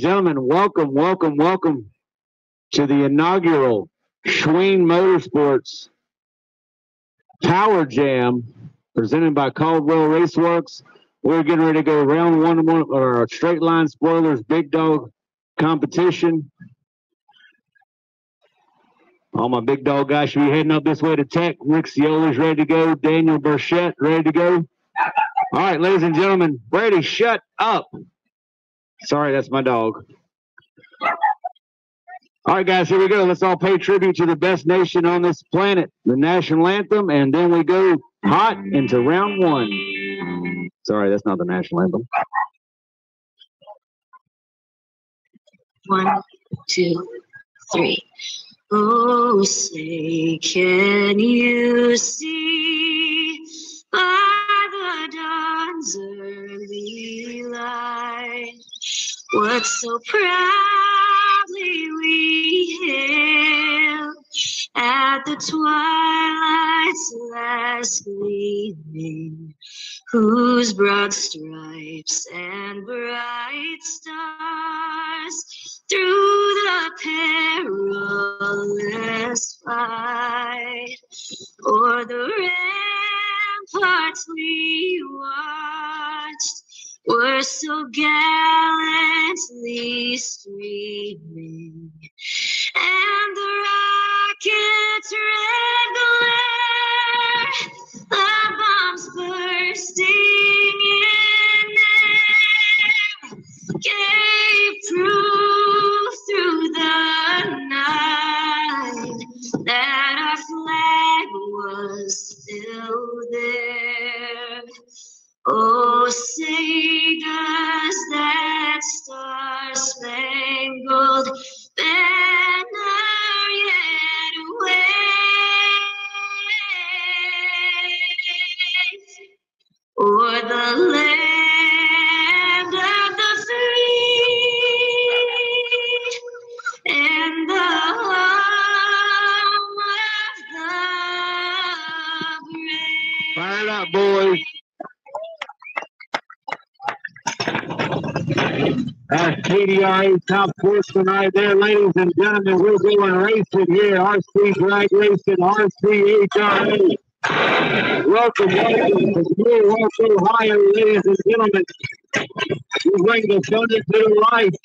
gentlemen, welcome, welcome, welcome to the inaugural Schween Motorsports Power Jam presented by Caldwell Raceworks. We're getting ready to go round one or straight line spoilers, big dog competition. All my big dog guys should be heading up this way to Tech. Rick Ciola's ready to go. Daniel Burchett ready to go. All right, ladies and gentlemen, Brady, shut up. Sorry, that's my dog. All right, guys, here we go. Let's all pay tribute to the best nation on this planet, the national anthem, and then we go hot into round one. Sorry, that's not the national anthem. 1, 2, 3. Oh, say, can you see by the dawn's early light what so proudly we hailed at the twilight's last gleaming, whose broad stripes and bright stars through the perilous fight o'er the ramparts we watched were so gallantly streaming, and the rocket's red glare, the bombs bursting in air, gave proof through the night that our flag was still there. Oh, say does that star-spangled banner yet wave o'er the land of the free and the home of the brave? Fire it up, boys. That's KDRA top course tonight there, ladies and gentlemen. We're going racing here. RC Drag Racing, RCHRA. Welcome, welcome to Caldwell, Ohio, ladies and gentlemen. We bring the fun into life.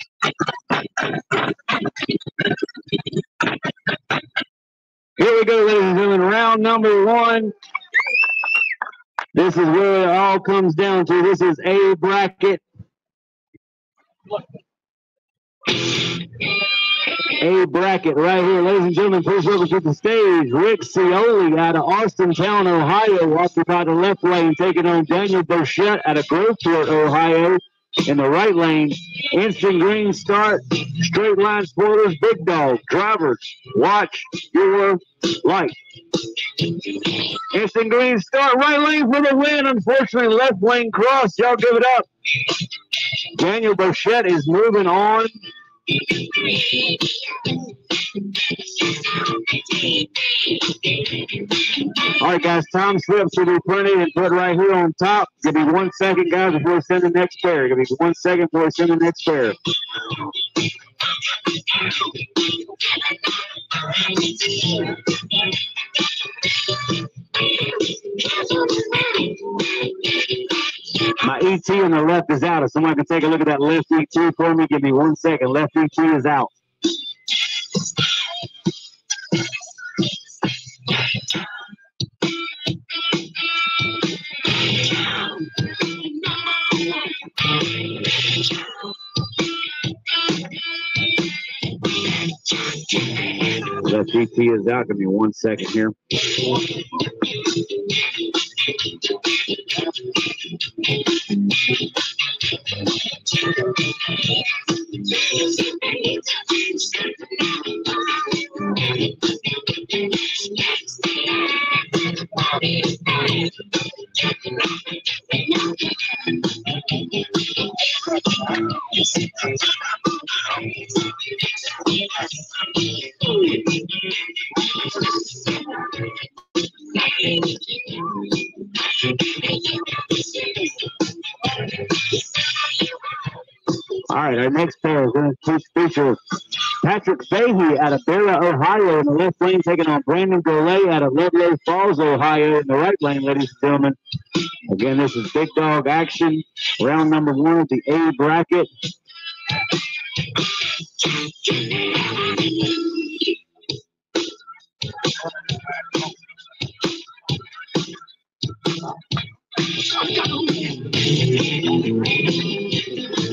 Here we go, ladies and gentlemen. Round number one. This is where it all comes down to. This is A bracket. A bracket right here, ladies and gentlemen. Please welcome to the stage Rick Ciola out of Austintown, Ohio, occupy the left lane, taking on Daniel Burchett out of Groveport, Ohio, in the right lane. Instant green start, straight line spoilers, big dog drivers. Watch your light. Instant green start, right lane for the win. Unfortunately, left lane cross. Y'all give it up. Daniel Burchett is moving on. All right, guys, time slips will be printed and put right here on top. Give me 1 second, guys, before we send the next pair. Give me 1 second before we send the next pair. My ET on the left is out. If somebody can take a look at that left ET for me, give me 1 second. Left ET is out. Left ET is out. Give me 1 second here. All right, our next pair is going to feature Patrick Fahey out of Beara, Ohio in the left lane, taking on Brandon Golay out of Ludlow Falls, Ohio in the right lane, ladies and gentlemen. Again, this is big dog action. Round number 1 of the A bracket.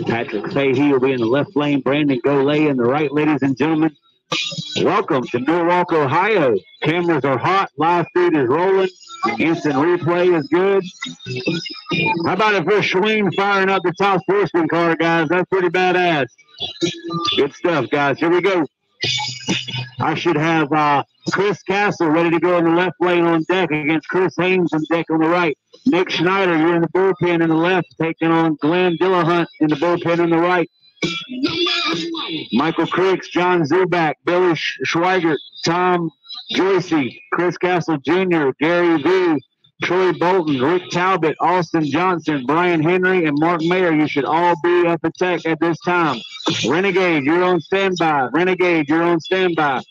Patrick Fahey will be in the left lane. Brandon Golay in the right, ladies and gentlemen. Welcome to Norwalk, Ohio. Cameras are hot. Live feed is rolling. Instant replay is good. How about if we're Schween firing up the top sportsman car, guys? That's pretty badass. Good stuff, guys. Here we go. I should have Chris Castle ready to go in the left lane on deck against Chris Haynes on deck on the right. Nick Schneider, you're in the bullpen in the left, taking on Glenn Dillahunt in the bullpen on the right. Michael Creeks, John Zuback, Billy Schweigert, Tom Joycey, Chris Castle Jr., Gary V., Troy Bolton, Rick Talbot, Austin Johnson, Brian Henry, and Mark Mayer. You should all be up at tech at this time. Renegade, you're on standby. Renegade, you're on standby.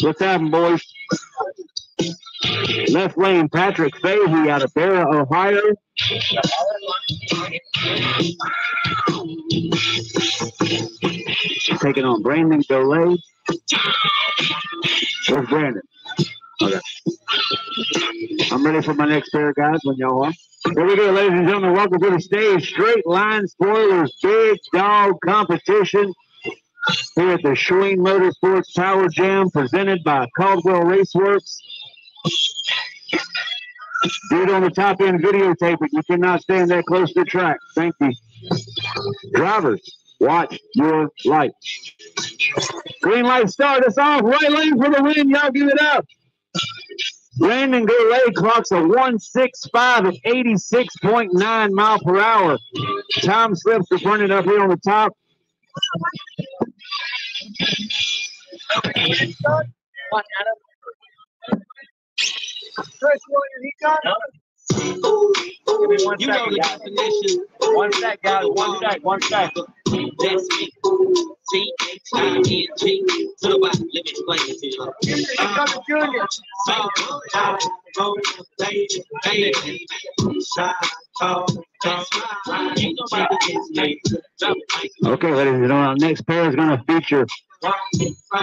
What's happening, boys? Left lane, Patrick Fahey out of Beara, Ohio. Taking on Brandon Golay. Where's Brandon? Okay. I'm ready for my next pair, guys, when y'all are. Here we go, ladies and gentlemen. Welcome to the stage. Straight line spoilers, big dog competition here at the Schween Motorsports Power Jam presented by Caldwell Raceworks. Dude on the top end videotaping. You cannot stand that close to the track. Thank you. Drivers, watch your light. Green light start us off. Right lane for the win. Y'all give it up. Brandon Golay clocks a 1:65 at 86.9 mile per hour. Time slips are printed up here on the top. Give me 1 second, guys. 1 sec, guys. 1 sec. 1 sec. That's me. C-H-I-N-G. To the bottom. Let me explain it to you. Okay, ladies and gentlemen, our next pair is going to feature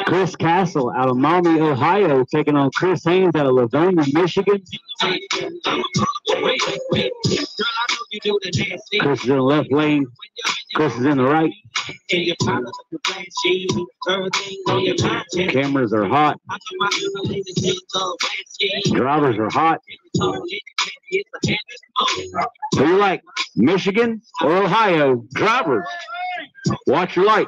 Chris Castle out of Maumee, Ohio, taking on Chris Haynes out of Livonia, Michigan. Chris is in the left lane. Chris is in the right. Cameras are hot. Drivers are hot. Who you like, Michigan or Ohio? Drivers, watch your light.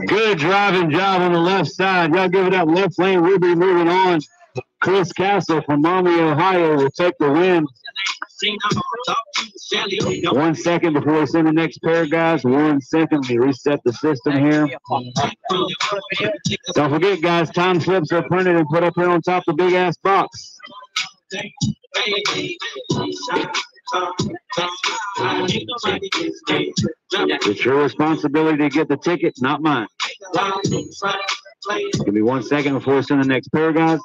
Good driving job on the left side. Y'all give it up. Left lane, we'll be moving on. Chris Castle from Maumee, Ohio will take the win. 1 second before we send the next pair, guys. 1 second. We reset the system here. Don't forget, guys, time slips are printed and put up here on top of the big ass box. It's your responsibility to get the ticket, not mine. Give me 1 second before we send the next pair, guys.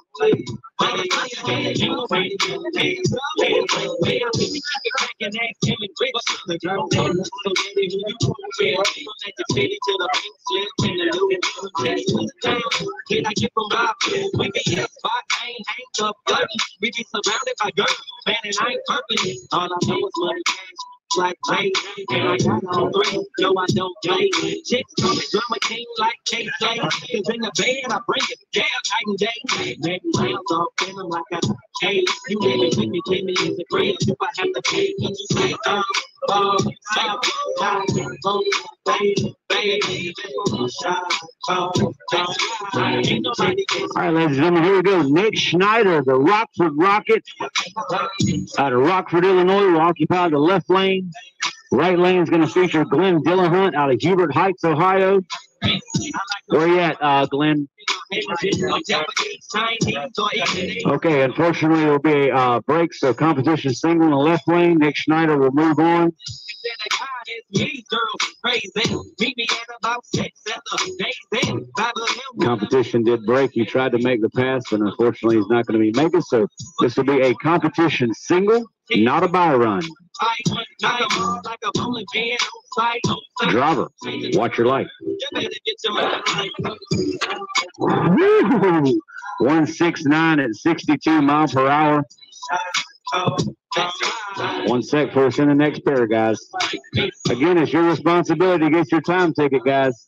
Like Jay, and I got all 3. No, I don't play. Chicks call me drama king like K-Slay. Cause in the bed, I bring it down night and day. Making rounds off in them like a hey. You really with me, give me as a friend. If I have to pay, can you say, All right, ladies and gentlemen, here we go. Nick Schneider, the Rockford Rocket, out of Rockford, Illinois, will occupy the left lane. Right lane is going to feature Glenn Dillahunt out of Hubert Heights, Ohio. Where you at, Glenn? Okay, unfortunately, it will be a break, so competition single in the left lane. Nick Schneider will move on. that I got is me, girl, crazy. Meet me at about 6 at the days in. Competition did break. He tried to make the pass, but unfortunately he's not going to be making. So this will be a competition single, not a by run. Driver, watch your light. 169 at 62 miles per hour. 1 sec for us in the next pair, guys. Again, it's your responsibility to get your time ticket, guys.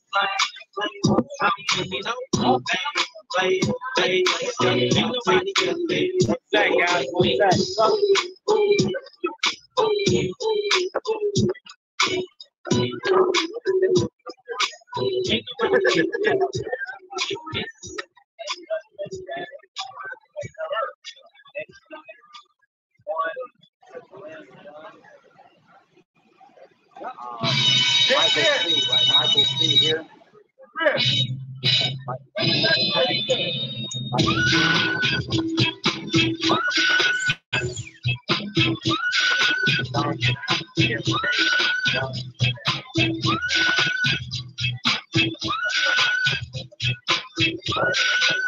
Michael C here.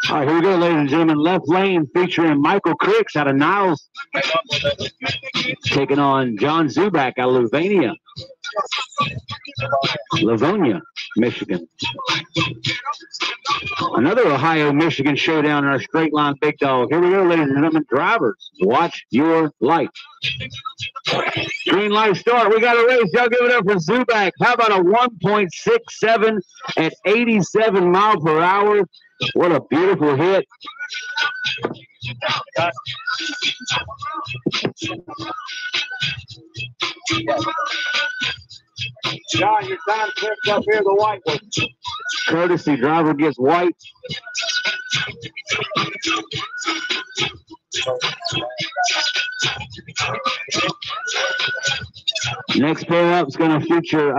All right, here we go, ladies and gentlemen. Left lane featuring Michael Cricks out of Niles, taking on John Zubak out of Livonia, Michigan. Another Ohio-Michigan showdown in our straight line big dog. Here we go, ladies and gentlemen. Drivers, watch your light. Green light start. We got a race. Y'all give it up for Zubak. How about a 1.67 at 87 miles per hour? What a beautiful hit. John, your time clicks up here, the white one. Courtesy driver gets white. Next pair up is going to feature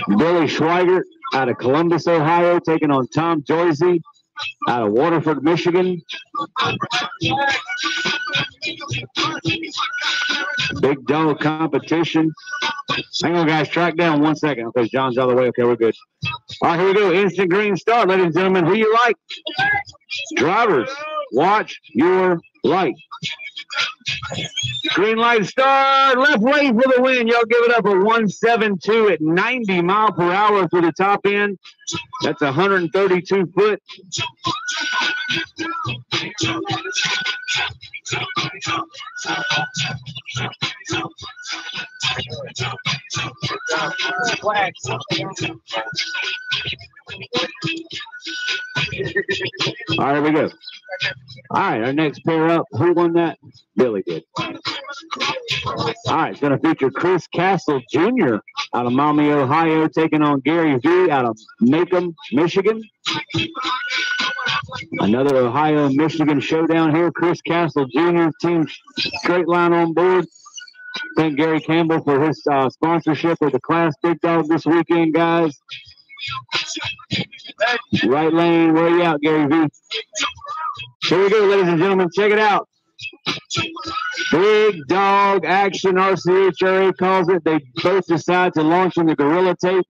Billy Schweigert out of Columbus, Ohio, taking on Tom Joyce out of Waterford, Michigan. Big dog competition. Hang on, guys. Track down 1 second. Okay, John's out of the way. Okay, we're good. All right, here we go. Instant green start, ladies and gentlemen. Who you like? Drivers, watch your light. Green light start. Left lane for the win. Y'all give it up a 172 at 90 mile per hour for the top end. That's 132 foot. All right, here we go. All right, our next pair up. Who won that? Billy did. All right, it's going to feature Chris Castle Jr. out of Maumee, Ohio, taking on Gary V. out of Macomb, Michigan. Another Ohio-Michigan showdown here. Chris Castle Jr. team straight line on board. Thank Gary Campbell for his sponsorship of the Class Big Dog this weekend, guys. Right lane, where you out, Gary V? Here we go, ladies and gentlemen. Check it out. Big dog action, RCHRA calls it. They both decide to launch in the gorilla tape.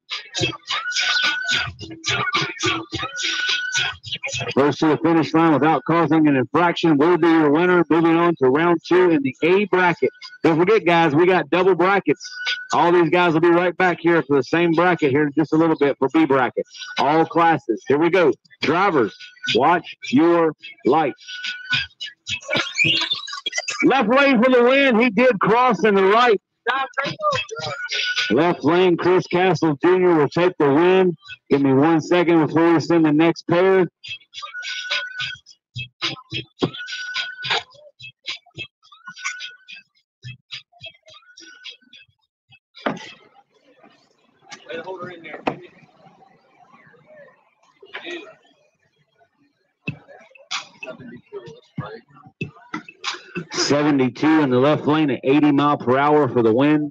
First to the finish line without causing an infraction will be your winner. Moving on to round 2 in the A bracket. Don't forget, guys, we got double brackets. All these guys will be right back here for the same bracket here in just a little bit for B bracket. All classes. Here we go. Drivers, watch your light. Left lane for the win. He did cross in the right. Left lane, Chris Castle Jr. will take the win. Give me 1 second before we send the next pair. Hold her in there. 72 in the left lane at 80 mile per hour for the win.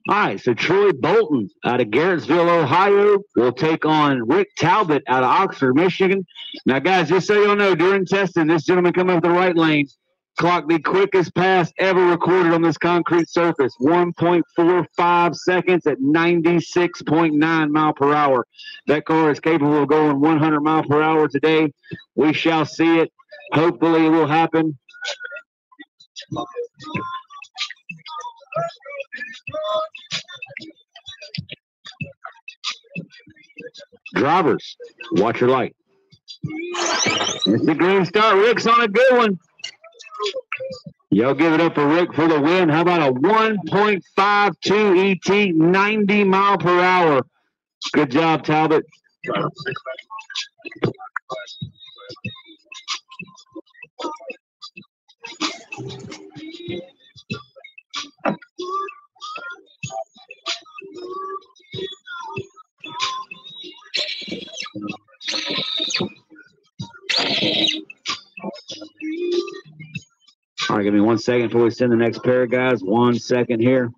All right, so Troy Bolton out of Garrettsville, Ohio, will take on Rick Talbot out of Oxford, Michigan. Now, guys, just so y'all know, during testing, this gentleman come up the right lane. clocked the quickest pass ever recorded on this concrete surface, 1.45 seconds at 96.9 mile per hour. That car is capable of going 100 mile per hour today. We shall see it. Hopefully it will happen. Drivers, watch your light. It's the green start. Rick's on a good one. Y'all give it up for Rick for the win. How about a 1.52 ET, 90 mile per hour? Good job, Talbot. All right, give me 1 second before we send the next pair, guys. 1 second here.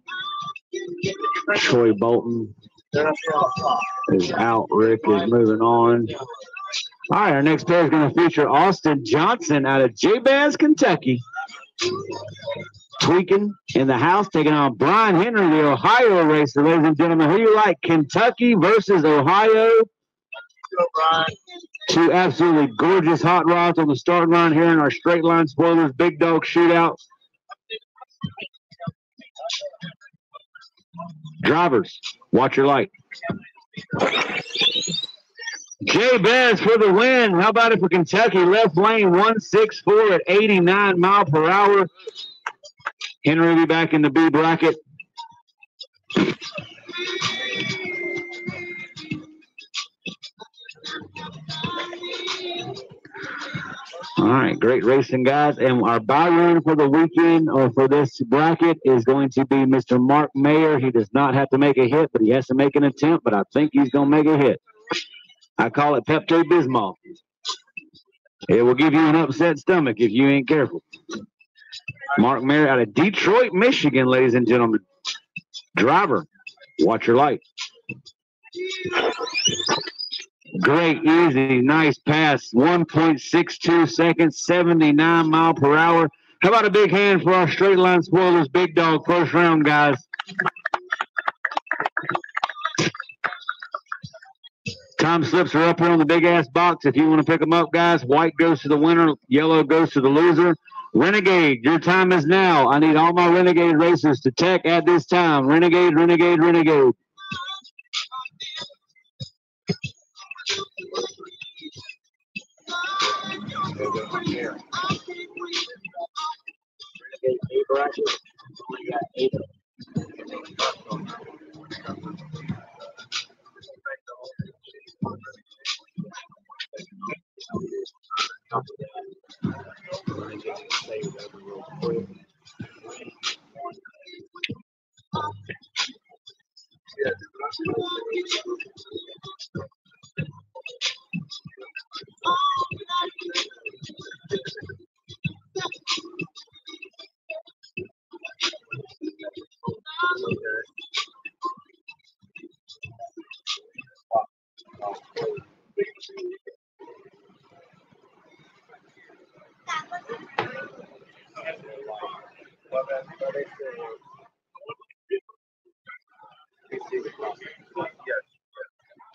Troy Bolton is out. Rick is moving on. All right, our next pair is going to feature Austin Johnson out of Jabez, Kentucky. Tweaking in the house, taking on Brian Henry, the Ohio racer. Ladies and gentlemen, who you like? Kentucky versus Ohio. Go, Brian. Two absolutely gorgeous hot rods on the starting line here in our straight line spoilers big dog shootout. Drivers, watch your light. Jabez for the win. How about it for Kentucky? Left lane 164 at 89 mile per hour. Henry will be back in the B bracket. All right, great racing, guys. And our buy run for the weekend or for this bracket is going to be Mr. Mark Mayer. He does not have to make a hit, but he has to make an attempt, but I think he's going to make a hit. I call it Pepto-Bismol. It will give you an upset stomach if you ain't careful. Mark Mayer out of Detroit, Michigan, ladies and gentlemen. Driver, watch your light. Great, easy, nice pass. 1.62 seconds, 79 mile per hour. How about a big hand for our straight line spoilers, big dog, first round, guys. Time slips are up here on the big-ass box. If you want to pick them up, guys, white goes to the winner, yellow goes to the loser. Renegade, your time is now. I need all my Renegade racers to tech at this time. Renegade, Renegade, Renegade.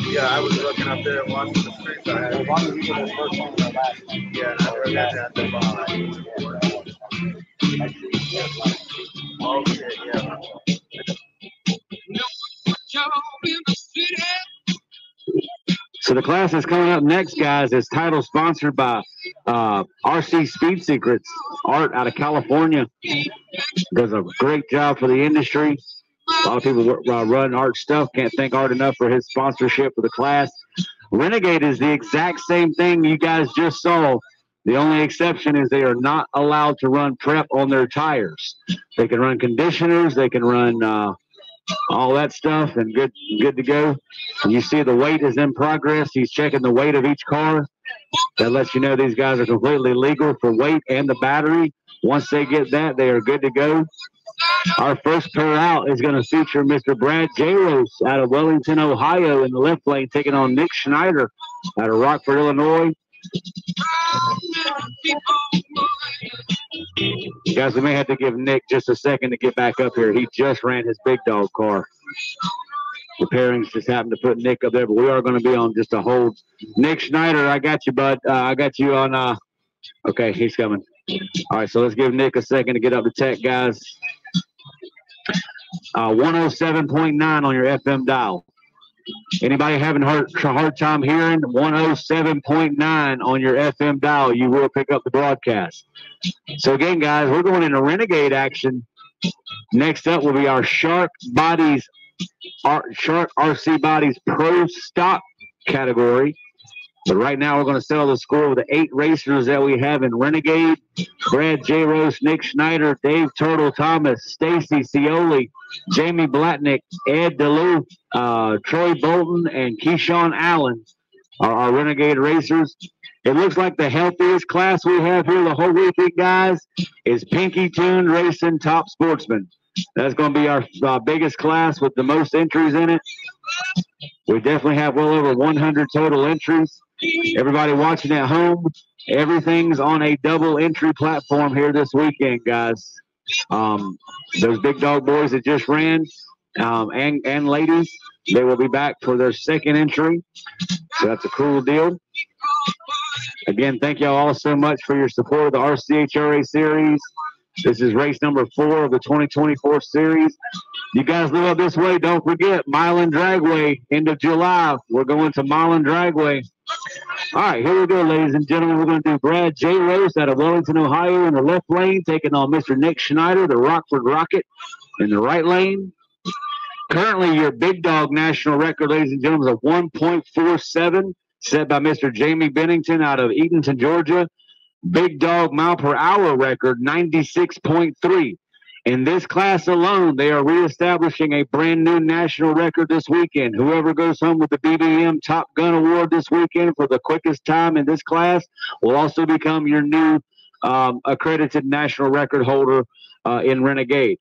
Yeah, I was looking up there and watching the streets. As long as you get the first one in the last one. Yeah, I heard that at the bottom. Oh, shit, yeah. So the class that's coming up next, guys, is title sponsored by RC Speed Secrets. Art out of California does a great job for the industry. A lot of people run Art stuff. Can't thank Art enough for his sponsorship for the class. Renegade is the exact same thing you guys just saw. The only exception is they are not allowed to run prep on their tires. They can run conditioners. They can run all that stuff and good to go. And you see the weight is in progress. He's checking the weight of each car. That lets you know these guys are completely legal for weight and the battery. Once they get that, they are good to go. Our first pair out is going to feature Mr. Brad Jaros out of Wellington, Ohio in the left lane, taking on Nick Schneider out of Rockford, Illinois. Guys, we may have to give Nick just a second to get back up here. He just ran his big dog car. The pairings just happened to put Nick up there, but we are going to be on just a hold. Nick Schneider, I got you, bud. I got you on. Okay, he's coming. All right, so let's give Nick a second to get up to tech, guys. 107.9 on your FM dial. Anybody having a hard time hearing? 107.9 on your FM dial. You will pick up the broadcast. So again, guys, we're going into Renegade action. Next up will be our Shark RC Bodies Pro Stock category. But right now, we're going to settle the score with the 8 racers that we have in Renegade. Brad J. Rose, Nick Schneider, Dave Turtle Thomas, Stacy Cioli, Jamie Blatnick, Ed DeLu, Troy Bolton, and Keyshawn Allen are our Renegade racers. It looks like the healthiest class we have here the whole weekend, guys, is Pinky Tune Racing Top Sportsman. That's going to be our biggest class with the most entries in it. We definitely have well over 100 total entries. Everybody watching at home, everything's on a double entry platform here this weekend, guys. Those big dog boys that just ran and ladies, they will be back for their second entry. So that's a cool deal. Again, thank y'all all so much for your support of the RCHRA series. This is race number 4 of the 2024 series. You guys live up this way, don't forget, Milan Dragway, end of July. We're going to Milan Dragway. All right, here we go, ladies and gentlemen. We're going to do Brad J. Rose out of Wellington, Ohio in the left lane, taking on Mr. Nick Schneider, the Rockford Rocket, in the right lane. Currently, your big dog national record, ladies and gentlemen, is a 1.47, set by Mr. Jamie Bennington out of Eatonton, Georgia. Big dog mile per hour record, 96.3. In this class alone, they are reestablishing a brand new national record this weekend. Whoever goes home with the BBM Top Gun Award this weekend for the quickest time in this class will also become your new accredited national record holder in Renegade.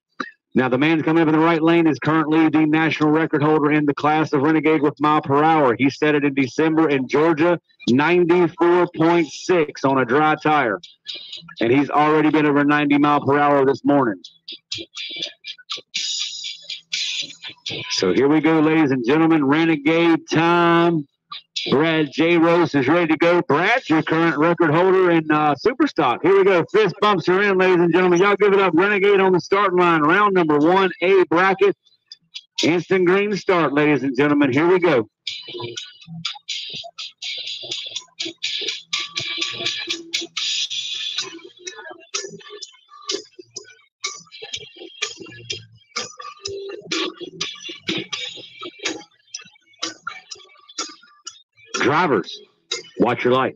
Now, the man coming up in the right lane is currently the national record holder in the class of Renegade with mile per hour. He set it in December in Georgia, 94.6 on a dry tire. And he's already been over 90 mile per hour this morning. So here we go, ladies and gentlemen. Renegade time. Brad J. Rose is ready to go. Brad, your current record holder in Superstock. Here we go. Fist bumps are in, ladies and gentlemen. Y'all give it up. Renegade on the starting line. Round number 1A bracket. Instant green start, ladies and gentlemen. Here we go. Drivers, watch your light.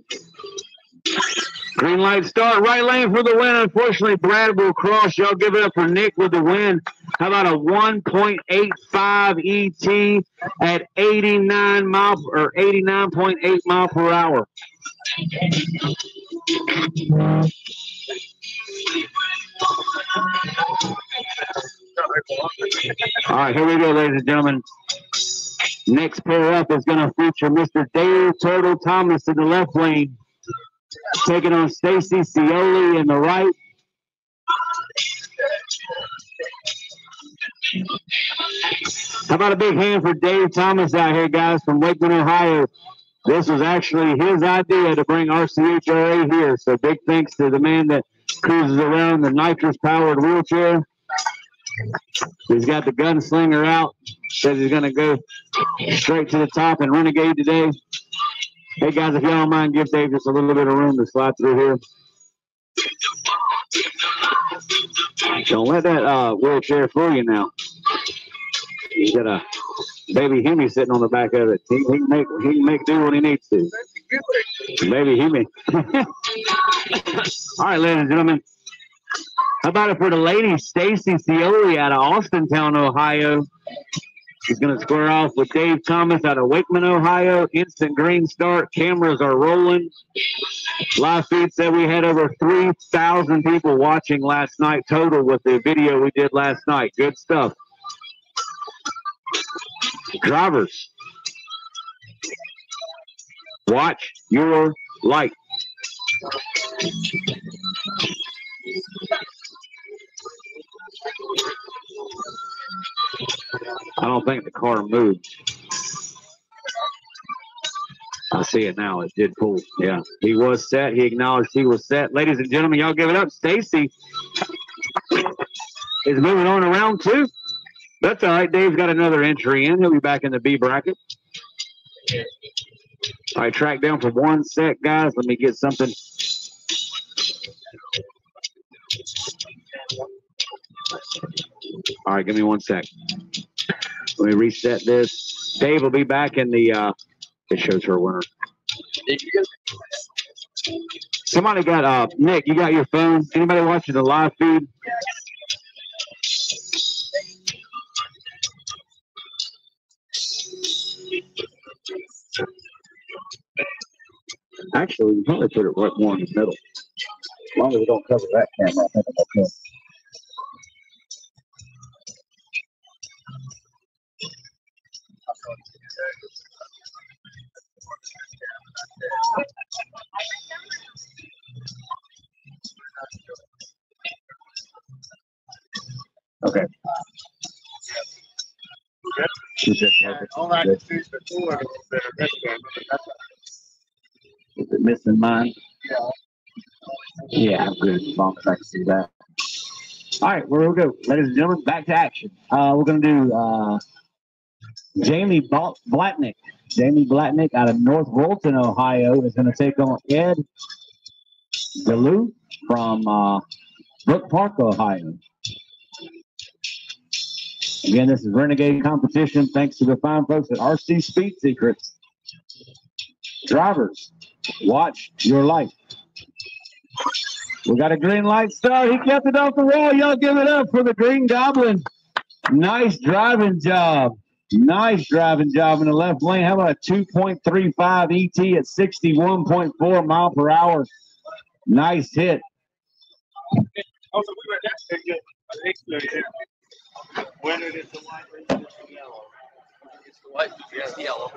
Green light start, right lane for the win. Unfortunately, Brad will cross. Y'all give it up for Nick with the win. How about a 1.85 ET at 89.8 mile per hour. All right, here we go, ladies and gentlemen. Next pair up is going to feature Mr. Dave Turtle Thomas in the left lane, taking on Stacy Cioli in the right. How about a big hand for Dave Thomas out here, guys, from Wakeman, Ohio. This was actually his idea to bring RCHRA here, so big thanks to the man that cruises around the nitrous-powered wheelchair. He's got the gunslinger out. Says he's going to go straight to the top and Renegade today. Hey, guys, if y'all don't mind, give Dave just a little bit of room to slide through here. Don't let that wheelchair fool you now. He's got a baby Hemi sitting on the back of it. He can make do what he needs to. Baby Hemi. All right, ladies and gentlemen. How about it for the ladies? Stacy Cioli out of Austintown, Ohio. She's going to square off with Dave Thomas out of Wakeman, Ohio. Instant green start. Cameras are rolling. Live feed said we had over 3,000 people watching last night total with the video we did last night. Good stuff. Drivers, watch your light. I don't think the car moved. I see it now. It did pull. Yeah, he was set. He acknowledged he was set. Ladies and gentlemen, y'all give it up. Stacy is moving on to round 2. That's all right. Dave's got another entry in. He'll be back in the B bracket. All right, track down for 1 sec, guys. Let me get something. All right, give me 1 sec. Let me reset this. Dave will be back in the, it shows her winner. Somebody got, Nick, you got your phone? Anybody watching the live feed? Actually, you probably put it right more in the middle. As long as we don't cover that camera, I think it's okay. Okay. She said perfect. All I can see before a little bit of this one. Is it missing mine? Yeah, I'm good as long as I can see that. All right, where we go, ladies and gentlemen, back to action. We're going to do Jamie Blatnick. Jamie Blatnick out of North Rolton, Ohio, is going to take on Ed DeLue from Brook Park, Ohio. Again, this is Renegade competition thanks to the fine folks at RC Speed Secrets. Drivers, watch your light. We got a green light start. He kept it off the wall. Y'all give it up for the Green Goblin. Nice driving job. Nice driving job in the left lane. How about a 2.35 ET at 61.4 mile per hour? Nice hit. Also, we were that's good. When it is the white, it's the yellow. It's the white, yes, the yellow.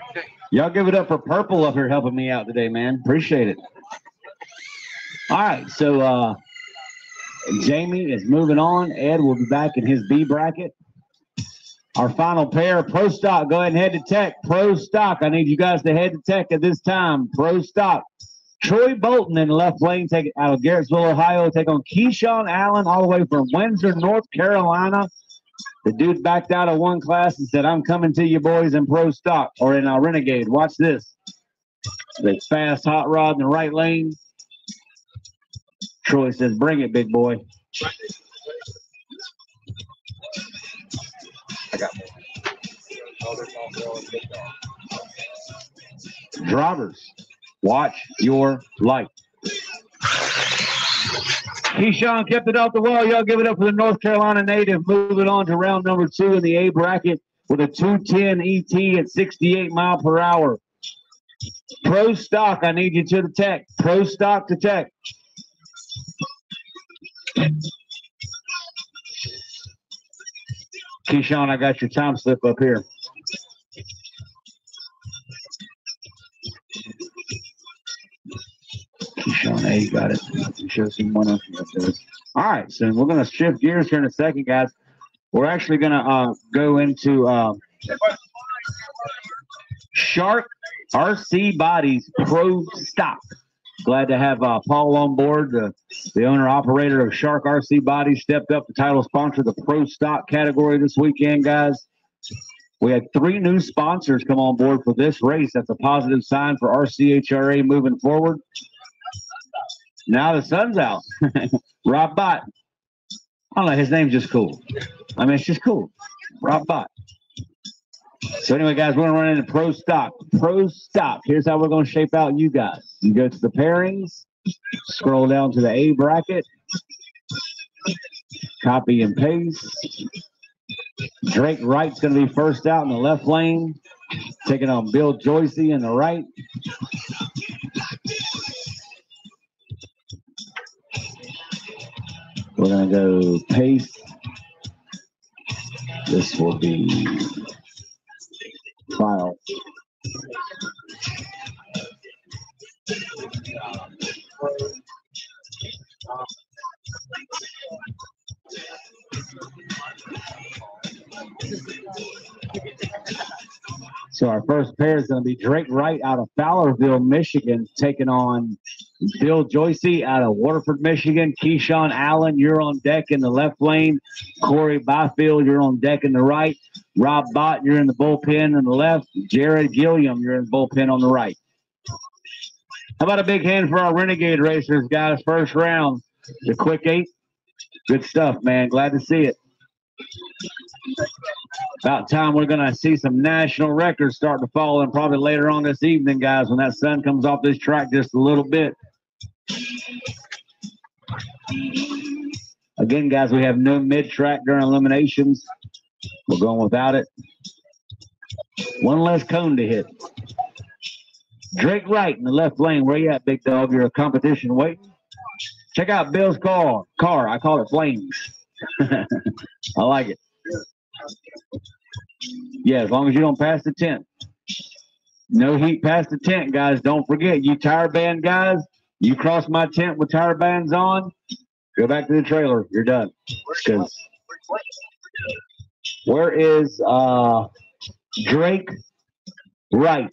Okay. Y'all give it up for Purple up here helping me out today, man. Appreciate it. All right, so Jamie is moving on. Ed will be back in his B bracket. Our final pair, Pro Stock, go ahead and head to Tech. Pro Stock, I need you guys to head to Tech at this time. Pro Stock. Troy Bolton in the left lane, take it out of Garrettsville, Ohio, take on Keyshawn Allen all the way from Windsor, North Carolina. The dude backed out of one class and said, I'm coming to you boys in Pro Stock or in Renegade. Watch this. The fast hot rod in the right lane. Troy says, bring it, big boy. I got more. Drivers, watch your light. Keyshawn kept it off the wall. Y'all give it up for the North Carolina native. Moving on to round number 2 in the A bracket with a 210 ET at 68 mile per hour. Pro Stock, I need you to the Tech. Pro Stock to Tech. Keyshawn, I got your time slip up here. Keyshawn A, you got it. Show someone else. All right, so we're going to shift gears here in a second, guys. We're actually going to go into Shark RC Bodies Pro Stock. Glad to have Paul on board, the owner-operator of Shark RC Bodies, stepped up to title sponsor the Pro Stock category this weekend, guys. We had 3 new sponsors come on board for this race. That's a positive sign for RCHRA moving forward. Now the sun's out. Rob Bott. I don't know, his name's just cool. I mean, it's just cool. Rob Bott. So anyway, guys, we're going to run into Pro Stock. Pro Stock. Here's how we're going to shape out you guys. You go to the pairings, scroll down to the A bracket, copy and paste. Drake Wright's going to be first out in the left lane, taking on Bill Joycey in the right. We're going to go paste. This will be file. So our first pair is going to be Drake Wright out of Fowlerville, Michigan, taking on Bill Joycey out of Waterford, Michigan. Keyshawn Allen, you're on deck in the left lane. Corey Byfield, you're on deck in the right. Rob Bott, you're in the bullpen on the left. Jared Gilliam, you're in the bullpen on the right. How about a big hand for our Renegade racers, guys? First round, the quick 8. Good stuff, man. Glad to see it. About time we're going to see some national records start to fall, and probably later on this evening, guys, when that sun comes off this track just a little bit. Again, guys, we have no mid-track during eliminations. We're going without it. One less cone to hit. Drake Wright in the left lane. Where you at, big dog? You're a competition waiting. Check out Bill's car. I call it Flames. I like it. Yeah, as long as you don't pass the tent. No heat past the tent, guys. Don't forget, you tire band guys, you cross my tent with tire bands on, go back to the trailer. You're done. Where is Drake Wright?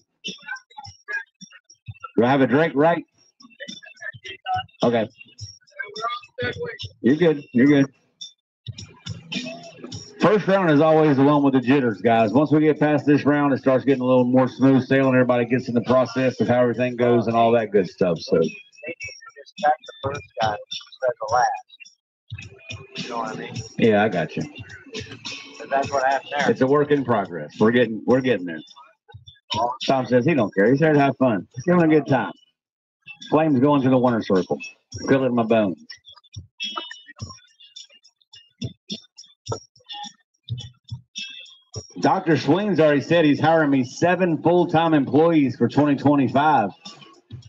Do I have a Drake Wright? Okay. You're good. You're good. First round is always the one with the jitters, guys. Once we get past this round, it starts getting a little more smooth sailing. Everybody gets in the process of how everything goes and all that good stuff. So, They need to just check the first guy instead of the last. You know what I mean? yeah, I got you. But that's what happened there. It's a work in progress. We're getting there. Tom says he don't care. He's here to have fun. He's having a good time. Flames going to the winner circle. Feel it in my bones. Dr. Schween's already said he's hiring me 7 full-time employees for 2025.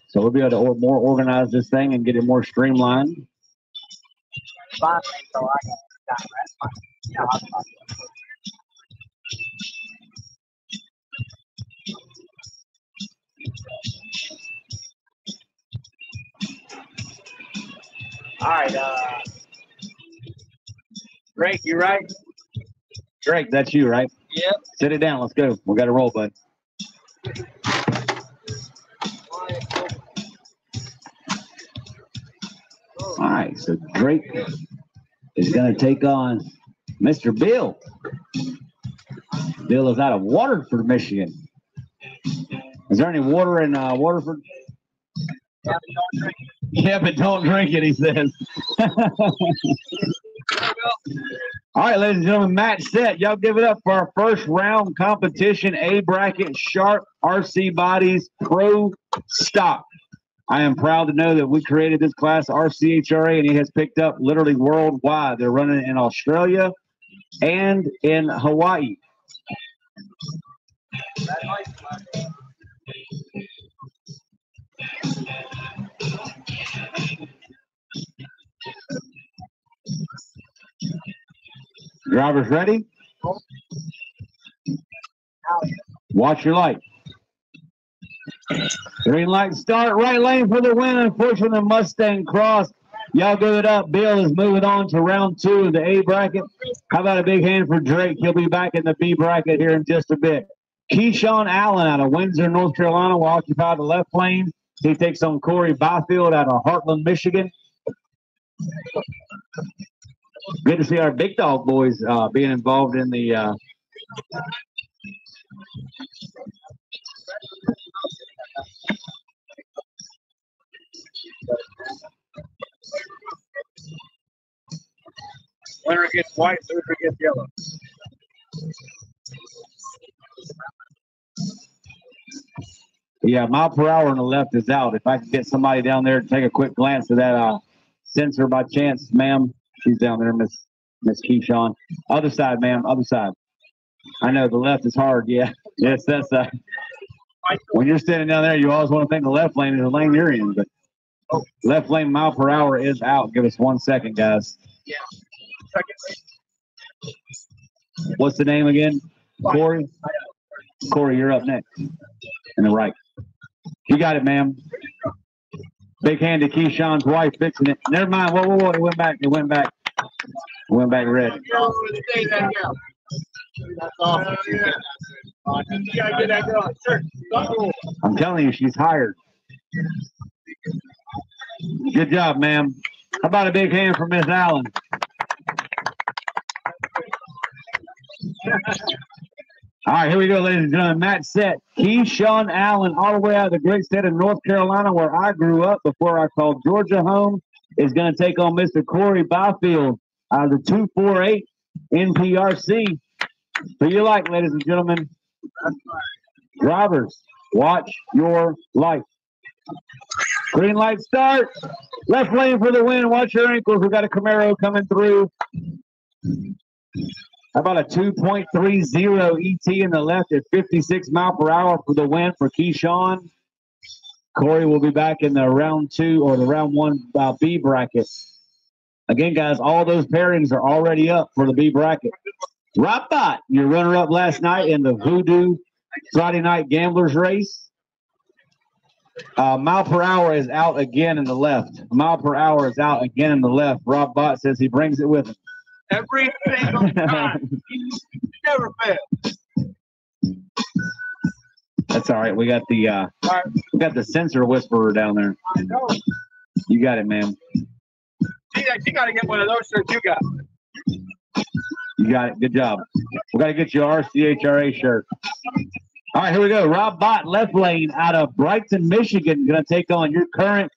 So we'll be able to more organize this thing and get it more streamlined. Finally, so I got that. That's fine. Yeah, I'll talk to you. All right, Drake, you right? Drake, that's you, right? Yep. Sit it down. Let's go. We got to roll, bud. All right, so Drake is going to take on Mr. Bill. Bill is out of Waterford, Michigan. Is there any water in Waterford? Yeah, but don't drink it, he says. All right, ladies and gentlemen, match set. Y'all give it up for our first round competition, A bracket, Sharp RC Bodies Pro Stock. I am proud to know that we created this class, RCHRA, and it has picked up literally worldwide. They're running it in Australia and in Hawaii. Drivers ready? Watch your light. Green light start. Right lane for the win. Unfortunately, Mustang cross. Y'all give it up. Bill is moving on to round 2 of the A bracket. How about a big hand for Drake? He'll be back in the B bracket here in just a bit. Keyshawn Allen out of Windsor, North Carolina will occupy the left lane. He takes on Corey Byfield out of Heartland, Michigan. Good to see our big dog boys being involved in the Winner gets white, loser gets yellow. Yeah, mile per hour on the left is out. If I could get somebody down there to take a quick glance at that sensor by chance, ma'am. She's down there, Miss Keyshawn. Other side, ma'am. Other side. I know the left is hard. Yeah. Yes, that's when you're standing down there, you always want to think the left lane is the lane you're in. But left lane mile per hour is out. Give us 1 second, guys. Yeah. What's the name again? Corey? Corey, you're up next. In the right. You got it, ma'am. Big hand to Keyshawn's wife fixing it. Never mind. Whoa. It went back. It went back. It went back red. That's awesome. You gotta get that girl a shirt. I'm telling you, she's hired. Good job, ma'am. How about a big hand for Miss Allen? All right, here we go, ladies and gentlemen. Match set. Keyshawn Allen, all the way out of the great state of North Carolina, where I grew up before I called Georgia home, is going to take on Mr. Corey Byfield out of the 248 NPRC. Who you like, ladies and gentlemen? Drivers, watch your light. Green light start. Left lane for the win. Watch your ankles. We've got a Camaro coming through. How about a 2.30 ET in the left at 56 miles per hour for the win for Keyshawn. Corey will be back in the round 2 or the round 1 B bracket. Again, guys, all those pairings are already up for the B bracket. Robbot, your runner-up last night in the Voodoo Friday Night Gamblers race. Mile per hour is out again in the left. Mile per hour is out again in the left. Rob Bott says he brings it with him. Every single time. Never fails. That's all right. We got the sensor whisperer down there. I know. You got it, man. You got to get one of those shirts you got. You got it. Good job. We got to get you an RCHRA shirt. All right, here we go. Rob Bott, left lane out of Brighton, Michigan, going to take on your current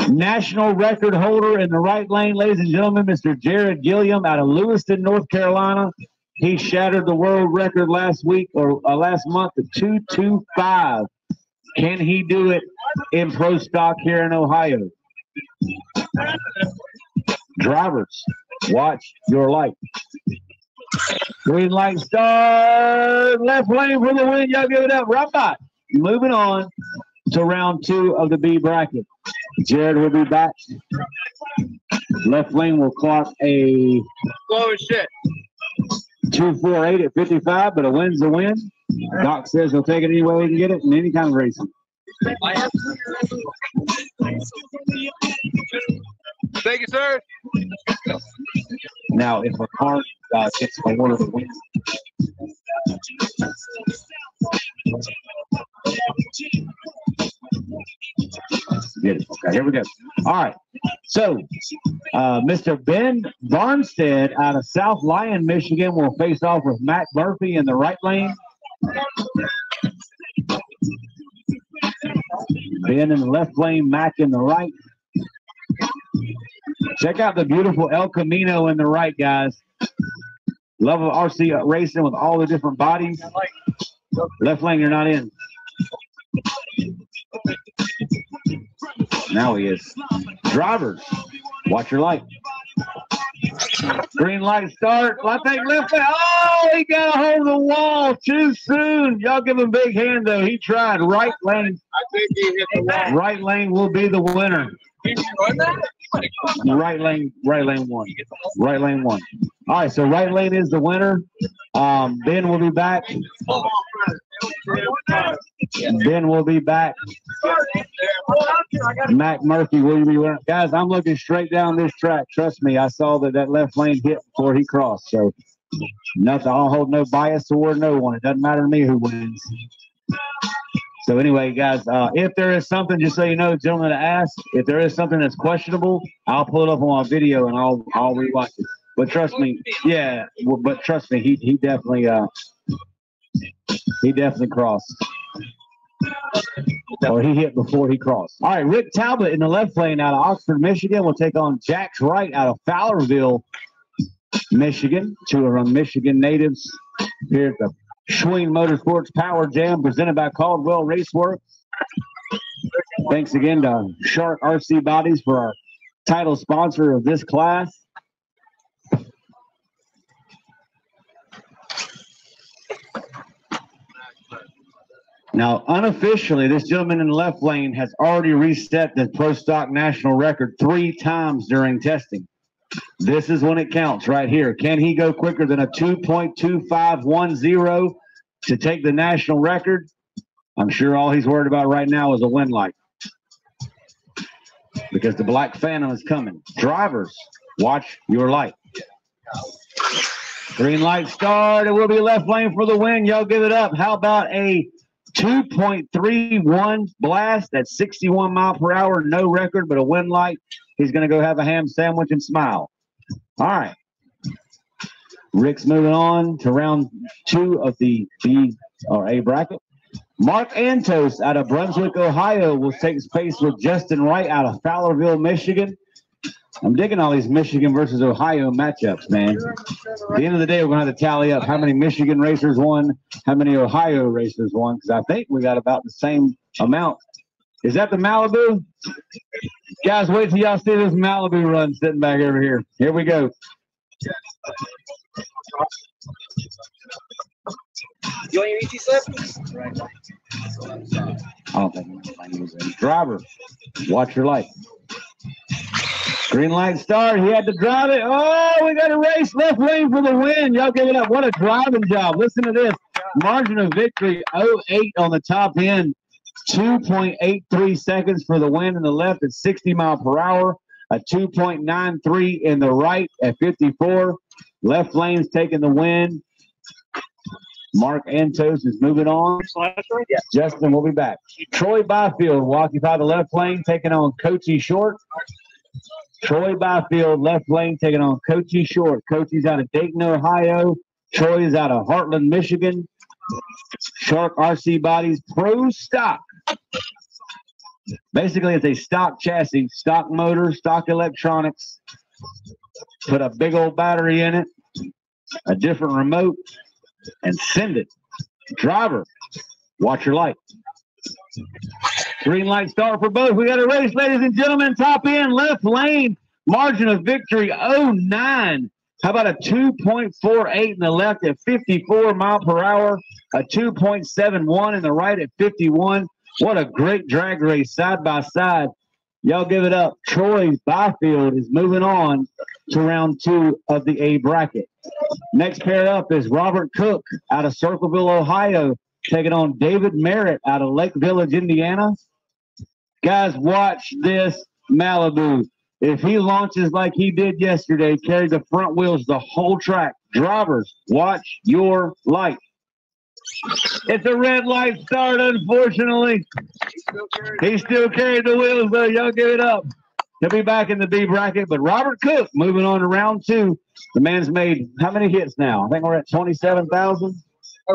national record holder in the right lane, ladies and gentlemen, Mr. Jared Gilliam out of Lewiston, North Carolina. He shattered the world record last week or last month at 2:25. Can he do it in pro stock here in Ohio? Drivers, watch your light. Green light start. Left lane for the win. Y'all give it up. Robot. Moving on to round 2 of the B bracket. Jared will be back. Left lane will clock a Slow as shit. 2.48 at 55, but a win's a win. Doc says he'll take it any way he can get it in any kind of racing. Thank you, sir. Now, if a car gets a order to win, get it. Okay, here we go. All right. So, Mr. Ben Barnstead out of South Lyon, Michigan, will face off with Matt Murphy in the right lane. Ben in the left lane, Mac in the right. Check out the beautiful El Camino in the right, guys. Love of RC racing with all the different bodies. Left lane, you're not in. Now he is. Drivers, watch your light. Green light start. I think left lane. Oh, he got a hold of the wall too soon. Y'all give him a big hand, though. He tried. Right lane. I think he hit the wall. Right lane will be the winner. Did you run that? Right lane one. Right lane one. All right, so right lane is the winner. Ben will be back. Ben will be back. Mac Murphy will be winning. Guys, I'm looking straight down this track. Trust me, I saw that left lane hit before he crossed. So nothing. I'll hold no bias toward no one. It doesn't matter to me who wins. So anyway, guys, if there is something, just so you know, gentlemen, to ask, if there is something that's questionable, I'll pull it up on my video and I'll rewatch it. But trust me, yeah. But trust me, he definitely crossed, or he hit before he crossed. All right, Rick Talbot in the left lane out of Oxford, Michigan, will take on Jax Wright out of Fowlerville, Michigan. 2 of our Michigan natives here at the Schween Motorsports Power Jam presented by Caldwell Raceworks. Thanks again to Shark RC Bodies for our title sponsor of this class. Now, unofficially, this gentleman in the left lane has already reset the Pro Stock National record 3 times during testing. This is when it counts right here. Can he go quicker than a 2.2510 to take the national record? I'm sure all he's worried about right now is a win light, because the Black Phantom is coming. Drivers, watch your light. Green light start. It will be left lane for the win. Y'all give it up. How about a 2.31 blast at 61 mile per hour? No record, but a win light. He's going to go have a ham sandwich and smile. All right. Rick's moving on to round 2 of the B or A bracket. Mark Antos out of Brunswick, Ohio will take space with Justin Wright out of Fowlerville, Michigan. I'm digging all these Michigan versus Ohio matchups, man. At the end of the day, we're going to have to tally up how many Michigan racers won, how many Ohio racers won, because I think we got about the same amount. Is that the Malibu? Guys, wait till y'all see this Malibu run sitting back over here. Here we go. You want your ET slip? I don't think I'm using. Driver, watch your light. Green light start. He had to drive it. Oh, we got a race left lane for the win. Y'all give it up. What a driving job. Listen to this. Margin of victory, 0.8 on the top end. 2.83 seconds for the win in the left at 60 mile per hour. A 2.93 in the right at 54. Left lane's taking the win. Mark Antos is moving on. Yeah. Justin will be back. Troy Byfield will occupy the left lane, taking on Coachy Short. Troy Byfield, left lane, taking on Coachy Short. Coachy's out of Dayton, Ohio. Troy is out of Heartland, Michigan. Shark RC Bodies Pro Stock. Basically, it's a stock chassis, stock motor, stock electronics. Put a big old battery in it, a different remote, and send it. Driver, watch your light. Green light start for both. We got a race, ladies and gentlemen. Top end, left lane. Margin of victory, 0.9. How about a 2.48 in the left at 54 mile per hour? A 2.71 in the right at 51. What a great drag race side by side. Y'all give it up. Troy Byfield is moving on to round 2 of the A bracket. Next pair up is Robert Cook out of Circleville, Ohio, taking on David Merritt out of Lake Village, Indiana. Guys, watch this Malibu. If he launches like he did yesterday, carry the front wheels the whole track. Drivers, watch your light. It's a red light start, unfortunately. He still carried the wheels, though. Y'all give it up. He'll be back in the B bracket, but Robert Cook moving on to round 2. The man's made how many hits now? I think we're at 27,000. He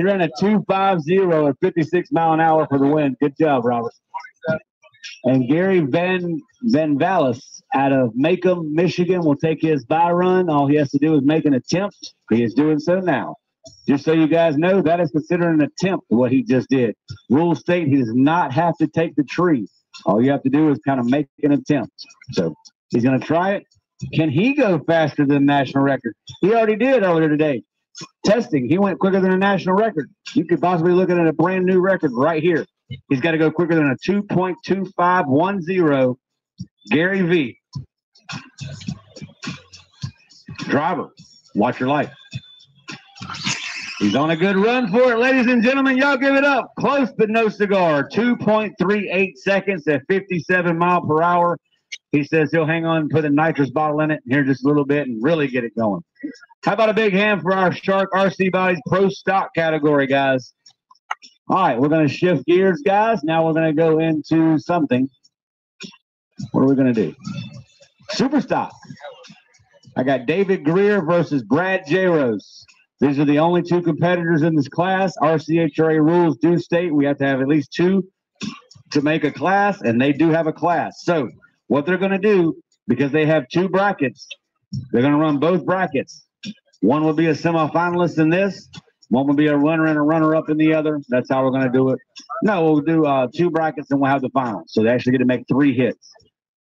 ran a 2.50 at 56 mile an hour for the win. Good job, Robert. And Gary Van Vallis out of Macomb, Michigan will take his bye run. All he has to do is make an attempt. He is doing so now. Just so you guys know, that is considered an attempt, what he just did. Rules state he does not have to take the tree. All you have to do is kind of make an attempt. So he's going to try it. Can he go faster than the national record? He already did earlier today. Testing, he went quicker than a national record. You could possibly look at a brand new record right here. He's got to go quicker than a 2.2510. Gary V. Driver, watch your light. He's on a good run for it, ladies and gentlemen. Y'all give it up. Close but no cigar. 2.38 seconds at 57 mile per hour. He says he'll hang on and put a nitrous bottle in it here just a little bit and really get it going. How about a big hand for our Shark RC Bodies Pro Stock category, guys? All right, we're going to shift gears, guys. Now we're going to go into something. What are we going to do? Super Stock. I got David Greer versus Brad Jaros. These are the only 2 competitors in this class. RCHRA rules do state we have to have at least 2 to make a class, and they do have a class. So what they're going to do, because they have 2 brackets, they're going to run both brackets. One will be a semifinalist in this. One will be a runner and a runner-up in the other. That's how we're going to do it. No, we'll do 2 brackets and we'll have the final. So they actually get to make 3 hits.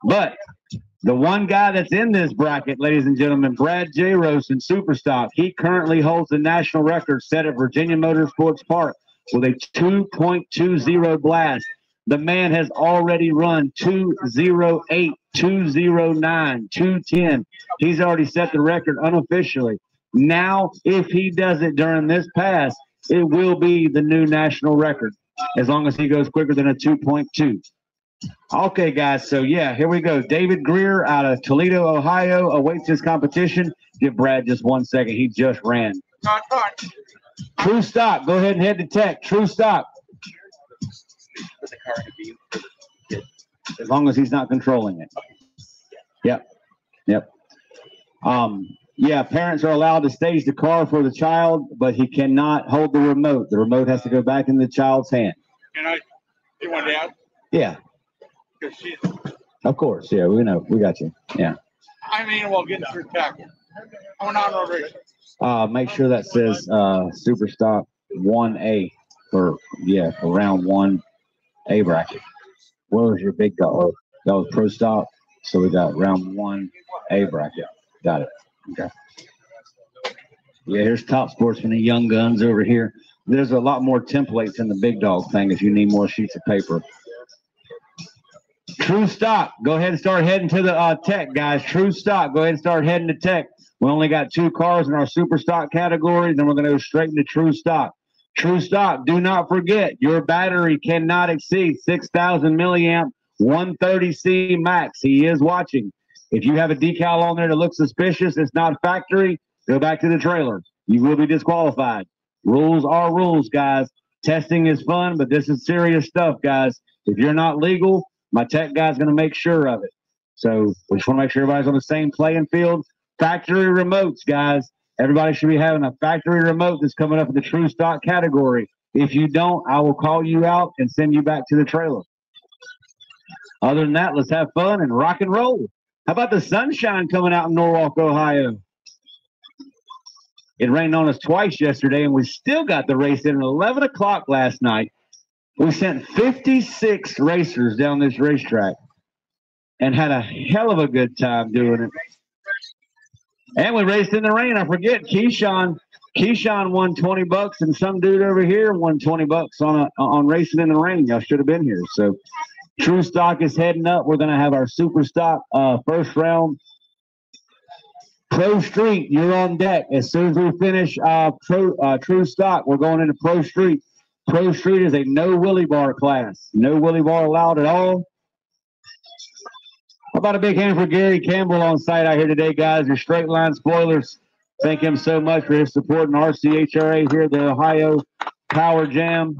But the one guy that's in this bracket, ladies and gentlemen, Brad Jaros in Superstock, he currently holds the national record set at Virginia Motorsports Park with a 2.20 blast. The man has already run 208, 209, 210. He's already set the record unofficially. Now, if he does it during this pass, it will be the new national record, as long as he goes quicker than a 2.2. Okay, guys. So, yeah, here we go. David Greer out of Toledo, Ohio, awaits his competition. Give Brad just 1 second. He just ran. True stock. Go ahead and head to tech. True stock. As long as he's not controlling it. Yep. Yep. Yeah, parents are allowed to stage the car for the child, but he cannot hold the remote. The remote has to go back in the child's hand. You want down? Yeah. Of course. Yeah, we know. We got you. Yeah. I mean, we'll get through tackle. I'm not already. Make sure that says Super Stock 1A for round 1A bracket. Where was your big dog? That was Pro Stock. So we got round 1A bracket. Got it. Okay. Yeah, here's Top Sportsman and Young Guns over here. There's a lot more templates in the big dog thing if you need more sheets of paper. True stock. Go ahead and start heading to the tech, guys. True stock. Go ahead and start heading to tech. We only got 2 cars in our super stock category. Then we're going to go straight into true stock. True stock. Do not forget, your battery cannot exceed 6,000 milliamp 130C max. He is watching. If you have a decal on there that looks suspicious, it's not factory, go back to the trailer. You will be disqualified. Rules are rules, guys. Testing is fun, but this is serious stuff, guys. If you're not legal, my tech guy's going to make sure of it. So we just want to make sure everybody's on the same playing field. Factory remotes, guys. Everybody should be having a factory remote that's coming up in the true stock category. If you don't, I will call you out and send you back to the trailer. Other than that, let's have fun and rock and roll. How about the sunshine coming out in Norwalk, Ohio? It rained on us twice yesterday, and we still got the race in at 11 o'clock last night. We sent 56 racers down this racetrack and had a hell of a good time doing it. And we raced in the rain. I forget, Keyshawn won $20, and some dude over here won $20 on racing in the rain. Y'all should have been here. So True Stock is heading up. We're going to have our Super Stock first round. Pro Street, you're on deck. As soon as we finish True Stock, we're going into Pro Street. Pro Street is a no wheelie bar class. No wheelie bar allowed at all. How about a big hand for Gary Campbell on site out here today, guys? Your straight line spoilers. Thank him so much for his support in RCHRA here at the Ohio Power Jam.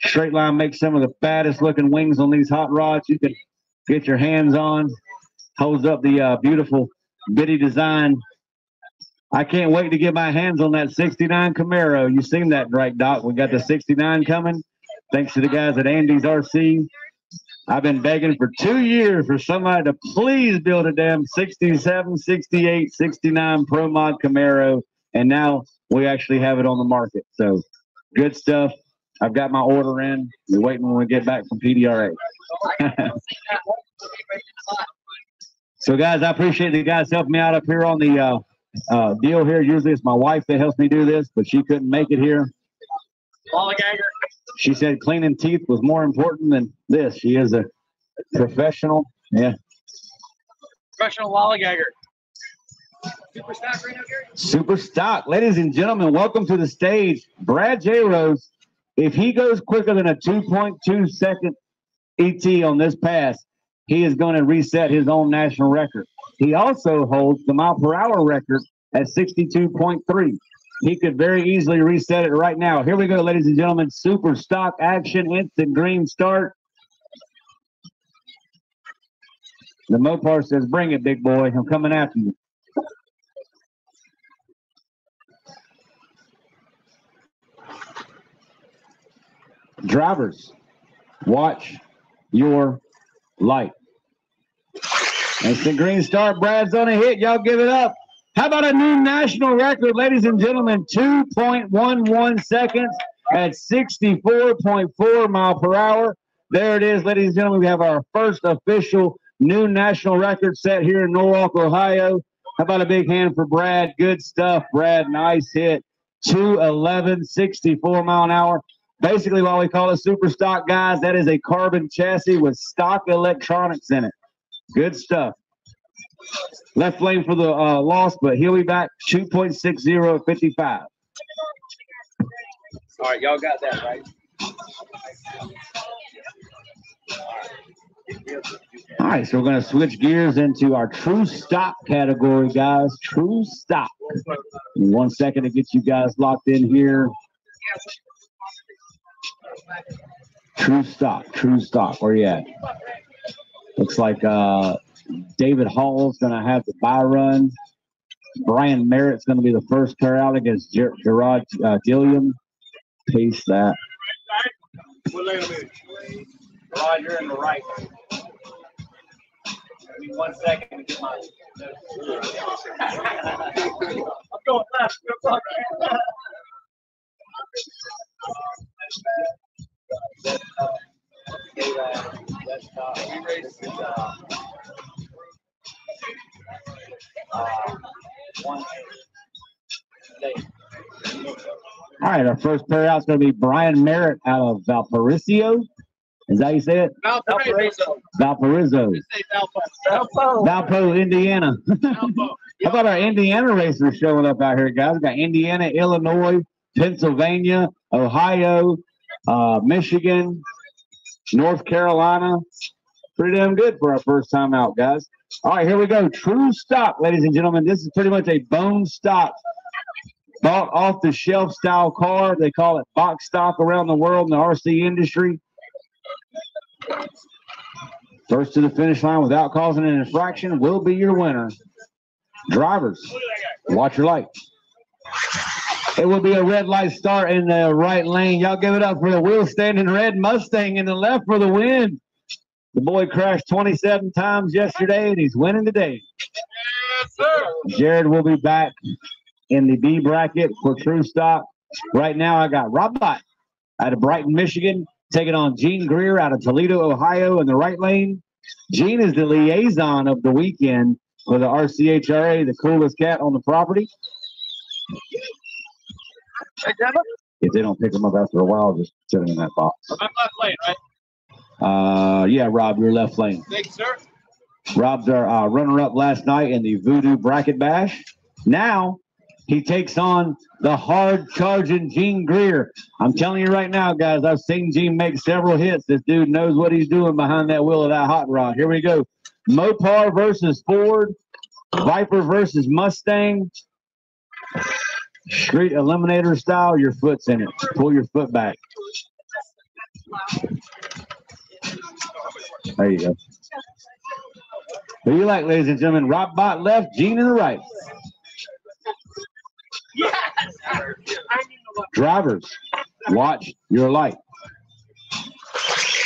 Straight line makes some of the baddest looking wings on these hot rods you can get your hands on. Holds up the beautiful bitty design. I can't wait to get my hands on that 69 Camaro. You seen that, right, Doc? We got the 69 coming. Thanks to the guys at Andy's RC. I've been begging for 2 years for somebody to please build a damn 67, 68, 69 Pro Mod Camaro, and now we actually have it on the market. So good stuff. I've got my order in. We're waiting when we get back from PDRA. So, guys, I appreciate the guys helping me out up here on the deal here. Usually it's my wife that helps me do this, but she couldn't make it here. She said cleaning teeth was more important than this. She is a professional. Yeah. Professional lollygagger. Super stock right now, Gary? Super stock. Ladies and gentlemen, welcome to the stage. Brad J. Rose, if he goes quicker than a 2.2 second ET on this pass, he is going to reset his own national record. He also holds the mile per hour record at 62.3. He could very easily reset it right now. Here we go, ladies and gentlemen. Super stock action, instant green start. The Mopar says, bring it, big boy. I'm coming after you. Drivers, watch your light. Instant green start. Brad's on a hit. Y'all give it up. How about a new national record, ladies and gentlemen? 2.11 seconds at 64.4 mile per hour. There it is, ladies and gentlemen. We have our first official new national record set here in Norwalk, Ohio. How about a big hand for Brad? Good stuff, Brad. Nice hit. 2:11, 64 mile an hour. Basically, why we call it super stock, guys, that is a carbon chassis with stock electronics in it. Good stuff. Left lane for the loss, but he'll be back. 2.60 at 55. All right, y'all got that, right? All right, so we're going to switch gears into our true stock category, guys. True stock. In 1 second to get you guys locked in here. True stock. Where you at? Looks like David Hall's going to have the bye run. Brian Merritt's going to be the first pair out against Gerard Gilliam. Pace that. Gerard, you're in the right. Give me 1 second to get my. I'm going left. All right, our first pair out is going to be Brian Merritt out of Valparaiso. Is that how you say it? Valparaiso. Valpo, Indiana. How about our Indiana racers showing up out here, guys? We got Indiana, Illinois, Pennsylvania, Ohio, Michigan, North Carolina. Pretty damn good for our first time out, guys. All right, here we go. True stock, ladies and gentlemen. This is pretty much a bone stock, bought off the shelf style car. They call it box stock around the world in the RC industry. First to the finish line without causing an infraction will be your winner. Drivers, watch your light. It will be a red light start in the right lane. Y'all give it up for the wheel standing red Mustang in the left for the win. The boy crashed 27 times yesterday, and he's winning today. Yes, sir. Jared will be back in the B bracket for true stock. Right now, I got Rob Bott out of Brighton, Michigan, taking on Gene Greer out of Toledo, Ohio in the right lane. Gene is the liaison of the weekend for the RCHRA, the coolest cat on the property. If they don't pick him up after a while, just sit him in that box. I'm left lane, right? Yeah, Rob, your left lane. Thank you, sir. Rob's our runner-up last night in the Voodoo Bracket Bash. Now he takes on the hard-charging Gene Greer. I'm telling you right now, guys, I've seen Gene make several hits. This dude knows what he's doing behind that wheel of that hot rod. Here we go. Mopar versus Ford. Viper versus Mustang. Street Eliminator style. Your foot's in it. Pull your foot back. There you go. Who you like, ladies and gentlemen? Rob Bott left, Gene in the right. Yes! Drivers, watch your light.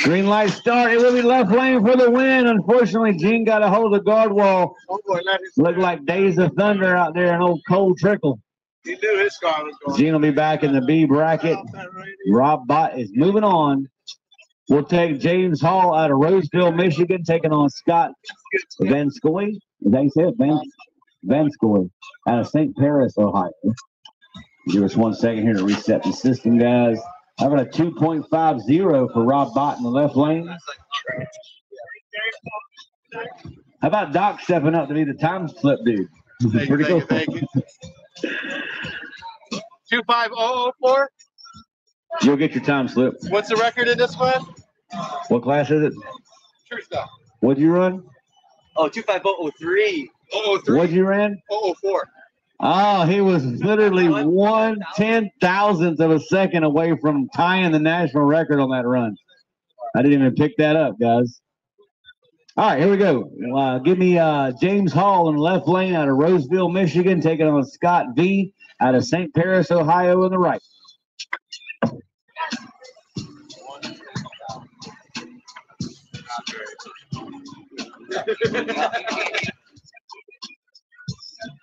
Green light start. It will be left lane for the win. Unfortunately, Gene got a hold of the guard wall. Looked like Days of Thunder out there, an old cold trickle. He knew his car was going. Gene will be back in the B bracket. Rob Bott is moving on. We'll take James Hall out of Roseville, Michigan, taking on Scott Van Scoy. Is that how you say it? Van Scoy out of St. Paris, Ohio. Give us 1 second here to reset the system, guys. How about a 2.50 for Rob Bott in the left lane? How about Doc stepping up to be the time slip dude? Pretty cool. Thank you. 25004. You'll get your time slip. What's the record in this one? What class is it? True stuff. What'd you run? Oh, 25003. 003. What'd you ran? 004. Oh, he was literally 1/10,000th of a second away from tying the national record on that run. I didn't even pick that up, guys. All right, here we go. Give me James Hall in the left lane out of Roseville, Michigan, taking on Scott V out of St. Paris, Ohio in the right.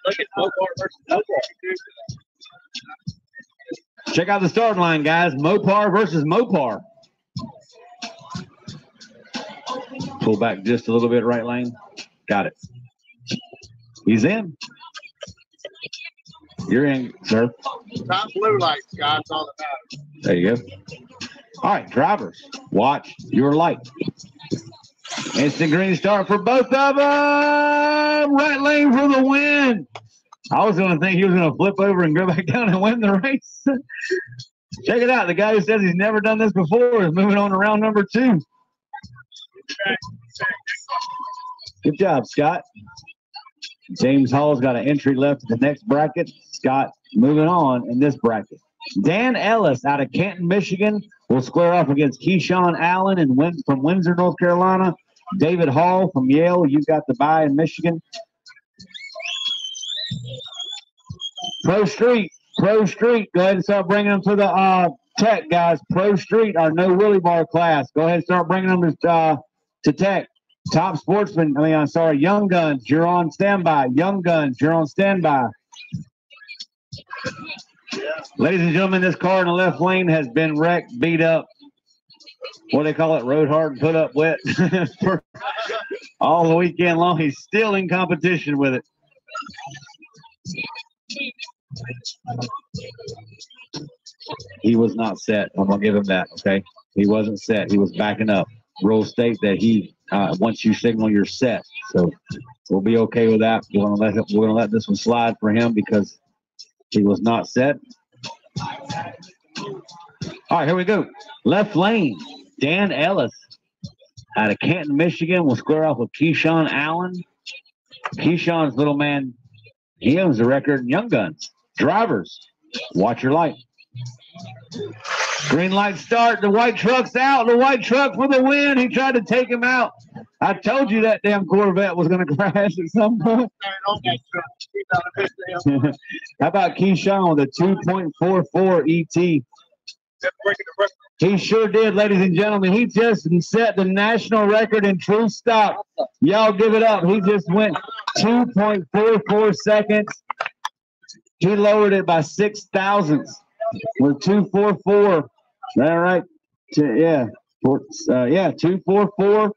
Look at Mopar versus Mopar. Check out the start line, guys. Mopar versus Mopar. Pull back just a little bit, right lane. Got it. He's in. You're in, sir. Top blue lights, guys. All that matters. There you go. All right, drivers, watch your light. Instant green start for both of them. Right lane for the win. I was going to think he was going to flip over and go back down and win the race. Check it out. The guy who says he's never done this before is moving on to round number 2. Good job, Scott. James Hall's got an entry left to the next bracket. Scott moving on in this bracket. Dan Ellis out of Canton, Michigan will square off against Keyshawn Allen from Windsor, North Carolina. David Hall from Yale, you got the bye in Michigan. Pro Street. Go ahead and start bringing them to the Tech, guys. Pro Street, our no Willie Bar class. Go ahead and start bringing them to Tech. Top Sportsman, Young Guns, you're on standby. Young Guns, you're on standby. Ladies and gentlemen, this car in the left lane has been wrecked, beat up. What do they call it? Rode hard and put up wet. For all the weekend long. He's still in competition with it. He was not set. I'm going to give him that, okay? He wasn't set. He was backing up. Rules state that he, once you signal, you're set. So we'll be okay with that. We're going to let this one slide for him because he was not set. All right, here we go. Left lane, Dan Ellis out of Canton, Michigan will square off with Keyshawn Allen. Keyshawn's little man, he owns the record in Young Guns. Drivers, watch your light. Green light start. The white truck's out. The white truck for the win. He tried to take him out. I told you that damn Corvette was going to crash at some point. How about Keyshawn with a 2.44 ET? He sure did, ladies and gentlemen. He just set the national record in true stock. Y'all give it up. He just went 2.44 seconds. He lowered it by 6 thousandths with 2.44. All right. Yeah. 2.44.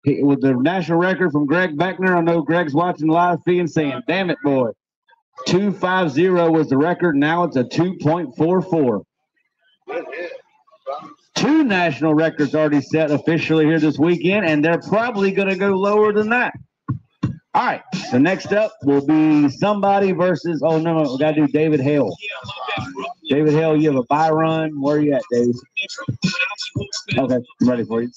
With the national record from Greg Beckner. I know Greg's watching live feed and saying, damn it, boy. 2.50 was the record. Now it's a 2.44. Two national records already set officially here this weekend, and they're probably going to go lower than that. All right, so next up will be somebody versus, we got to do David Hale. David Hale, you have a bye run. Where are you at, Dave? Okay, I'm ready for you.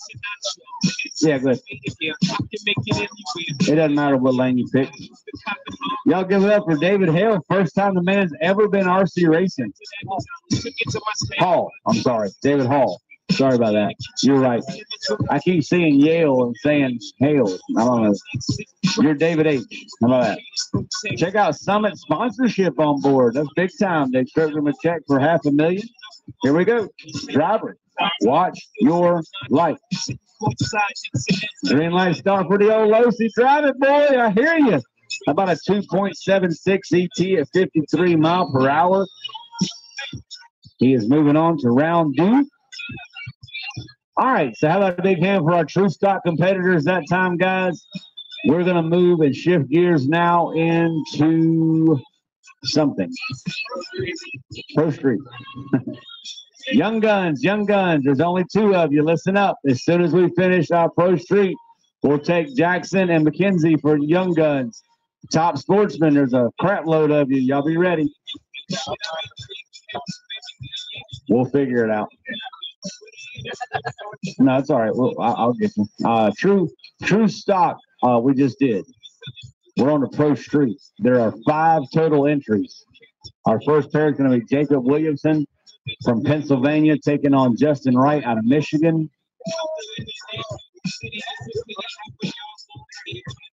Yeah, good. It doesn't matter what lane you pick. Y'all give it up for David Hale. First time the man's ever been RC racing. Hall, I'm sorry, David Hall. Sorry about that. You're right. I keep seeing Yale and saying Hale. I don't know. You're David H. How about that? Check out Summit sponsorship on board. That's big time. They served him a check for $500,000. Here we go. Driver, watch your light. Green light start for the old Losi. Drive it, boy. I hear you. How about a 2.76 ET at 53 miles per hour? He is moving on to round two. All right, so how about a big hand for our true stock competitors that time, guys? We're going to move and shift gears now into something. Pro Street. Young Guns. There's only two of you. Listen up. As soon as we finish our Pro Street, we'll take Jackson and McKenzie for Young Guns. Top Sportsman, there's a crap load of you. Y'all be ready. We'll figure it out. No, it's all right. I'll get you. True stock, we just did. We're on the Pro Street. There are 5 total entries. Our first pair is going to be Jacob Williamson from Pennsylvania taking on Justin Wright out of Michigan.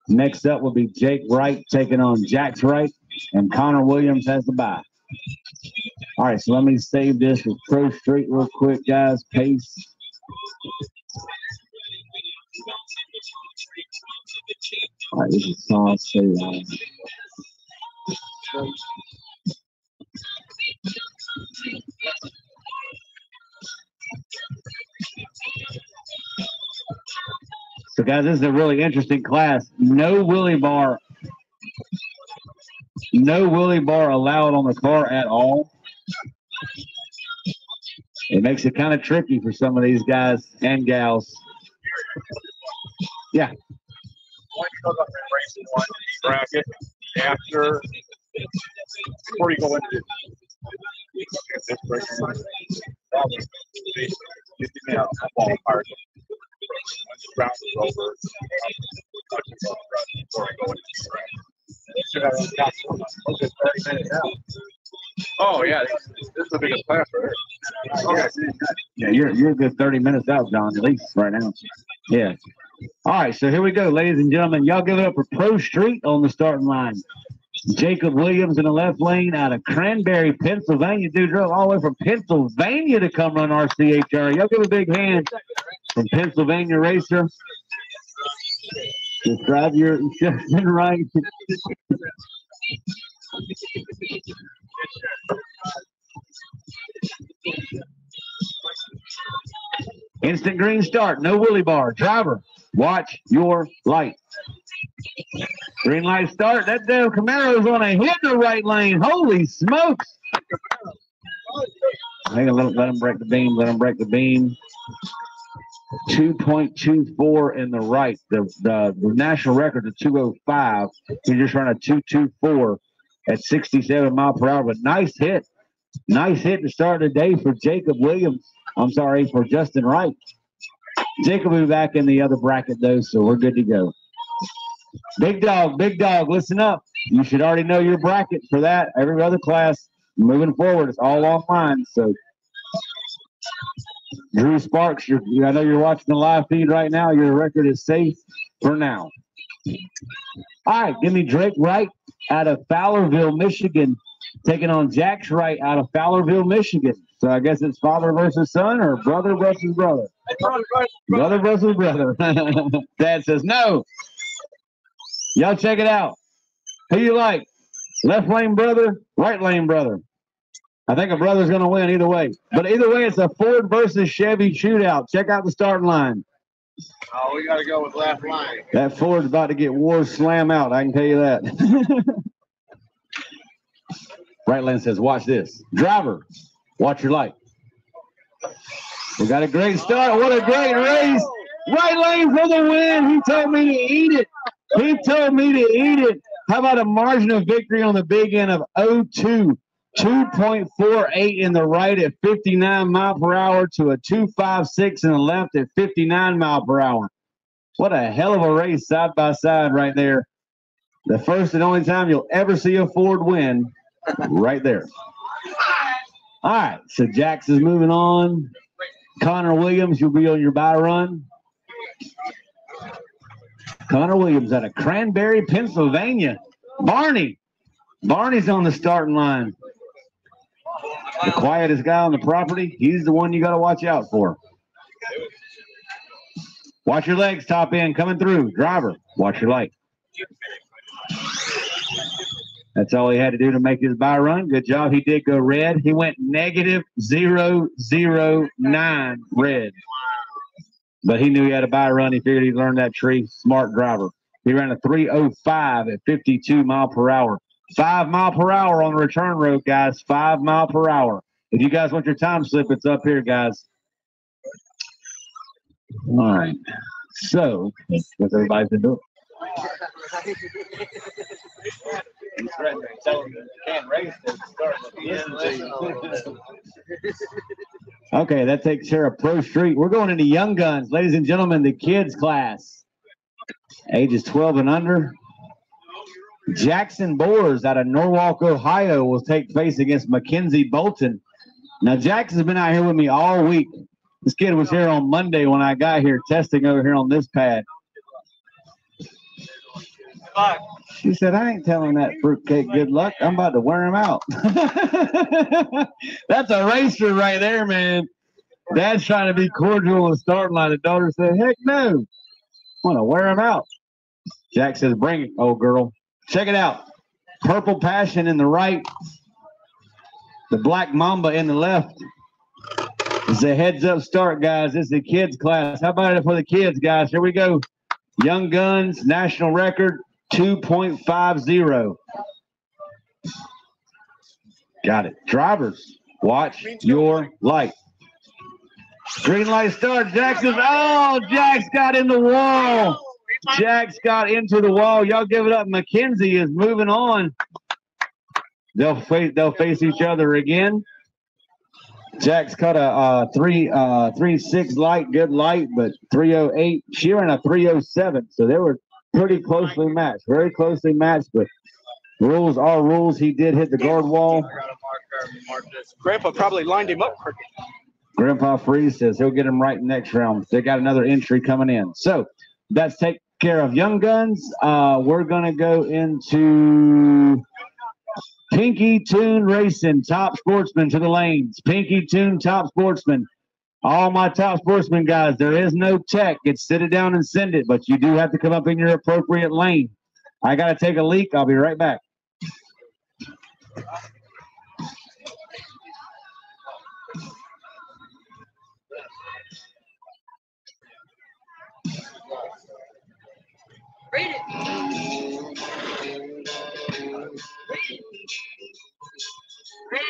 Next up will be Jake Wright taking on Jax Wright, and Connor Williams has the bye. All right, so let me save this with Pro Street real quick, guys. Pace. All right, this is sauce. So, guys, this is a really interesting class. No Willie bar allowed on the car at all. It makes it kind of tricky for some of these guys and gals. Yeah. Bracket after before you go into this ballpark. bounces over. Should have got 30 minutes out. Oh yeah, this is the biggest class for her. Okay. Yeah, you're a good 30 minutes out, John, at least right now. Yeah. All right, so here we go, ladies and gentlemen. Y'all give it up for Pro Street on the starting line. Jacob Williams in the left lane out of Cranberry, Pennsylvania. Dude drove all the way from Pennsylvania to come run RCHRA. Y'all give a big hand from Pennsylvania racer. Just drive your Justin right. Instant green start, no wheelie bar. Driver, watch your light. Green light start. That damn Camaro's on a hit in the right lane. Holy smokes. Hang on, let him break the beam. Let him break the beam. 2.24 in the right. The national record is 205. He just ran a 2.24 at 67 miles per hour. But nice hit. Nice hit to start the day for Jacob Williams. I'm sorry, for Justin Wright. Jacob will be back in the other bracket, though, so we're good to go. Big dog, listen up. You should already know your bracket for that. Every other class moving forward, it's all online. So, Drew Sparks, I know you're watching the live feed right now. Your record is safe for now. All right, give me Drake Wright out of Fowlerville, Michigan, taking on Jax Wright out of Fowlerville, Michigan. So I guess it's father versus son or brother versus brother. Brother versus brother. Dad says no. Y'all check it out. Who you like? Left lane brother, right lane brother. I think a brother's going to win either way. But either way, it's a Ford versus Chevy shootout. Check out the starting line. Oh, we got to go with left line. That Ford's about to get war slam out. I can tell you that. Right lane says, watch this. Driver, watch your light. We got a great start. What a great race. Right lane for the win. He told me to eat it. He told me to eat it. How about a margin of victory on the big end of 0.2? 2.48 in the right at 59 mile per hour to a 2.56 in the left at 59 mile per hour. What a hell of a race side by side right there. The first and only time you'll ever see a Ford win right there. All right, so Jax is moving on. Connor Williams, you'll be on your bye run. Connor Williams out of Cranberry, Pennsylvania. Barney's on the starting line. The quietest guy on the property, he's the one you got to watch out for. Watch your legs, top end, coming through. Driver, watch your light. That's all he had to do to make his bye run. Good job. He did go red. He went negative 0.009 red. But he knew he had a bye run. He figured he'd learn that tree. Smart driver. He ran a 3.05 at 52 mile per hour. 5 mile per hour on the return road, guys. 5 mile per hour. If you guys want your time slip, it's up here, guys. All right. So, what's everybody's been doing? Okay, that takes care of Pro Street. We're going into Young Guns. Ladies and gentlemen, the kids class. Ages 12 and under. Jackson Boers out of Norwalk, Ohio will take place against Mackenzie Bolton. Now, Jackson's been out here with me all week. This kid was here on Monday when I got here testing over here on this pad. She said, I ain't telling that fruitcake good luck. I'm about to wear him out. That's a racer right there, man. Dad's trying to be cordial on the starting line. The daughter said, heck no. I want to wear him out. Jack says, bring it, old girl. Check it out. Purple Passion in the right. The Black Mamba in the left. It's a heads-up start, guys. This is the kids' class. How about it for the kids, guys? Here we go. Young Guns, national record, 2.50. Got it. Drivers, watch your light. Green light start. Jax got in the wall. Jax got into the wall. Y'all give it up. Mackenzie is moving on. They'll face each other again. Jack's cut a 3.6 light, good light, but 3.08. She ran a 3.07, so they were pretty closely matched, very closely matched. But rules are rules. He did hit the guard wall. Mark this. Grandpa probably lined him up crooked. Grandpa Freeze says he'll get him right next round. They got another entry coming in. So that's take care of Young Guns. We're going to go into Pinky Tune Racing, Top Sportsman to the lanes. Pinky Tune, Top Sportsman. All my Top Sportsman guys, there is no tech. It's sit it down and send it, but you do have to come up in your appropriate lane. I got to take a leak. I'll be right back. Read it. Read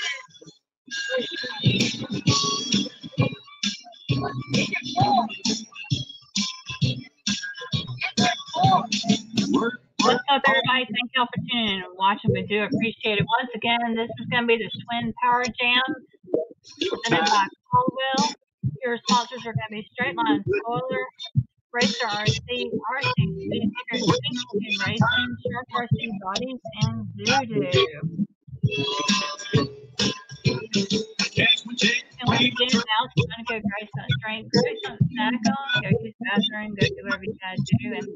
What's up, everybody? Thank y'all for tuning in and watching. We do appreciate it. Once again, this is going to be the Schween Power Jam presented by Caldwell. Your sponsors are going to be Straight Line Spoiler, Racer RC, RC Speed Racing, Shark RC Bodies, and Voodoo. And what you do now is you're going to go grace on strength, grace on snack on, go use the bathroom, go do whatever you got to do. And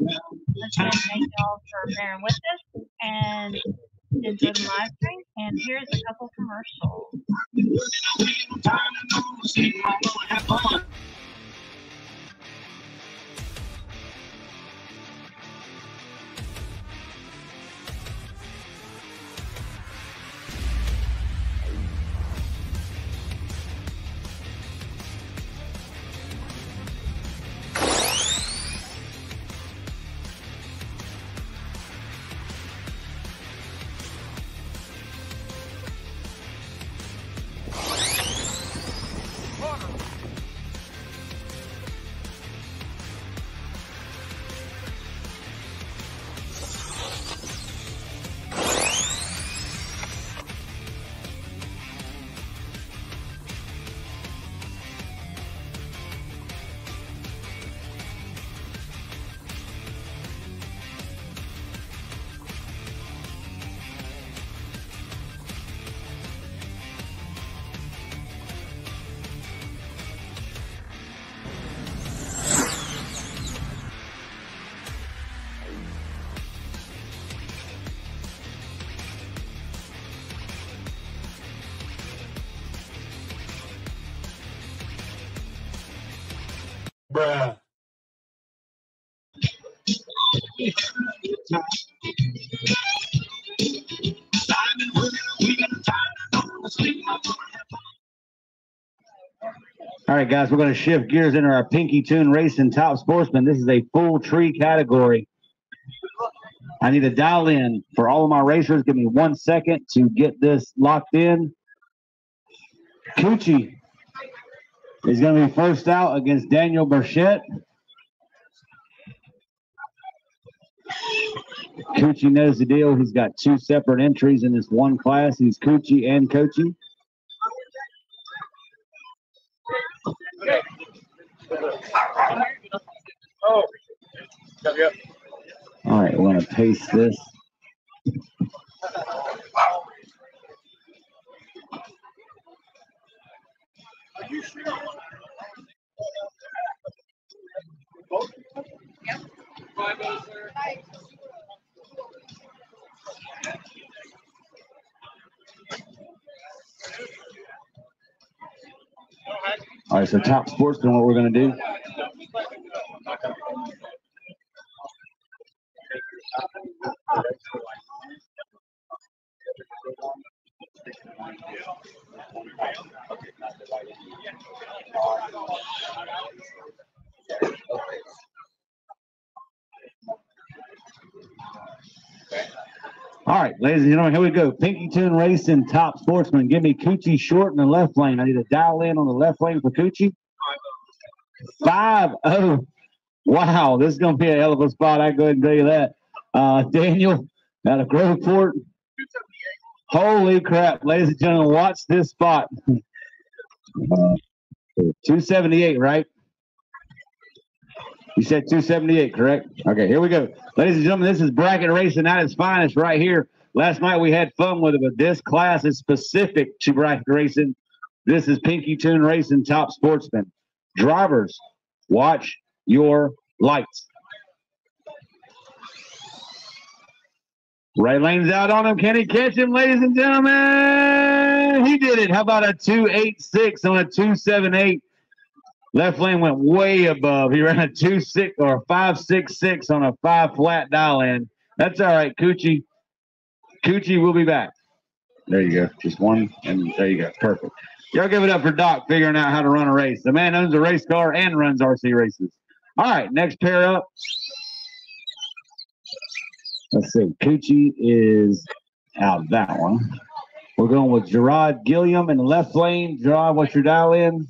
once again, thank y'all for bearing with us and enjoy the live stream. And here's a couple commercials. Bruh. All right, guys, we're going to shift gears into our Pinky Tune Racing Top Sportsman. This is a full tree category. I need to dial in for all of my racers. Give me 1 second to get this locked in. Coochie is going to be first out against Daniel Burchett. Coochie knows the deal. He's got two separate entries in this one class. He's Coochie and Coachie. All right, we're going to paste this. All right, so Top Sportsman, what we're going to do. All right, ladies and gentlemen, here we go. Pinky Tune Racing, Top Sportsman. Give me Coochie short in the left lane. I need to dial in on the left lane for Coochie. 5-0. Wow, this is going to be a hell of a spot. I go ahead and tell you that. Daniel out of Groveport. Holy crap, ladies and gentlemen, watch this spot. 278, right? You said 278, correct? Okay, here we go. Ladies and gentlemen, this is bracket racing at its finest right here. Last night we had fun with it, but this class is specific to bracket racing. This is Pinky Tune Racing Top Sportsman. Drivers, watch your lights. Right lane's out on him. Can he catch him, ladies and gentlemen? He did it. How about a 286 on a 278? Left lane went way above. He ran a 2.6 or a 5.66 on a 5 flat dial in. That's all right, Coochie. Coochie will be back. There you go. Just one, and there you go. Perfect. Y'all give it up for Doc figuring out how to run a race. The man owns a race car and runs RC races. All right, next pair up. Let's see. Coochie is out of that one. We're going with Gerard Gilliam in the left lane. Gerard, what's your dial in?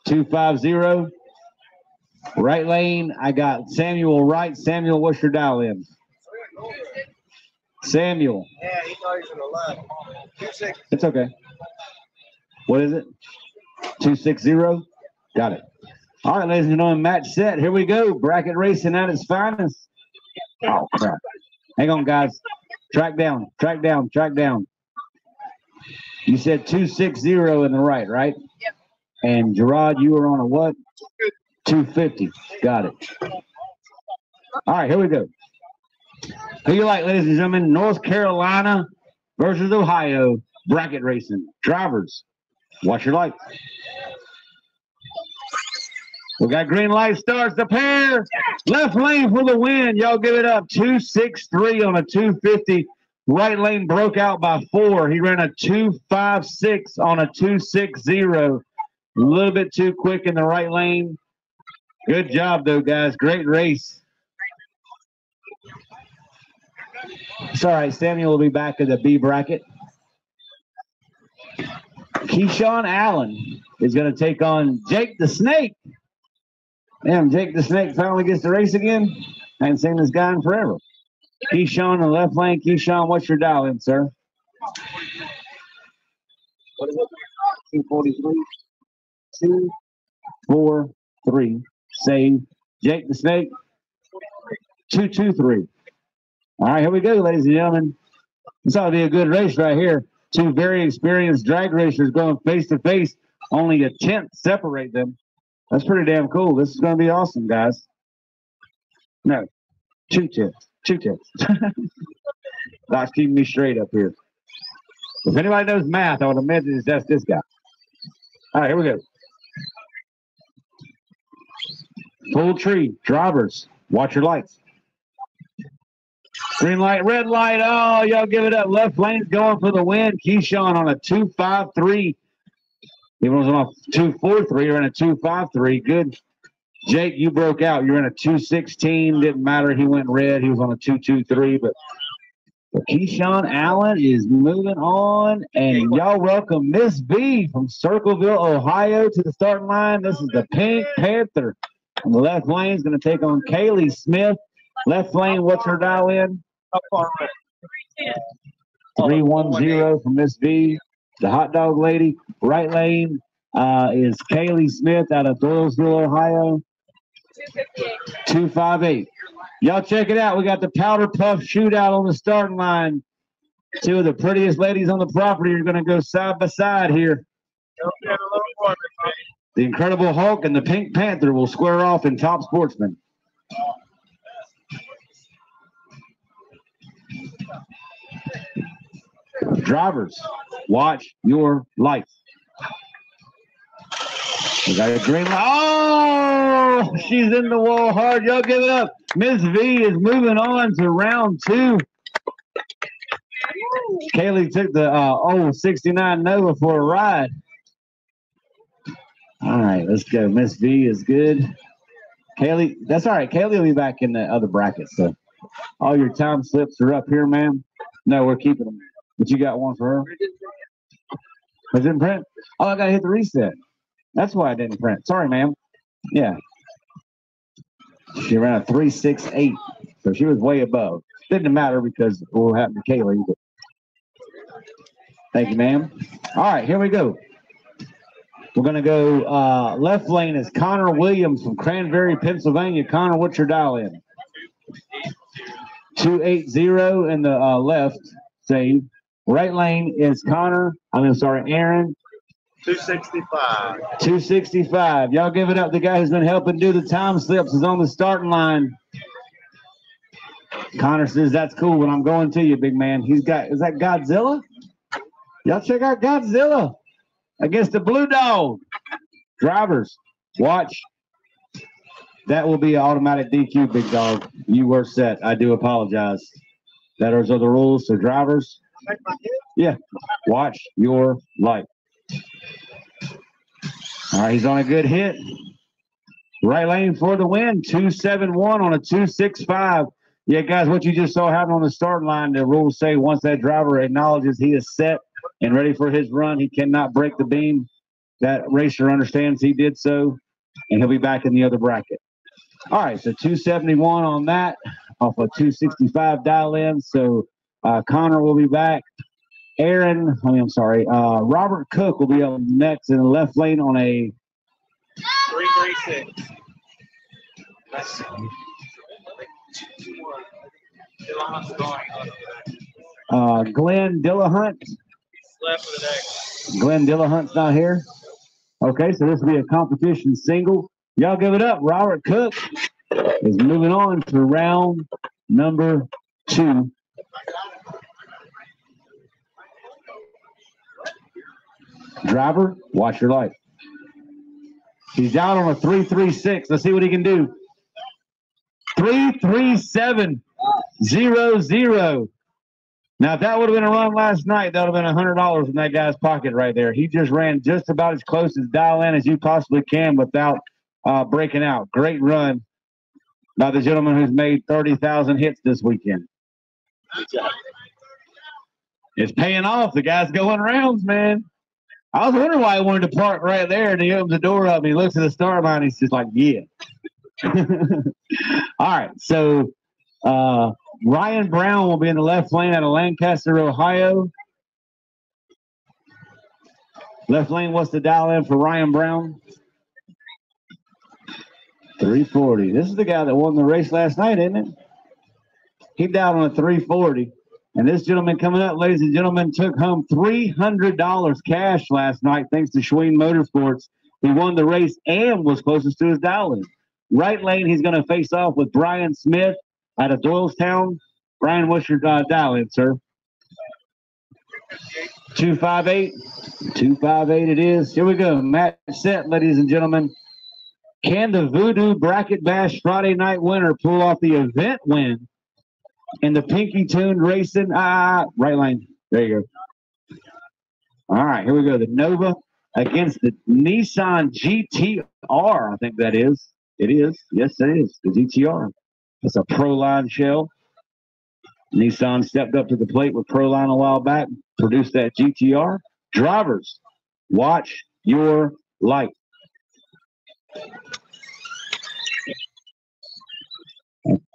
250. Right lane, I got Samuel Wright. Samuel, what's your dial in? Samuel. Yeah, he thought he was going to lie. 260. It's okay. What is it? 260? Got it. All right, ladies and gentlemen, match set. Here we go. Bracket racing at its finest. Oh, crap. Hang on, guys. Track down, track down, track down. You said 260 in the right? Yep. And Gerard, you were on a what? 250. Got it. All right, here we go. Who you like, ladies and gentlemen? North Carolina versus Ohio. Bracket racing. Drivers, watch your lights. We got green light starts the pair. Left lane for the win. Y'all give it up. 263 on a 250. Right lane broke out by 4. He ran a 256 on a 260. A little bit too quick in the right lane. Good job, though, guys. Great race. It's all right. Samuel will be back in the B bracket. Keyshawn Allen is going to take on Jake the Snake. Damn, Jake the Snake finally gets to race again. I ain't seen this guy in forever. Keyshawn in the left lane. Keyshawn, what's your dial in, sir? What is it? 243. 243. Save. Jake the Snake. 223. All right, here we go, ladies and gentlemen. This ought to be a good race right here. Two very experienced drag racers going face to face. Only a tenth separate them. That's pretty damn cool. This is going to be awesome, guys. No, 2 tenths. 2 tenths. Doc's keeping me straight up here. If anybody knows math, I would imagine that's this guy. All right, here we go. Full tree. Drivers, watch your lights. Green light, red light. Oh, y'all give it up. Left lane's going for the win. Keyshawn on a 253. He was on a 243. You're in a 253. Good. Jake, you broke out. You're in a 216. Didn't matter. He went red. He was on a 223. But Keyshawn Allen is moving on. And y'all welcome Miss V from Circleville, Ohio to the starting line. This is the Pink Panther. And the left lane is going to take on Kaylee Smith. Left lane, what's her dial in? 310 from Miss V. The hot dog lady. Right lane is Kaylee Smith out of Doylesville, Ohio. 258. Y'all check it out. We got the Powder Puff shootout on the starting line. Two of the prettiest ladies on the property are going to go side by side here. The Incredible Hulk and the Pink Panther will square off in Top Sportsman. Drivers, watch your lights. We got a green light. Oh, she's in the wall hard. Y'all give it up. Miss V is moving on to round 2. Kaylee took the old 69 Nova for a ride. All right, let's go. Miss V is good. Kaylee, that's all right. Kaylee will be back in the other bracket. So all your time slips are up here, ma'am. No, we're keeping them. But you got one for her? It didn't print? Oh, I got to hit the reset. That's why I didn't print. Sorry, ma'am. Yeah. She ran a 3.68, so she was way above. Didn't matter because what will happen to Kaylee. But thank you, ma'am. All right, here we go. We're going to go left lane is Connor Williams from Cranberry, Pennsylvania. Connor, what's your dial in? 280 in the left, save. Right lane is Aaron. 265. 265. Y'all give it up. The guy who's been helping do the time slips is on the starting line. Connor says, that's cool, but I'm going to you, big man. Is that Godzilla? Y'all check out Godzilla against the Blue Dog. Drivers, watch. That will be an automatic DQ, big dog. You were set. I do apologize. Those are the rules. So drivers, yeah, watch your light. All right, he's on a good hit. Right lane for the win, 271 on a 265. Yeah, guys, what you just saw happen on the starting line, the rules say once that driver acknowledges he is set and ready for his run, he cannot break the beam. That racer understands he did so, and he'll be back in the other bracket. All right, so 271 on that off a 265 dial in. So Connor will be back. Robert Cook will be up next in the left lane on a 336. Glenn Dillahunt. Left for the day. Glenn Dillahunt's not here. Okay, so this will be a competition single. Y'all give it up. Robert Cook is moving on to round number 2. Driver, watch your light. He's out on a 336. Let's see what he can do. 337.00. Now, if that would have been a run last night, that would have been $100 in that guy's pocket right there. He just ran just about as close as dial in as you possibly can without breaking out. Great run by the gentleman who's made 30,000 hits this weekend. It's paying off. The guy's going rounds, man. I was wondering why he wanted to park right there, and he opens the door up, and he looks at the star line, and he's just like, yeah. All right, so Ryan Brown will be in the left lane out of Lancaster, Ohio. Left lane, what's the dial in for Ryan Brown? 340. This is the guy that won the race last night, isn't it? He dialed on a 340. And this gentleman coming up, ladies and gentlemen, took home $300 cash last night thanks to Schween Motorsports. He won the race and was closest to his dial-in. Right lane, he's going to face off with Brian Smith out of Doylestown. Brian, what's your dial-in, sir? 258. 258 it is. Here we go. Match set, ladies and gentlemen. Can the Voodoo Bracket Bash Friday night winner pull off the event win in the Pinky Tuned Racing? Right lane. There you go. All right, here we go. The Nova against the Nissan GTR, I think that is. It is. Yes, it is. The GTR. It's a Proline shell. Nissan stepped up to the plate with Proline a while back, produced that GTR. Drivers, watch your light.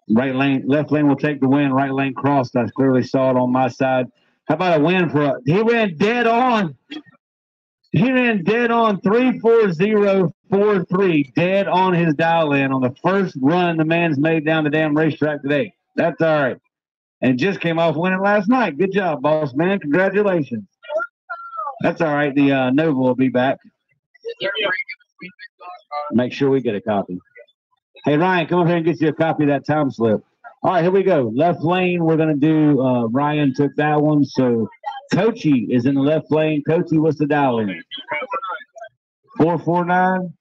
Right lane, left lane will take the win. Right lane crossed. I clearly saw it on my side. How about a win for he ran dead on. He ran dead on 340.43, dead on his dial in on the first run the man's made down the damn racetrack today. That's all right. And just came off winning last night. Good job, boss man. Congratulations. That's all right. The Nova will be back. Make sure we get a copy. Hey, Ryan, come over here and get you a copy of that time slip. All right, here we go. Left lane, we're going to do, Ryan took that one. So, Coachy is in the left lane. Coachy, what's the dial in? 449.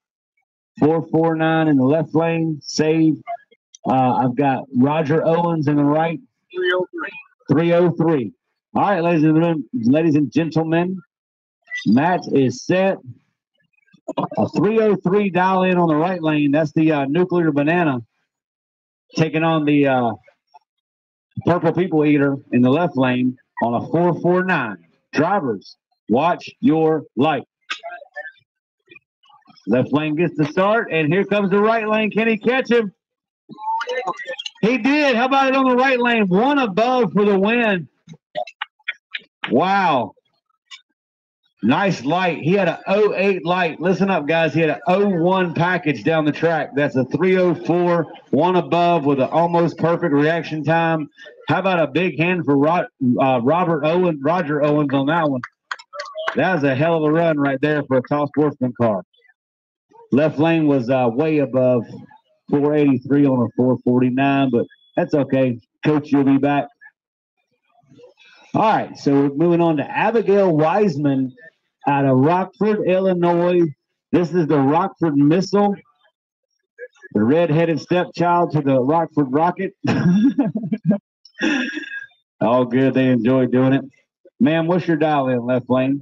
449 in the left lane. Save. I've got Roger Owens in the right. 303. All right, ladies and gentlemen, match is set. A 303 dial in on the right lane. That's the Nuclear Banana taking on the Purple People Eater in the left lane on a 449. Drivers, watch your light. Left lane gets the start, and here comes the right lane. Can he catch him? He did. How about it on the right lane? One above for the win. Wow. Nice light. He had an 08 light. Listen up, guys. He had an 01 package down the track. That's a 304, one above with an almost perfect reaction time. How about a big hand for Roger Owens on that one? That was a hell of a run right there for a tall sportsman car. Left lane was way above 483 on a 449, but that's okay. Coach, you'll be back. All right, so we're moving on to Abigail Wiseman out of Rockford, Illinois. This is the Rockford Missile, the red-headed stepchild to the Rockford Rocket. All good. They enjoy doing it. Ma'am, what's your dial in left lane?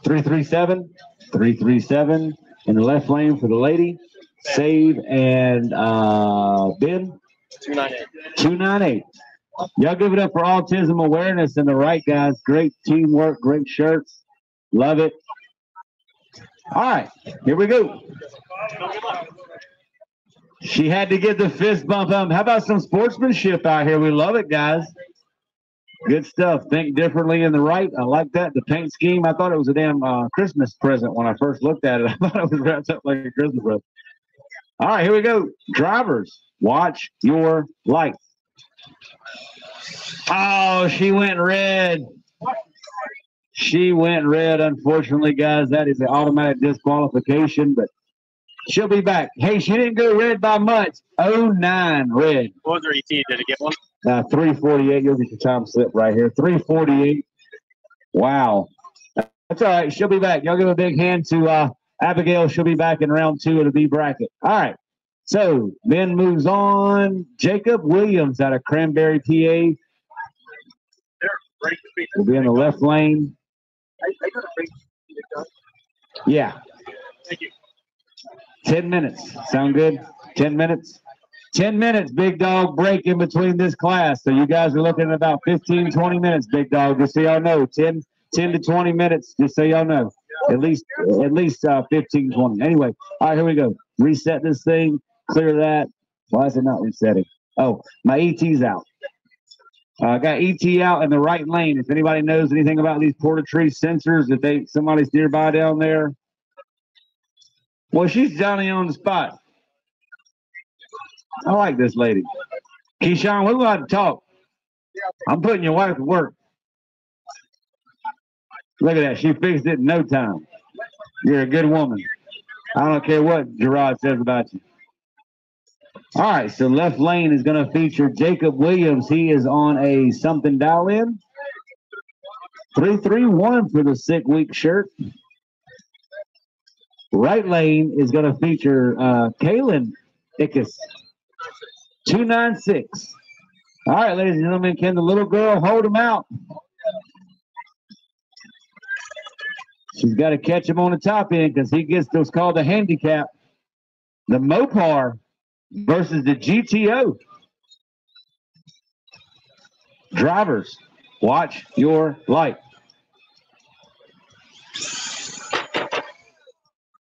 337. 337 in the left lane for the lady. Save and Ben. 298. 298. Y'all give it up for autism awareness in the right, guys. Great teamwork, great shirts. Love it. All right, here we go. She had to get the fist bump up. How about some sportsmanship out here? We love it, guys. Good stuff. Think differently in the right. I like that. The paint scheme, I thought it was a damn Christmas present when I first looked at it. I thought it was wrapped up like a Christmas present. All right, here we go. Drivers, watch your lights. Oh, she went red. She went red, unfortunately, guys. That is an automatic disqualification, but she'll be back. Hey, she didn't go red by much. 09 red. What was her ET? Did it get one? 348. You'll get your time slip right here. 348. Wow. That's all right. She'll be back. Y'all give a big hand to Abigail. She'll be back in round 2 of the B bracket. All right. So Ben moves on. Jacob Williams out of Cranberry, PA. Will be in the left lane. Yeah. Thank you. 10 minutes. Sound good? 10 minutes? 10 minutes, big dog, break in between this class. So you guys are looking at about 15, 20 minutes, big dog, just so y'all know. 10 to 20 minutes, just so y'all know. At least 15, 20. Anyway, all right, here we go. Reset this thing. Clear that. Why is it not resetting? Oh, my ET's out. I got ET out in the right lane. If anybody knows anything about these Portatree sensors, if somebody's nearby down there. Well, she's Johnny on the spot. I like this lady. Keyshawn, we're going to talk. I'm putting your wife to work. Look at that. She fixed it in no time. You're a good woman. I don't care what Gerard says about you. All right, so left lane is going to feature Jacob Williams. He is on a something dial in. 331 for the sick week shirt. Right lane is going to feature Kaylin Ickes. 296. All right, ladies and gentlemen, can the little girl hold him out? She's got to catch him on the top end because he gets what's called the handicap. The Mopar versus the GTO. Drivers, watch your light.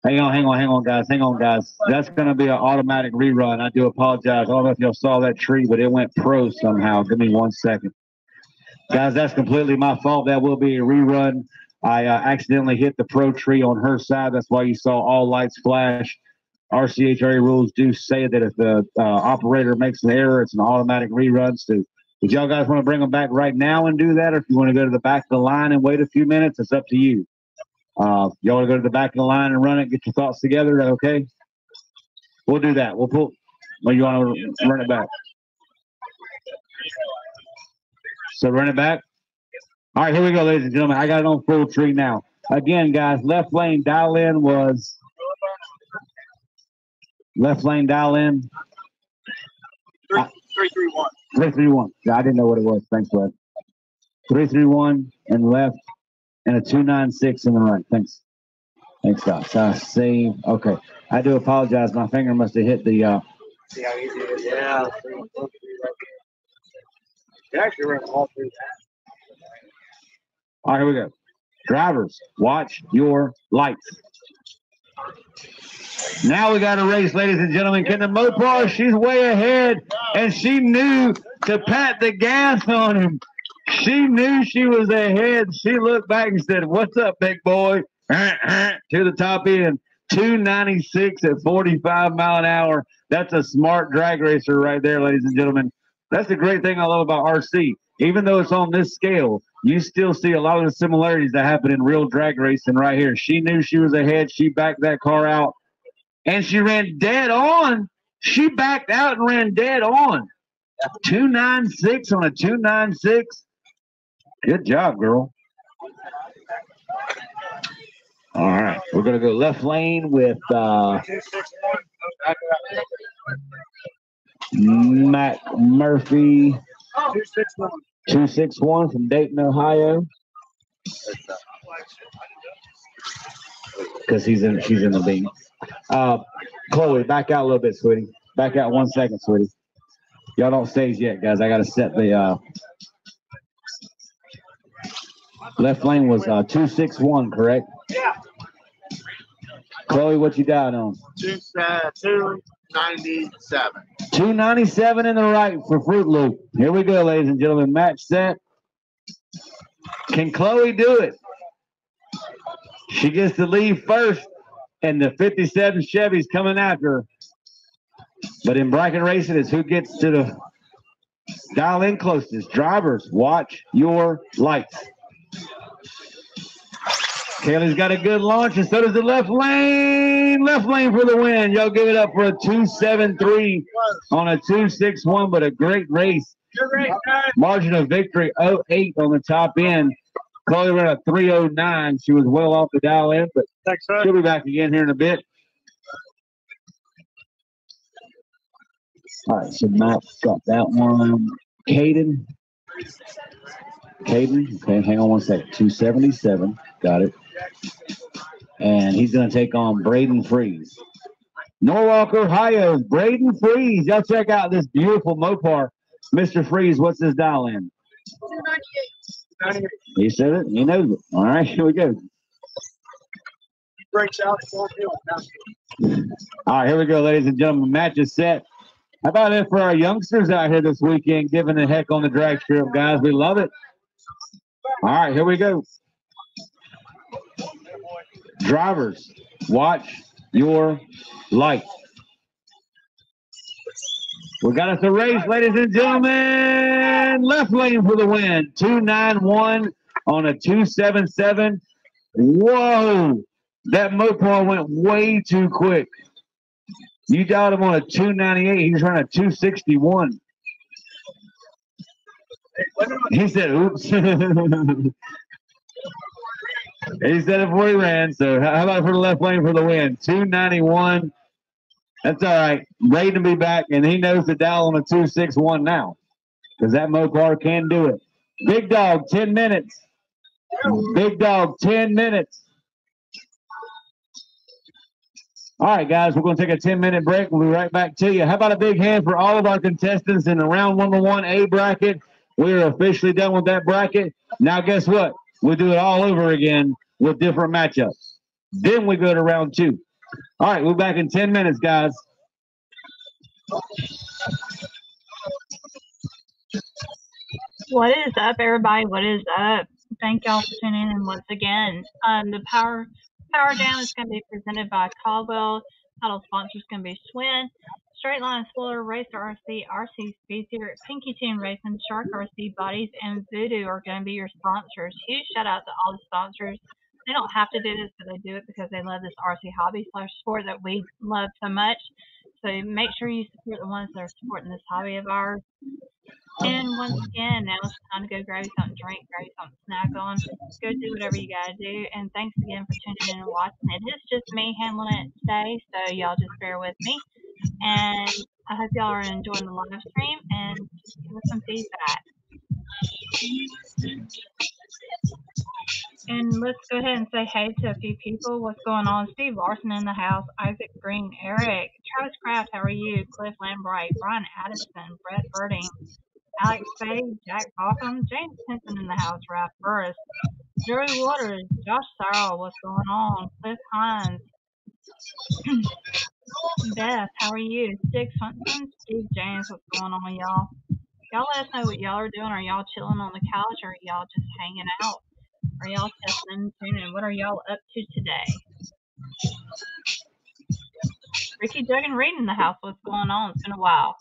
Hang on, guys. That's going to be an automatic rerun. I do apologize. I don't know if y'all saw that tree, but it went pro somehow. Give me 1 second. Guys, that's completely my fault. That will be a rerun. I accidentally hit the pro tree on her side. That's why you saw all lights flash. RCHRA rules do say that if the operator makes an error, it's an automatic rerun. So if y'all guys want to bring them back right now and do that, or if you want to go to the back of the line and wait a few minutes, it's up to you. Y'all want to go to the back of the line and run it, get your thoughts together, okay? We'll do that. We'll pull. Well, you want to run it back? So run it back. All right, here we go, ladies and gentlemen. I got it on full tree now. Again, guys, left lane dial in was left lane dial in. 331. 331. I didn't know what it was. Thanks, Webb. 331 and left. And a 296 in the right. Thanks. Thanks, Doc. Save. Okay. I do apologize. My finger must have hit the. See how easy it is? Yeah. You actually ran all through that. All right, here we go. Drivers, watch your lights. Now we got a race, ladies and gentlemen. Can the Mopar, she's way ahead, and she knew to pat the gas on him. She knew she was ahead. She looked back and said, "What's up, big boy?" To the top end. 296 at 45 mile an hour. That's a smart drag racer right there, ladies and gentlemen. That's the great thing I love about RC. Even though it's on this scale, you still see a lot of the similarities that happen in real drag racing right here. She knew she was ahead. She backed that car out, and she ran dead on. She backed out and ran dead on. 296 on a 296. Good job, girl. All right, we're going to go left lane with Mac Murphy, 261 from Dayton, Ohio. Because she's in the beam. Chloe, back out a little bit, sweetie. Back out 1 second, sweetie. Y'all don't stage yet, guys. I got to set the left lane was 261, correct? Yeah. Chloe, what you down on? 297. 297 in the right for Fruit Loop. Here we go, ladies and gentlemen. Match set. Can Chloe do it? She gets to leave first, and the 57 Chevy's coming after her. But in bracket racing, it's who gets to the dial in closest. Drivers, watch your lights. Kaylee's got a good launch, and so does the left lane. Left lane for the win. Y'all give it up for a 273 on a 261, but a great race. Margin of victory, 08 on the top end. Chloe ran a 309. She was well off the dial in, but she'll be back again here in a bit. All right, so Matt got that one. Caden, okay, hang on 1 second. 277, got it. And he's going to take on Braden Freeze. Norwalk, Ohio, Braden Freeze. Y'all check out this beautiful Mopar. Mr. Freeze, what's his dial in? 298. He said it. He knows it. All right, here we go. He breaks out. All right, here we go, ladies and gentlemen. Match is set. How about it for our youngsters out here this weekend, giving a heck on the drag strip, guys? We love it. All right, here we go. Drivers, watch your light. We got us a race, ladies and gentlemen. Left lane for the win. 291 on a 277. Whoa, that Mopar went way too quick. You dialed him on a 298. He's running a 261. He said, oops. He said it before he ran. So how about for the left lane for the win? 291. That's all right. Braden will be back, and he knows to dial on a 261 now because that Mopar can do it. Big Dog, 10 minutes. Big Dog, 10 minutes. All right, guys, we're going to take a 10-minute break. We'll be right back to you. How about a big hand for all of our contestants in the round 101A bracket? We are officially done with that bracket. Now, guess what? We'll do it all over again with different matchups. Then we go to round 2. All right, we're back in 10 minutes, guys. What is up, everybody? What is up? Thank y'all for tuning in once again. The Power Jam is going to be presented by Caldwell. Title sponsor is going to be Schween, Straight Line Spoiler, Racer RC, RC Speed Secret, Pinky Tune Racing, Shark RC Bodies, and Voodoo are going to be your sponsors. Huge shout out to all the sponsors. They don't have to do this, but they do it because they love this RC hobby / sport that we love so much. So make sure you support the ones that are supporting this hobby of ours. And once again, now it's time to go grab you something to drink, grab you something to snack on. Go do whatever you got to do. And thanks again for tuning in and watching. It is just me handling it today, so y'all just bear with me. And I hope y'all are enjoying the live stream and give us some feedback. And let's go ahead and say hey to a few people. What's going on? Steve Larson in the house, Isaac Green, Eric, Travis Kraft, how are you? Cliff Lambright, Brian Addison, Brett Birding, Alex Fade, Jack Botham, James Henson in the house, Ralph Burris, Jerry Waters, Josh Sarrell, what's going on? Cliff Hines, Beth, how are you? Stig Huntington, Steve James, what's going on, y'all? Y'all let us know what y'all are doing. Are y'all chilling on the couch, or are y'all just hanging out? Are y'all testing and tuning? What are y'all up to today? Ricky, Doug, and Reed in the house. What's going on? It's been a while.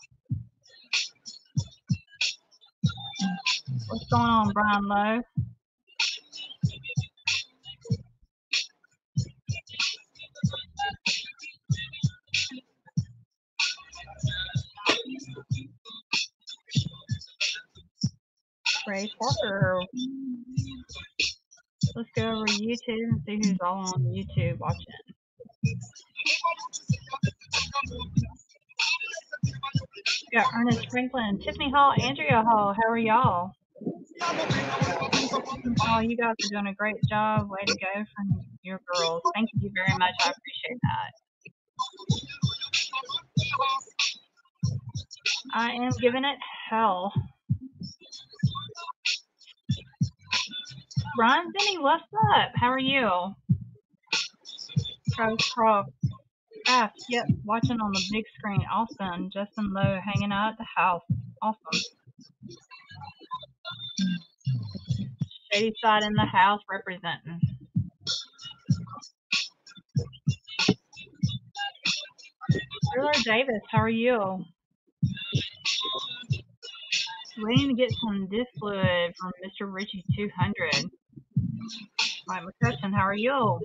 What's going on, Brian Lowe? Ray Parker. Let's go over to YouTube and see who's all on YouTube watching. We got Ernest Franklin, Tiffany Hall, Andrea Hall. How are y'all? Oh, you guys are doing a great job. Way to go from your girls. Thank you very much. I appreciate that. I am giving it hell. Ron Denny, what's up? How are you? Travis Croft. Yep, watching on the big screen. Awesome. Justin Lowe hanging out at the house. Awesome. Shady Side in the house representing. Thriller Davis, how are you? Waiting to get some disc fluid from Mr. Richie 200. Mike McCutcheon, how are you?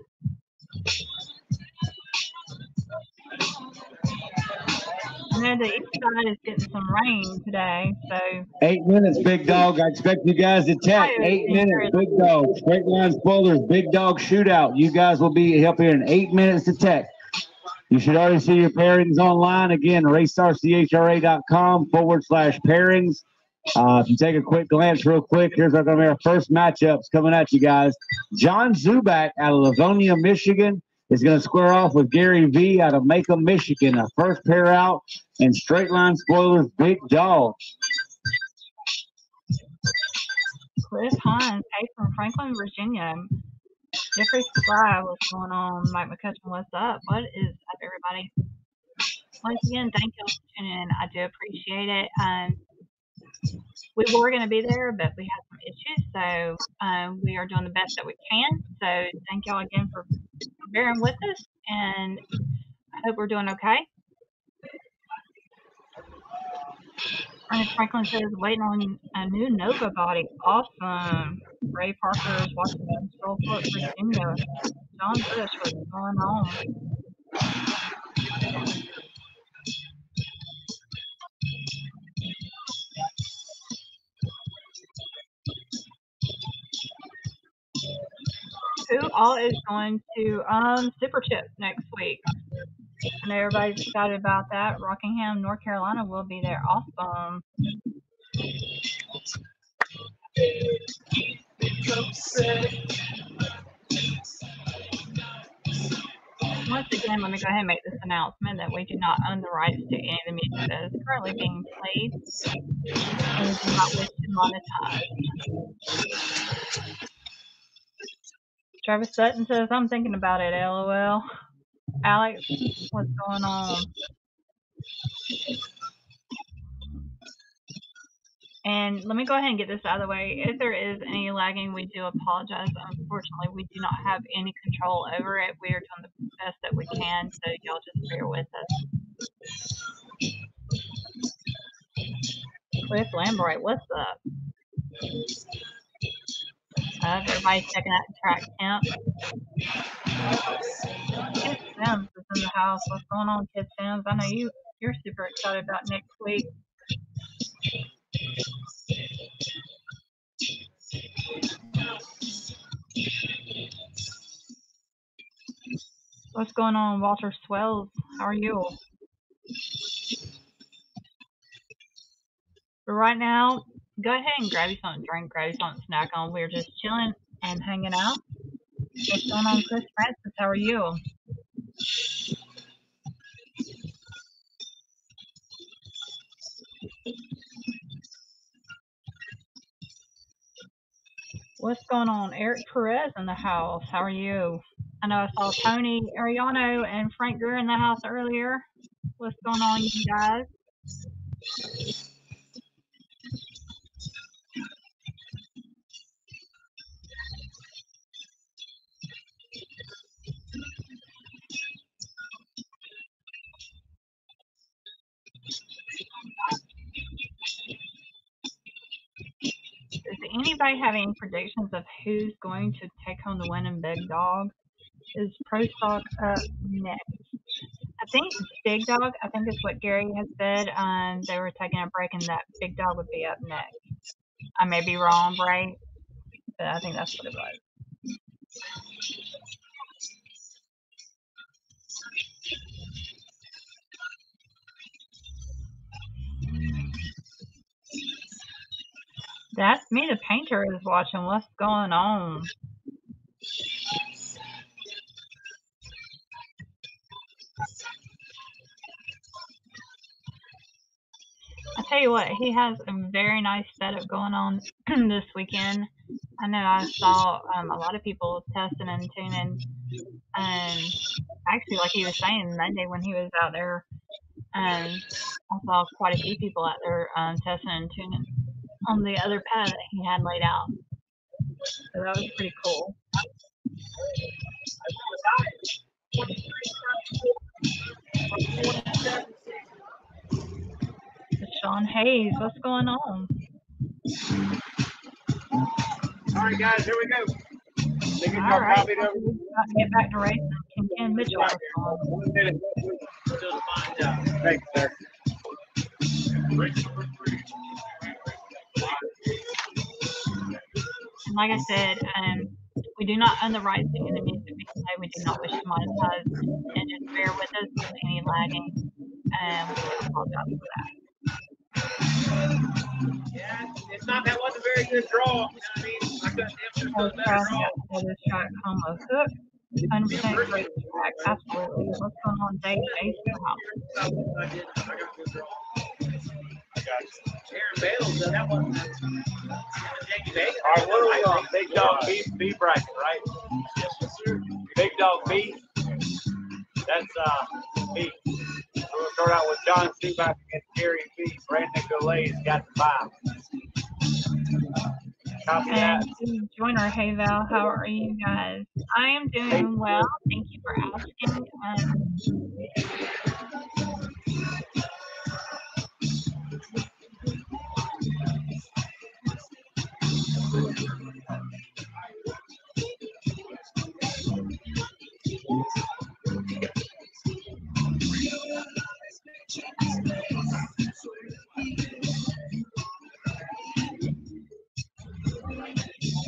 I know the east side is getting some rain today, so. 8 minutes, big dog. I expect you guys to tech. 8 minutes, big dog. Straight line spoilers, big dog shootout. You guys will be up here in 8 minutes to tech. You should already see your pairings online. Again, racrchra.com/pairings. If you take a quick glance real quick, here's our going to be our first matchups coming at you guys. John Zubak out of Livonia, Michigan is going to square off with Gary V out of Macomb, Michigan. Our first pair out, and straight line spoilers, big dog. Cliff Hines, hey, from Franklin, Virginia. Jeffrey Spry, what's going on? Mike McCutcheon, what's up? What is up, everybody? Once again, thank you all for tuning in. I do appreciate it. We were going to be there, but we had some issues, so we are doing the best that we can. So thank y'all again for bearing with us, and I hope we're doing okay. Ernest Franklin says, waiting on a new Nova body. Awesome. Ray Parker is watching in Gulfport, Virginia. John Bush, what's going on? Who all is going to Super Chip next week? I know everybody's excited about that. Rockingham, North Carolina will be there. Awesome. Once again, let me go ahead and make this announcement that we do not own the rights to any of the music that is currently being played, and we do not wish to monetize. Travis Sutton says, I'm thinking about it, LOL. Alex, what's going on? And let me go ahead and get this out of the way. If there is any lagging, we do apologize. Unfortunately, we do not have any control over it. We are doing the best that we can, so y'all just bear with us. Cliff Lambright, what's up? Everybody's checking out the track temp. Kid Sims is in the house. What's going on, Kid Sims? I know you're super excited about next week. What's going on, Walter Swells? How are you? But right now, go ahead and grab you something to drink, grab you something to snack on. We're just chilling and hanging out. What's going on, Chris Francis? How are you? What's going on? Eric Perez in the house. How are you? I know I saw Tony Ariano and Frank Greer in the house earlier. What's going on, you guys? anybody have any predictions of who's going to take home the win in Big Dog? Is Pro Stock up next? I think Big Dog, I think is what Gary has said. They were taking a break and that Big Dog would be up next. I may be wrong, Bray, but I think that's what it was. That's me, the painter, is watching. What's going on? I tell you what, he has a very nice setup going on this weekend. I know I saw a lot of people testing and tuning. Actually, like he was saying Monday when he was out there, I saw quite a few people out there testing and tuning on the other pad that he had laid out. So that was pretty cool. Sean Hayes, what's going on? All right, guys, here we go. All right, get back to racing. Ken Mitchell. 1 minute. Still a fine job. Thanks, sir. And like I said, we do not own the rights to any music we play. We do not wish to monetize, and just bear with us with any lagging. We do apologize for that. Yeah, it's not that was a very good draw. You know what I mean? I couldn't answer those better draws. Another shot combo hook. 100% great track. Absolutely. What's going on, Dave? Ace House. I got a good draw. I got Aaron Bales, that wasn't All right, what are we on? Big Dog B bracket, right? Yes, sir. Big Dog B. That's B. We'll start out with John Seaback against Gary B. Brandon Goulet's got the 5. Copy that. And Joiner, hey Val, how are you guys? I am doing well. Thank you for asking.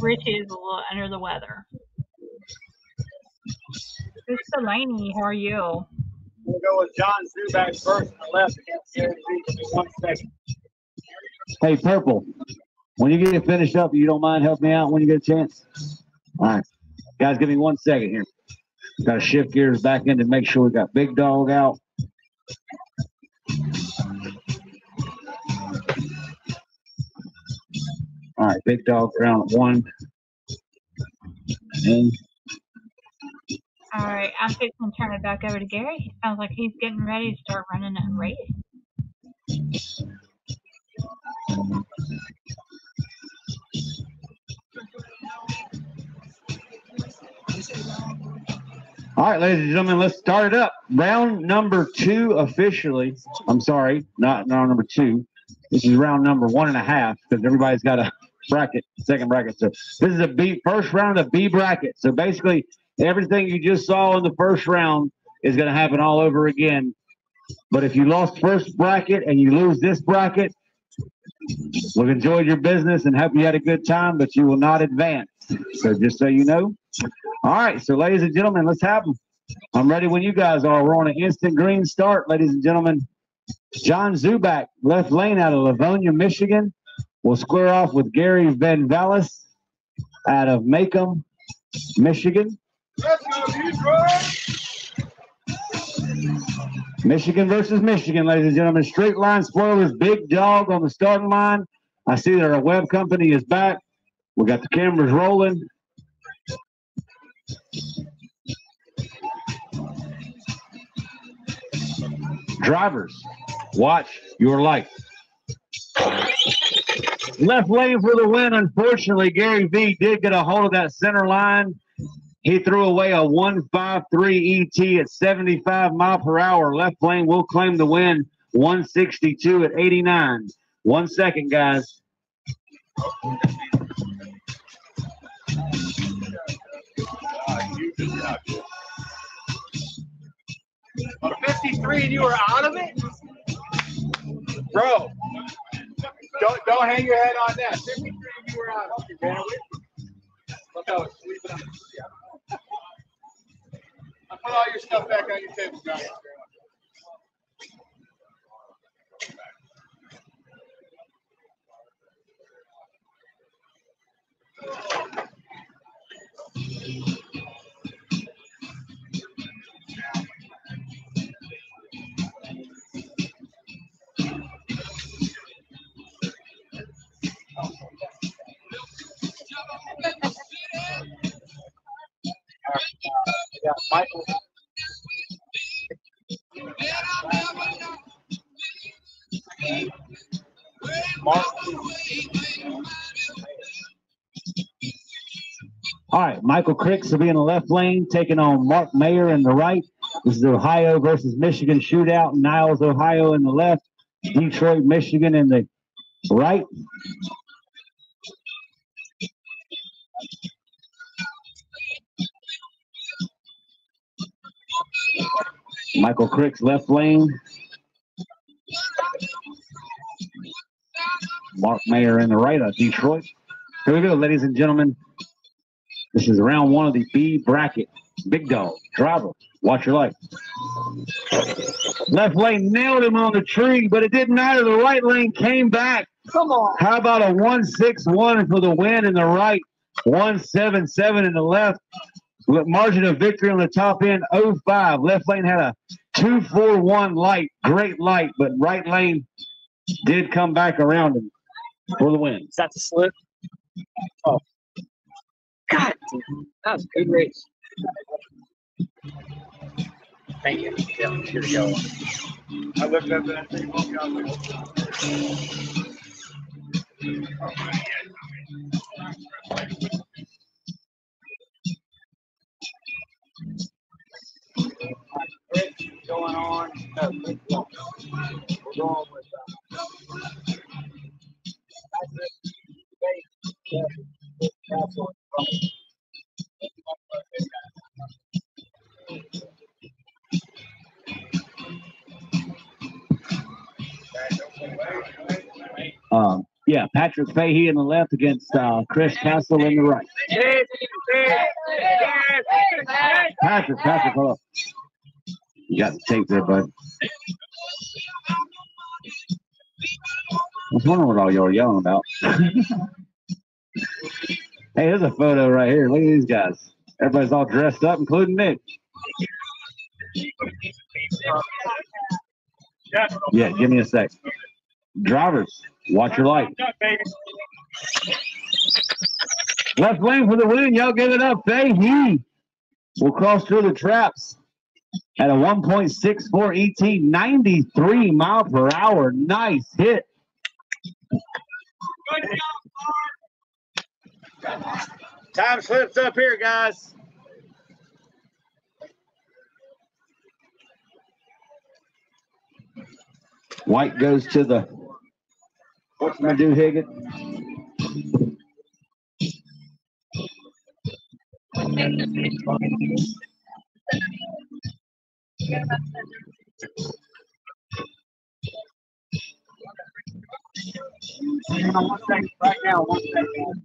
Richie is a little under the weather. This is Delaney. How are you? We'll go with John Zuback first on the left against Gary B. Give me 1 second. Hey, Purple, when you get finished up, you don't mind helping me out when you get a chance? All right. Guys, give me 1 second here. Got to shift gears back in to make sure we got Big Dog out. All right, Big Dog round 1. And all right, I'm fixing to turn it back over to Gary. He sounds like he's getting ready to start running and racing. all right, ladies and gentlemen, let's start it up. Round number 2 officially. I'm sorry, not round number 2. This is round number 1.5 because everybody's got a bracket, second bracket. So this is a first round of B bracket. So basically, everything you just saw in the first round is going to happen all over again. But if you lost first bracket and you lose this bracket, we've enjoyed your business and hope you had a good time, but you will not advance. So just so you know. All right, so ladies and gentlemen, let's have them. I'm ready when you guys are. We're on an instant green start, ladies and gentlemen. John Zuback, left lane out of Livonia, Michigan, will square off with Gary Van Vallis out of Macomb, Michigan. Let's go, Detroit! Michigan versus Michigan, ladies and gentlemen. Straight line spoilers, Big Dog on the starting line. I see that our web company is back. We got the cameras rolling. Drivers, watch your light. Left lane for the win. Unfortunately, Gary V did get a hold of that center line. He threw away a 153 ET at 75 miles per hour. Left lane will claim the win, 162 at 89. 1 second, guys. A 53 and you were out of it? Bro, don't hang your head on that. 53 and you were out of it. You ran away. Look how it's sleeping on the seat. I'll put all your stuff back on your table, guys. We got Michael. Mark. All right, Michael Cricks will be in the left lane, taking on Mark Mayer in the right. This is the Ohio versus Michigan shootout. Niles, Ohio in the left, Detroit, Michigan in the right. Michael Cricks left lane. Mark Mayer in the right of Detroit. Here we go, ladies and gentlemen. This is round one of the B bracket. Big dog, driver, watch your life. Left lane nailed him on the tree, but it didn't matter. The right lane came back. Come on. How about a 161 for the win in the right, 177 in the left. Margin of victory on the top end, 05. Left lane had a 241 light, great light, but right lane did come back around him for the win. Is that the slip? Oh. God damn. That was a good race. Thank you. Yeah, here we go. I looked up that thing. I was like, Going on. No, we're going with Yeah, Patrick Fahey in the left against Chris Castle in the right. Patrick, hold up. You got the tape there, bud. I was wondering what all y'all are yelling about. Hey, there's a photo right here. Look at these guys. Everybody's all dressed up, including Nick. Yeah, give me a sec. Drivers, watch your light. Left lane for the win. Y'all give it up. Fahey will cross through the traps at a 1.64 ET, 93 mile per hour. Nice hit. time slips up here, guys. White goes to the, what's my do, Higgett? Hang on 1 second. Right now, 1 second.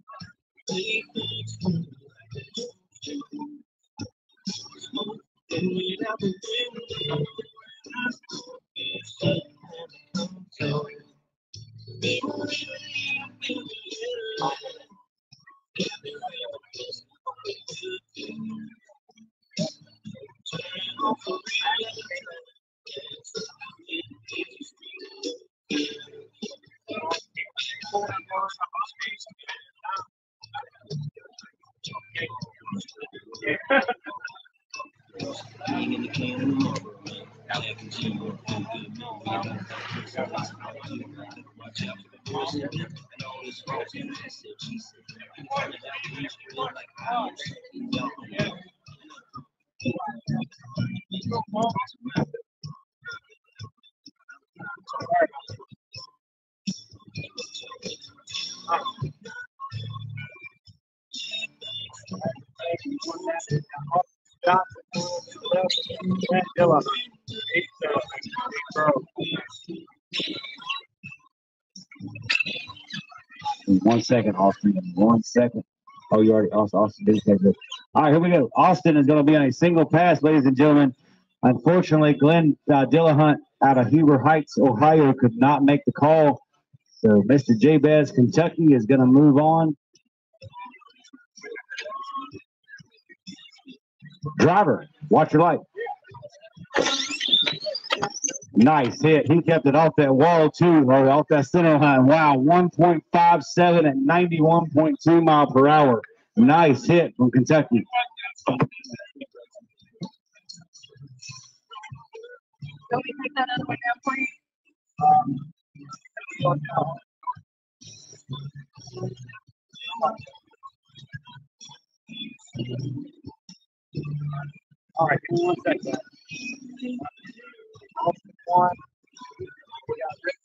1 second, Austin. 1 second. Oh, you already, Austin did take it. All right, here we go. Austin is going to be on a single pass, ladies and gentlemen. Unfortunately, Glenn Dillahunt out of Heber Heights, Ohio, could not make the call. So Mr. Jabez, Kentucky, is going to move on. Driver, watch your light. Nice hit. He kept it off that wall, too, or off that center line. Wow, 1.57 at 91.2 mile per hour. Nice hit from Kentucky. Don't we take that other one down for you? All right, give me 1 second. One. We got Rick.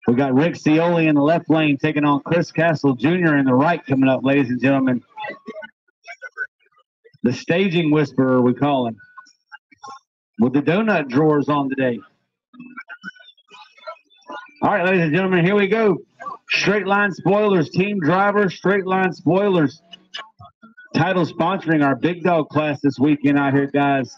We got Rick Scioli in the left lane taking on Chris Castle Jr. in the right coming up, ladies and gentlemen. The staging whisperer, we call him. With the donut drawers on today. All right, ladies and gentlemen, here we go. Straight line spoilers, team driver, straight line spoilers. Title sponsoring our big dog class this weekend out here, guys.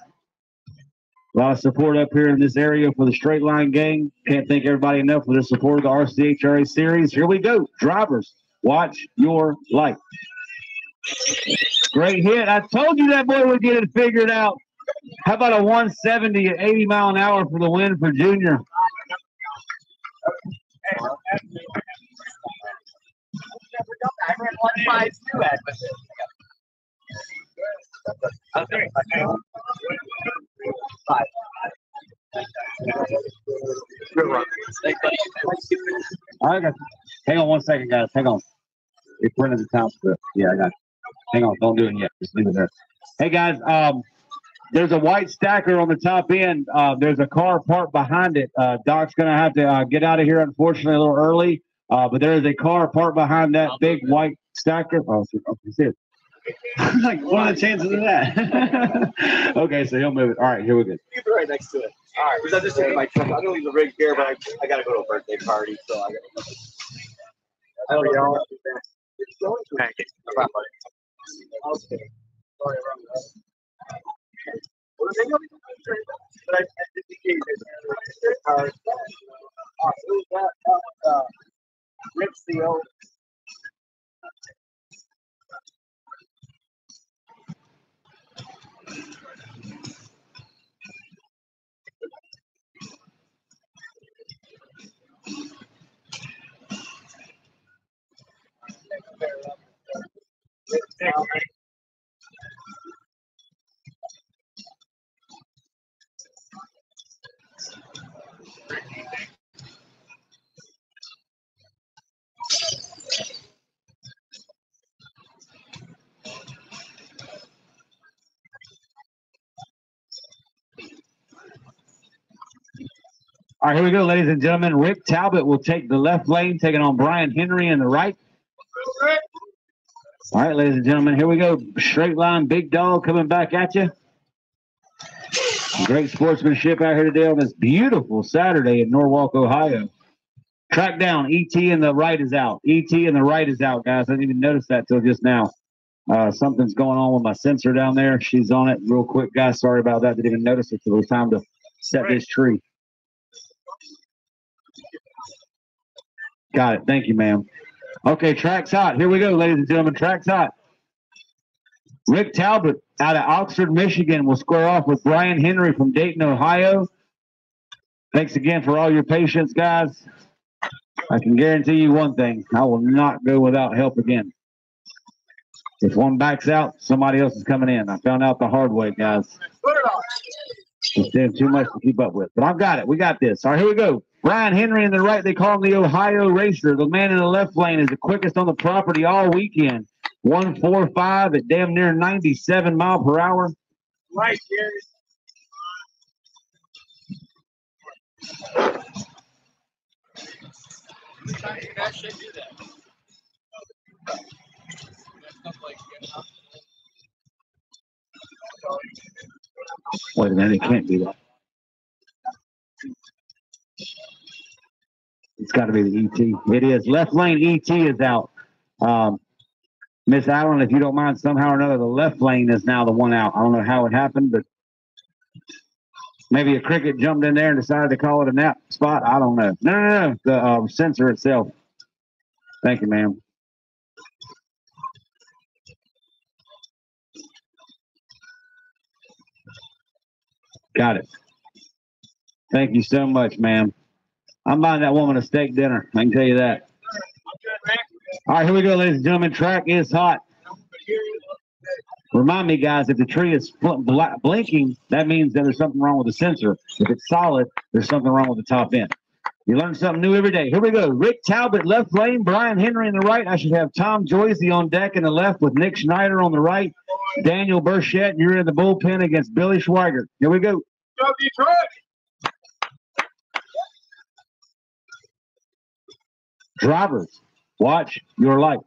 A lot of support up here in this area for the straight line gang. Can't thank everybody enough for their support of the RCHRA series. Here we go. Drivers, watch your light. Great hit. I told you that boy would get it figured out. How about a 170 at 80 mile an hour for the win for Junior? All right, hang on 1 second, guys. Hang on. They printed the time script. Yeah, I got it. Hang on. Don't do it yet. Just leave it there. Hey, guys. There's a white stacker on the top end. There's a car parked behind it. Doc's going to have to get out of here, unfortunately, a little early. But there is a car parked behind that big white stacker. Oh, see it. Like, what are the chances of that? Okay, so he'll move it. All right, here we go. You can be right next to it. All right, because I just in my truck. I'm gonna leave the rig here, but I gotta go to a birthday party, so I gotta. I don't know. Thank you. No problem, buddy. Okay. Sorry about that. Well, they don't even but I gave it. All right. Who's that? Rip Seal. All right, here we go, ladies and gentlemen. Rick Talbot will take the left lane, taking on Brian Henry in the right. All right, ladies and gentlemen, here we go. Straight line, big dog coming back at you. Great sportsmanship out here today on this beautiful Saturday in Norwalk, Ohio. Track down. ET in the right is out. ET in the right is out, guys. I didn't even notice that till just now. Something's going on with my sensor down there. She's on it real quick, guys. Sorry about that. Didn't even notice it till it was time to set this tree. Got it. Thank you, ma'am. Okay, track's hot. Here we go, ladies and gentlemen. Track's hot. Rick Talbot out of Oxford, Michigan will square off with Brian Henry from Dayton, Ohio. Thanks again for all your patience, guys. I can guarantee you one thing. I will not go without help again. If one backs out, somebody else is coming in. I found out the hard way, guys. It's been too much to keep up with. But I've got it. We got this. All right, here we go. Brian Henry in the right. They call him the Ohio Racer. The man in the left lane is the quickest on the property all weekend. 145 at damn near 97 mile per hour. Right, Gary. That should do that. Wait a minute, it can't do that. It's got to be the ET. It is. Left lane ET is out. Miss Allen, if you don't mind, somehow or another, the left lane is now the one out. I don't know how it happened, but maybe a cricket jumped in there and decided to call it a nap spot. I don't know. No. The sensor itself. Thank you, ma'am. Got it. Thank you so much, ma'am. I'm buying that woman a steak dinner. I can tell you that. All right, here we go, ladies and gentlemen. Track is hot. Remind me, guys, if the tree is blinking, that means that there's something wrong with the sensor. If it's solid, there's something wrong with the top end. You learn something new every day. Here we go. Rick Talbot, left lane. Brian Henry in the right. I should have Tom Joyce on deck in the left with Nick Schneider on the right. Daniel Burchett, you're in the bullpen against Billy Schweiger. Here we go. Go Detroit! Drivers, watch your light.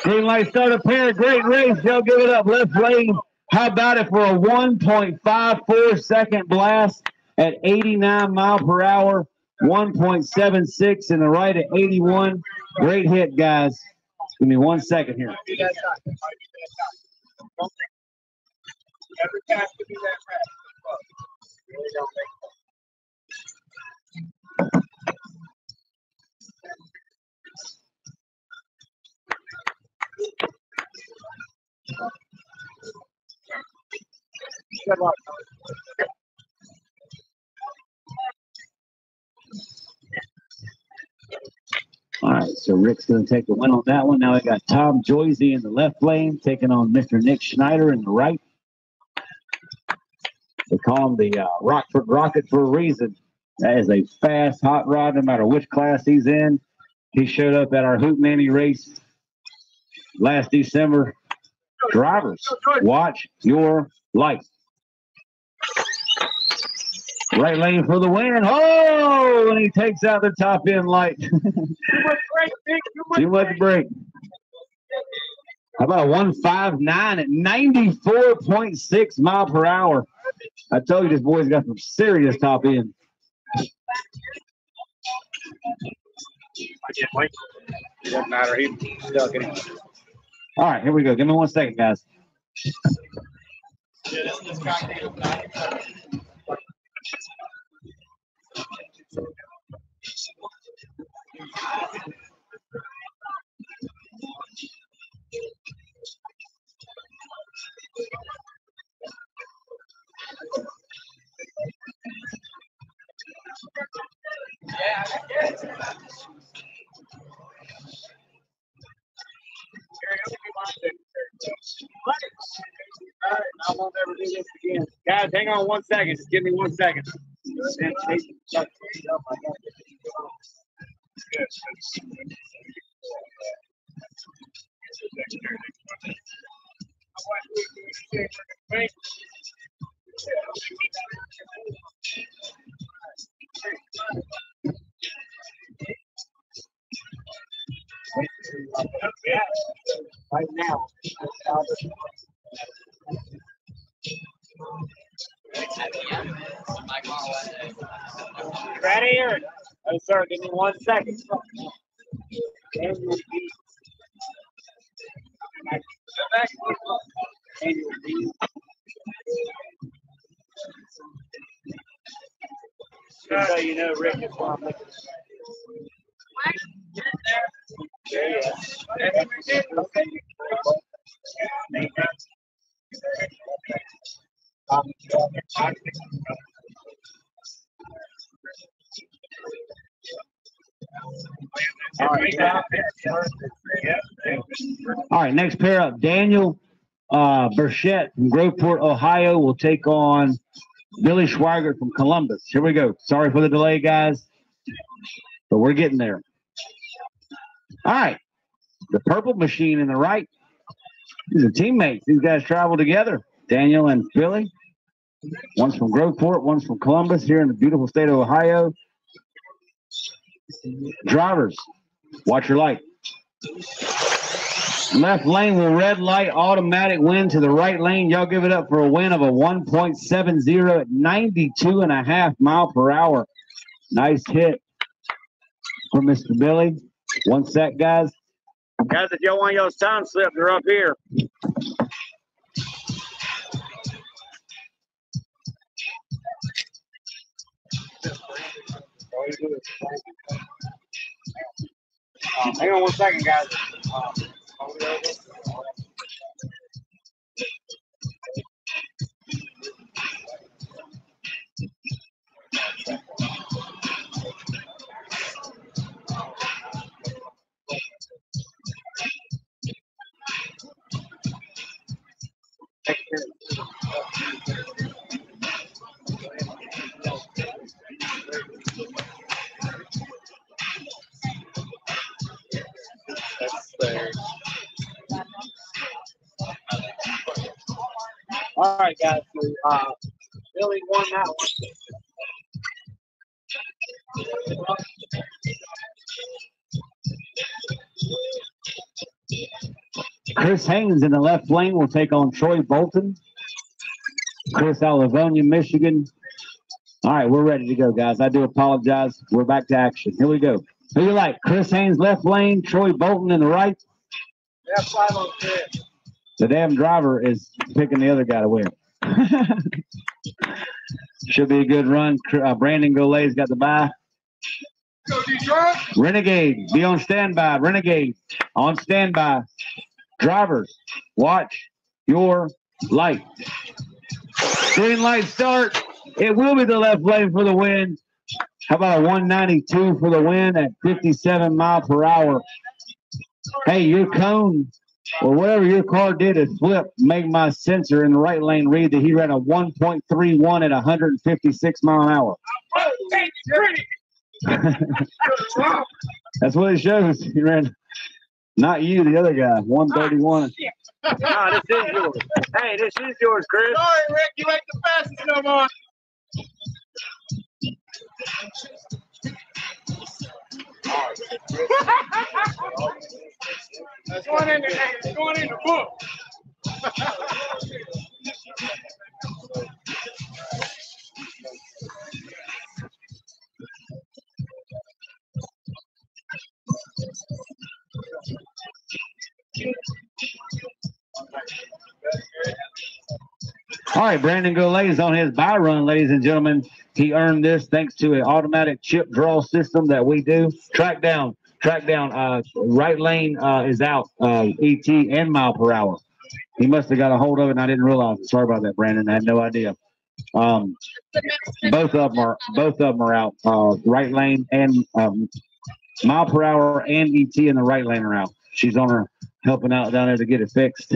Green light start a pair. Great race. They'll give it up. Left lane. How about it for a 1.54 second blast at 89 mile per hour? 1.76 in the right at 81. Great hit, guys. Give me 1 second here. All right, so Rick's going to take the win on that one. Now we got Tom Joyce in the left lane, taking on Mr. Nick Schneider in the right. They call him the Rockford Rocket for a reason. That is a fast hot rod, no matter which class he's in. He showed up at our Hoot Nanny race last December. Drivers, watch your light. Right lane for the win. Oh, and he takes out the top end light. Too much brake. How about a 159 at 94.6 mile per hour? I told you this boy's got some serious top end. It doesn't matter. He's stuck in it. All right, here we go. Give me 1 second, guys. I won't ever do this again. Guys, hang on 1 second. Just give me 1 second. Right now. Ready, Eric? Oh, sir, give me 1 second. Just so you know, Rick is one I'm looking at. There you go. All right, next pair up. Daniel Burchett from Groveport, Ohio will take on Billy Schweiger from Columbus. Here we go. Sorry for the delay, guys, but we're getting there. All right, the purple machine in the right. These are teammates. These guys travel together. Daniel and Billy. One's from Groveport, one's from Columbus here in the beautiful state of Ohio. Drivers, watch your light. Left lane will red light, automatic win to the right lane. Y'all give it up for a win of a 1.70 at 92.5 miles per hour. Nice hit for Mr. Billy. 1 sec, guys. Guys, if y'all want y'all's time slip, they're up here. Hang on 1 second, guys. All right, guys. So, Billy won that one. Chris Haynes in the left lane will take on Troy Bolton. Chris out of Livonia, Michigan. All right, we're ready to go, guys. I do apologize. We're back to action. Here we go. Who you like? Chris Haynes left lane, Troy Bolton in the right. Yeah, 5 on 6. The damn driver is picking the other guy to win. Should be a good run. Brandon Golay's got the bye. Go Detroit. Renegade, be on standby. Renegade, on standby. Drivers, watch your light. Green light start. It will be the left lane for the win. How about a 192 for the win at 57 miles per hour? Hey, your cone or whatever your car did is flip, make my sensor in the right lane read that he ran a 1.31 at 156 mile an hour. That's what it shows. He ran, not you, the other guy, 131. No, this is yours. Hey, this is yours, Chris. Sorry, Rick, you ain't the fastest no more. That's going in the book. All right, Brandon Golay is on his bye run, ladies and gentlemen. He earned this thanks to an automatic chip draw system that we do. Track down. Right lane is out, ET and mile per hour. He must have got a hold of it, and I didn't realize it. Sorry about that, Brandon. I had no idea. Both of them are out. Right lane and mile per hour and ET in the right lane are out. She's on her helping out down there to get it fixed.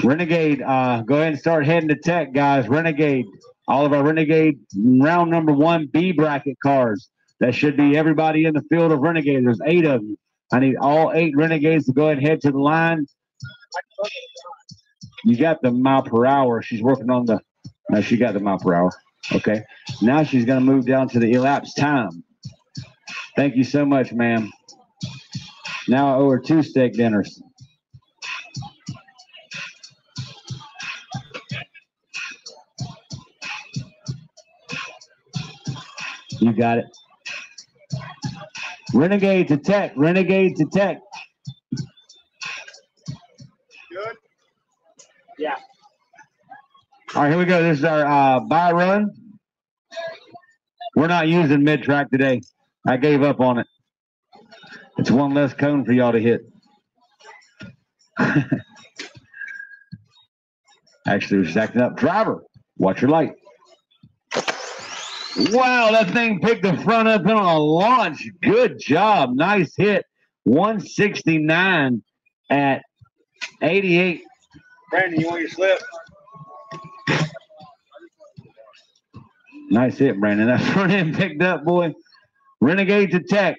Renegade, go ahead and start heading to tech, guys. Renegade, all of our Renegade round number 1 B bracket cars. That should be everybody in the field of Renegade. There's 8 of them. I need all 8 Renegades to go ahead and head to the line. You got the mile per hour. She's working on the, no, she got the mile per hour. Okay. Now she's going to move down to the elapsed time. Thank you so much, ma'am. Now I owe her 2 steak dinners. You got it. Renegade to tech. Renegade to tech. Good? Yeah. All right, here we go. This is our bye run. We're not using mid-track today. I gave up on it. It's one less cone for y'all to hit. Actually, we're stacking up. Driver, watch your light. Wow, that thing picked the front up on a launch. Good job. Nice hit. 169 at 88. Brandon, you want your slip? Nice hit, Brandon. That front end picked up, boy. Renegade to tech.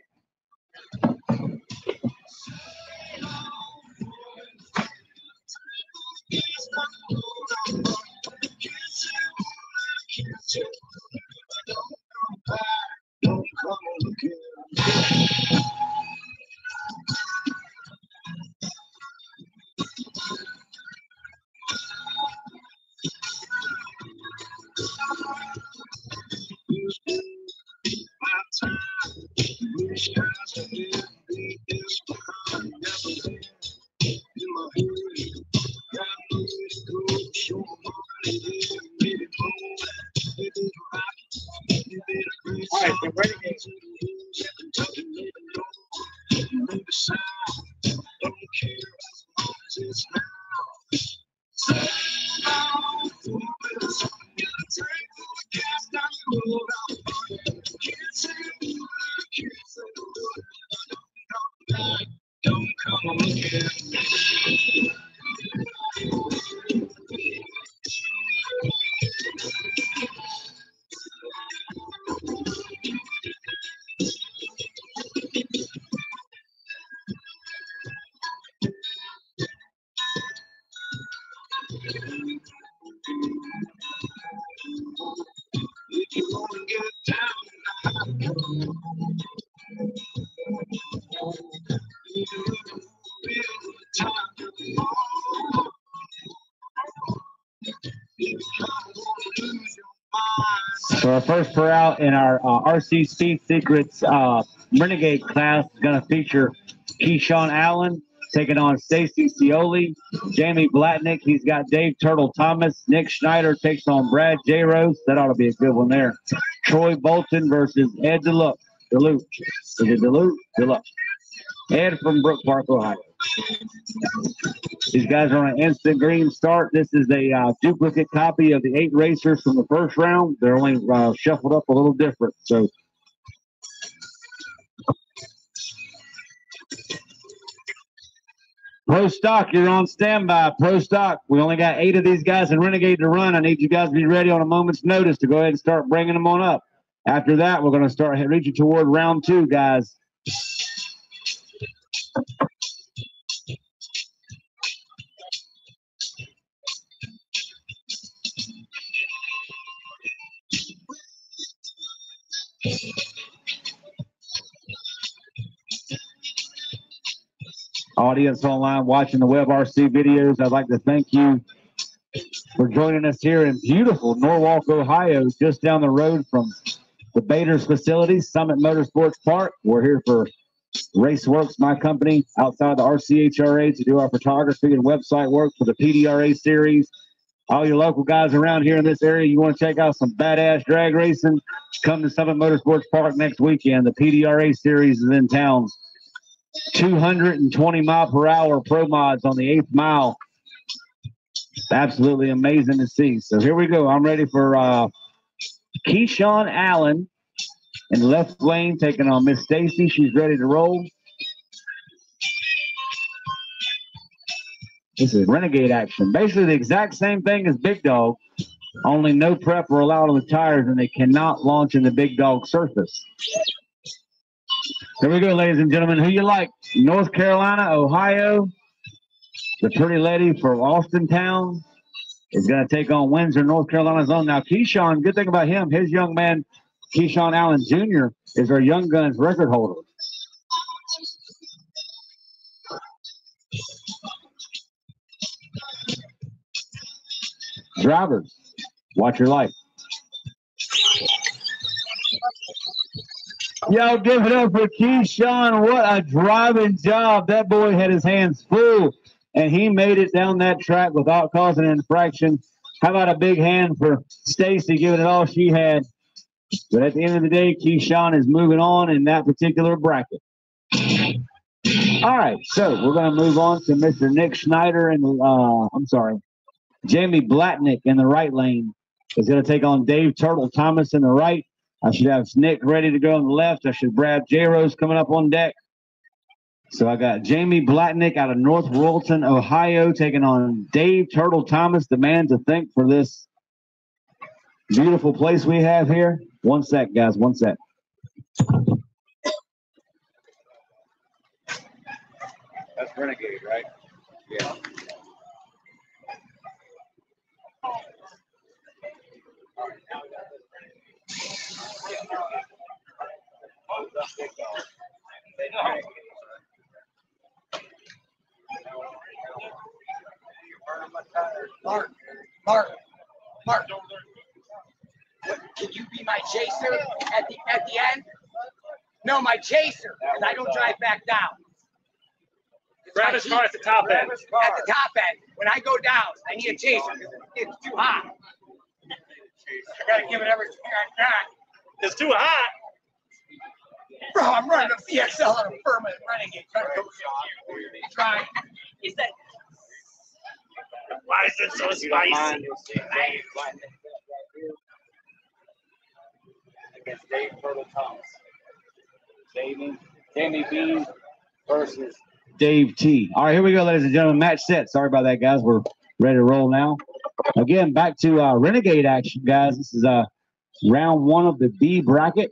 So our first pair out in our RC Speed Secrets Renegade class is going to feature Keyshawn Allen taking on Stacy Scioli, Jamie Blatnick. He's got Dave Turtle Thomas. Nick Schneider takes on Brad J. Rose. That ought to be a good one there. Troy Bolton versus Ed DeLuke. Is it DeLuke? DeLuke. Ed from Brook Park, Ohio. These guys are on an instant green start. This is a duplicate copy of the 8 racers from the first round. They're only shuffled up a little different. So Pro Stock, you're on standby. Pro Stock, we only got 8 of these guys in Renegade to run. I need you guys to be ready on a moment's notice to go ahead and start bringing them on up. After that, we're going to start reaching toward round 2, guys. Audience online watching the Webb RC videos, I'd like to thank you for joining us here in beautiful Norwalk, Ohio, just down the road from the Bader's facility, Summit Motorsports Park. We're here for Raceworks, my company, outside the RCHRA to do our photography and website work for the PDRA series. All your local guys around here in this area, you want to check out some badass drag racing, come to Summit Motorsports Park next weekend. The PDRA series is in town. 220 mile per hour pro mods on the 8th mile. Absolutely amazing to see. So here we go. I'm ready for Keyshawn Allen in the left lane taking on Miss Stacy. She's ready to roll. This is Renegade action. Basically the exact same thing as Big Dog, only no prep are allowed on the tires and they cannot launch in the Big Dog surface. Here we go, ladies and gentlemen. Who you like? North Carolina, Ohio. The pretty lady from Austintown is going to take on Windsor, North Carolina's own. Now, Keyshawn, good thing about him, his young man, Keyshawn Allen Jr., is our Young Guns record holder. Drivers, watch your light. Y'all give it up for Keyshawn. What a driving job. That boy had his hands full, and he made it down that track without causing an infraction. How about a big hand for Stacy giving it all she had? But at the end of the day, Keyshawn is moving on in that particular bracket. All right, so we're going to move on to Mr. Nick Schneider and Jamie Blatnick in the right lane is going to take on Dave Turtle Thomas in the right. I should have Nick ready to go on the left. I should Brad J. Rose coming up on deck. So I got Jamie Blatnick out of North Royalton, Ohio, taking on Dave Turtle Thomas, the man to thank for this beautiful place we have here. One sec, guys, one sec. That's Renegade, right? Yeah. Mark, can you be my chaser at the end? No, my chaser, because I don't drive back down. Grab his car at the top end. At the top end. When I go down, I need a chaser because it's too hot. I gotta give it everything I got. It's too hot. Bro, I'm running a VXL on a permanent Renegade. Trying. Is that? Why is it so spicy? Against Dave Turtle Thomas. Jamie B versus Dave T. All right, here we go, ladies and gentlemen. Match set. Sorry about that, guys. We're ready to roll now. Again, back to Renegade action, guys. This is round one of the B bracket.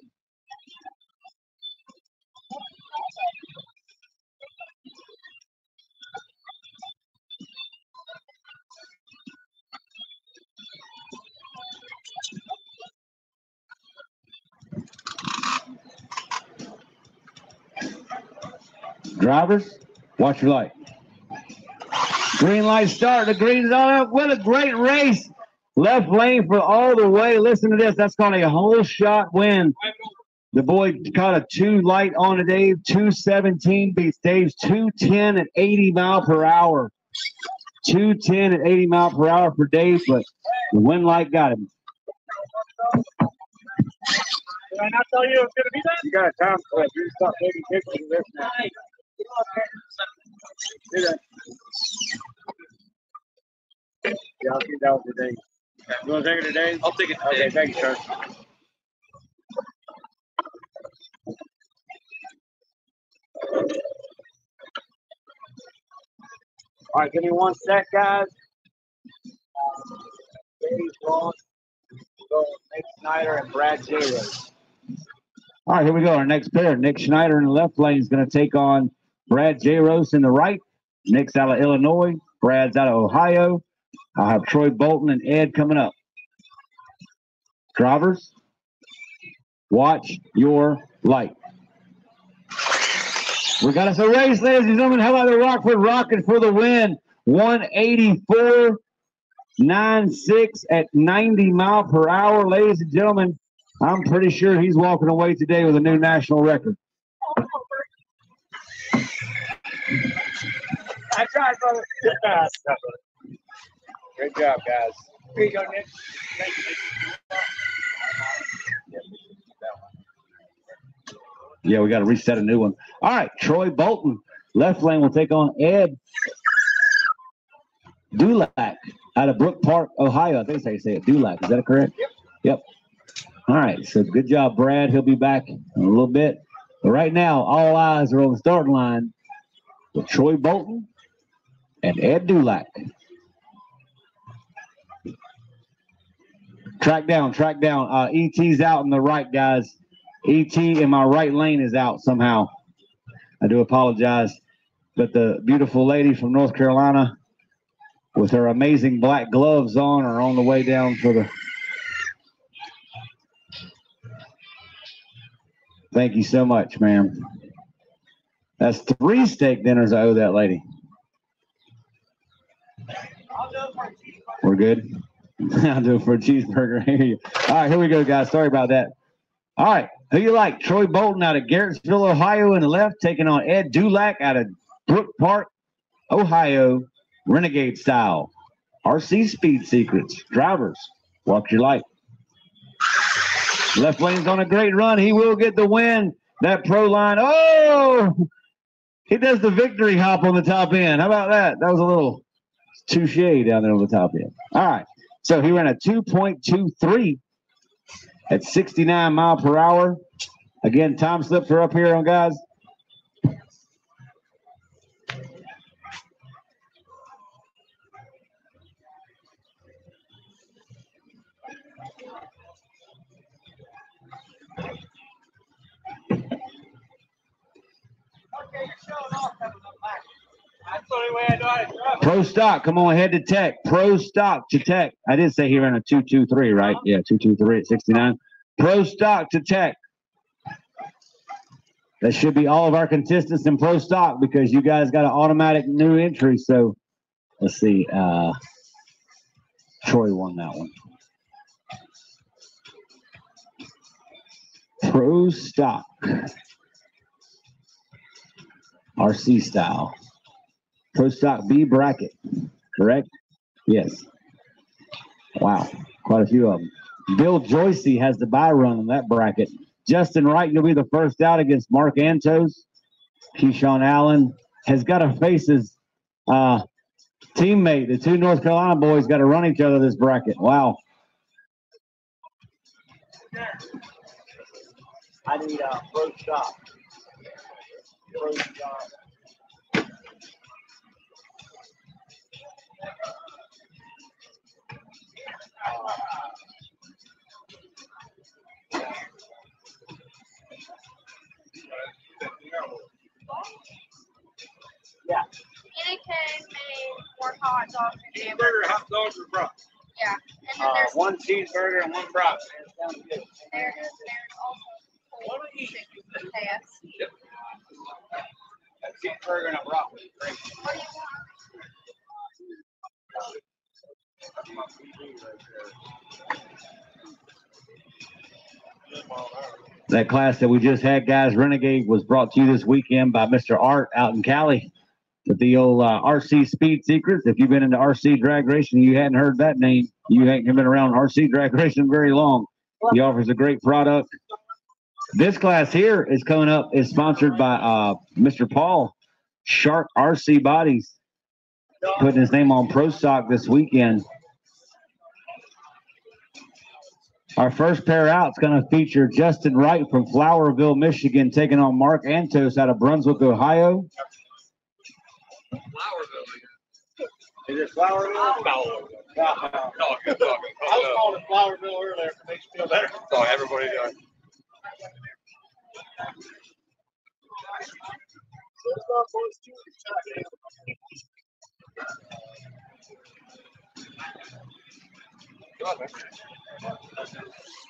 Drivers, watch your light. Green light start. The green's on up. What a great race. Left lane for all the way. Listen to this. That's called a whole shot win. The boy caught a 2 light on to Dave. 217 beats Dave's 210 at 80 mile per hour. 210 at 80 mile per hour for Dave, but the win light got him. Did I not tell you it was going to be that? You got a time clip. You stop taking pictures of this now. Do that. Yeah, I'll keep that with the day. You want to take it today? I'll take it Okay, today. thank you, sir. All right, give me 1 sec, guys. Dave Ross, Nick Snyder, and Brad J. Rose. All right, here we go. Our next pair. Nick Schneider in the left lane is going to take on Brad J. Rose in the right. Nick's out of Illinois. Brad's out of Ohio. I'll have Troy Bolton and Ed coming up. Drivers, watch your light. We got us a race, ladies and gentlemen. How about the Rockford Rocket for the win? 184.96 at 90 mile per hour, ladies and gentlemen. I'm pretty sure he's walking away today with a new national record. I tried, brother. Good job, guys. Here you go, Nick. Thank you. Yeah, we got to reset a new one. All right, Troy Bolton, left lane will take on Ed Dulac out of Brook Park, Ohio. I think that's how you say it, Dulac. Is that correct? Yep. All right, so good job, Brad. He'll be back in a little bit. But right now, all eyes are on the starting line with Troy Bolton and Ed Dulac. Track down. ET's out in the right, guys. ET in my right lane is out somehow. I do apologize. But the beautiful lady from North Carolina with her amazing black gloves on are on the way down for the... Thank you so much, ma'am. That's 3 steak dinners I owe that lady. We're good? I'll do it for a cheeseburger. All right, here we go, guys. Sorry about that. All right, who you like? Troy Bolton out of Garrettsville, Ohio in the left, taking on Ed Dulac out of Brook Park, Ohio, Renegade style. RC Speed Secrets. Drivers, watch your light. Left lane's on a great run. He will get the win. That pro line. Oh, he does the victory hop on the top end. How about that? That was a little touche down there on the top end. All right. So he ran a 2.23 at 69 mile per hour. Again, time slips are up here on guys. Pro stock, come on, head to tech. Pro stock to tech. I did say he ran a 2.23, right? Yeah, 2.23 at 69. Pro stock to tech. That should be all of our contestants in pro stock because you guys got an automatic new entry. So let's see. Troy won that one. Pro stock. RC style. Pro stock B bracket, correct? Yes. Wow, quite a few of them. Bill Joycey has the bye run on that bracket. Justin Wright, you'll be the first out against Mark Antos. Keyshawn Allen has got to face his teammate. The two North Carolina boys got to run each other this bracket. Wow. I need a pro stop. Pro stop. Yeah. Anything made more hot dogs and hamburgers. Cheeseburger, hot dogs, or brats? Yeah. And then there's One cheeseburger and one brat. there's also chicken pass. Yep. A cheeseburger and a brat would be great. What do you That class that we just had, guys, Renegade, was brought to you this weekend by Mr. Art out in Cali with the old RC Speed Secrets. If you've been into RC drag racing, you hadn't heard that name. You ain't been around RC drag racing very long. He offers a great product. This class here is coming up, is sponsored by Mr. Paul, Shark RC Bodies, putting his name on Pro Stock this weekend. Our first pair out is going to feature Justin Wright from Flowerville, Michigan, taking on Mark Antos out of Brunswick, Ohio. Is it Flowerville? Flowerville. No, good talking. I was calling it Flowerville earlier. If it makes you feel better. Oh, everybody does.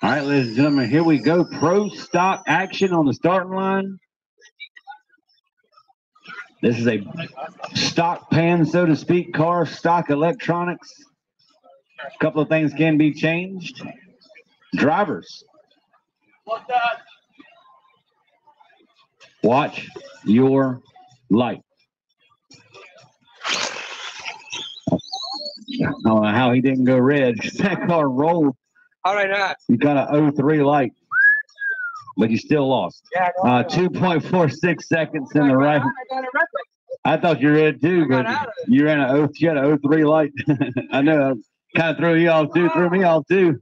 All right, ladies and gentlemen, here we go. Pro stock action on the starting line. This is a stock pan, so to speak, car, stock electronics. A couple of things can be changed. Drivers. Watch your light. I don't know how he didn't go red. That car rolled. How did I not? You got an 03 light, but you still lost. Yeah, 2.46 seconds in the right. I got a record. I thought you read too, but you ran you had an 03 light. I know. Kind of threw you off too. Threw me off too.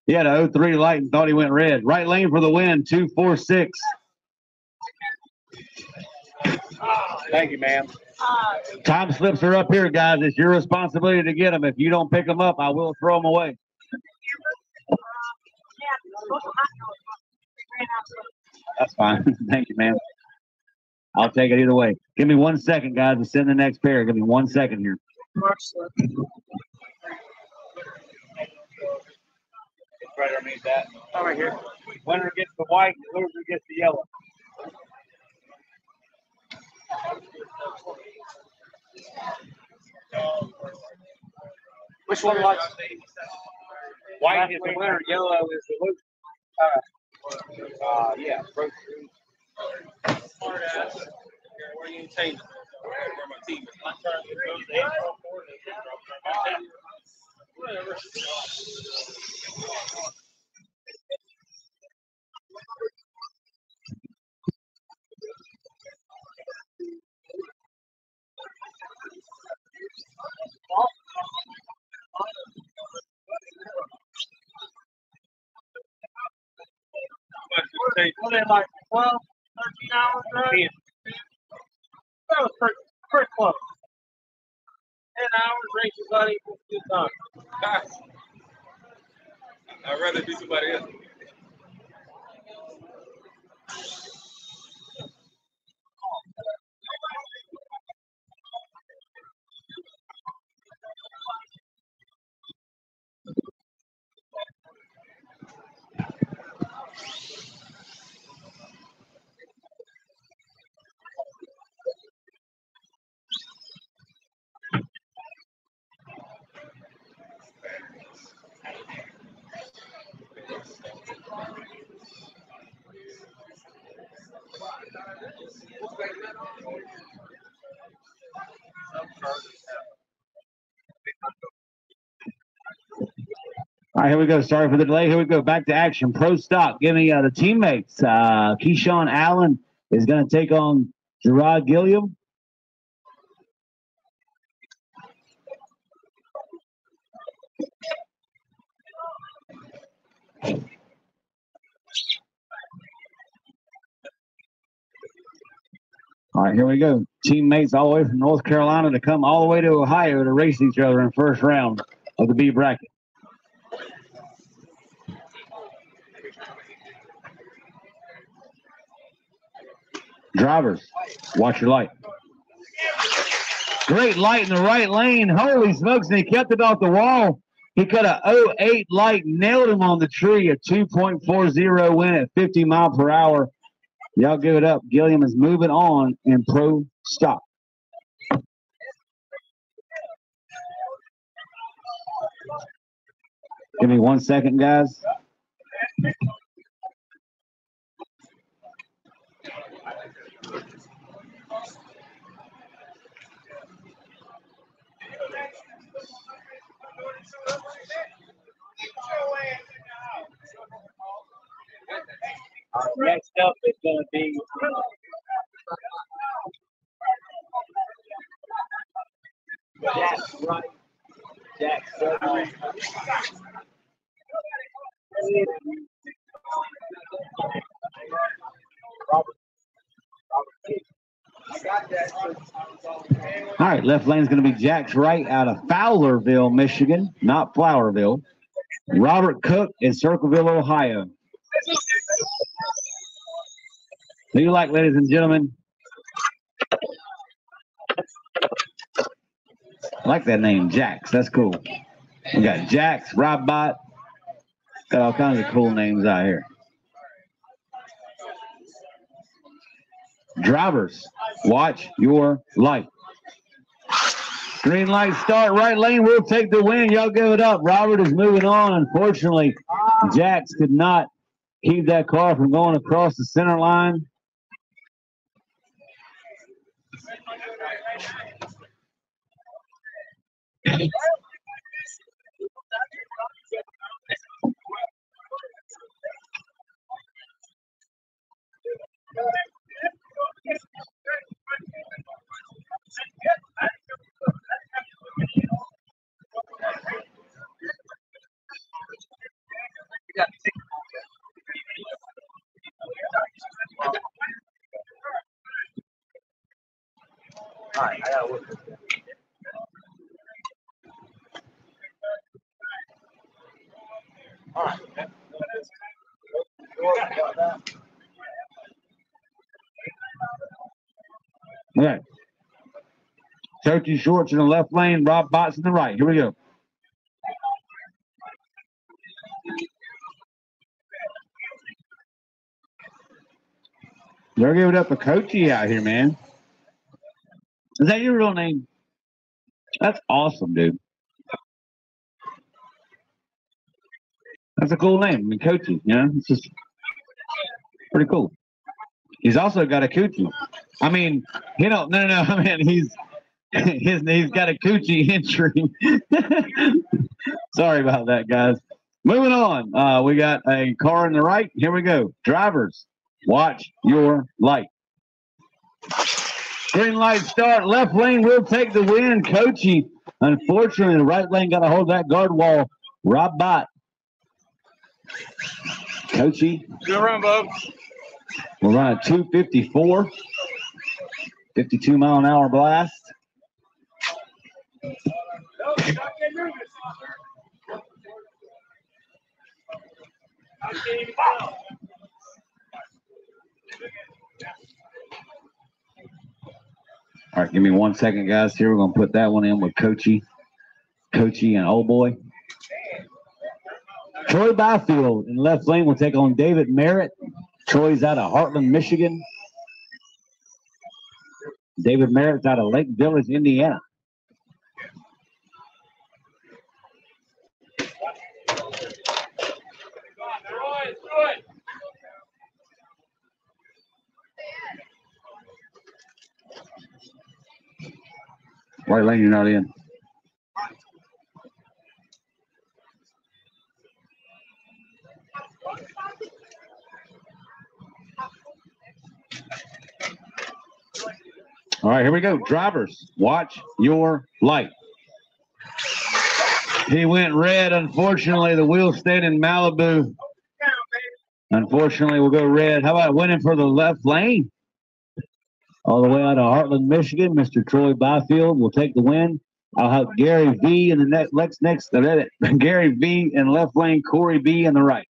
He had an 03 light and thought he went red. Right lane for the win. 2.46. Thank you, ma'am. Time slips are up here, guys. It's your responsibility to get them. If you don't pick them up, I will throw them away. That's fine. Thank you, ma'am. I'll take it either way. Give me 1 second, guys, to send the next pair. Give me 1 second here. Right underneath that. Oh, right here. Winner gets the white, loser gets the yellow. Which one likes White is the winner, yellow is the loser. Yeah. Smart ass. Where you change where my team is. I'm trying to go to 8-4-4. Whatever. What are they like 12, 13 hours, right? That was pretty close. 10 hours, races not equal to time. I'd rather be somebody else. All right, here we go. Sorry for the delay. Here we go. Back to action. Pro stock. Give me the teammates. Keyshawn Allen is going to take on Gerard Gilliam. All right, here we go. Teammates all the way from North Carolina to come all the way to Ohio to race each other in the first round of the B bracket. Drivers, watch your light. Great light in the right lane. Holy smokes, and he kept it off the wall. He cut a 08 light, nailed him on the tree, a 2.40 win at 50 miles per hour. Y'all give it up. Gilliam is moving on in pro stock. Give me 1 second, guys. Next up is going to be Jack's right. Jack's right. All right, left lane is going to be Jack's right out of Fowlerville, Michigan, not Flowerville. Robert Cook in Circleville, Ohio. Who you like, ladies and gentlemen? I like that name, Jax. That's cool. We got Jax, Rob Bot. Got all kinds of cool names out here. Drivers, watch your light. Green light start, right lane will take the win. Y'all give it up. Robert is moving on. Unfortunately, Jax could not keep that car from going across the center line. All right, I gotta look at that. All right. Okay. Turkey Shorts in the left lane, Rob Botts in the right. Here we go. They're giving up a coachy out here, man. Is that your real name? That's awesome, dude. That's a cool name. I mean, Coachy, you know, it's just pretty cool. He's also got a coochie. I mean, you know, no. I mean, he's got a coochie entry. Sorry about that, guys. Moving on. We got a car in the right. Here we go. Drivers, watch your light. Green light start. Left lane will take the win. Coachy. Unfortunately, the right lane got a hold of that guard wall. Rob Bott. Coachy. Good run, Bob. We're running 254. 52 mile an hour blast. All right, give me 1 second, guys. Here we're going to put that one in with Coachy and Old Boy. Troy Byfield in left lane will take on David Merritt. Troy's out of Heartland, Michigan. David Merritt's out of Lake Village, Indiana. Right lane, you're not in. All right, here we go. Drivers, watch your light. He went red. Unfortunately, the wheel stayed in Malibu. Unfortunately, we'll go red. How about winning for the left lane? All the way out of Heartland, Michigan, Mr. Troy Byfield will take the win. I'll have Gary V in the next. Gary V in left lane, Corey B in the right.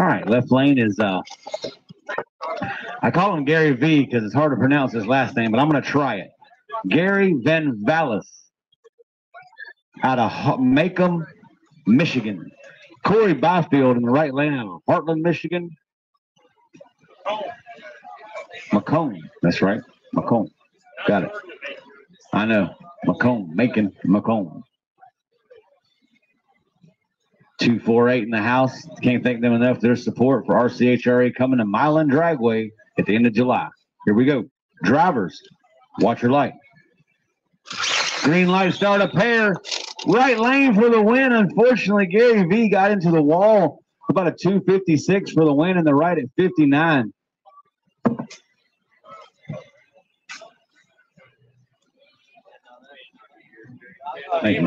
All right, left lane is I call him Gary V because it's hard to pronounce his last name, but I'm going to try it. Gary Van Vallis out of Macomb, Michigan. Corey Byfield in the right lane out of Heartland, Michigan. Macomb, that's right. Macomb. Got it. I know. Macomb, Macon, Macomb. 248 in the house. Can't thank them enough for their support for RCHRA coming to Milan Dragway at the end of July. Here we go. Drivers, watch your light. Green light, start a pair. Right lane for the win. Unfortunately, Gary V got into the wall. About a 256 for the win, and the right at 59. Thank you.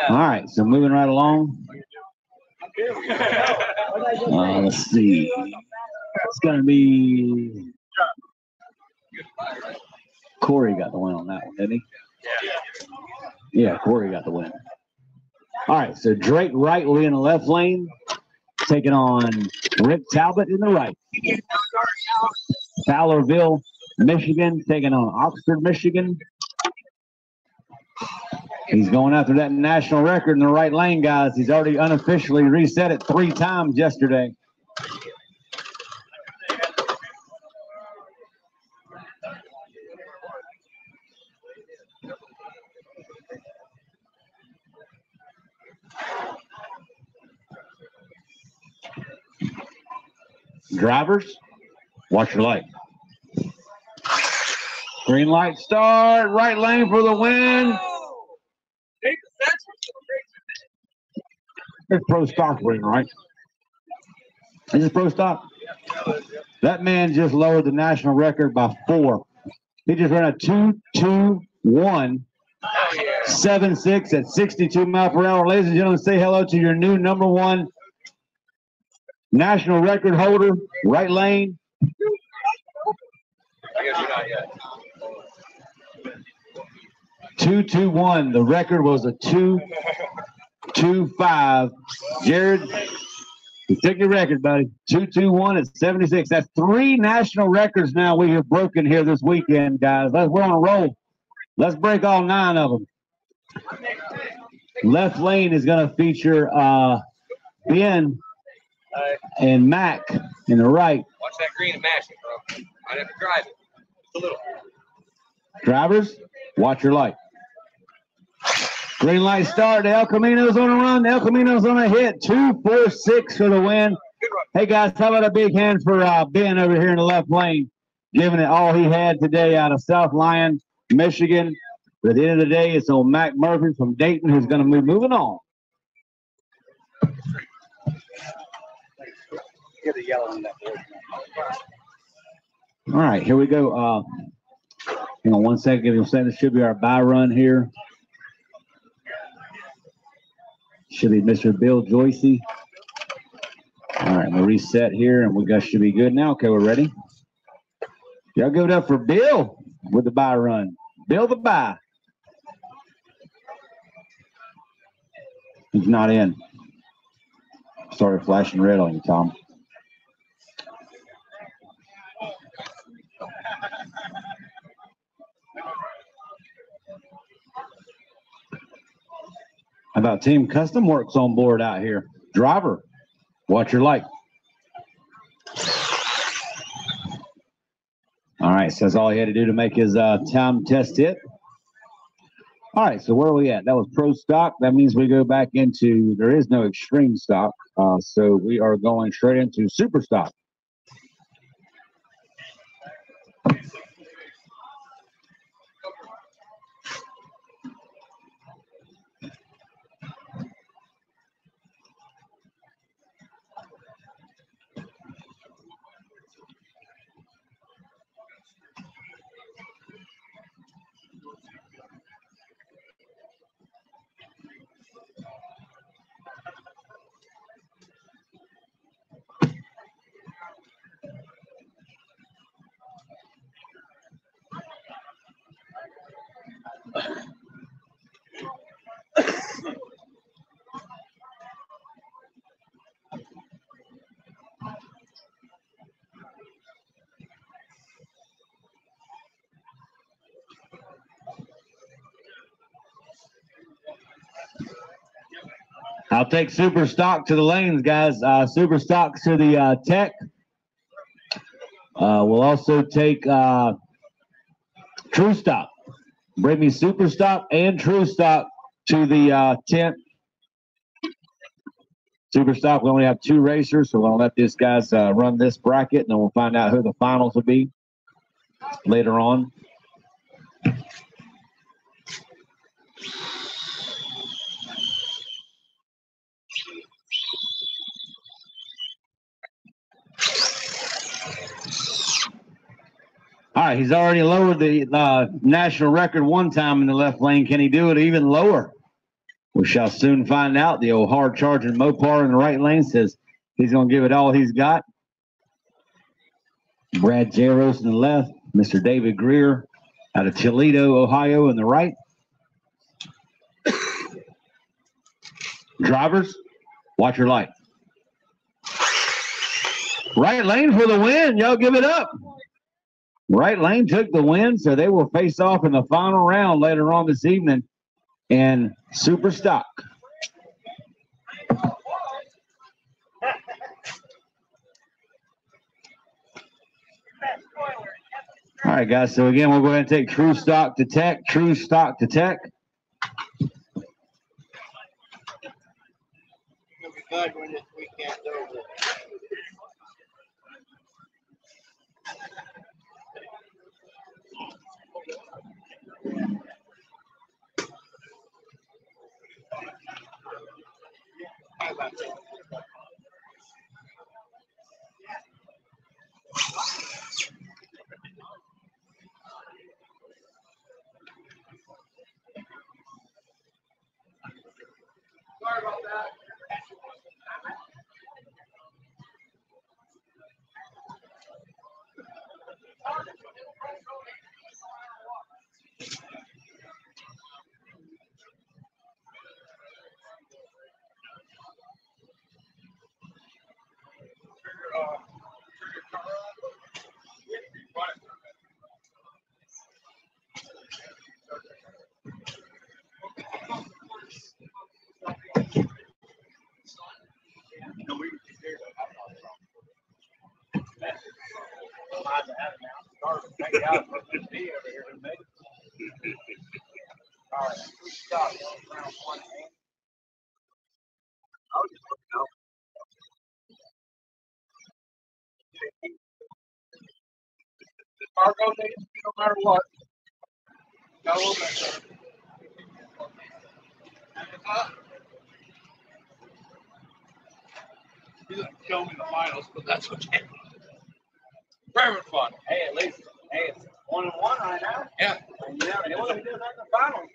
All right, so moving right along. Let's see. It's going to be Corey got the win on that one, didn't he? Yeah, Corey got the win. All right, so Drake Wrightley in the left lane, taking on Rick Talbot in the right. Fowlerville, Michigan, taking on Oxford, Michigan. He's going after that national record in the right lane, guys. He's already unofficially reset it 3 times yesterday. Drivers, watch your light. Green light start, right lane for the win. It's pro stock ring, right? Is it pro stock? That man just lowered the national record by 4. He just ran a 2:21.76 at 62 miles per hour. Ladies and gentlemen, say hello to your new #1 national record holder, right lane. I guess you're not yet. 2:21. The record was a 2:25. Jared, you took your record, buddy. 2:21 at 76. That's 3 national records now we have broken here this weekend, guys. We're on a roll. Let's break all 9 of them. Left lane is going to feature Ben and Mac in the right. Watch that green and mash it, bro. I'd have to drive it. Just a little. Drivers, watch your light. Green light start. El Camino's on a run. El Camino's on a hit. 2:46 for the win. Hey, guys, how about a big hand for Ben over here in the left lane, giving it all he had today out of South Lyon, Michigan. But at the end of the day, it's on Mac Murphy from Dayton who's going to be moving on. Get the yellow on that board. All right, here we go. Hang on one second. Give me a second. This should be our bye run here. Should be Mr. Bill Joycey. All right, we'll reset here, and we should be good now. Okay, we're ready. Y'all give it up for Bill with the bye run. Bill the bye. He's not in. Started flashing red on you, Tom. How about Team Custom Works on board out here? Driver, watch your light. All right, so that's all he had to do to make his time test hit. All right, so where are we at? That was pro stock. That means we go back into, there is no extreme stock. So we are going straight into super stock. I'll take super stock to the lanes, guys. Super stock to the tech. We'll also take true stock. Bring me super stock and true stock to the tent. Super stock, we only have 2 racers, so we'll let these guys run this bracket, and then we'll find out who the finals will be later on. All right, he's already lowered the national record one time in the left lane. Can he do it even lower? We shall soon find out. The old hard-charging Mopar in the right lane says he's going to give it all he's got. Brad Jaros in the left. Mr. David Greer out of Toledo, Ohio in the right. Drivers, watch your light. Right lane for the win. Y'all give it up. Right lane took the win, so they will face off in the final round later on this evening in super stock. All right, guys, so again, we'll go ahead and take true stock to tech, true stock to tech. It'll be good when this weekend's over. How about that? Sorry about that. Cargo needs to be no matter what. Got a little bit there. He didn't kill me in the finals, but that's okay. We're having fun. Hey, at least, hey, it's 1-1 right now. Yeah. And you never know if he does that in the finals.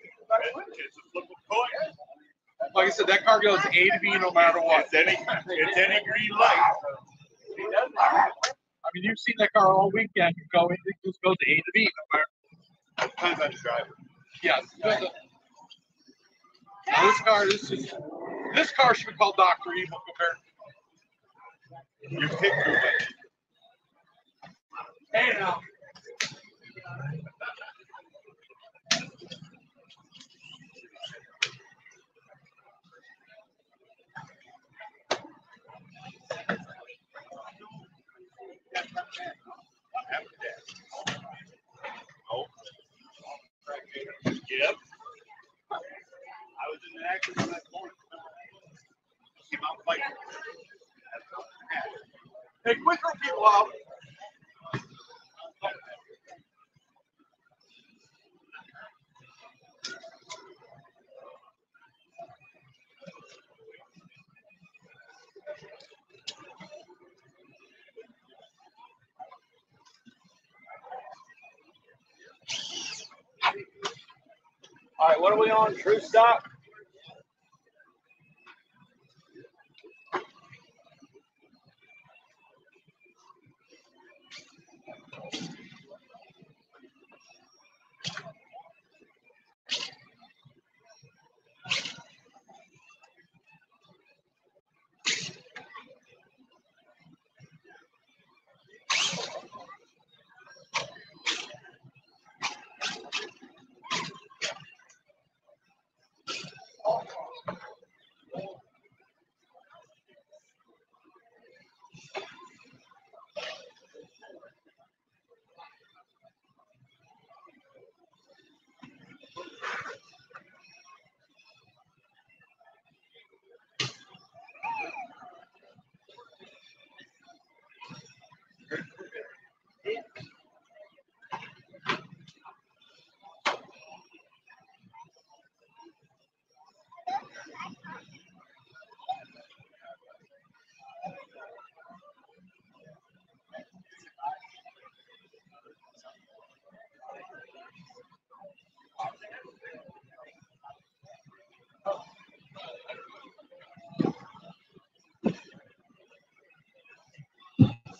Like I said, that car goes A to B no matter what. It's any green light. He does that. I mean, you've seen that car all weekend. It just goes A to B no matter. Depends on the driver. Yes. Now this car should be called Dr. Evil compared. You pick your way. Hey now. Yep. I was in an accident that morning. Came out fighting. Hey, quick for people out. All right, what are we on? True stock?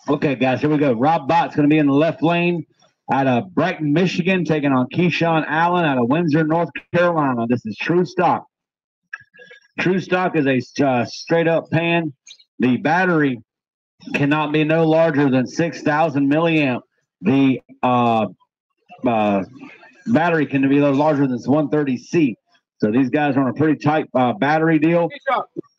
Okay, guys, here we go. Rob Bott's going to be in the left lane out of Brighton, Michigan, taking on Keyshawn Allen out of Windsor, North Carolina. This is True Stock. True Stock is a straight-up pan. The battery cannot be no larger than 6,000 milliamp. The battery can be no larger than 130C. So these guys are on a pretty tight battery deal.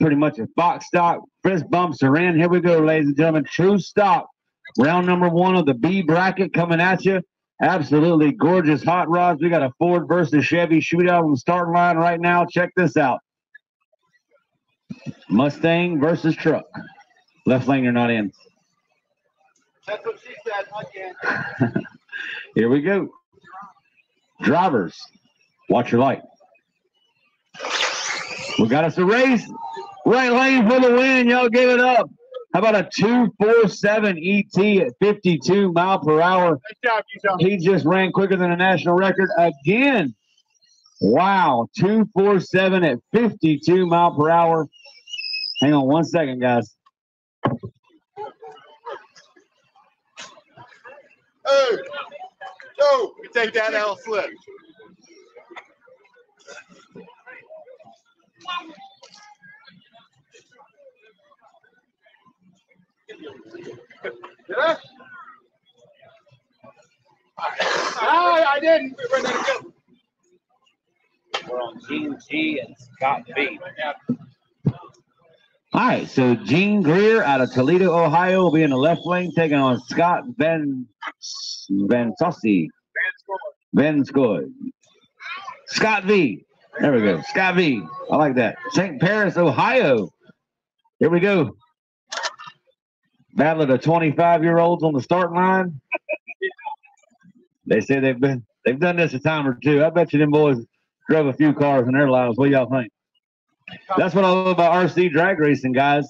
Pretty much a box stock. Fist bumps are in. Here we go, ladies and gentlemen. True Stock. Round number 1 of the B bracket coming at you. Absolutely gorgeous hot rods. We got a Ford versus Chevy shootout on the starting line right now. Check this out. Mustang versus truck. Left lane, you're not in. That's what she said again. Here we go. Drivers, watch your light. We got us a race. Right lane for the win. Y'all give it up. How about a 247 ET at 52 mile per hour? He just ran quicker than a national record again. Wow, 247 at 52 mile per hour. Hang on 1 second, guys. Hey, Joe, you take that L slip. Did I? No, I didn't. We're on Gene G and Scott B. All right, so Gene Greer out of Toledo, Ohio will be in the left lane, taking on Scott Van Scoy. Scott V. There we go. Scott V. I like that. St. Paris, Ohio. Here we go. Battle of the 25-year-olds on the starting line. They say they've done this a time or two. I bet you them boys drove a few cars in their lives. What do y'all think? That's what I love about RC drag racing, guys.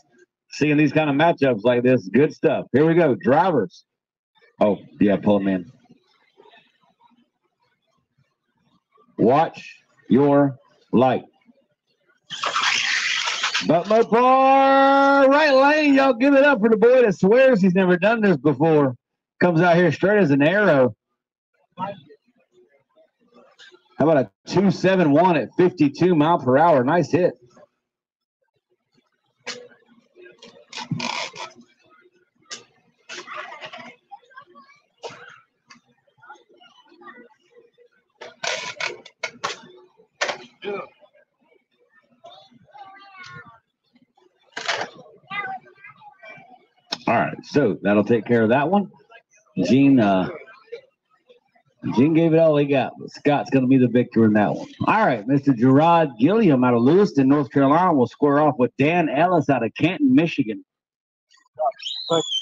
Seeing these kind of matchups like this, good stuff. Here we go. Drivers. Oh, yeah, pull them in. Watch your light. But Mopar, right lane, y'all give it up for the boy that swears he's never done this before. Comes out here straight as an arrow. How about a 271 at 52 mile per hour? Nice hit. All right, so that'll take care of that one. Gene gave it all he got, but Scott's going to be the victor in that one. All right, Mr. Gerard Gilliam out of Lewiston, North Carolina, will square off with Dan Ellis out of Canton, Michigan.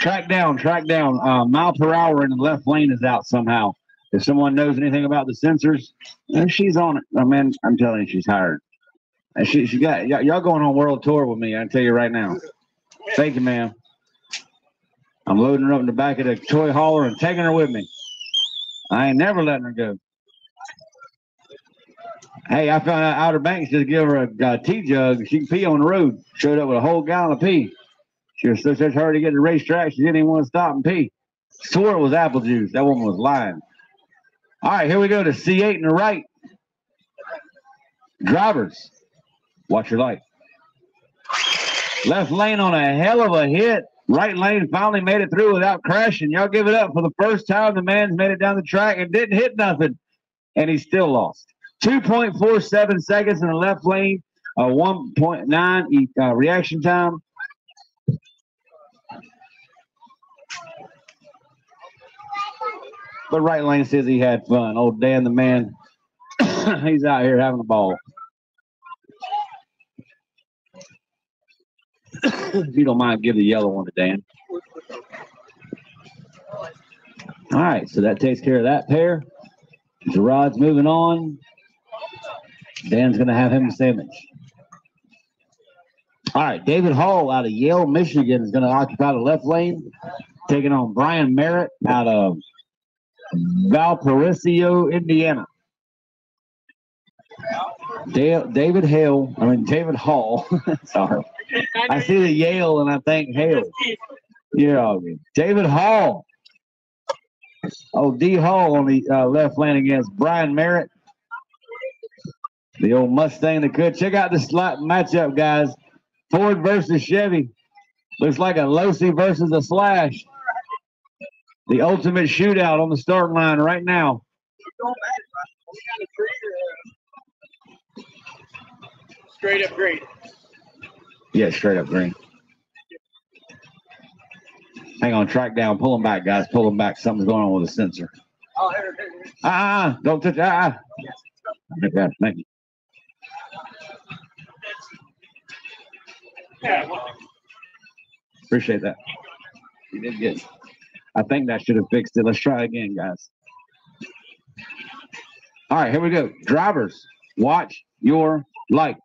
Track down. Mile per hour in the left lane is out somehow. If someone knows anything about the sensors, then she's on it. I mean, I'm telling you, she's hired. And she got y'all going on world tour with me. I can tell you right now. Thank you, ma'am. I'm loading her up in the back of the toy hauler and taking her with me. I ain't never letting her go. Hey, I found out Outer Banks just give her a tea jug. She can pee on the road. Showed up with a whole gallon of pee. She was such a hurry to get to the racetrack, she didn't even want to stop and pee. Swore it was apple juice. That woman was lying. All right, here we go to C8 in the right. Drivers, watch your light. Left lane on a hell of a hit. Right lane finally made it through without crashing. Y'all give it up. For the first time, the man's made it down the track and didn't hit nothing. And he still lost. 2.47 seconds in the left lane. 1.9 reaction time. But right lane says he had fun. Old Dan, the man, he's out here having a ball. If you don't mind, give the yellow one to Dan. All right, so that takes care of that pair. Gerard's moving on. Dan's going to have him a sandwich. All right, David Hall out of Yale, Michigan is going to occupy the left lane, taking on Brian Merritt out of Valparaiso, Indiana. David Hall. Sorry. I see the Yale and I think Hale. Yeah, David Hall. Oh, D. Hall on the left lane against Brian Merritt. The old Mustang that could. Check out this matchup, guys. Ford versus Chevy. Looks like a Losi versus a Slash. The ultimate shootout on the start line right now. Straight up green. Yeah, straight up green. Hang on, track down. Pull them back, guys. Pull them back. Something's going on with the sensor. Don't touch. Okay, thank you. Appreciate that. You did good. I think that should have fixed it. Let's try again, guys. All right, here we go. Drivers, watch your light.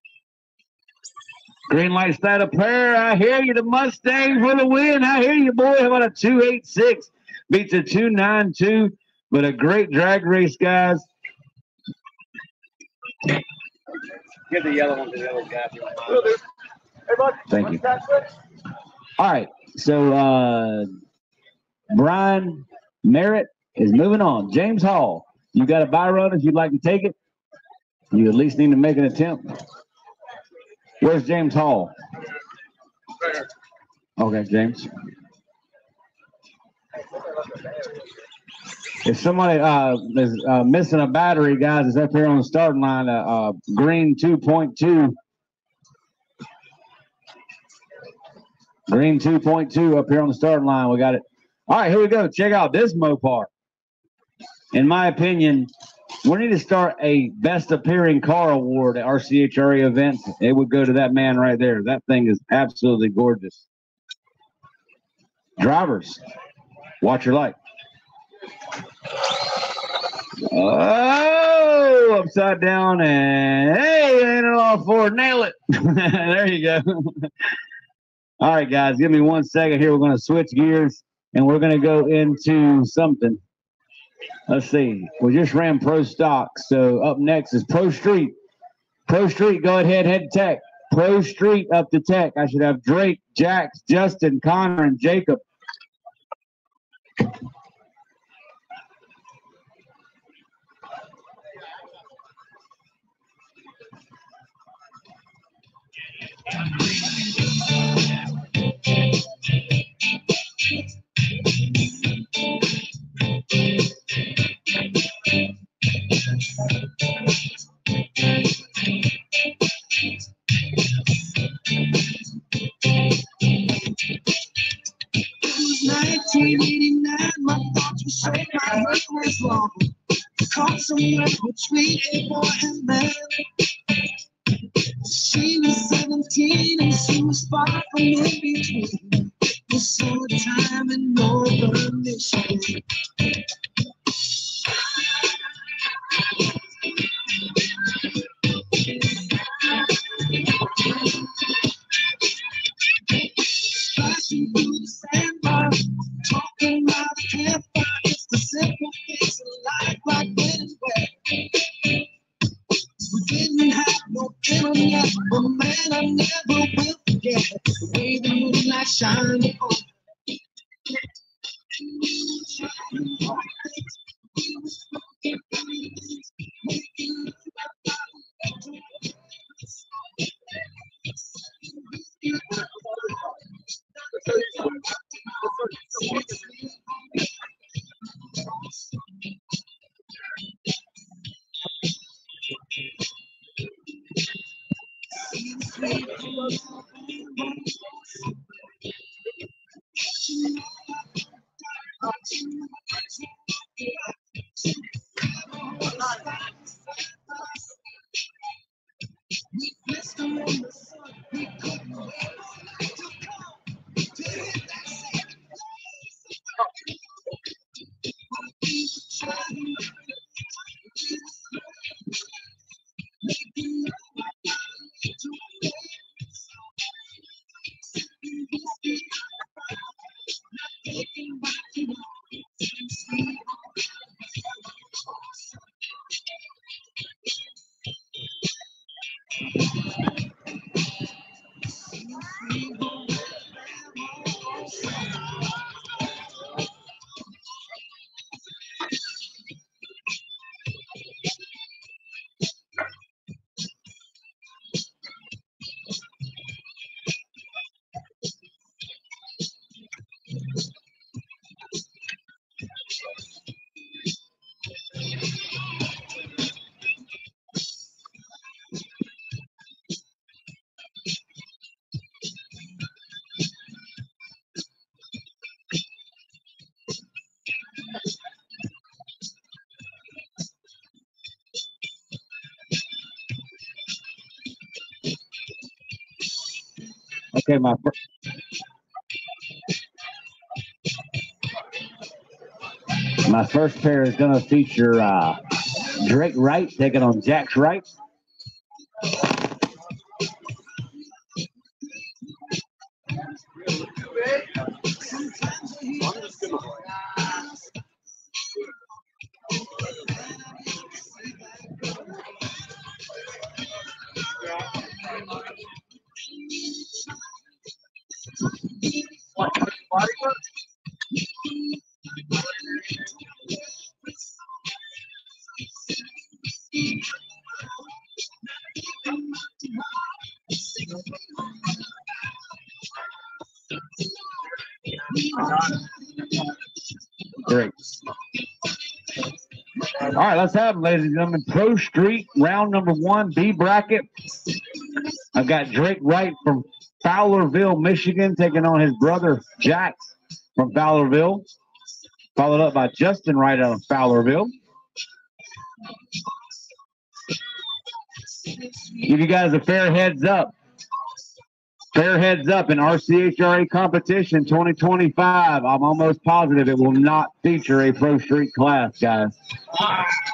Green light stat of pair. I hear you. The Mustang for the win. I hear you, boy. How about a 286 beats a 292, but a great drag race, guys. Give the yellow one to the other guy. Thank you. All right, so Brian Merritt is moving on. James Hall, you got a buy run if you'd like to take it. You at least need to make an attempt. Where's James Hall? Okay, James. If somebody is missing a battery, guys, it's up here on the starting line. Green 2.2. Green 2.2 up here on the starting line. We got it. All right, here we go. Check out this Mopar. In my opinion, we need to start a best appearing car award at RCHRA events. It would go to that man right there. That thing is absolutely gorgeous. Drivers, watch your light. Oh, upside down, and hey, ain't it all for nail it. There you go. All right, guys, give me 1 second here. We're going to switch gears, and we're going to go into something. Let's see. We just ran Pro Stock, so up next is Pro Street. Pro Street, go ahead, head to Tech. Pro Street up to Tech. I should have Drake, Jax, Justin, Connor, and Jacob. It was 1989, my thoughts were straight, my work was long. Caught someone between a boy and man. She was 17 and she was far from in between. We saw time in Northern Michigan. Splashing through the sandbar, talking about the campfire. It's the simple things of life, like anywhere. We didn't have no internet, but man, I never will forget the way the moonlight shined on. Okay, my first pair is going to feature Drake Wright taking on Jax Wright. Great. All right, let's have them, ladies and gentlemen. Pro Street, round number 1, B bracket. I've got Drake Wright from Fowlerville, Michigan, taking on his brother Jax from Fowlerville, followed up by Justin Wright out of Fowlerville. Give you guys a fair heads up. Fair heads up in RCHRA competition 2025. I'm almost positive it will not feature a Pro Street class, guys.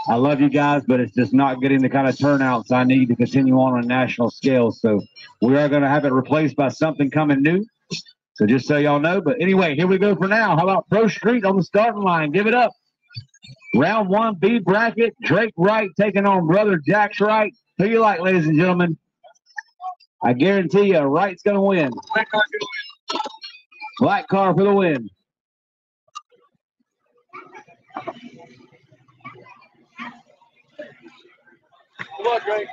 I love you guys, but it's just not getting the kind of turnouts I need to continue on a national scale. So we are going to have it replaced by something coming new. So just so y'all know. But anyway, here we go for now. How about Pro Street on the starting line? Give it up. Round 1, B bracket. Drake Wright taking on brother Jax Wright. Who you like, ladies and gentlemen? I guarantee you, Wright's going to win. Black car for the win. Good luck, Drake.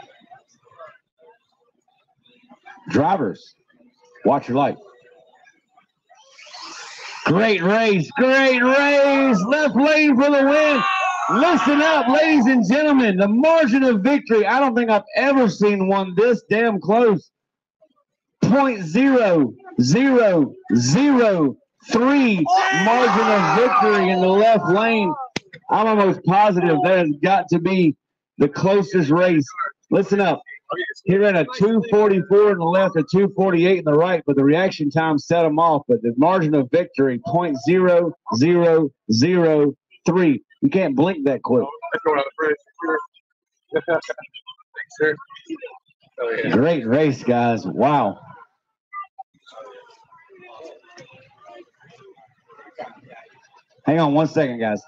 Drivers, watch your light. Great race, great race. Left lane for the win. Listen up, ladies and gentlemen. The margin of victory, I don't think I've ever seen one this damn close. 0.0003 margin of victory in the left lane. I'm almost positive that has got to be the closest race. Listen up. He ran a 244 in the left, a 248 in the right, but the reaction time set him off. But the margin of victory, 0.0003. You can't blink that quick. Great race, guys. Wow. Hang on 1 second, guys.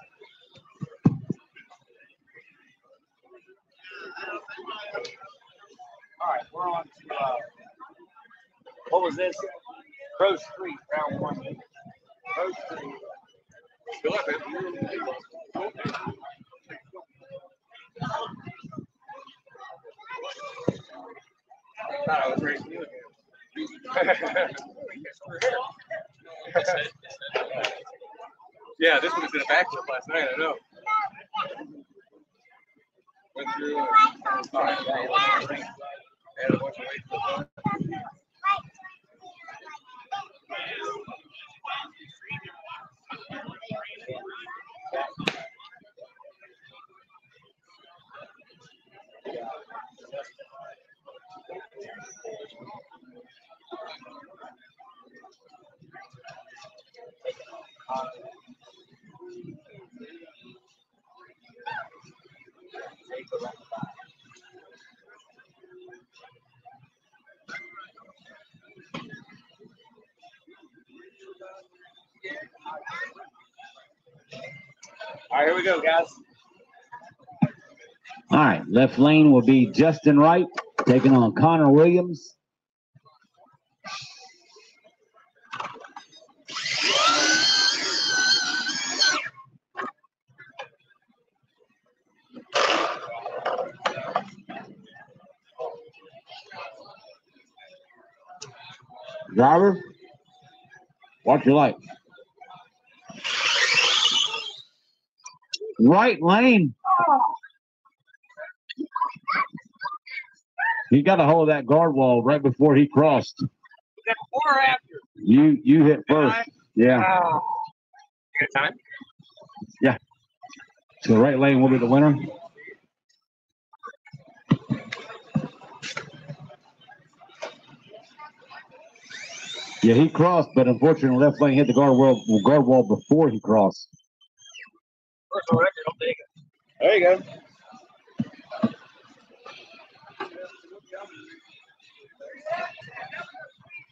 All right, we're on to, what was this? Pro Street, round 1. Pro Street. Good luck, man. I thought I was racing you again. Yeah, this one was in a backflip last night, I know. Went through and had a bunch of weight. All right, here we go, guys. All right, left lane will be Justin Wright taking on Connor Williams. Driver, watch your light. Right lane. He got a hold of that guard wall right before he crossed. Before or after? You hit first. Yeah. Good time? Yeah. So the right lane will be the winner. Yeah, he crossed, but unfortunately, left lane hit the guard wall before he crossed. Personal record, I'll take it. There you go.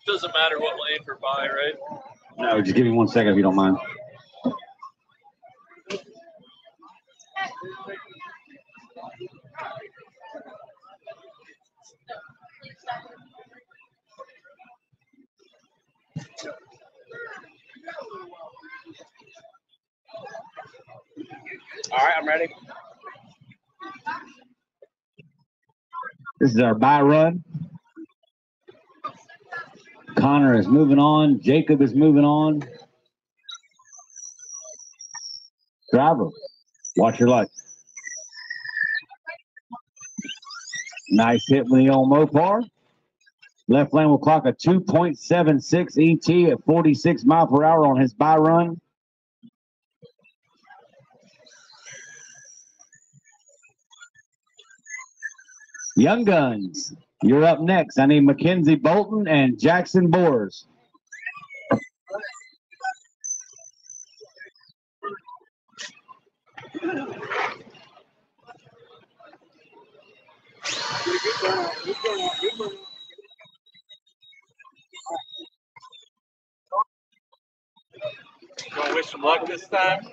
Doesn't matter what lane we're by, right? No, just give me 1 second if you don't mind. All right, I'm ready. This is our bye run. Connor is moving on. Jacob is moving on. Driver, watch your light. Nice hit with the old Mopar. Left lane will clock a 2.76 ET at 46 miles per hour on his bye run. Young Guns, you're up next. I need Mackenzie Bolton and Jackson Boers. Gonna wish him luck this time.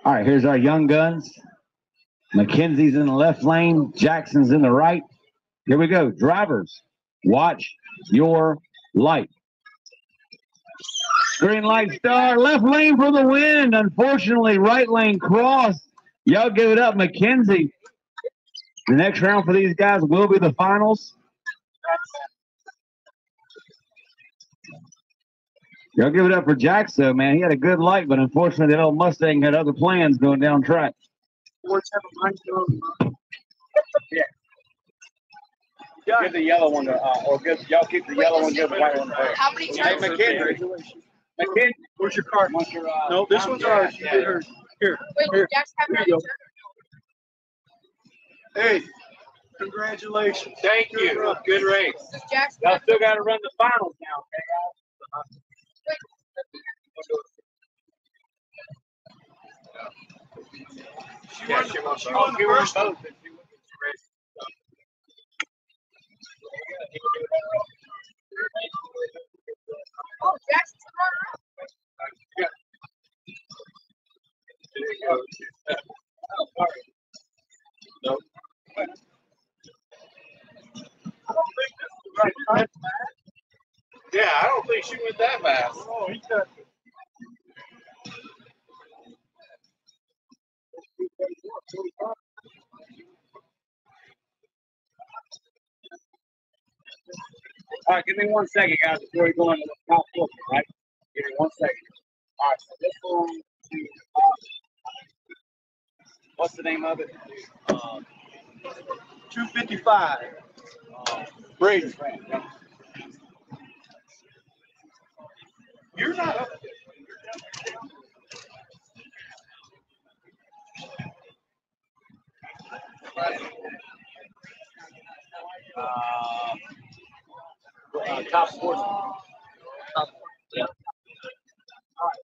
All right, here's our Young Guns. Mackenzie's in the left lane. Jackson's in the right. Here we go. Drivers, watch your light. Green light start. Left lane for the win. Unfortunately, right lane crossed. Y'all give it up, Mackenzie. The next round for these guys will be the finals. Y'all give it up for Jackson, man. He had a good light, but unfortunately, that old Mustang had other plans going down track. Yeah. Give the yellow one to, or give y'all keep the yellow one, give the white one to her. How many Hey, times? McKenzie, Where's your card? what's your, No, this one's ours. You did hers. Here. Wait, Here. did Jackson have Here another you turn? Hey, congratulations. Thank you. Good race. Does Jackson y'all have still got to run the finals now, okay, guys? She won the the first both. Oh, Jackson's runner-up. Yeah, I don't think she went that fast. Oh, he got All right, give me 1 second, guys, before we go into the top 4, right? Give me 1 second. All right, so this one, what's the name of it? 255. Brady. You're not up there. Top sports. Yeah. All right.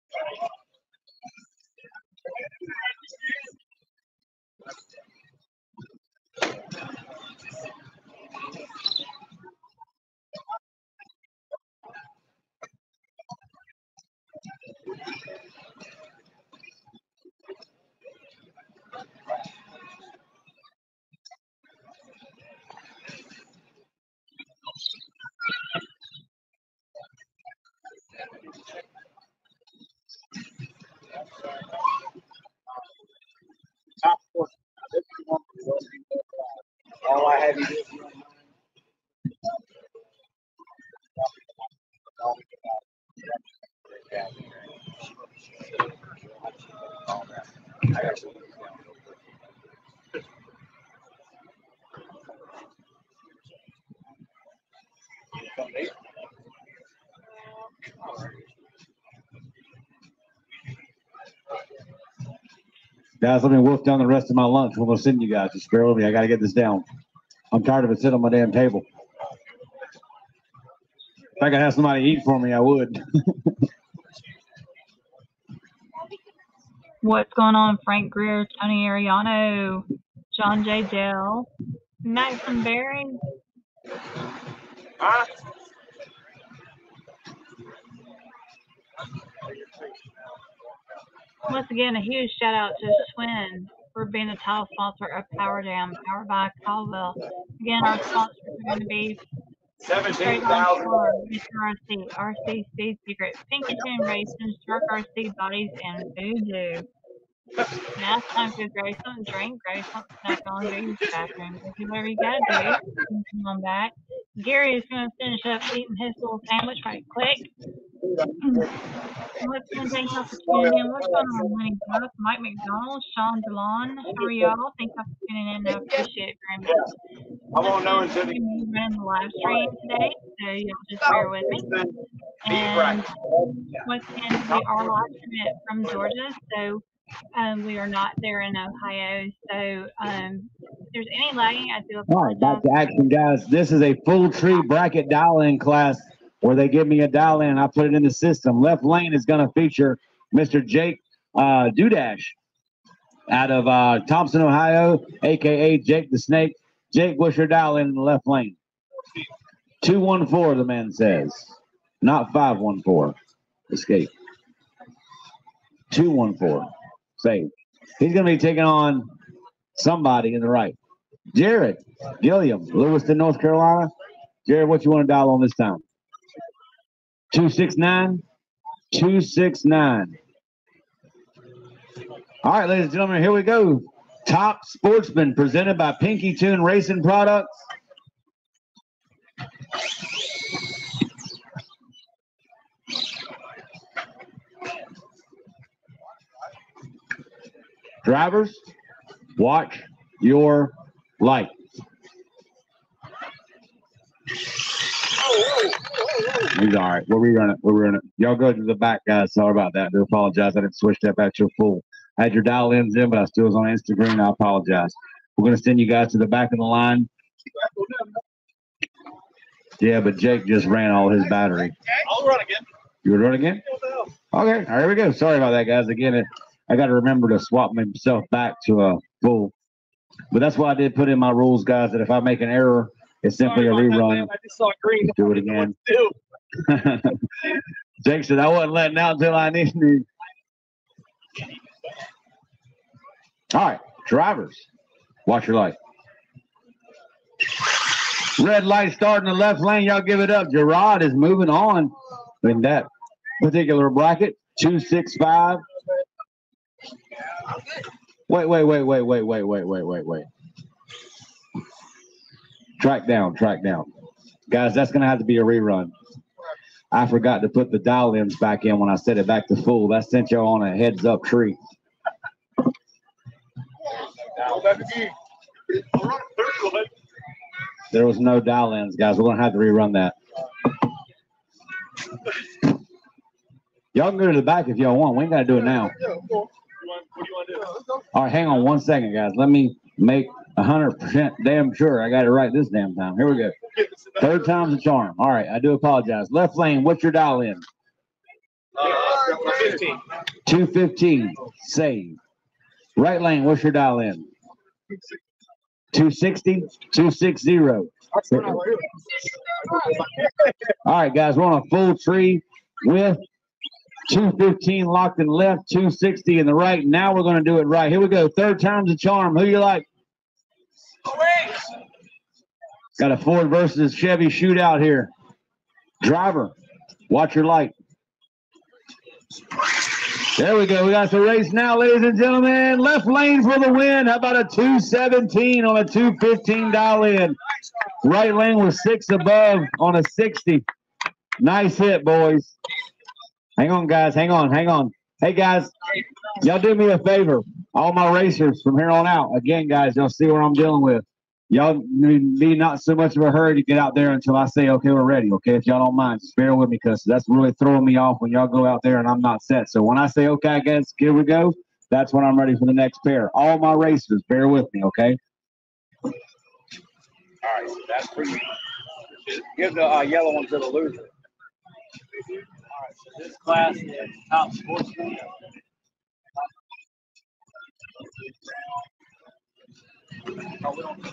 Top sports. All I have you do is Guys, let me wolf down the rest of my lunch. We're going to send you guys. Just bear with me. I got to get this down. I'm tired of it sitting on my damn table. If I could have somebody eat for me, I would. What's going on? Frank Greer, Tony Ariano, John J. Dell, Maxim Berry. Once again, a huge shout out to Schween for being a title sponsor of Power Jam, powered by Caldwell. Again, our sponsors are going to be 17,000. RC, RC Speed Secret, Pinky Tune Racing, Shark RC Bodies, and Voodoo. Now it's time to grab something to drink, grab something to snack on, go to the bathroom. Do whatever you gotta do. You can come on back. Gary is going to finish up eating his little sandwich right quick. What's going to thank y'all for tuning in? What's going on, Lenny Buck, Mike McDonald, Sean DeLon? How are y'all? Thank y'all for tuning in. I appreciate it very much. I won't know until We ran the live stream today, so y'all just bear with me. And once again, we are live streaming from Georgia, so we are not there in Ohio. So if there's any lagging, I do apologize. All right, back to action, guys. This is a full tree bracket dial-in class where they give me a dial-in. I put it in the system. Left lane is going to feature Mr. Jake Dudash out of Thompson, Ohio, a.k.a. Jake the Snake. Jake, what's your dial-in in the left lane? 214, the man says. Not 514. Escape. 214. Save. He's going to be taking on somebody in the right. Jared Gilliam, Lewiston, North Carolina. Jared, what you want to dial on this time? 269? 269. All right, ladies and gentlemen, here we go. Top Sportsman presented by Pinky Tune Racing Products. Drivers, watch your light. He's all right. We're rerunning it. We're rerunning it. Y'all go to the back, guys. Sorry about that. I do apologize. I didn't switch that back to full. I had your dial-ins in, but I still was on Instagram. I apologize. We're going to send you guys to the back of the line. Yeah, but Jake just ran all his battery. I'll run again. You would run again? Okay. All right, here we go. Sorry about that, guys. Again, I got to remember to swap myself back to a full. But that's why I did put in my rules, guys, that if I make an error, it's simply a rerun. I just saw green. Do it again. Jake said, I wasn't letting out until I needed to. All right, drivers, watch your light. Red light starting the left lane. Y'all give it up. Gerard is moving on in that particular bracket. 265. Wait. Track down. Guys, that's going to have to be a rerun. I forgot to put the dial-ins back in when I set it back to full. That sent y'all on a heads-up tree. There was no dial-ins, guys. We're going to have to rerun that. Y'all can go to the back if y'all want. We ain't got to do it now. What do you want to do? All right, hang on 1 second, guys. Let me make 100% damn sure I got it right this damn time. Here we go. Third time's a charm. All right, I do apologize. Left lane, what's your dial-in? 15. 215. Save. Right lane, what's your dial-in? 260. 260. All right, guys, we're on a full tree with 215 locked in the left, 260 in the right. Now we're going to do it right. Here we go. Third time's a charm. Who you like? Got a Ford versus Chevy shootout here. Driver, watch your light. There we go. We got the race now, ladies and gentlemen. Left lane for the win. How about a 217 on a 215 dial-in? Right lane was 6 above on a 60. Nice hit, boys. Hang on, guys. Hang on. Hey, guys, y'all do me a favor. All my racers from here on out. Again, guys, y'all see what I'm dealing with. Y'all be not so much of a hurry to get out there until I say, okay, we're ready. Okay, if y'all don't mind, just bear with me because that's really throwing me off when y'all go out there and I'm not set. So when I say, okay, I guess, here we go, that's when I'm ready for the next pair. All my racers, bear with me, okay? All right, so that's for you. Give the yellow one to the loser. All right, so this class is top sportsman. No, we don't.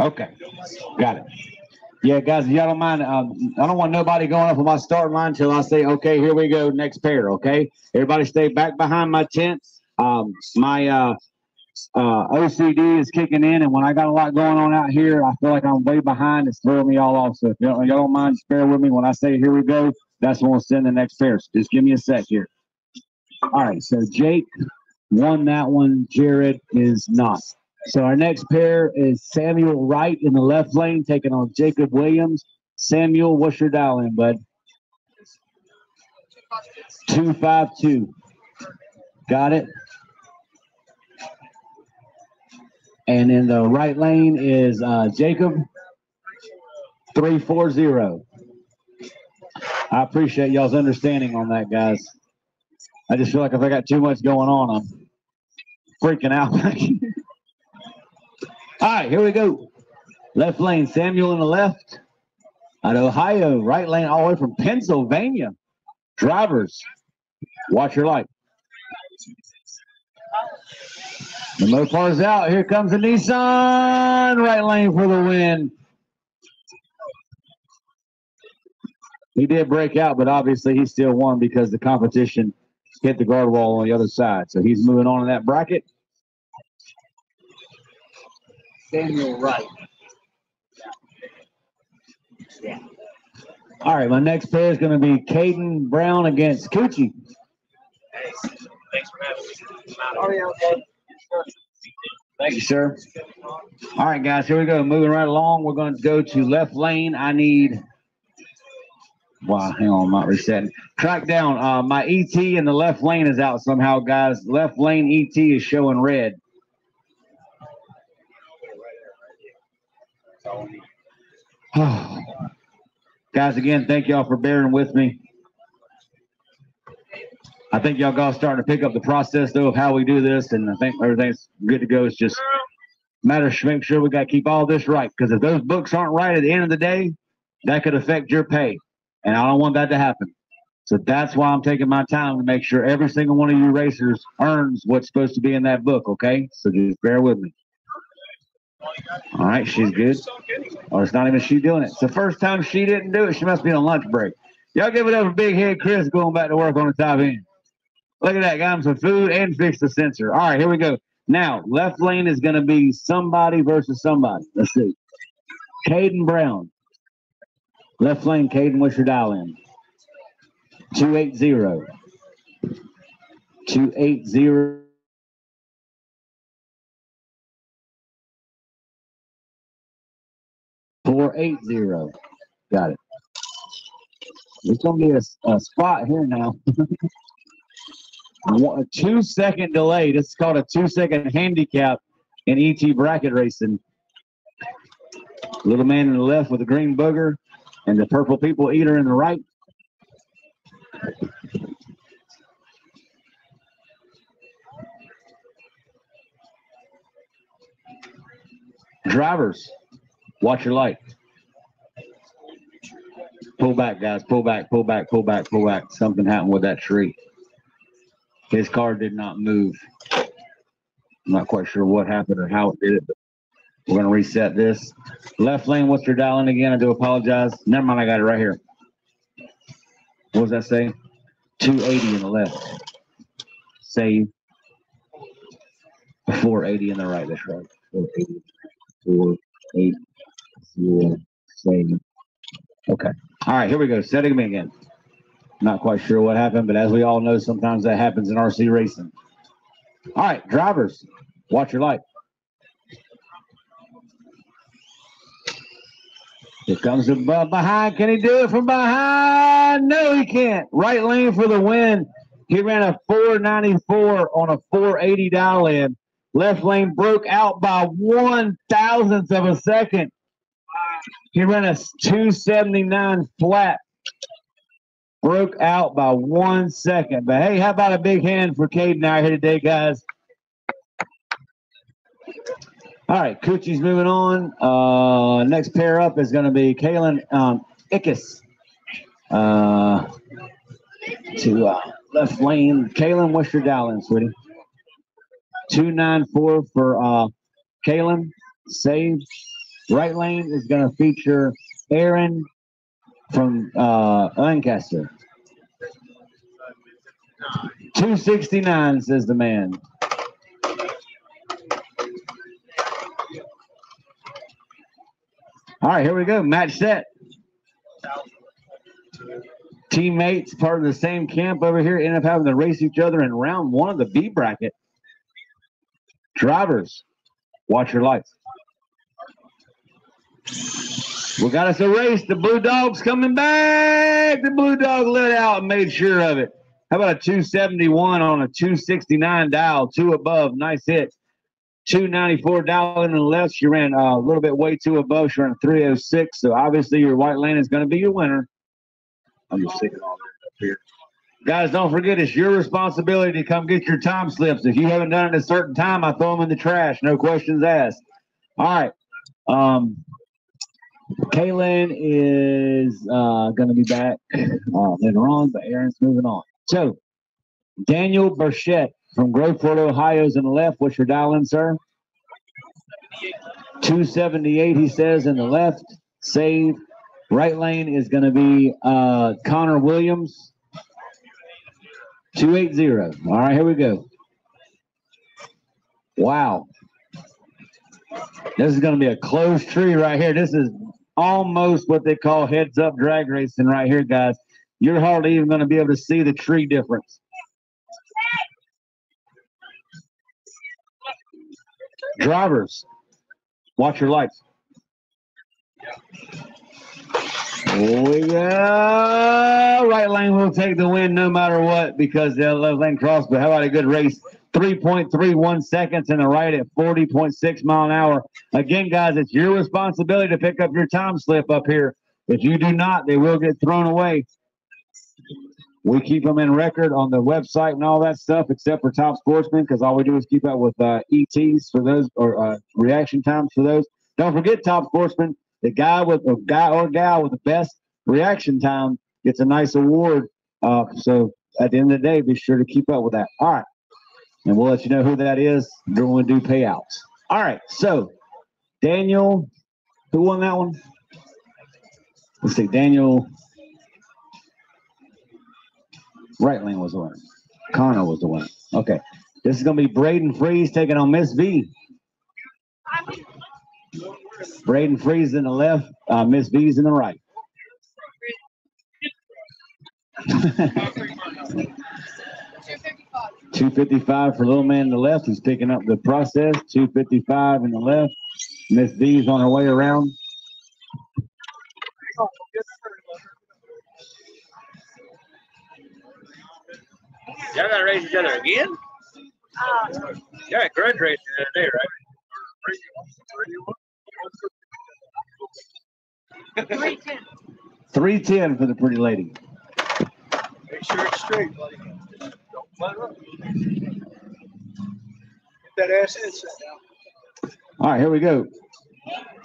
Okay, got it. Yeah, guys, if y'all don't mind, I don't want nobody going up on my start line until I say, okay, here we go, next pair, okay? Everybody stay back behind my tents. My OCD is kicking in, and when I got a lot going on out here, I feel like I'm way behind. It's throwing me all off. So if y'all don't mind, just bear with me. When I say here we go, that's when we'll send the next pair. So just give me a sec here. All right, so Jake won that one. Jared is not. So our next pair is Samuel Wright in the left lane, taking on Jacob Williams. Samuel, what's your dial in, bud? 252. Got it. And in the right lane is Jacob, 340. I appreciate y'all's understanding on that, guys. I just feel like if I got too much going on, I'm freaking out. All right, here we go. Left lane, Samuel in the left. Out of Ohio, right lane all the way from Pennsylvania. Drivers, watch your light. The Mopar's out. Here comes the Nissan. Right lane for the win. He did break out, but obviously he still won because the competition hit the guard wall on the other side. So he's moving on in that bracket. Samuel Wright. Yeah. All right, my next pair is going to be Caden Brown against Coochie. Hey, thanks for having me. Oh, yeah, okay. Thank you, sir. All right, guys, here we go. Moving right along. We're going to go to left lane. I need, wow, hang on, I'm not resetting. Track down. My ET in the left lane is out somehow, guys. Left lane ET is showing red. Guys, again, thank y'all for bearing with me. I think y'all guys starting to pick up the process, though, of how we do this, and I think everything's good to go. It's just a matter of making sure we got to keep all this right, because if those books aren't right at the end of the day, that could affect your pay, and I don't want that to happen. So that's why I'm taking my time to make sure every single one of you racers earns what's supposed to be in that book, okay? So just bear with me. All right, she's good. Or it's not even she doing it. It's the first time she didn't do it. She must be on lunch break. Y'all give it up for Big Head Chris going back to work on the top end. Look at that. Got him some food and fixed the sensor. All right, here we go. Now, left lane is going to be somebody versus somebody. Let's see. Caden Brown. Left lane, Caden, what's your dial in? 280. 280. $480. Got it. There's going to be a spot here now. A 2-second delay. This is called a 2-second handicap in ET bracket racing. Little man in the left with the green booger and the purple people eater in the right. Drivers, watch your light. Pull back, guys. Pull back, pull back, pull back, pull back. Something happened with that tree. His car did not move. I'm not quite sure what happened or how it did it, but we're going to reset this. Left lane, what's your dial in again? I do apologize. Never mind, I got it right here. What does that say? 280 in the left. Save. 480 in the right. That's right. 480. 480. Save. Okay. All right, here we go. Setting them again. Not quite sure what happened, but as we all know, sometimes that happens in RC racing. All right, drivers, watch your light. Here comes the behind. Can he do it from behind? No, he can't. Right lane for the win. He ran a 494 on a 480 dial in. Left lane broke out by 1/1000th of a second. He ran a 279 flat. Broke out by 1 second. But hey, how about a big hand for Caden out here today, guys? All right, Coochie's moving on. Next pair up is going to be Kaylin Ickes to left lane. Kaylin, what's your dial in, sweetie? 294 for Kaylin. Save. Right lane is going to feature Aaron from Lancaster. 269, says the man. All right, here we go. Match set. Teammates, part of the same camp over here, end up having to race each other in round one of the B bracket. Drivers, watch your lights. We got us a race. The Blue Dog's coming back. The Blue Dog lit out and made sure of it. How about a 271 on a 269 dial, 2 above, nice hit. 294 dial in the left. She ran a little bit way too above. She ran a 306. So obviously your white lane is going to be your winner. I'm just sticking all that up here. Guys, don't forget it's your responsibility to come get your time slips. If you haven't done it at a certain time, I throw them in the trash. No questions asked. All right. Kaylin is going to be back later on, but Aaron's moving on. So, Daniel Burchett from Groveport, Ohio is in the left. What's your dial in, sir? 278, he says, in the left. Save. Right lane is going to be Connor Williams. 280. All right, here we go. Wow. This is going to be a closed tree right here. This is almost what they call heads-up drag racing right here, guys. You're hardly even going to be able to see the tree difference. Drivers, watch your lights. We go. Right lane will take the win no matter what because the left lane cross, but how about a good race? 3.31 seconds and the right at 40.6 mile an hour. Again, guys, it's your responsibility to pick up your time slip up here. If you do not, they will get thrown away. We keep them in record on the website and all that stuff, except for Top Sportsman, because all we do is keep up with ETs for those or reaction times for those. Don't forget, Top Sportsman, the guy or gal with the best reaction time gets a nice award. So at the end of the day, be sure to keep up with that. All right. And we'll let you know who that is when we do payouts. All right. So, Daniel, who won that one? Let's see. Daniel. Right lane was the winner. Connor was the winner. Okay. This is going to be Braden Freeze taking on Miss V. Braden Freeze in the left. Miss V's in the right. 255 for little man in the left. He's picking up the process. 255 in the left. Miss V's on her way around. Y'all got to race each other again? Yeah, grudge racing the other day, right? 310. 310 for the pretty lady. Make sure it's straight, buddy. Don't let her up. Get that ass in, sit down. All right, here we go.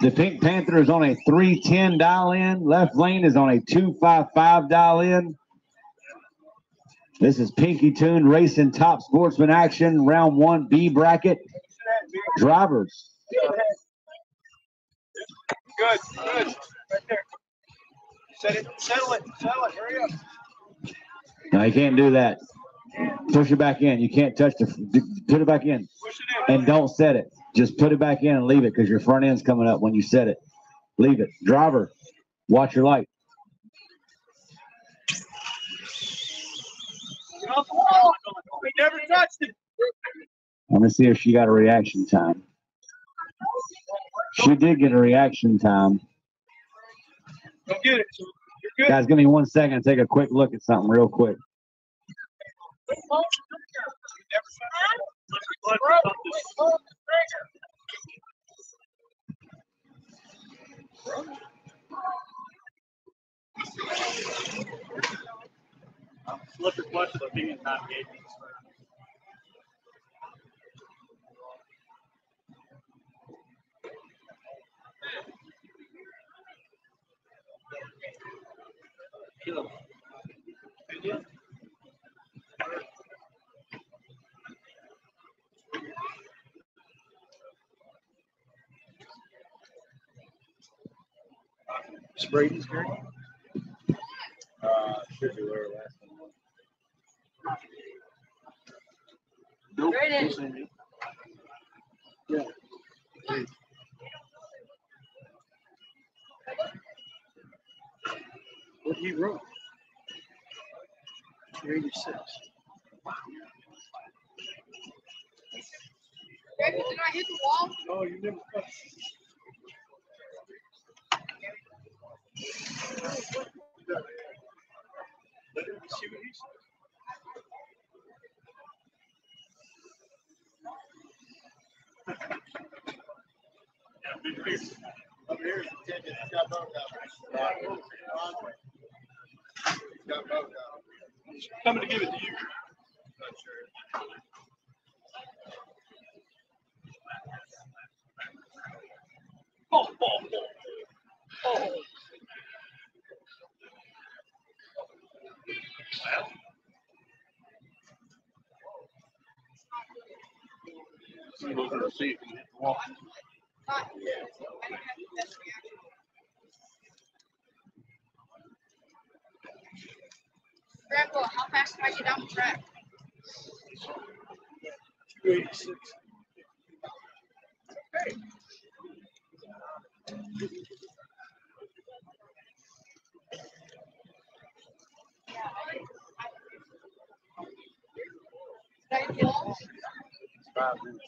The Pink Panther is on a 310 dial in. Left lane is on a 255 dial in. This is Pinky Tune Racing Top Sportsman action, round 1 B bracket. Drivers. Good, good. Right there. Settle it, hurry up. No, you can't do that. Push it back in. You can't touch the, put it back in. Push it in. And don't set it. Just put it back in and leave it because your front end's coming up when you set it. Leave it. Driver, watch your light. Get off the wall. We never touched it. Let me see if she got a reaction time. She did get a reaction time. Don't get it. You're good. Guys, give me 1 second to take a quick look at something real quick. Flip your clutch with a finger navigation. Brady's green. Should be where last one. Nope. Braden. Yeah. What he wrote? 286. Braden, did I hit the wall? Oh, you never cut. Let him see what he says. Up here is the ticket. It's got both of them. It's got both of them. Coming to give it to you. Not sure. Oh, oh, oh. Well, See, we're going to see if he hit the wall. Grandpa, how fast can I get down the track? 286. Okay. Did I kill him? 5 minutes.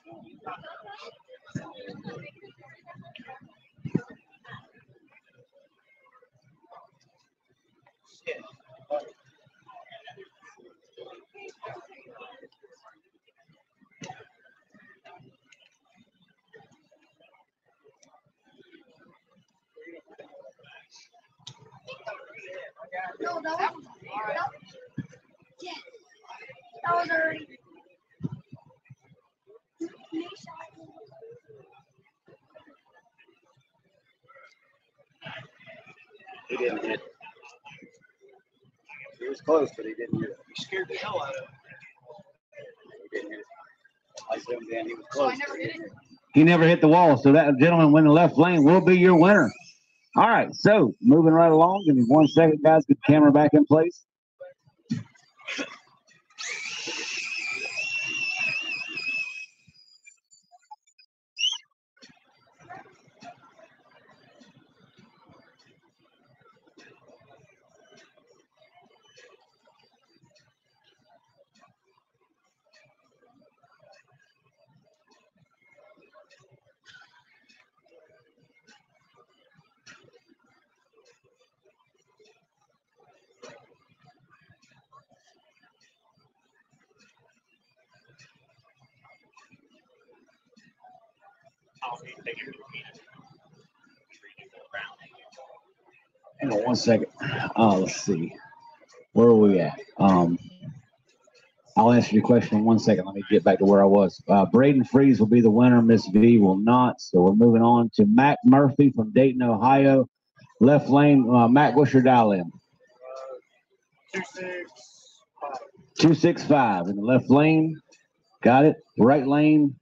No, that was yeah. That was already. He didn't hit. He was close, but he didn't hit it. He scared the hell out of him. He didn't hit it. I zoomed in. He was So I close. never hit it. He never hit the wall, so that gentleman in the left lane will be your winner. All right, so moving right along. Give me 1 second, guys. Get the camera back in place. Hang on 1 second. Let's see. Where are we at? I'll answer your question in 1 second. Let me get back to where I was. Braden Freeze will be the winner. Miss V will not. So we're moving on to Mac Murphy from Dayton, Ohio. Left lane. Mac, what's your dial in? 265. 265 in the left lane. Got it. Right lane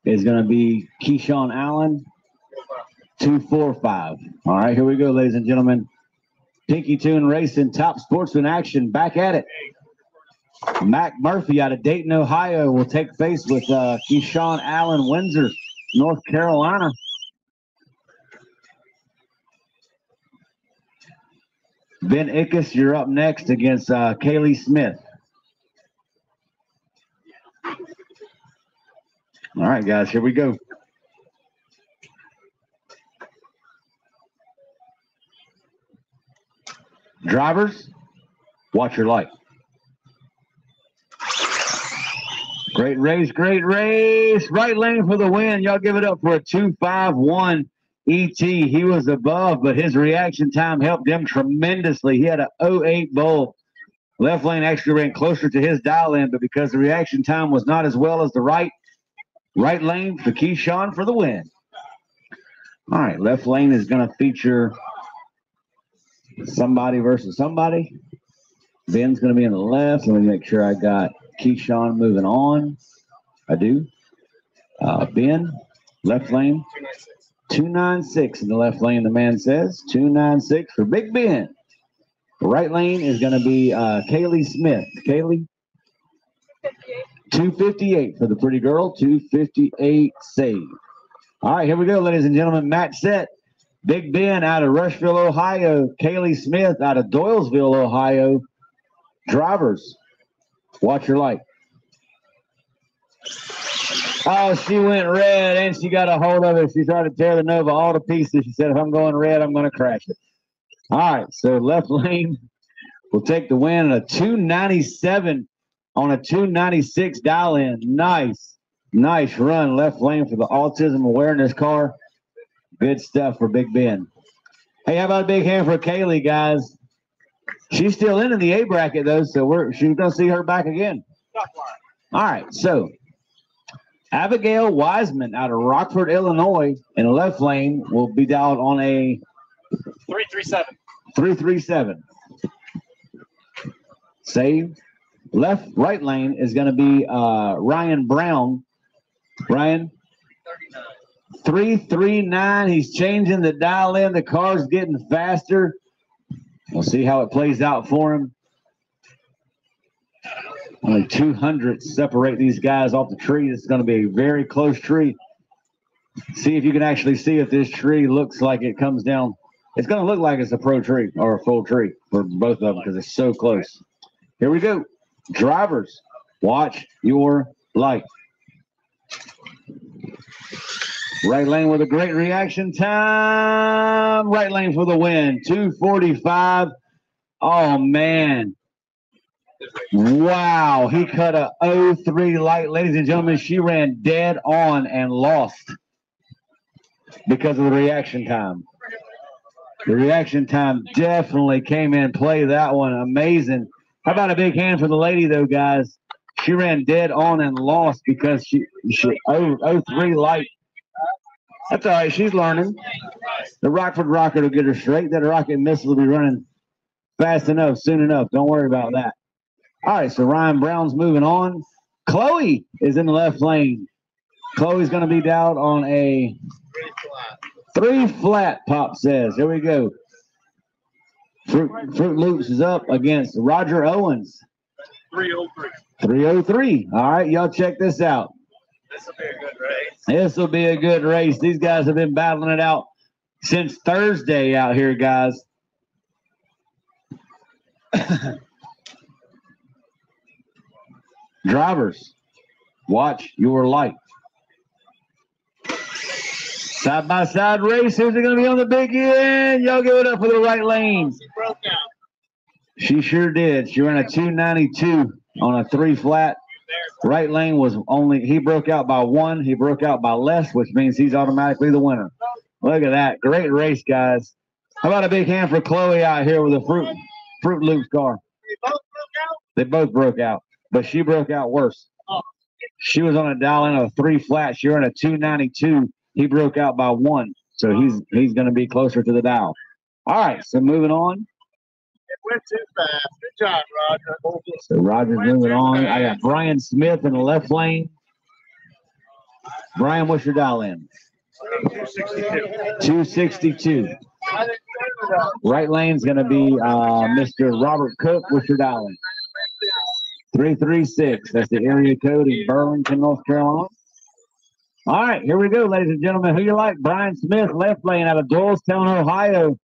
is going to be Keyshawn Allen. 245. All right, here we go, ladies and gentlemen. Pinky Tune Racing, top sportsman action. Back at it. Mac Murphy out of Dayton, Ohio will take face with Keyshawn Allen, Windsor, North Carolina. Ben Ickes, you're up next against Kaylee Smith. All right, guys, here we go. Drivers, watch your light. Great race, great race. Right lane for the win. Y'all give it up for a 251 E.T., he was above, but his reaction time helped him tremendously. He had an 08 bull. Left lane actually ran closer to his dial in, but because the reaction time was not as well as the right lane for Keyshawn for the win. All right, left lane is going to feature somebody versus somebody. Ben's going to be in the left. Let me make sure I got Keyshawn moving on. I do. Ben, left lane, 296 in the left lane, the man says. 296 for Big Ben. Right lane is going to be Kaylee Smith. Kaylee, 258 for the pretty girl, 258 save. All right, here we go, ladies and gentlemen. Match set. Big Ben out of Rushville, Ohio. Kaylee Smith out of Doylesville, Ohio. Drivers, watch your light. Oh, she went red, and she got a hold of it. She tried to tear the Nova all to pieces. She said, if I'm going red, I'm going to crash it. All right, so left lane will take the win at a 297 on a 296 dial-in. Nice run left lane for the autism awareness car. Good stuff for Big Ben. Hey, how about a big hand for Kaylee, guys? She's still in the A bracket, though, so she's going to see her back again. All right, so Abigail Wiseman out of Rockford, Illinois, in the left lane will be dialed on a 337. 337. Save. Right lane is going to be Ryan Brown. Ryan, 339. He's changing the dial in. The car's getting faster. We'll see how it plays out for him. Only 200 separate these guys off the tree. It's going to be a very close tree. See if you can actually see if this tree looks like it comes down. It's going to look like it's a pro tree or a full tree for both of them because it's so close. Here we go. Drivers, watch your light. Right lane with a great reaction time. Right lane for the win. 245. Oh, man. Wow. He cut a 03 light. Ladies and gentlemen, she ran dead on and lost because of the reaction time. The reaction time definitely came in play. That one, amazing. How about a big hand for the lady, though, guys? She ran dead on and lost because she 03 light. That's all right. She's learning. The Rockford rocket will get her straight. That rocket missile will be running fast enough, soon enough. Don't worry about that. All right, so Ryan Brown's moving on. Chloe is in the left lane. Chloe's going to be down on a 3 flat, Pop says. Here we go. Fruit Loops is up against Roger Owens. 303. 303. All right, y'all check this out. This will be a good race. This will be a good race. These guys have been battling it out since Thursday out here, guys. Drivers, watch your light. Side-by-side race. Who's going to be on the big end? Y'all give it up for the right lane. She broke out. She sure did. She ran a 292 on a 3 flat. Right lane was only, he broke out by 1. He broke out by less, which means he's automatically the winner. Look at that. Great race, guys. How about a big hand for Chloe out here with a Fruit Loops car? They both broke out, but she broke out worse. She was on a dial in of a 3 flat. She ran a 292. He broke out by 1, so he's going to be closer to the dial. All right, so moving on. It went too fast. Good job, Roger. So Roger's moving on. I got Brian Smith in the left lane. Brian, what's your dial in? 262. Right lane's going to be Mr. Robert Cook. What's your dial in? 336. That's the area code in Burlington, North Carolina. All right, here we go, ladies and gentlemen. Who you like? Brian Smith, left lane out of Doylestown, Ohio.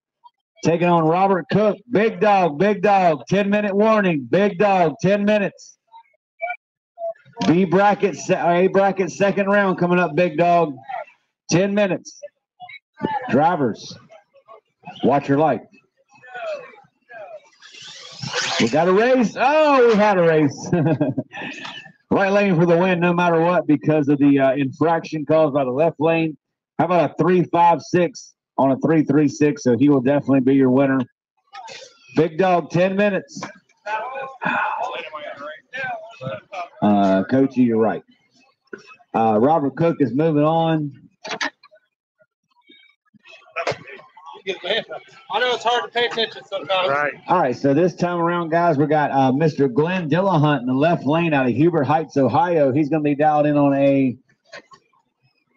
Taking on Robert Cook. Big dog, 10-minute warning. Big dog, 10 minutes. A bracket, second round coming up, big dog. 10 minutes. Drivers, watch your light. We got a race. Oh, we had a race. Right lane for the win no matter what because of the infraction caused by the left lane. How about a 356 on a 3.36, so he will definitely be your winner. Big Dog, 10 minutes. Coachy, you're right. Robert Cook is moving on. I know it's hard to pay attention sometimes. Right. All right, so this time around, guys, we got Mr. Glenn Dillahunt in the left lane out of Hubert Heights, Ohio. He's going to be dialed in on a.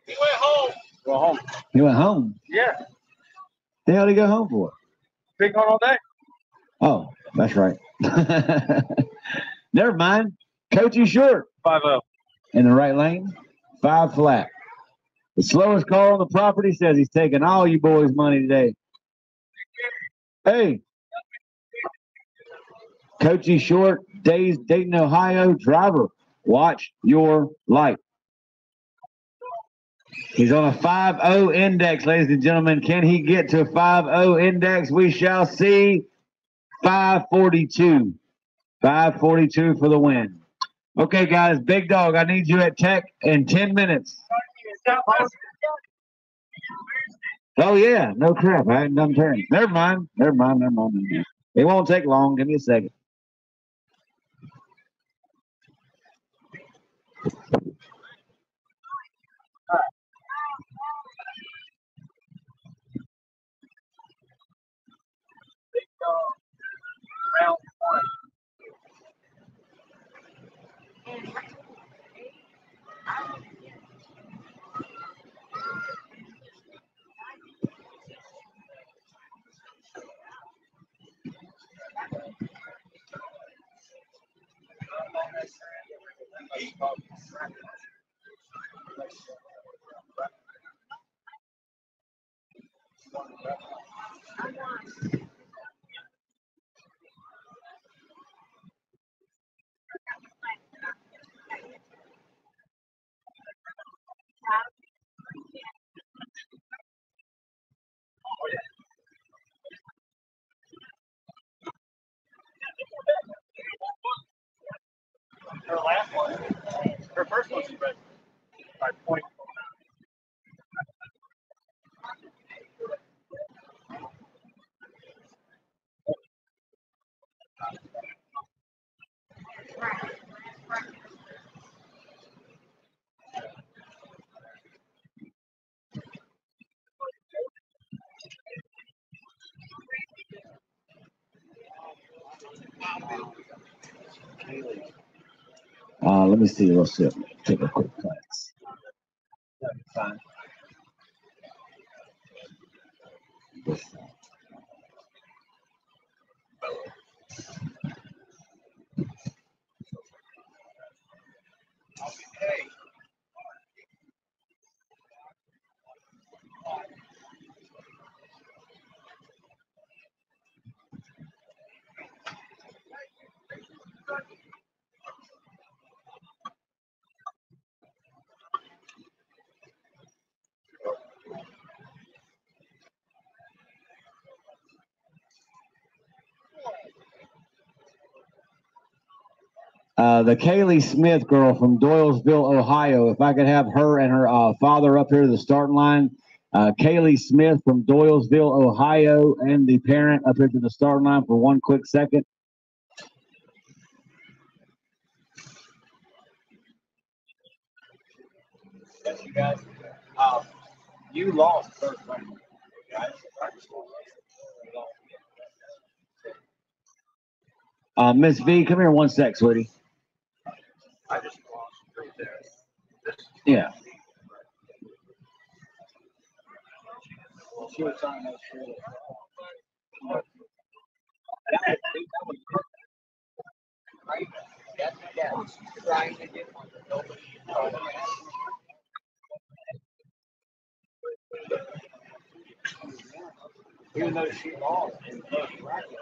He went home. Go home. He went home. Yeah. The hell did he go home for? Big one all day. Oh, that's right. Never mind. Coachy Short 5-0. in the right lane, 5 flat. The slowest car on the property says he's taking all you boys' money today. Hey. Coachy Short, Dayton, Ohio, driver. Watch your light. He's on a 5.0 index, ladies and gentlemen. Can he get to a 5.0 index? We shall see. 542. 542 for the win. Okay, guys, Big Dog, I need you at Tech in 10 minutes. Oh, yeah, no crap. I hadn't done turns. Never mind. It won't take long. Give me a second. Round 1. Her last one. Her first one she read by point. Let me see. Let's see. Take a quick glance. That'd be fine. The Kaylee Smith girl from Doylesville, Ohio. If I could have her and her father up here to the starting line. Kaylee Smith from Doylesville, Ohio, and the parent up here to the starting line for one quick second. Yes, you guys. You lost first round. Guys. Miss V, come here one sec, sweetie. I just lost right there. Yeah. She was trying to make sure trying to get one that nobody even though she lost in first bracket.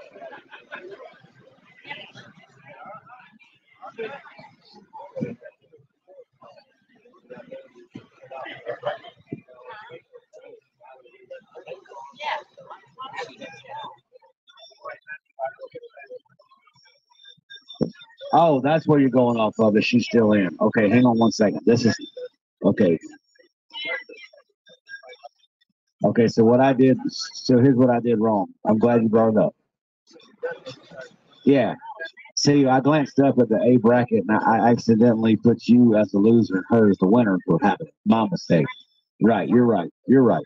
Oh, that's where you're going off of. Is she still in? Okay, hang on one second. This is okay. Okay, so what I did, so here's what I did wrong. I'm glad you brought it up. Yeah. See, I glanced up at the A bracket and I accidentally put you as the loser and her as the winner for having it. My mistake. Right, you're right. You're right.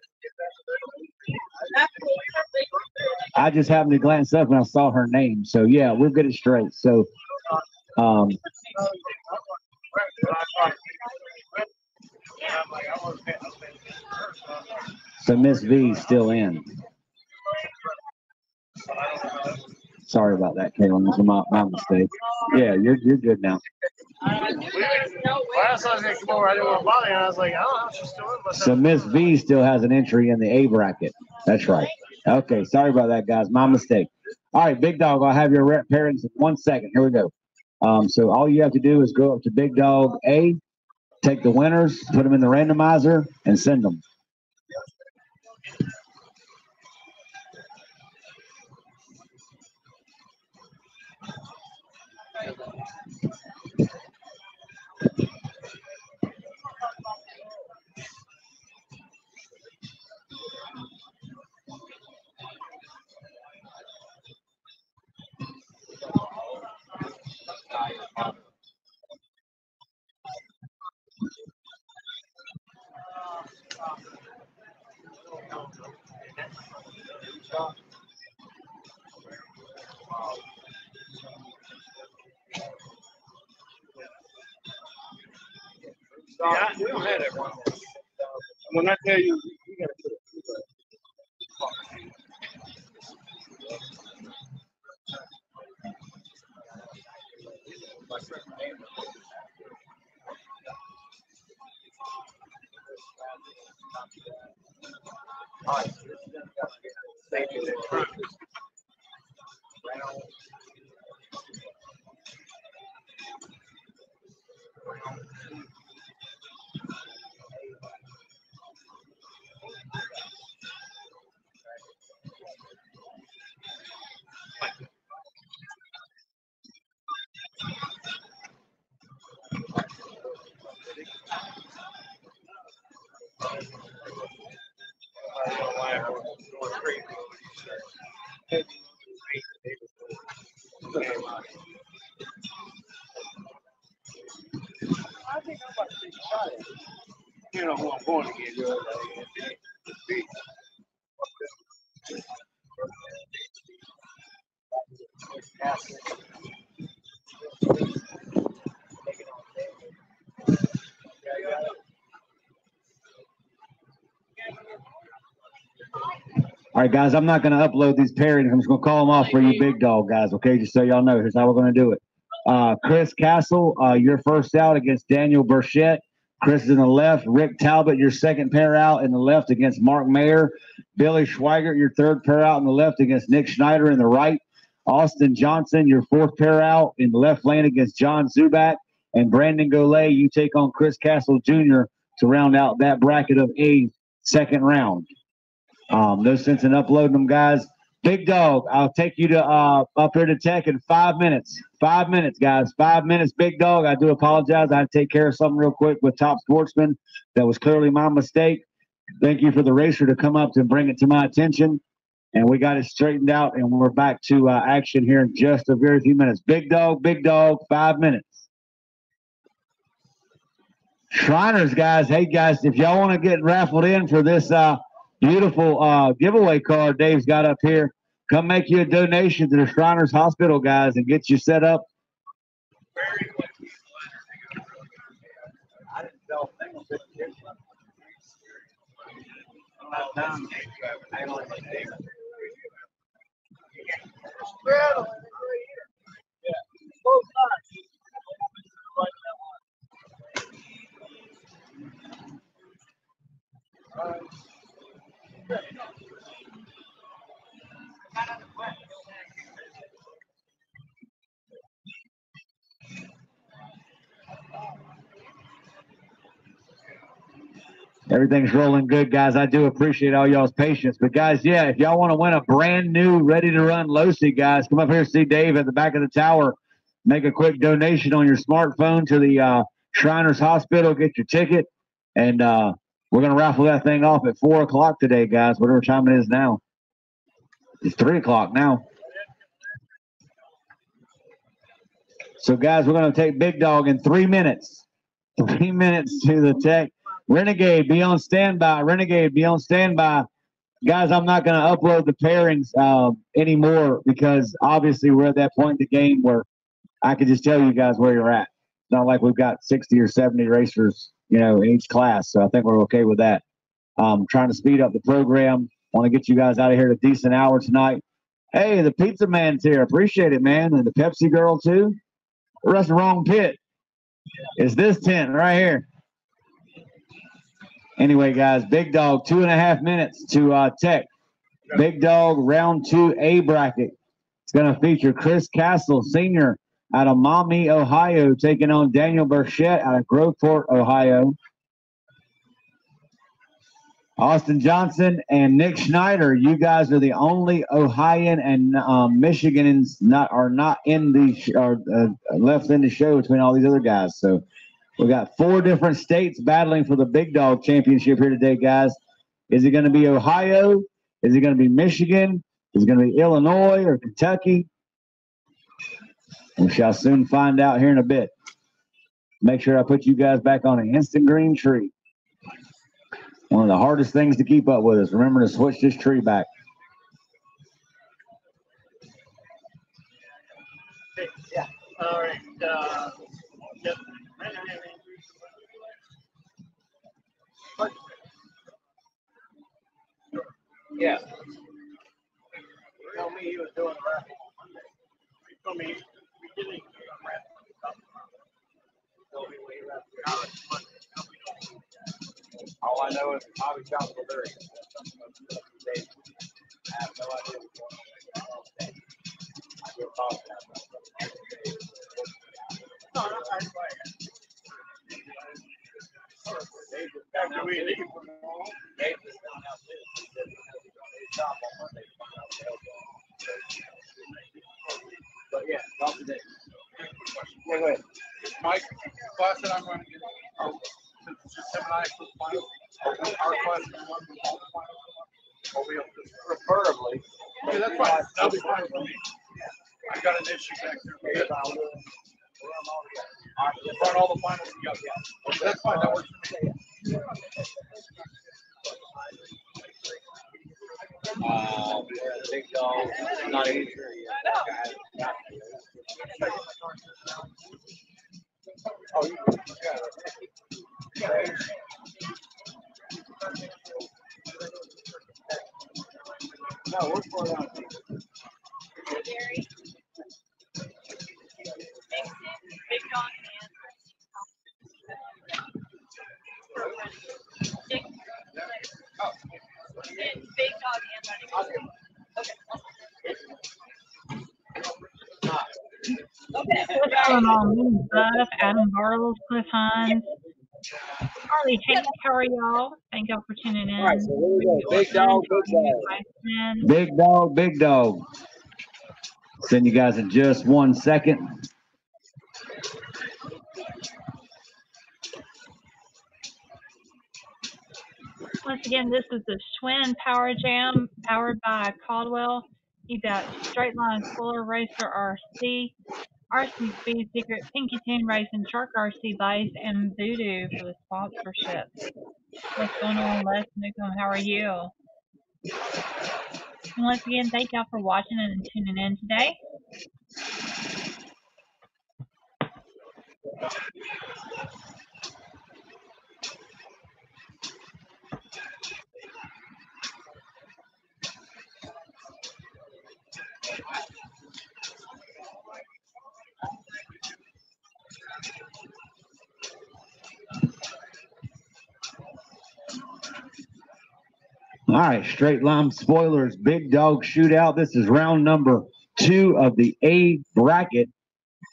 I just happened to glance up and I saw her name. So yeah, we'll get it straight. So so Miss V's still in. Sorry about that, Caitlin. It was my mistake. Yeah, you're good now. Last time I was gonna come over, I didn't want to bother you. I was like, oh, she's still in. So Miss V still has an entry in the A bracket. That's right. Okay, sorry about that, guys. My mistake. All right, Big Dog, I'll have your rep parents in 1 second. Here we go. So all you have to do is go up to Big Dog A, take the winners, put them in the randomizer, and send them. Yeah, we don't have everyone. When I tell you, you gotta put it. You know who I'm going to get. All right, guys, I'm not going to upload these pairings. I'm just going to call them off for you Big Dog guys, okay? Just so y'all know, here's how we're going to do it. Chris Castle, you're first out against Daniel Burchett. Chris is in the left. Rick Talbot, your second pair out in the left against Mark Mayer. Billy Schweigert, your third pair out in the left against Nick Schneider in the right. Austin Johnson, your fourth pair out in the left lane against John Zuback. And Brandon Golay, you take on Chris Castle Jr. to round out that bracket of a second round. No sense in uploading them, guys. Big Dog, I'll take you to up here to tech in 5 minutes. 5 minutes, guys. 5 minutes, Big Dog. I do apologize. I had to take care of something real quick with Top Sportsman. That was clearly my mistake. Thank you for the racer to come up to bring it to my attention. And we got it straightened out, and we're back to action here in just a very few minutes. Big Dog, 5 minutes. Shriners, guys. Hey, guys, if y'all want to get raffled in for this beautiful giveaway card Dave's got up here, come make you a donation to the Shriners Hospital, guys, and get you set up. Everything's rolling good, guys. I do appreciate all y'all's patience. But, guys, yeah, if y'all want to win a brand new, ready-to-run Losi, guys, come up here and see Dave at the back of the tower. Make a quick donation on your smartphone to the Shriners Hospital. Get your ticket. And We're going to raffle that thing off at 4 o'clock today, guys, whatever time it is now. It's 3 o'clock now. So, guys, we're going to take Big Dog in 3 minutes. 3 minutes to the tech. Renegade, be on standby. Renegade, be on standby. Guys, I'm not going to upload the pairings anymore because obviously we're at that point in the game where I can just tell you guys where you're at. It's not like we've got 60 or 70 racers, in each class. So I think we're okay with that. Trying to speed up the program. Want to get you guys out of here at a decent hour tonight. Hey, the pizza man's here. Appreciate it, man. And the Pepsi girl, too. That's the wrong pit. It's this tent right here. Anyway, guys, Big Dog, 2.5 minutes to tech. Big Dog, round 2A bracket. It's going to feature Chris Castle, senior, out of Maumee, Ohio, taking on Daniel Burchett out of Groveport, Ohio. Austin Johnson and Nick Schneider, you guys are the only Ohioan and Michiganans are not in the left in the show between all these other guys. So we got 4 different states battling for the Big Dog Championship here today, guys. Is it going to be Ohio? Is it going to be Michigan? Is it going to be Illinois or Kentucky? We shall soon find out here in a bit. Make sure I put you guys back on an instant green tree. One of the hardest things to keep up with is remember to switch this tree back. Yeah. All right. Yep. Yeah. You told me he was doing a raffle on Monday. You told me we didn't do a raffle. You told me when he raffled out on Monday. All I know is Bobby Johnson will do it. I have no idea what's going on. I feel confident about it. No, I'm fine. After we leave, Dave was down out there. He said he has a job on Monday. But yeah, not today. Wait, wait. Mike, class that I'm going to get, since him and I put final, our class is one with all the finals. Preferably. Okay, that's fine. That'll be fine for me. I got an issue back there. Run all the finals together. Okay, that's fine. That works for me. Big Dog, not even sure yet. Oh, you got it. No, we're for that. Gary. Big Dog and Big Dog and Running. Okay. What's going on? Moon Buff, Adam Bartles, Cliff Hines, Harley Tate, how are y'all? Thank y'all for tuning in. All right, so here we go. Big Dog, Big Dog. Big Dog, Big Dog. Send you guys in just 1 second. Once again, this is the Schween Power Jam powered by Caldwell. You got Straight Line Spoiler Racer RC, RC Speed Secret, Pinky Tune Racing, Shark RC Vice, and Voodoo for the sponsorship. What's going on, Les Newcomb? How are you? And once again, thank y'all for watching and tuning in today. All right, straight line spoilers, Big Dog shootout. This is round number 2 of the A bracket.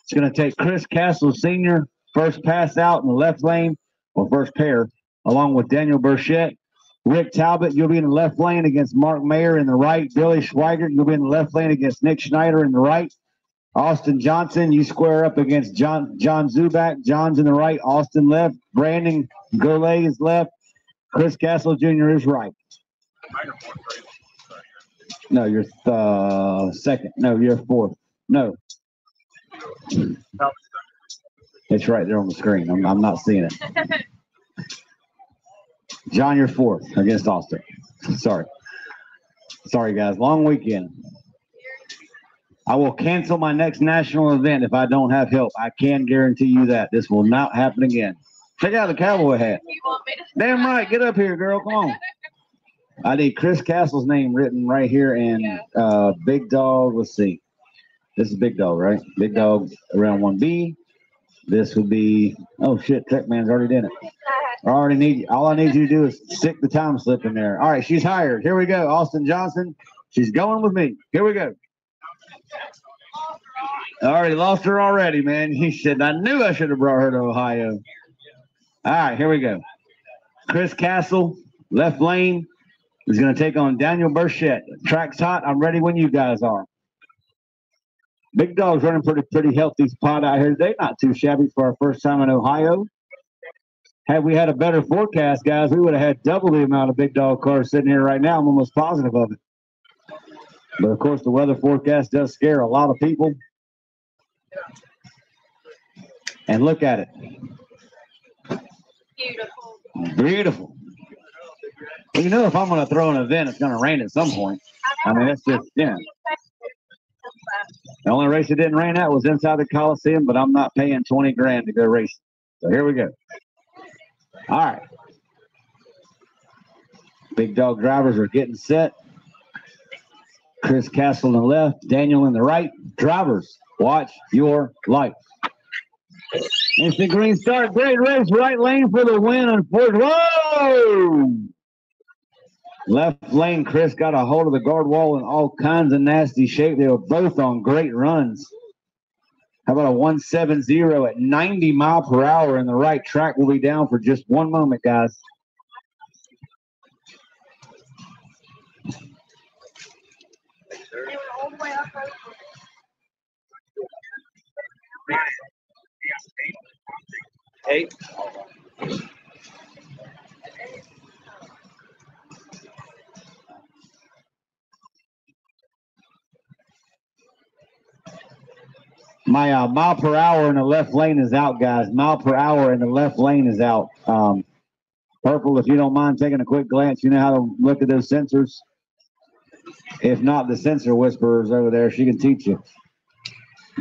It's going to take Chris Castle Sr., first pass out in the left lane, or first pair, along with Daniel Burchett. Rick Talbot, you'll be in the left lane against Mark Mayer in the right. Billy Schweigert, you'll be in the left lane against Nick Schneider in the right. Austin Johnson, you square up against John Zubak. John's in the right, Austin left. Brandon Goulet is left. Chris Castle Jr. is right. No, you're second. No, you're fourth. No. It's right there on the screen. I'm not seeing it. John, you're fourth against Austin. Sorry. Sorry, guys. Long weekend. I will cancel my next national event if I don't have help. I can guarantee you that. This will not happen again. Check out the cowboy hat. Damn right. Get up here, girl. Come on. I need Chris Castle's name written right here and Big Dog. Let's see. This is Big Dog, right? Big Dog around 1B. This would be, oh shit, Trekman's already done it. All I need you to do is stick the time slip in there. All right, she's hired. Here we go. Austin Johnson. She's going with me. Here we go. I already lost her already, man. He said, I knew I should have brought her to Ohio. All right, here we go. Chris Castle, left lane, is going to take on Daniel Burchett. Track's hot. I'm ready when you guys are. Big Dog's running pretty healthy spot out here today. Not too shabby for our first time in Ohio. Had we had a better forecast, guys, we would have had double the amount of Big Dog cars sitting here right now. I'm almost positive of it. But, of course, the weather forecast does scare a lot of people. And look at it. Beautiful. Beautiful. Well, you know, if I'm going to throw an event, it's going to rain at some point. I mean, that's just, yeah. The only race that didn't rain out was inside the Coliseum, but I'm not paying 20 grand to go racing. So here we go. All right. Big Dog drivers are getting set. Chris Castle on the left, Daniel in the right. Drivers, watch your light. Instant green start. Great race. Right lane for the win. Unfortunately. Whoa! Left lane, Chris got a hold of the guard wall in all kinds of nasty shape. They were both on great runs. How about a 170 at 90 miles per hour in the right? Track will be down for just one moment, guys. Hey. My mile per hour in the left lane is out, guys. Mile per hour in the left lane is out. Purple, if you don't mind taking a quick glance, you know how to look at those sensors. If not, the sensor whisperers over there, she can teach you.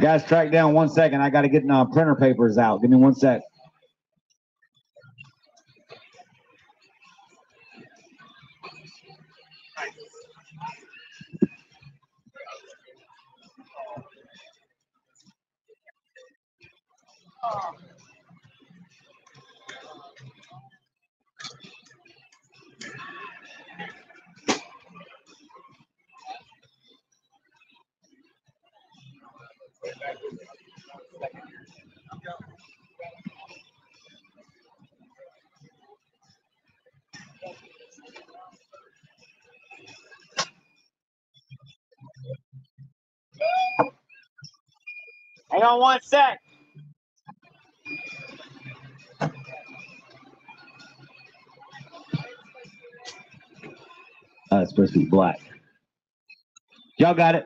Guys, track down 1 second. I got to get printer papers out. Give me 1 sec. Hang on 1 sec. It's supposed to be black. Y'all got it?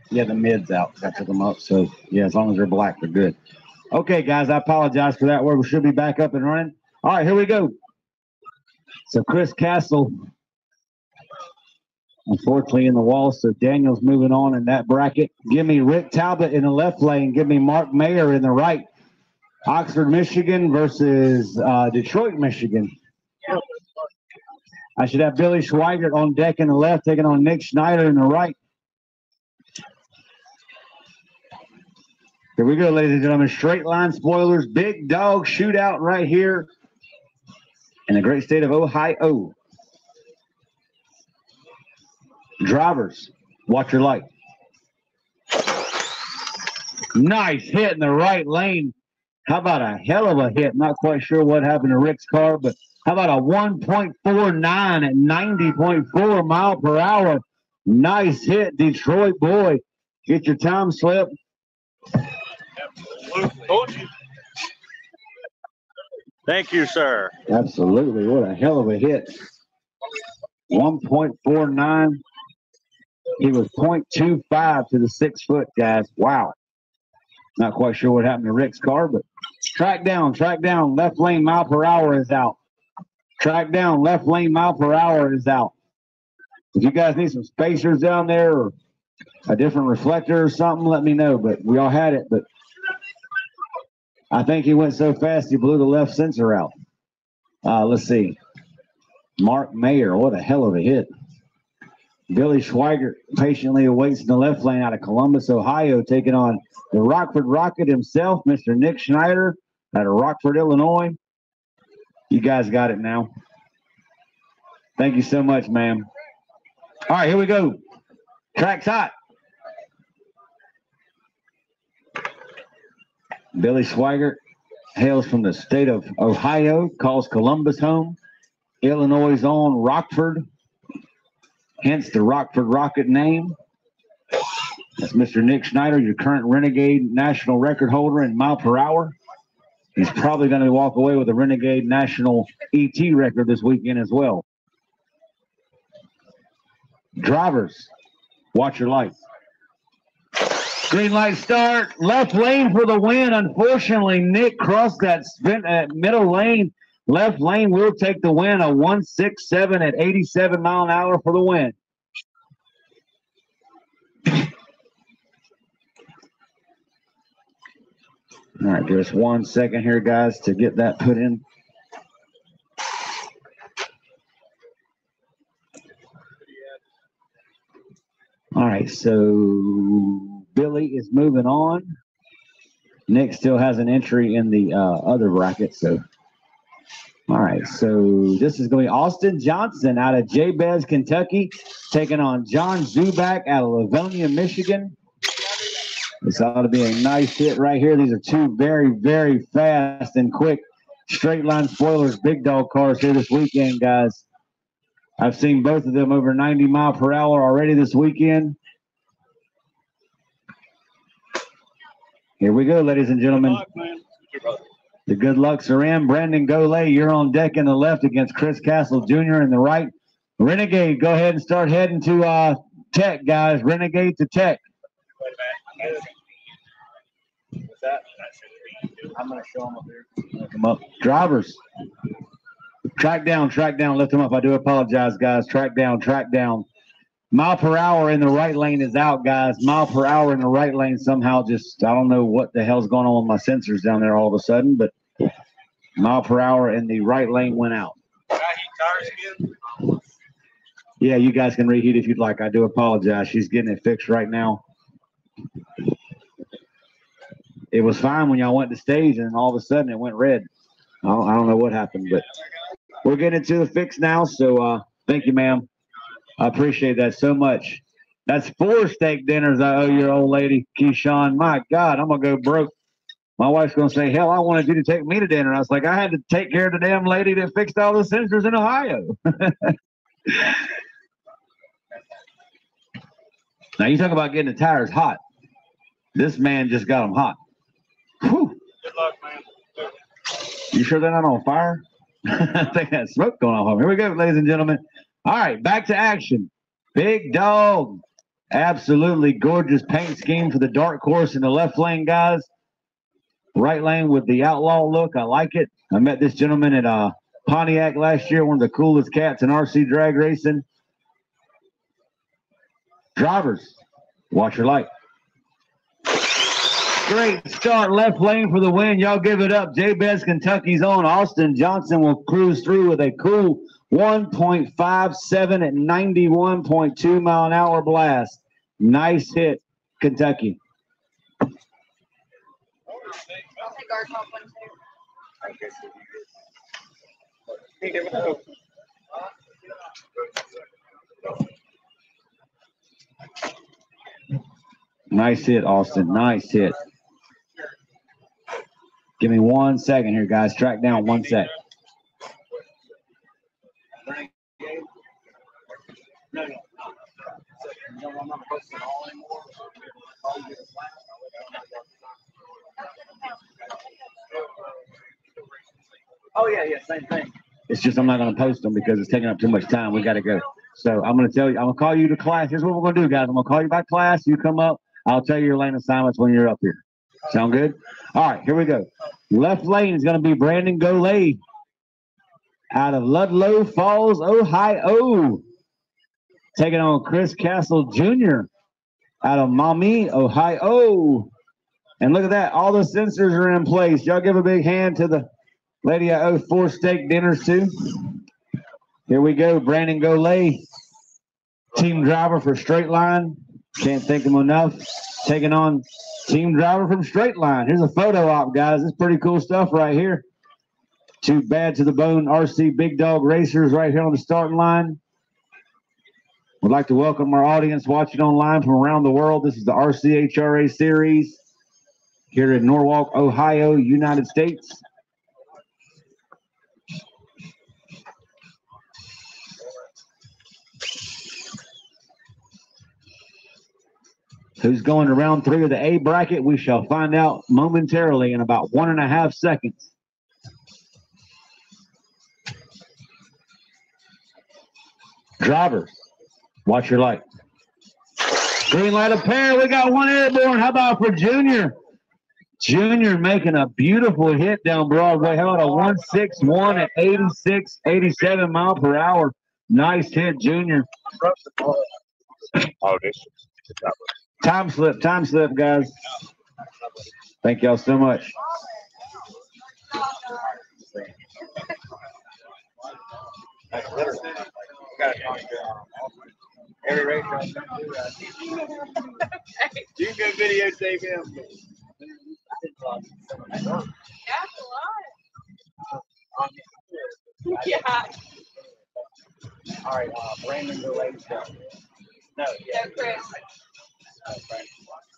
Yeah, the mid's out. I took them up. So, yeah, as long as they're black, they're good. Okay, guys, I apologize for that. We should be back up and running. All right, here we go. So, Chris Castle, unfortunately, in the wall. So, Daniel's moving on in that bracket. Give me Rick Talbot in the left lane. Give me Mark Mayer in the right. Oxford, Michigan versus Detroit, Michigan. I should have Billy Schweigert on deck in the left, taking on Nick Schneider in the right. Here we go, ladies and gentlemen. Straight line spoilers. Big Dog shootout right here in the great state of Ohio. Drivers, watch your light. Nice hit in the right lane. How about a hell of a hit? Not quite sure what happened to Rick's car, but how about a 1.49 at 90.4 mile per hour? Nice hit, Detroit boy. Get your time slip. Told you. Thank you, sir. Absolutely. What a hell of a hit. 1.49. He was 0.25 to the 6 foot, guys. Wow. Not quite sure what happened to Rick's car, but track down. Left lane mile per hour is out. Track down. Left lane mile per hour is out. If you guys need some spacers down there or a different reflector or something, let me know. But we all had it. But I think he went so fast he blew the left sensor out. Let's see. Mark Mayer, what a hell of a hit. Billy Schweigert patiently awaits in the left lane out of Columbus, Ohio, taking on the Rockford Rocket himself, Mr. Nick Schneider out of Rockford, Illinois. You guys got it now. Thank you so much, ma'am. All right, here we go. Track's hot. Billy Schweigert hails from the state of Ohio, calls Columbus home. Illinois' own Rockford, hence the Rockford Rocket name. That's Mr. Nick Schneider, your current Renegade national record holder in mile per hour. He's probably going to walk away with a Renegade national ET record this weekend as well. Drivers, watch your lights. Green light start. Left lane for the win. Unfortunately, Nick crossed that middle lane. Left lane will take the win. A 167 at 87 mile an hour for the win. All right, just 1 second here, guys, to get that put in. All right, so Billy is moving on. Nick still has an entry in the other bracket, so. All right, so this is going to be Austin Johnson out of Jabez, Kentucky, taking on John Zubak out of Livonia, Michigan. This ought to be a nice hit right here. These are two very, very fast and quick straight line spoilers, big dog cars here this weekend, guys. I've seen both of them over 90 mile per hour already this weekend. Here we go, ladies and gentlemen. The good lucks are in. Brandon Golay, you're on deck in the left against Chris Castle Jr. in the right. Renegade, go ahead and start heading to Tech, guys. Renegade to Tech. What's that? I'm going to show them up here. Come up. Drivers. Track down. Lift them up. I do apologize, guys. Track down. Mile per hour in the right lane is out, guys. Mile per hour in the right lane somehow just, I don't know what the hell's going on with my sensors down there all of a sudden, but mile per hour in the right lane went out. Can I heat tires again? Yeah, you guys can reheat if you'd like. I do apologize. She's getting it fixed right now. It was fine when y'all went to stage, and all of a sudden it went red. I don't know what happened, but we're getting it to the fix now, so thank you, ma'am. I appreciate that so much. That's 4 steak dinners I owe your old lady, Keyshawn. My God, I'm going to go broke. My wife's going to say, hell, I wanted you to take me to dinner. I was like, I had to take care of the damn lady that fixed all the sensors in Ohio. Now, you talk about getting the tires hot. This man just got them hot. Whew. Good luck, man. You sure they're not on fire? I think that's smoke going off. Here we go, ladies and gentlemen. All right, back to action. Big dog. Absolutely gorgeous paint scheme for the dark horse in the left lane, guys. Right lane with the outlaw look. I like it. I met this gentleman at Pontiac last year, one of the coolest cats in RC drag racing. Drivers, watch your light. Great start, left lane for the win. Y'all give it up. Jabez, Kentucky's own Austin Johnson will cruise through with a cool 1.57 at 91.2 mile an hour blast. Nice hit, Kentucky. I'll take our top one too. Nice hit, Austin. Nice hit. Give me 1 second here, guys. Track down 1 sec. Oh, yeah, same thing. It's just I'm not going to post them because it's taking up too much time. We got to go. So I'm going to tell you, I'm going to call you to class. Here's what we're going to do, guys. I'm going to call you by class. You come up. I'll tell you your lane assignments when you're up here. Sound good? All right, here we go. Left lane is going to be Brandon Golay out of Ludlow Falls, Ohio. Taking on Chris Castle Jr. out of Maumee, Ohio. And look at that. All the sensors are in place. Y'all give a big hand to the lady I owe 4 steak dinners to. Here we go. Brandon Golay, team driver for Straight Line. Can't thank him enough. Taking on team driver from Straight Line. Here's a photo op, guys. It's pretty cool stuff right here. 2 bad to the bone RC Big Dog Racers right here on the starting line. We'd like to welcome our audience watching online from around the world. This is the RCHRA series here in Norwalk, Ohio, United States. Who's going to round 3 of the A bracket? We shall find out momentarily in about 1.5 seconds. Drivers, watch your light. Green light of pair. We got 1 airborne. How about for Junior? Junior making a beautiful hit down Broadway. How about a 161 at 86, 87 mile per hour? Nice hit, Junior. Time slip, guys. Thank y'all so much. Every race I'm going to do that. You can videotape him. That's a lot. Yeah. All right, Brandon Golay. No, yeah. No, Chris.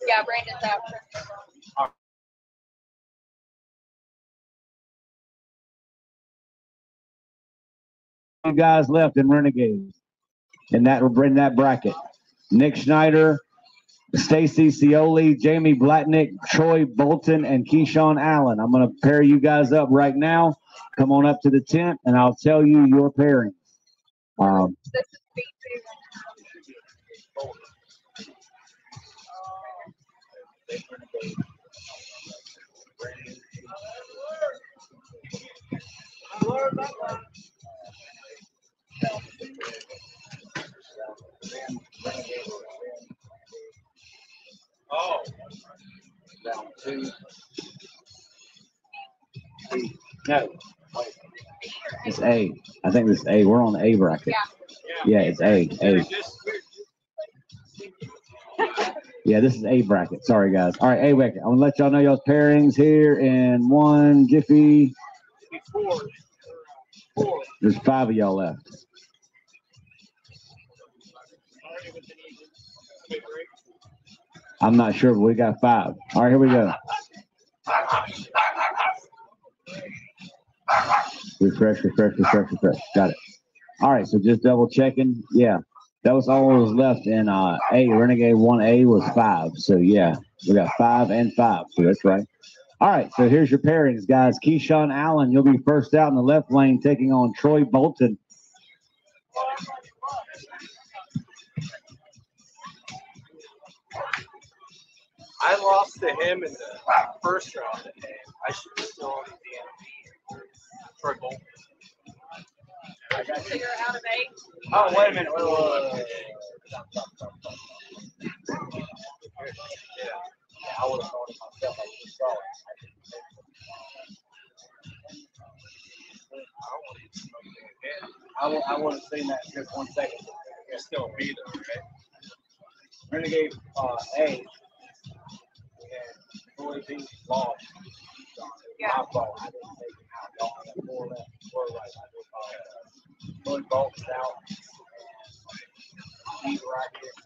Yeah, Brandon's out. Two guys left in Renegades, and that will bring that bracket. Nick Schneider, Stacy Cioli, Jamie Blatnick, Troy Bolton, and Keyshawn Allen. I'm going to pair you guys up right now. Come on up to the tent, and I'll tell you your pairing. This is B2. Oh. Down 2. No. It's A. I think this is A. We're on the A bracket. Yeah, it's A. Yeah, this is A bracket. Sorry, guys. All right, A bracket. I'm going to let y'all know y'all's pairings here in 1 jiffy. There's 5 of y'all left. I'm not sure, but we got 5. All right, here we go. Refresh. Got it. All right, so just double checking. Yeah, that was all that was left in A. Renegade 1A was 5. So, yeah, we got 5 and 5. So that's right. All right, so here's your pairings, guys. Keyshawn Allen, you'll be first out in the left lane, taking on Troy Bolton. I lost to him in the first round, and I should be still on the DMV for a goal. So you're out of 8? Oh, wait a minute. Wait. I would have thought of myself. I just saw it. I would have seen that in just 1 second. You're still beat him, right? Renegade A. Troy B lost. Yeah. My fault. I didn't take it out. Y'all had 4 left. 4 right. Troy Bolton's out. He's right here.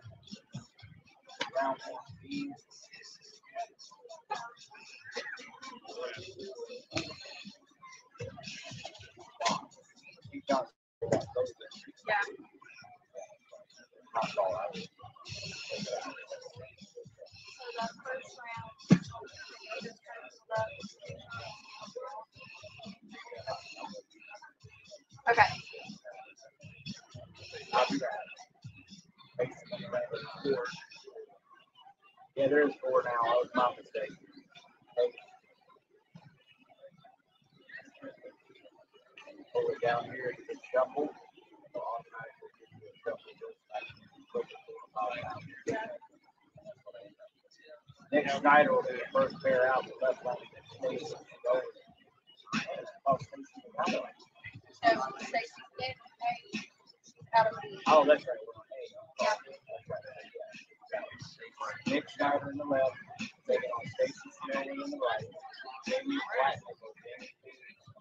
Round 1 B. Yeah. My fault. So that first round. Okay. I'll be back. Yeah, there's 4 now. That was my mistake. Pull it down here and get shuffle. Nick Schneider will be the first pair out. The left lane. Oh, that's right. Nick Schneider in the left, taking on Stacy Smelly in the right. Jamie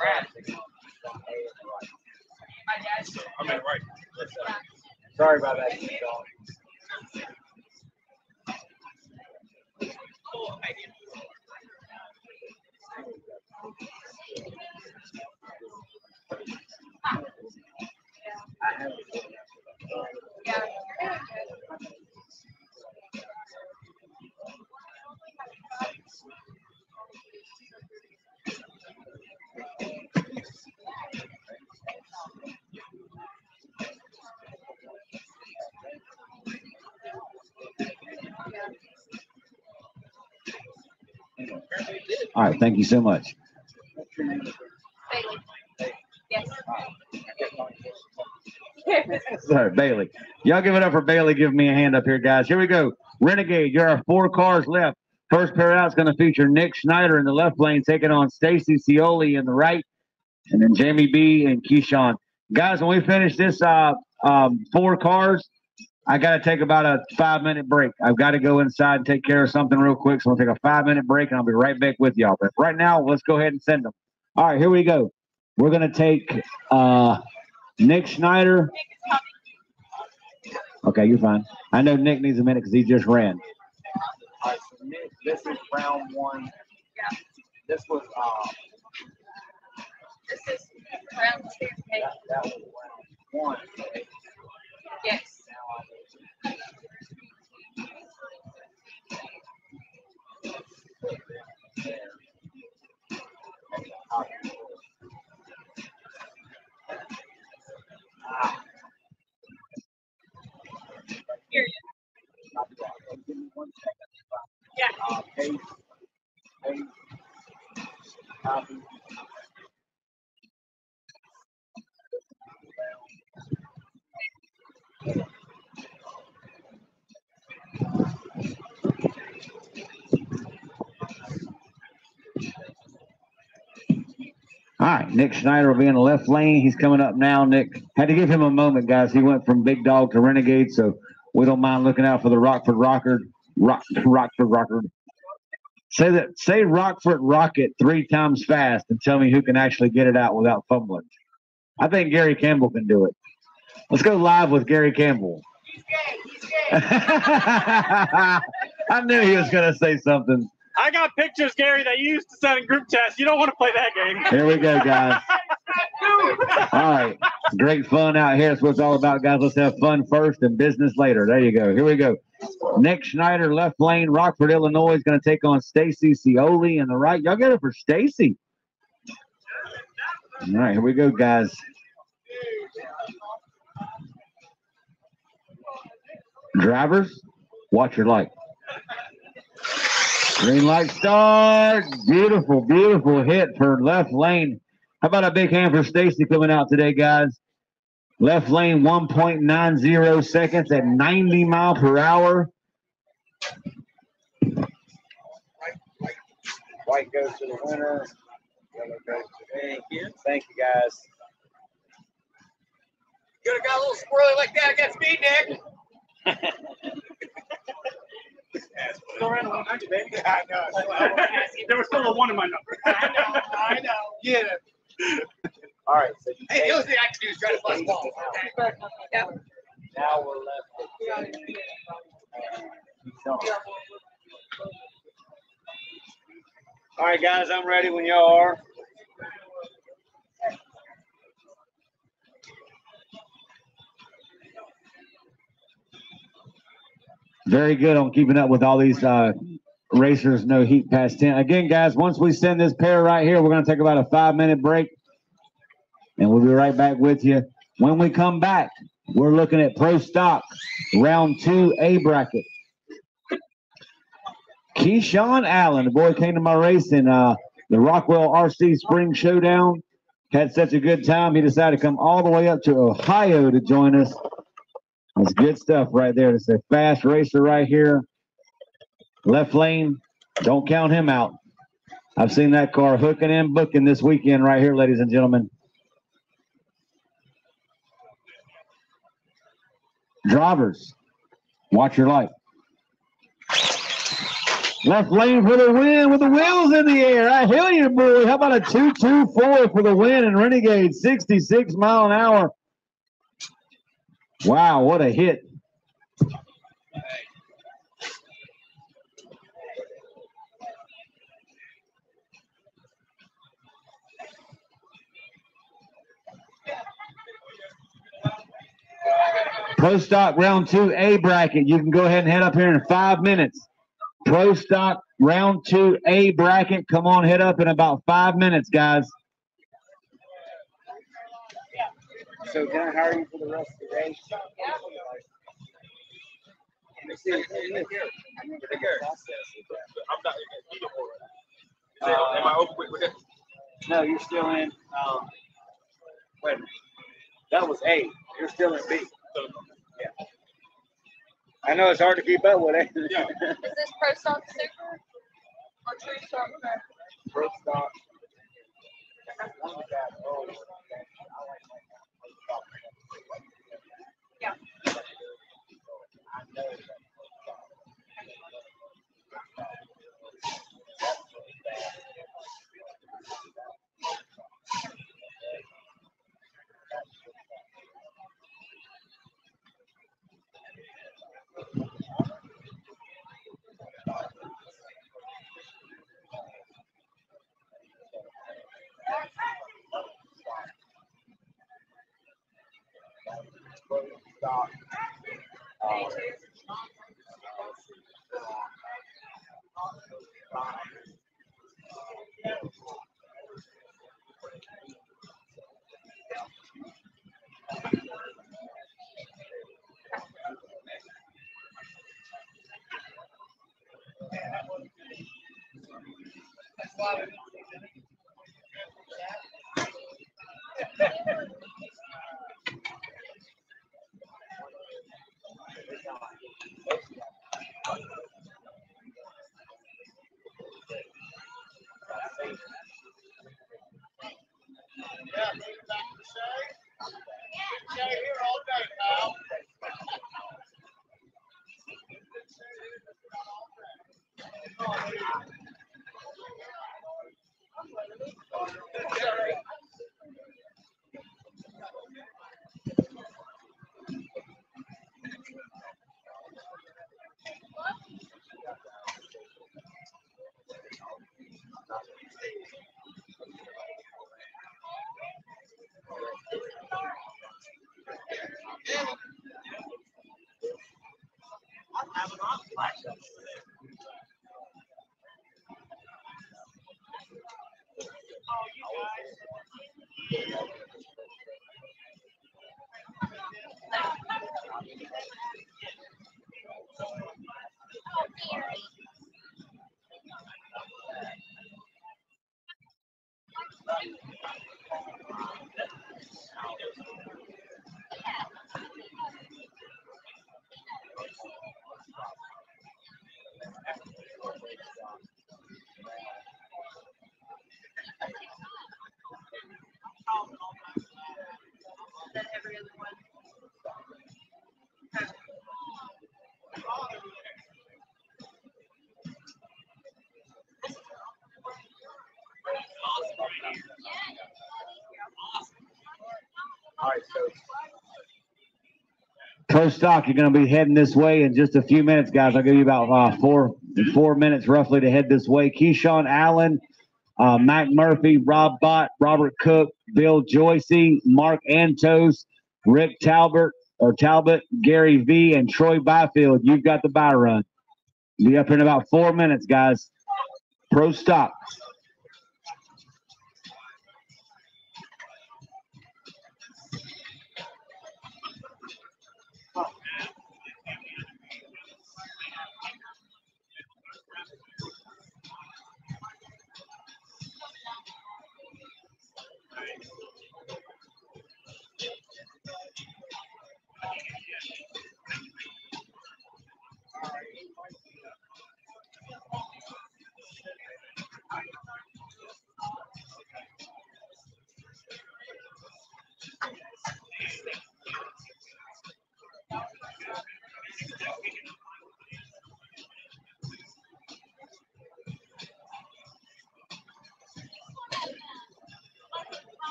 Black taking on A in the right. I'm in right. Sorry about that, dog. All right, thank you so much. Bailey. Yes. Sorry, Bailey. Y'all give it up for Bailey. Give me a hand up here, guys. Here we go. Renegade, you're our 4 cars left. First pair out is going to feature Nick Schneider in the left lane, taking on Stacy Scioli in the right, and then Jamie B and Keyshawn. Guys, when we finish this 4 cars, I got to take about a 5-minute break. I've got to go inside and take care of something real quick, so I'll take a 5-minute break, and I'll be right back with y'all. But right now, let's go ahead and send them. All right, here we go. We're going to take Nick Schneider. Okay, you're fine. I know Nick needs a minute because he just ran. All right, so Nick, this is round 1. This was This is round 2. that was round 1. Yes. Here. Give me 1 second. Yeah. Paste. Copy. All right, Nick Schneider will be in the left lane. He's coming up now. Nick, had to give him a moment, guys. He went from Big Dog to Renegade, so we don't mind looking out for the Rockford Rocker. Rockford Rocker. Say Rockford Rocket 3 times fast and tell me who can actually get it out without fumbling. I think Gary Campbell can do it. Let's go live with Gary Campbell. He's gay. He's gay. I knew he was going to say something. I got pictures, Gary, that you used to send in group tests. You don't want to play that game. Here we go, guys. All right. Great fun out here. That's what it's all about, guys. Let's have fun first and business later. There you go. Here we go. Nick Schneider, left lane, Rockford, Illinois, is going to take on Stacy Scioli in the right. Y'all get it for Stacy. All right, here we go, guys. Drivers, watch your light. Green light start. Beautiful, beautiful hit for left lane. How about a big hand for Stacy coming out today, guys? Left lane 1.90 seconds at 90 miles per hour. White goes to the winner. Yellow goes to me. Thank you, guys. You could have got a little squirrely like that against me, Nick. Still ran a 190, baby. Yeah, I know. There was still a 1 in my number. I know. Yeah. All right. So you Hey, take the only thing I can do is try to bust balls. Okay? Yep. now we're left with Keyshawn. All right, guys, I'm ready when y'all are. Very good on keeping up with all these racers. No heat past 10. Again, guys, once we send this pair right here, we're going to take about a 5-minute break. and we'll be right back with you. When we come back, we're looking at Pro Stock Round 2A bracket. Keyshawn Allen, the boy came to my race in the Rockwell RC Spring Showdown. Had such a good time, he decided to come all the way up to Ohio to join us. That's good stuff right there. It's a fast racer right here. Left lane, don't count him out. I've seen that car hooking and booking this weekend right here, ladies and gentlemen. Drivers, watch your light. Left lane for the win with the wheels in the air. I hear you, boy. How about a 2.24 for the win in Renegade, 66 mile an hour. Wow, what a hit. Pro Stock Round 2A bracket. You can go ahead and head up here in 5 minutes. Pro Stock Round 2A bracket. Come on, head up in about 5 minutes, guys. So can I hire you for the rest of the day? Am I over with it? No, you're still in. Wait a minute. That was A. You're still in B. Yeah. I know it's hard to keep up with it. Is this Pro Stock Super or True Stock? Pro Stock. Yeah. Stock. All right, so Pro Stock, you're going to be heading this way in just a few minutes, guys. I'll give you about 4 minutes roughly to head this way. Keyshawn Allen, Mac Murphy, Rob Bott, Robert Cook, Bill Joycey, Mark Antos, Rick Talbot, Gary V, and Troy Byfield. You've got the bye run. Be up in about 4 minutes, guys. Pro Stock.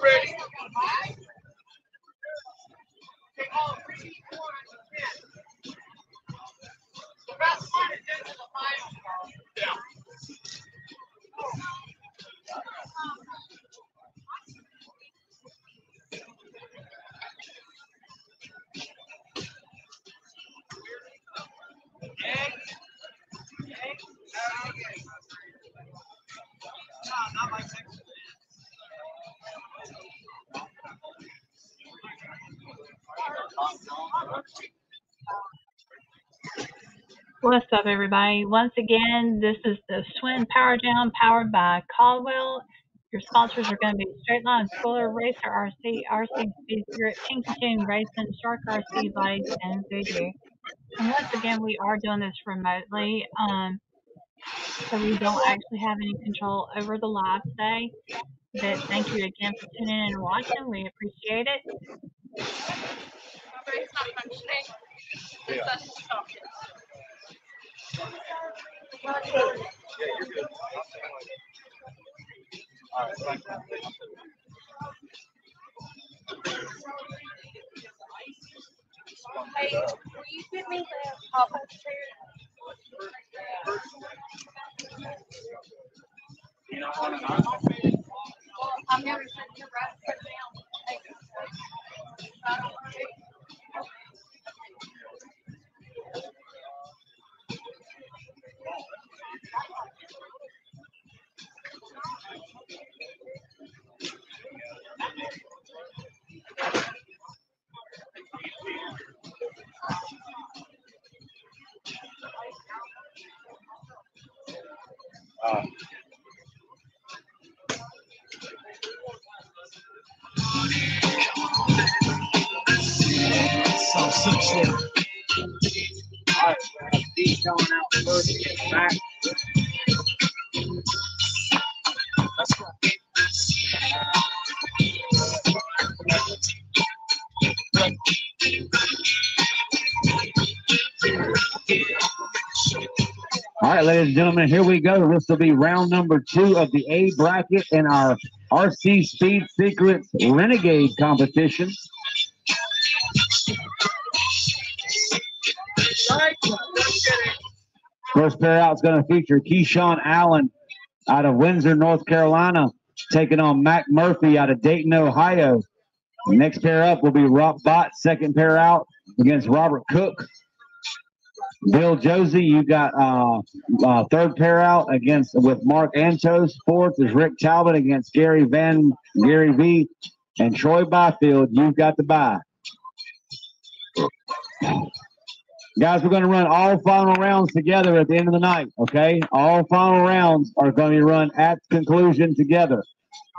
ready? Yeah. What's up, everybody? Once again, this is the Schween Power Down powered by Caldwell. Your sponsors are going to be Straight Line Spoiler, Racer RC, RC Speed Spirit, Pinky Tune Racing, Shark RC Bodies, and Voodoo. And once again, we are doing this remotely, so we don't actually have any control over the live today. But thank you again for tuning in and watching. We appreciate it. Hey, will you give me the pop-up chair? I'm never sent you right down. He's going out first, back. All right, ladies and gentlemen, here we go. This will be round number 2 of the A bracket in our RC Speed Secrets Renegade competition. First pair out is going to feature Keyshawn Allen out of Windsor, North Carolina, taking on Mac Murphy out of Dayton, Ohio. Next pair up will be Rob Bott, second pair out against Robert Cook. Bill Josie, you got third pair out with Mark Antos. Fourth is Rick Talbot against Gary V. And Troy Byfield, you've got the bye. Guys, we're going to run all final rounds together at the end of the night, okay? All final rounds are going to be run at the conclusion together.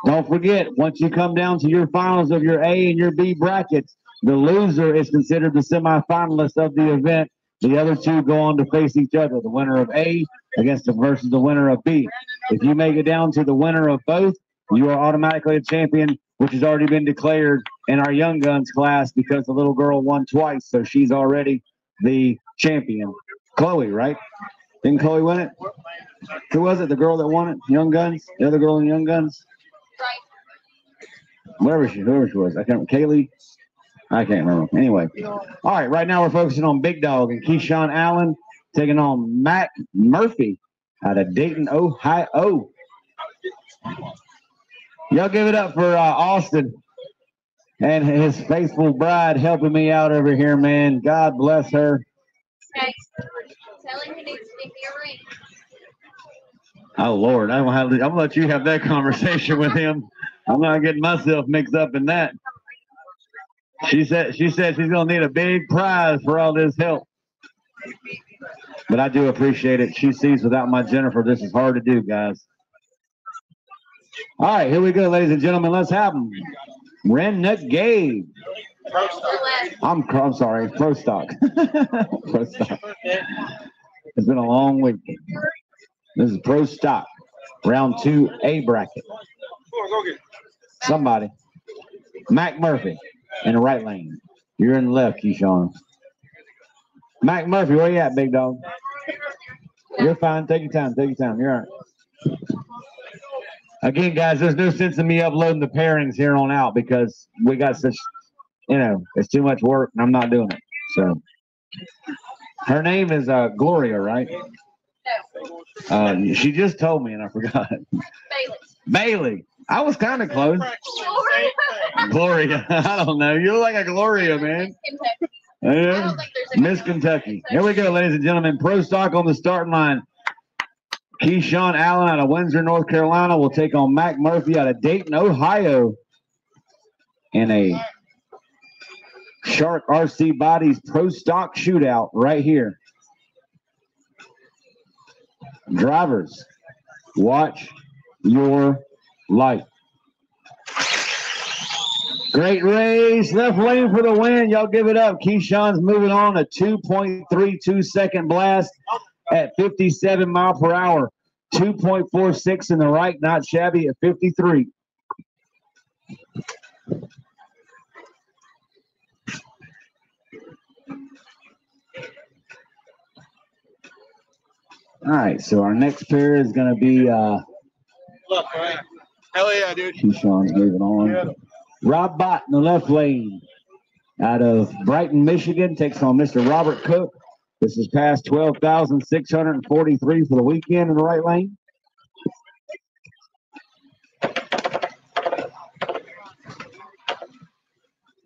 Don't forget, once you come down to your finals of your A and your B brackets, the loser is considered the semifinalist of the event. The other two go on to face each other, the winner of A versus the winner of B. If you make it down to the winner of both, you are automatically a champion, which has already been declared in our Young Guns class because the little girl won twice, so she's already the champion. Chloe, right? Didn't Chloe win it? Who was it? The girl that won it? Young Guns? The other girl in Young Guns? Whoever she was. I can't remember. Kaylee? I can't remember. Anyway. All right, right now we're focusing on Big Dog and Keyshawn Allen taking on Mac Murphy out of Dayton, Ohio. Y'all give it up for Austin and his faithful bride helping me out over here, man. God bless her. Okay. Tell him he needs to give me a ring. Oh, Lord. I'm going to let you have that conversation with him. I'm not getting myself mixed up in that. She said she's going to need a big prize for all this help. But I do appreciate it. She sees without my Jennifer, this is hard to do, guys. All right, here we go, ladies and gentlemen. Let's have them. Renegade. I'm sorry, Pro Stock. Pro Stock. It's been a long week. This is Pro Stock. Round 2 A bracket. Somebody. Mac Murphy in the right lane. You're in the left, Keyshawn. Mac Murphy, where you at, big dog? You're fine. Take your time. Take your time. You're all right. Again, guys, there's no sense in me uploading the pairings here on out because we got such, it's too much work and I'm not doing it. So her name is Gloria, right? She just told me and I forgot. Bailey. I was kind of close. Gloria. I don't know. You look like a Gloria, man. Yeah. Miss Kentucky. Here we go, ladies and gentlemen. Pro stock on the starting line. Keyshawn Allen out of Windsor, North Carolina will take on Mac Murphy out of Dayton, Ohio in a Shark RC Bodies Pro Stock shootout right here. Drivers, watch your light. Great race. Left lane for the win. Y'all give it up. Keyshawn's moving on a 2.32 second blast at 57 mile per hour. 2.46 in the right, not shabby at 53. All right, so our next pair is going to be Look, right? Hell yeah, dude. Keyshawn's moving on. Rob Bott in the left lane out of Brighton, Michigan, takes on Mr. Robert Cook. This is past 12,643 for the weekend in the right lane.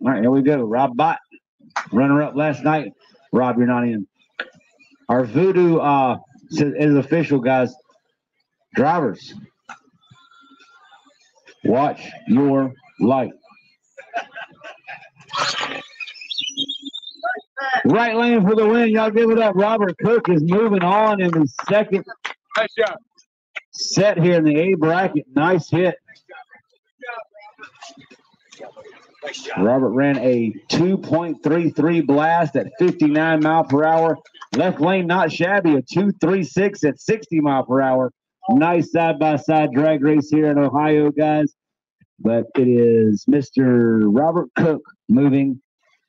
All right, here we go. Rob Bott, runner-up last night. Rob, you're not in. Our voodoo is official, guys. Drivers, watch your light. Right lane for the win. Y'all give it up. Robert Cook is moving on in the second set here in the A bracket. Nice hit. Robert ran a 2.33 blast at 59 mile per hour. Left lane not shabby, a 2.36 at 60 mile per hour. Nice side-by-side drag race here in Ohio, guys. But it is Mr. Robert Cook moving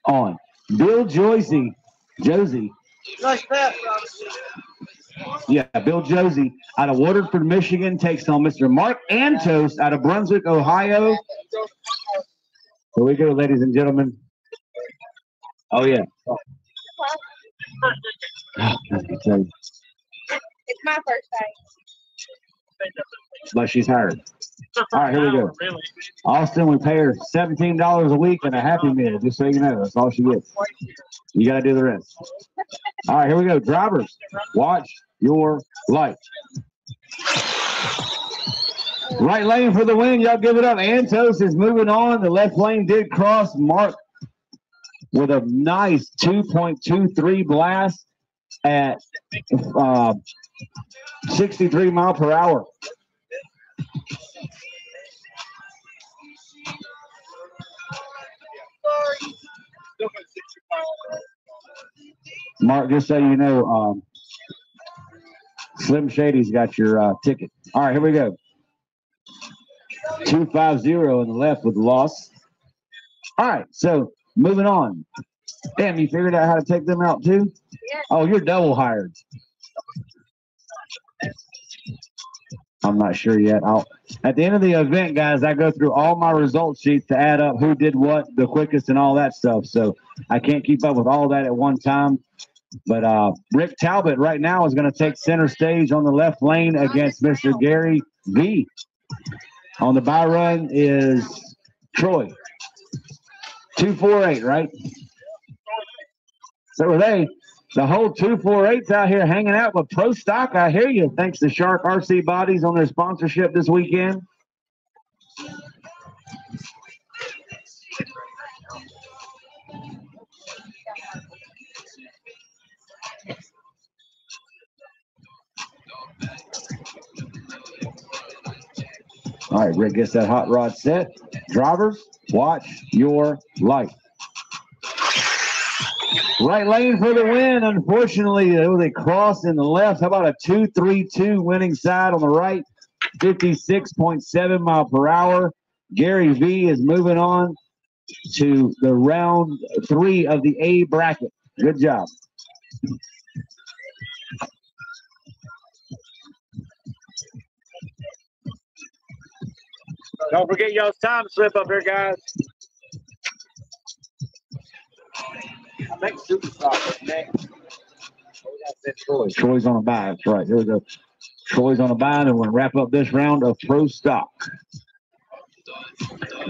on. Bill Josie. Nice pass, Yeah, Bill Josie out of Waterford, Michigan takes on Mr. Mark Antos out of Brunswick, Ohio. Here we go, ladies and gentlemen. Oh, yeah. It's my first time. But she's hired. All right, here we go. Austin, we pay her $17 a week and a Happy Meal, just so you know. That's all she gets. You got to do the rest. All right, here we go. Drivers, watch your light. Right lane for the win. Y'all give it up. Antos is moving on. The left lane did cross. Mark with a nice 2.23 blast at 63 mile per hour. Mark, just so you know, Slim Shady's got your ticket. All right, here we go. 250 on the left with the loss. All right, so moving on. Damn, you figured out how to take them out too? Yeah. Oh, you're double hired. I'm not sure yet. At the end of the event, guys, I go through all my result sheets to add up who did what the quickest and all that stuff. So I can't keep up with all that at one time. But Rick Talbot right now is going to take center stage on the left lane against Mr. Gary V. On the by run is Troy. 248, right? So are they. The whole 248's out here hanging out with Pro Stock. I hear you. Thanks to Shark RC Bodies on their sponsorship this weekend. All right, Rick gets that hot rod set. Drivers, watch your light. Right lane for the win. Unfortunately, it was a cross in the left. How about a 2.32 winning side on the right? 56.7 mile per hour. Gary V is moving on to the round 3 of the A bracket. Good job. Don't forget y'all's time slip up here, guys. I think Superstock is next. Troy's on a bye. That's right. Here we go. Troy's on a bye, and we're going to wrap up this round of Pro Stock.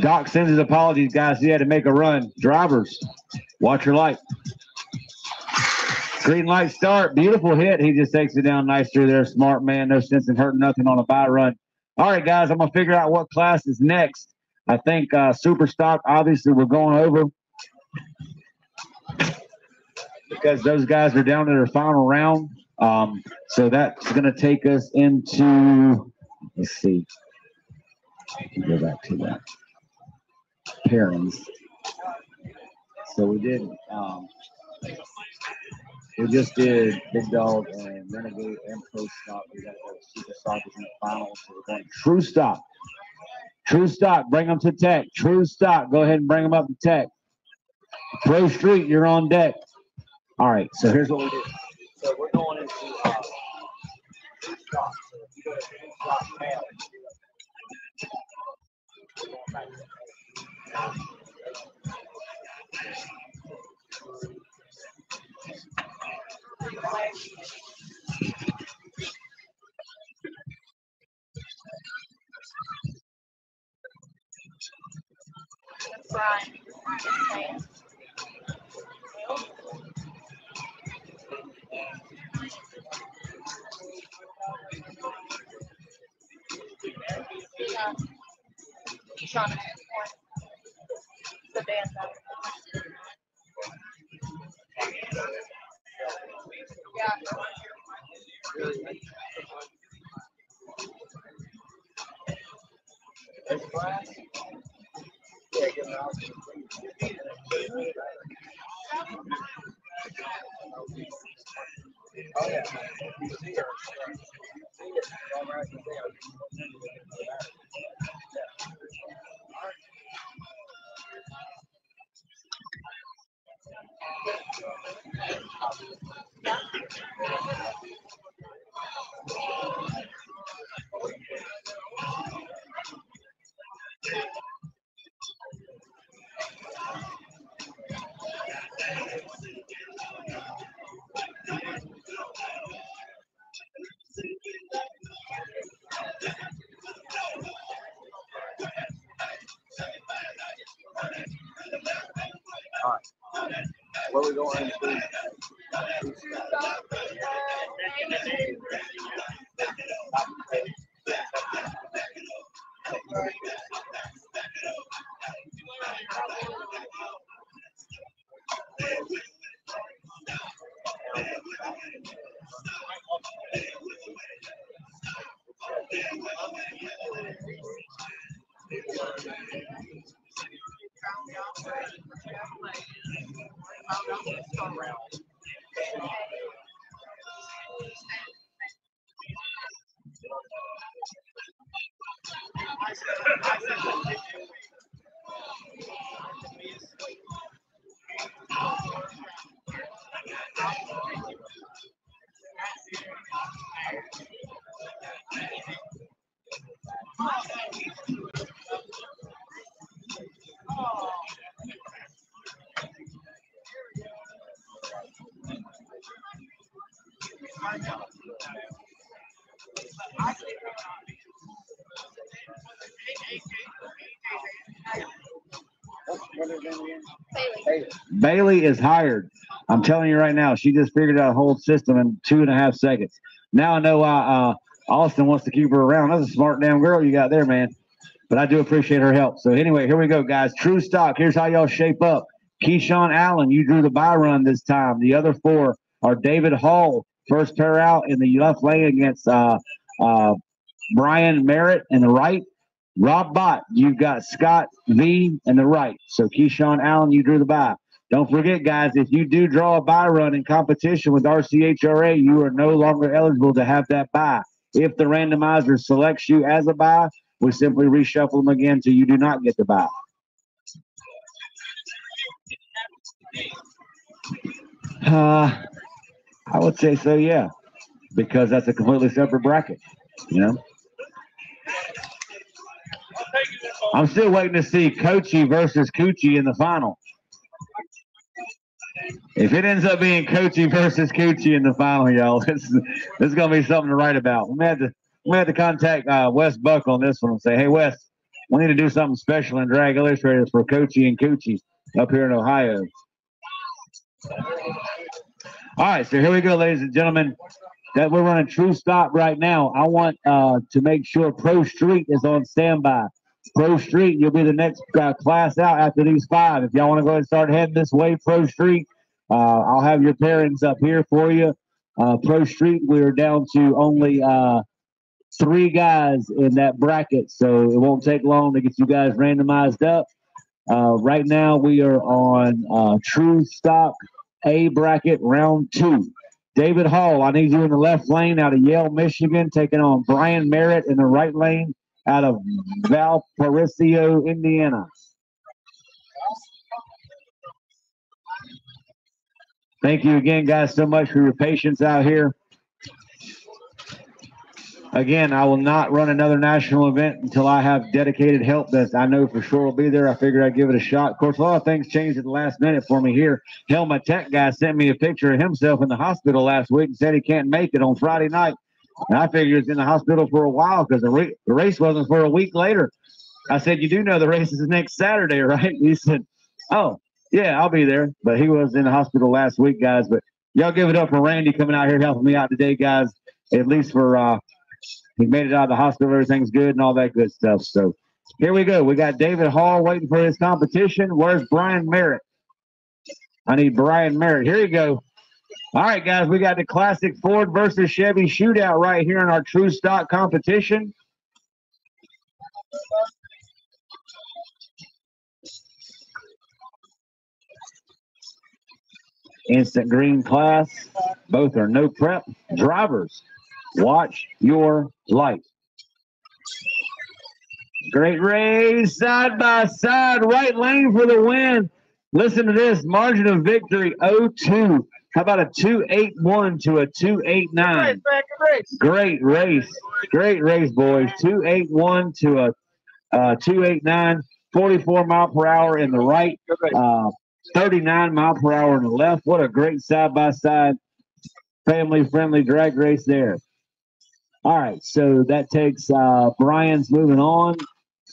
Doc sends his apologies, guys. He had to make a run. Drivers, watch your light. Green light start. Beautiful hit. He just takes it down nice through there. Smart man. No sense in hurting nothing on a bye run. All right, guys, I'm going to figure out what class is next. I think Super Stock, obviously, we're going over because those guys are down to their final round. So that's going to take us into, let's see. Go back to that. Pairings. So we did, we just did Big Dog and Renegade and Pro Stock. We got to go to Super Stock is in the final. So we're going True Stock. True Stock, bring them to Tech. True Stock, go ahead and bring them up to Tech. Pro Street, you're on deck. All right, so here's what we did. So we're going into True Stock. So if you go to True Stock mail, Brian. Sean, the band. Yeah. Oh, yeah. All right. Where are we going into? Bailey is hired. I'm telling you right now, she just figured out a whole system in 2.5 seconds. Now I know why Austin wants to keep her around. That's a smart damn girl you got there, man. But I do appreciate her help. So anyway, here we go, guys. True Stock. Here's how y'all shape up. Keyshawn Allen, you drew the bye run this time. The other four are David Hall, first pair out in the left lane against Brian Merritt in the right. Rob Bott, you've got Scott V in the right. So Keyshawn Allen, you drew the bye. Don't forget, guys, if you do draw a bye run in competition with RCHRA, you are no longer eligible to have that bye. If the randomizer selects you as a bye, we simply reshuffle them again so you do not get the bye. I would say so, yeah, because that's a completely separate bracket, you know? I'm still waiting to see Coachy versus Coochie in the final. If it ends up being Coachy versus Coochie in the final, y'all, this is going to be something to write about. We had to contact Wes Buck on this one and say, hey, Wes, we need to do something special in Drag Illustrators for Coachy and Coochie up here in Ohio. All right, so here we go, ladies and gentlemen. That we're running true stop right now. I want to make sure Pro Street is on standby. Pro Street, you'll be the next class out after these 5. If y'all want to go ahead and start heading this way, Pro Street, I'll have your pairings up here for you. Pro Street, we're down to only 3 guys in that bracket, so it won't take long to get you guys randomized up. Right now, we are on True Stock A bracket round 2. David Hall, I need you in the left lane out of Yale, Michigan, taking on Brian Merritt in the right lane out of Valparaiso, Indiana. Thank you again, guys, so much for your patience out here. Again, I will not run another national event until I have dedicated help that I know for sure will be there. I figured I'd give it a shot. Of course, a lot of things changed at the last minute for me here. Hell, my tech guy sent me a picture of himself in the hospital last week and said he can't make it on Friday night. And I figured he was in the hospital for a while because the race wasn't for a week later. I said, you do know the race is next Saturday, right? He said, oh, yeah, I'll be there. But he was in the hospital last week, guys. But y'all give it up for Randy coming out here helping me out today, guys, at least for he made it out of the hospital. Everything's good and all that good stuff. So here we go. We got David Hall waiting for his competition. Where's Brian Merritt? I need Brian Merritt. Here you go. All right, guys. We got the classic Ford versus Chevy shootout right here in our true stock competition. Instant green class. Both are no prep. Drivers, watch your light. Great race, side by side, right lane for the win. Listen to this, margin of victory, 0-2. How about a 2.81 to a 2.89? Great race. Great race, boys. 2.81 to a 2.89, 44 mile per hour in the right, 39 mile per hour in the left. What a great side-by-side, family-friendly drag race there. All right, so that takes Brian's moving on.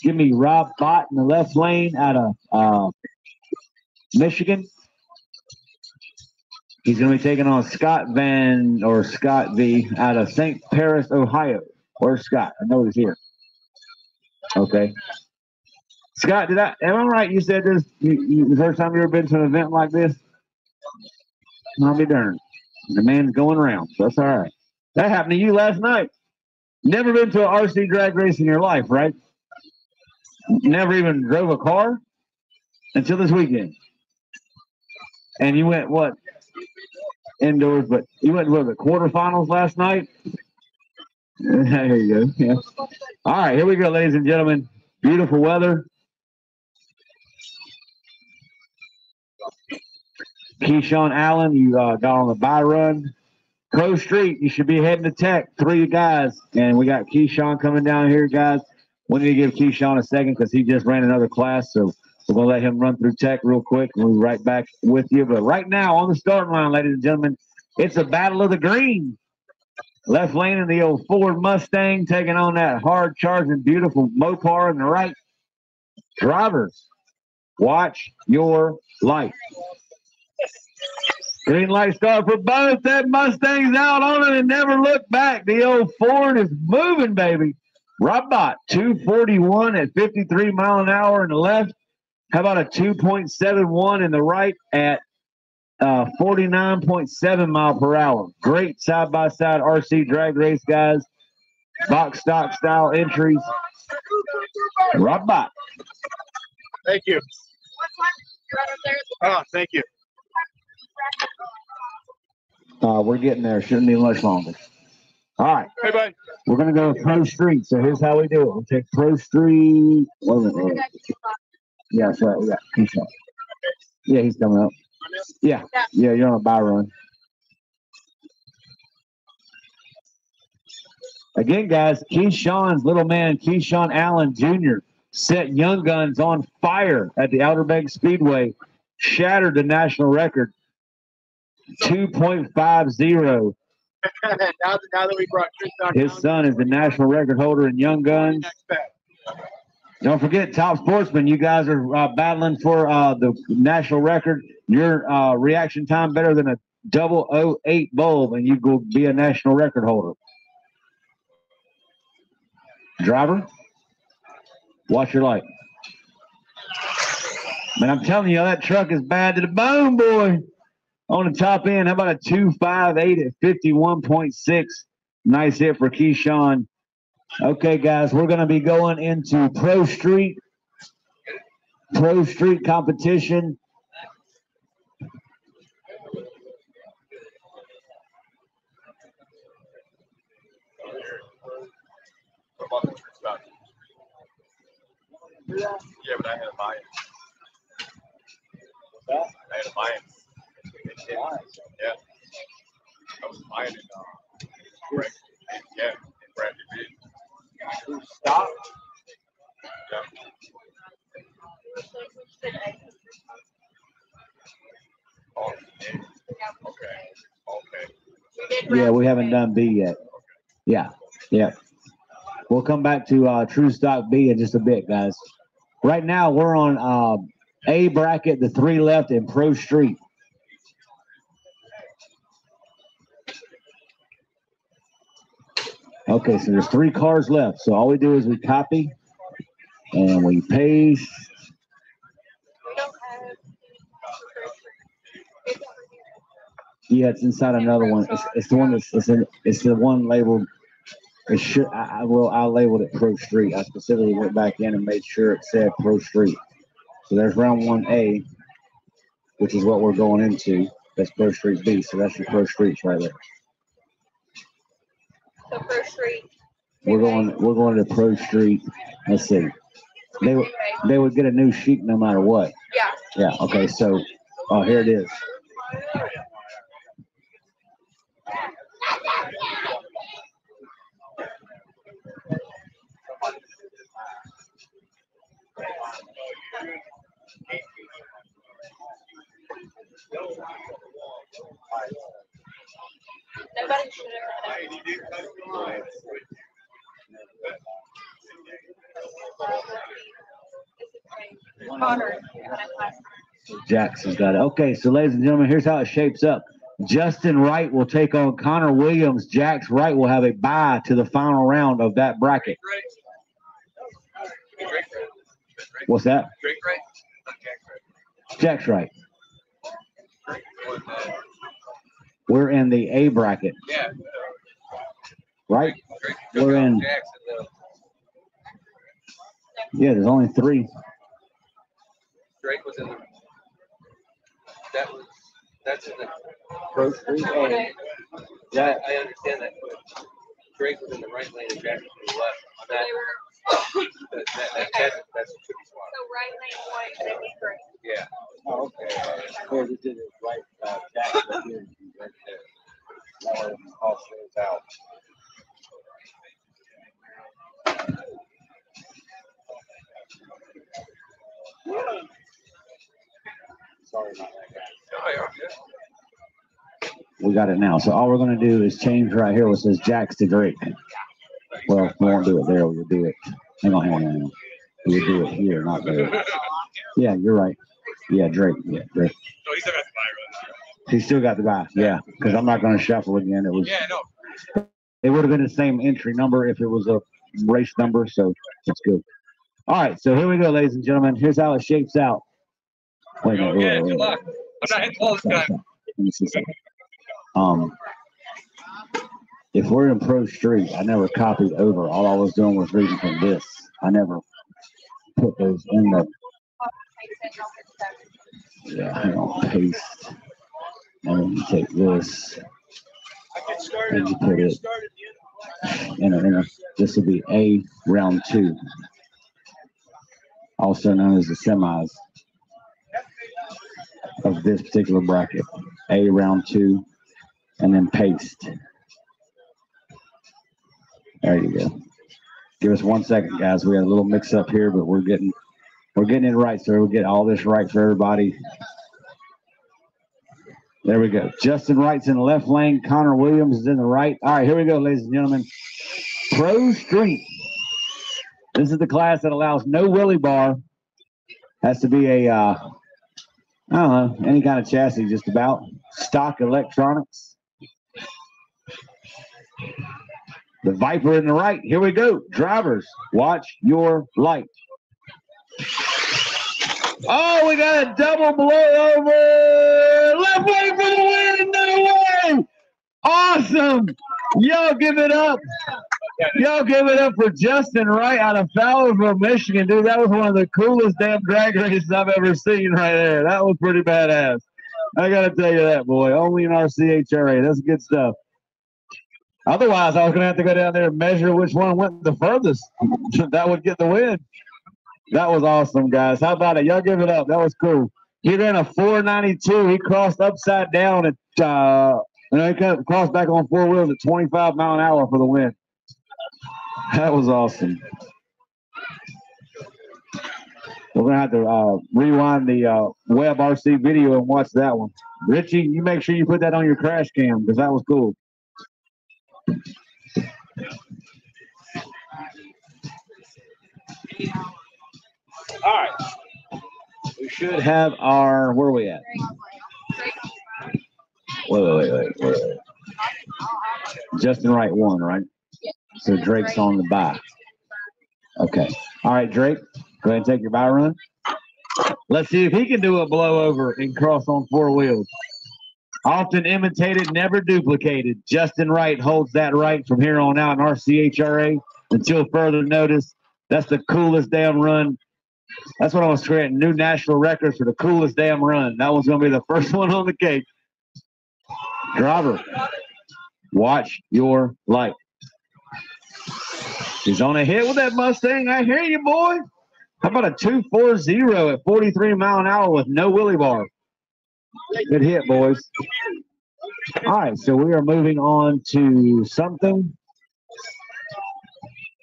Give me Rob Bott in the left lane out of Michigan. He's going to be taking on Scott V out of St. Paris, Ohio. Where's Scott? I know he's here. Okay. Scott, am I right? You said this the first time you ever been to an event like this? I'll be darned. The man's going around, so that's all right. That happened to you last night. Never been to an RC drag race in your life, right? Never even drove a car until this weekend. And you went, what? Indoors, but you went to the quarterfinals last night? There you go. Yeah. All right, here we go, ladies and gentlemen. Beautiful weather. Keyshawn Allen, you got on the bye run. Pro Street, you should be heading to Tech. 3 guys. And we got Keyshawn coming down here, guys. We need to give Keyshawn a second because he just ran another class. So we're going to let him run through Tech real quick, and we'll be right back with you. But right now, on the starting line, ladies and gentlemen, it's a battle of the green. Left lane in the old Ford Mustang, taking on that hard-charging, beautiful Mopar in the right. Drivers, watch your light. Green light start for both. That Mustang's out on it and never looked back. The old Ford is moving, baby. Rob Bott, 241 at 53 mile an hour in the left. How about a 2.71 in the right at 49.7 mile per hour. Great side-by-side RC drag race, guys. Box stock style entries. Rob Bott. Thank you. Oh, thank you. We're getting there. Shouldn't be much longer. All right. Hey, bud. We're going to go Pro Street. So here's how we do it. We'll take Pro Street. Wait a minute. Yeah, that's right. We got Keyshawn. Yeah, he's coming up. Yeah, you're on a bye run. Again, guys, Keyshawn's little man, Keyshawn Allen Jr., set Young Guns on fire at the Outer Banks Speedway. Shattered the national record. 2.50. now that we brought Tristan His son is the national record holder in Young Guns. Don't forget, Top Sportsman, you guys are battling for the national record. Your reaction time better than a 008 bulb, and you will be a national record holder. Driver, watch your light. Man, I'm telling you, that truck is bad to the bone, boy. On the top end, how about a 258 at 51.6? Nice hit for Keyshawn. Okay, guys, we're going to be going into Pro Street competition. What about the true stock? Yeah, but I had a buy-in. I had a buy-in. Yeah. I was buying it. Yeah, in Bradley Beach. True stock. Yeah. Oh, yeah. Okay. Yeah, we haven't done B yet. Yeah. We'll come back to True Stock B in just a bit, guys. Right now, we're on A bracket, the 3 left, in Pro Street. Okay, so there's 3 cars left. So all we do is we copy and we paste. Yeah, it's inside another one. It's the one that's it's the one labeled. It should. I labeled it Pro Street. I specifically went back in and made sure it said Pro Street. So there's round 1A, which is what we're going into. That's Pro Street B. So that's your Pro Streets right there. So Pro Street. We're going to Pro Street. Let's see. They would get a new sheet no matter what. Yeah. Yeah. Okay. So, here it is. Nobody should have Connor. Jackson's got it. Okay, so ladies and gentlemen, here's how it shapes up. Justin Wright will take on Connor Williams. Jax Wright will have a bye to the final round of that bracket. What's that? Jax Wright. We're in the A bracket. Yeah. Right? We're in. Yeah, there's only 3. Drake was in the. That's in the. Pro Street A. Yeah, I understand that. But Drake was in the right lane and Jackson was in the left. On that, that's a tricky spot. So right lane white, they be great. Yeah. Oh, okay. Where we did it right, Jackson here. Right there. That way we all stays out. Sorry about that, guys. We got it now. So all we're going to do is change right here where it says Jax to Drake. Well, we won't do it there. We'll do it. Hang on. We'll do it here, not there. Yeah, you're right. Yeah, Drake. Yeah, Drake. No, he still got the buy. He still got the buy. Yeah, because I'm not going to shuffle again. It was. Yeah, no. It would have been the same entry number if it was a race number, so it's good. All right, so here we go, ladies and gentlemen. Here's how it shapes out. Wait, Good luck. I'm not hitting all this time. Let me see something. If we're in Pro Street, I never copied over. All I was doing was reading from this. I never put those in the. Yeah, hang on, paste. And then you take this. And you put it in this will be A round 2. Also known as the semis of this particular bracket. A round 2, and then paste. There you go. Give us 1 second, guys. We got a little mix up here, but we're getting it right, so we'll get all this right for everybody. There we go. Justin Wright's in the left lane. Connor Williams is in the right. All right, here we go, ladies and gentlemen. Pro Street. This is the class that allows no wheelie bar. Has to be a, I don't know, any kind of chassis just about. Stock electronics. The Viper in the right. Here we go. Drivers, watch your light. Oh, we got a double blowover. Left lane for the win. No way. Awesome. Y'all give it up. Y'all give it up for Justin Wright out of Fowlerville, Michigan. Dude, that was one of the coolest damn drag races I've ever seen right there. That was pretty badass. I got to tell you that, boy. Only in RCHRA. That's good stuff. Otherwise, I was going to have to go down there and measure which one went the furthest. That would get the win. That was awesome, guys. How about it? Y'all give it up. That was cool. He ran a 492. He crossed upside down at, he crossed back on four wheels at 25 mile an hour for the win. That was awesome. We're going to have to rewind the Webb RC video and watch that one. Richie, you make sure you put that on your crash cam because that was cool. All right. We should have our, where are we at? Wait. Justin Wright won, right? So Drake's on the bye. Okay. All right, Drake, go ahead and take your bye run. Let's see if he can do a blowover and cross on four wheels. Often imitated, never duplicated. Justin Wright holds that right from here on out in RCHRA until further notice. That's the coolest damn run. That's what I was creating. New national records for the coolest damn run. That one's going to be the first one on the cake. Driver, watch your light. He's on a hit with that Mustang. I hear you, boy. How about a 240 at 43 mile an hour with no wheelie bar? Good hit, boys. All right, so we are moving on to something.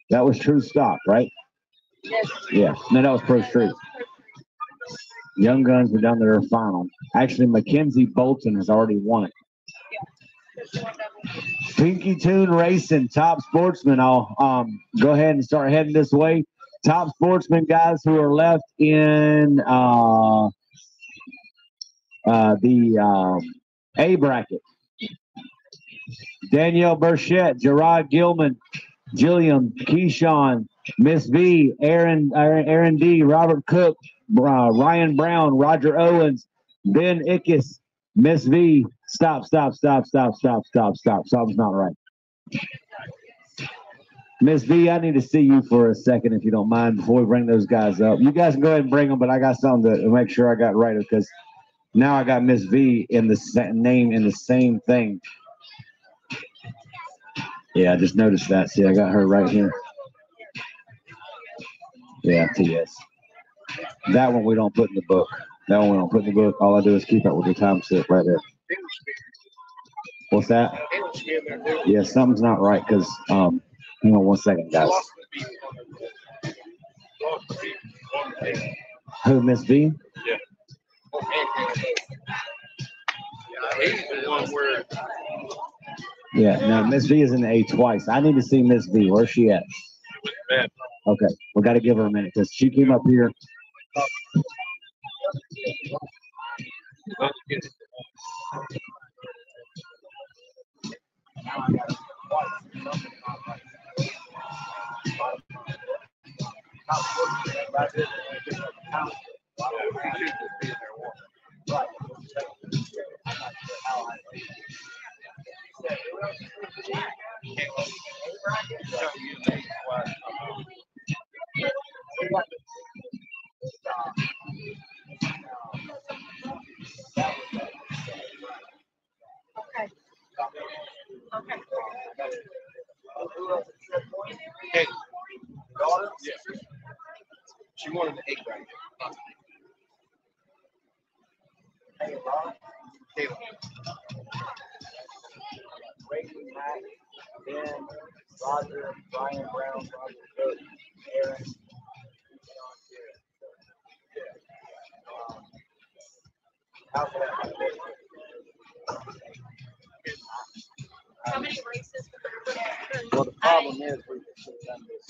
That was True Stock, right? Yes. Yeah. No, that was Pro Street. Young Guns were down to their final. Actually, Mackenzie Bolton has already won it. Pinky Tune Racing, Top Sportsman. I'll go ahead and start heading this way. Top Sportsman guys who are left in the A bracket. Danielle Burchett, Gerard Gilman, Jillian, Keyshawn, Miss V, Aaron D, Robert Cook, Ryan Brown, Roger Owens, Ben Ickes, Miss V. Stop. Something's not right. Miss V, I need to see you for a second if you don't mind before we bring those guys up. You guys can go ahead and bring them, but I got something to make sure I got right because now I got Miss V in the name in the same thing. Yeah, I just noticed that. See, I got her right here. Yeah, TS. That one we don't put in the book. That one we don't put in the book. All I do is keep up with the time slip right there. What's that? Yeah, something's not right because, hang on 1 second, guys. Who, Miss V? Yeah. Yeah, no, Miss V is in the A twice. I need to see Miss V. Where's she at? Okay, we got to give her a minute because she came up here. Hey, daughter? Yeah. She wanted the 8 right here. Caleb. Roger, Brian Brown, Roger Cook, Aaron. How many races? Well, the problem is we should have done this.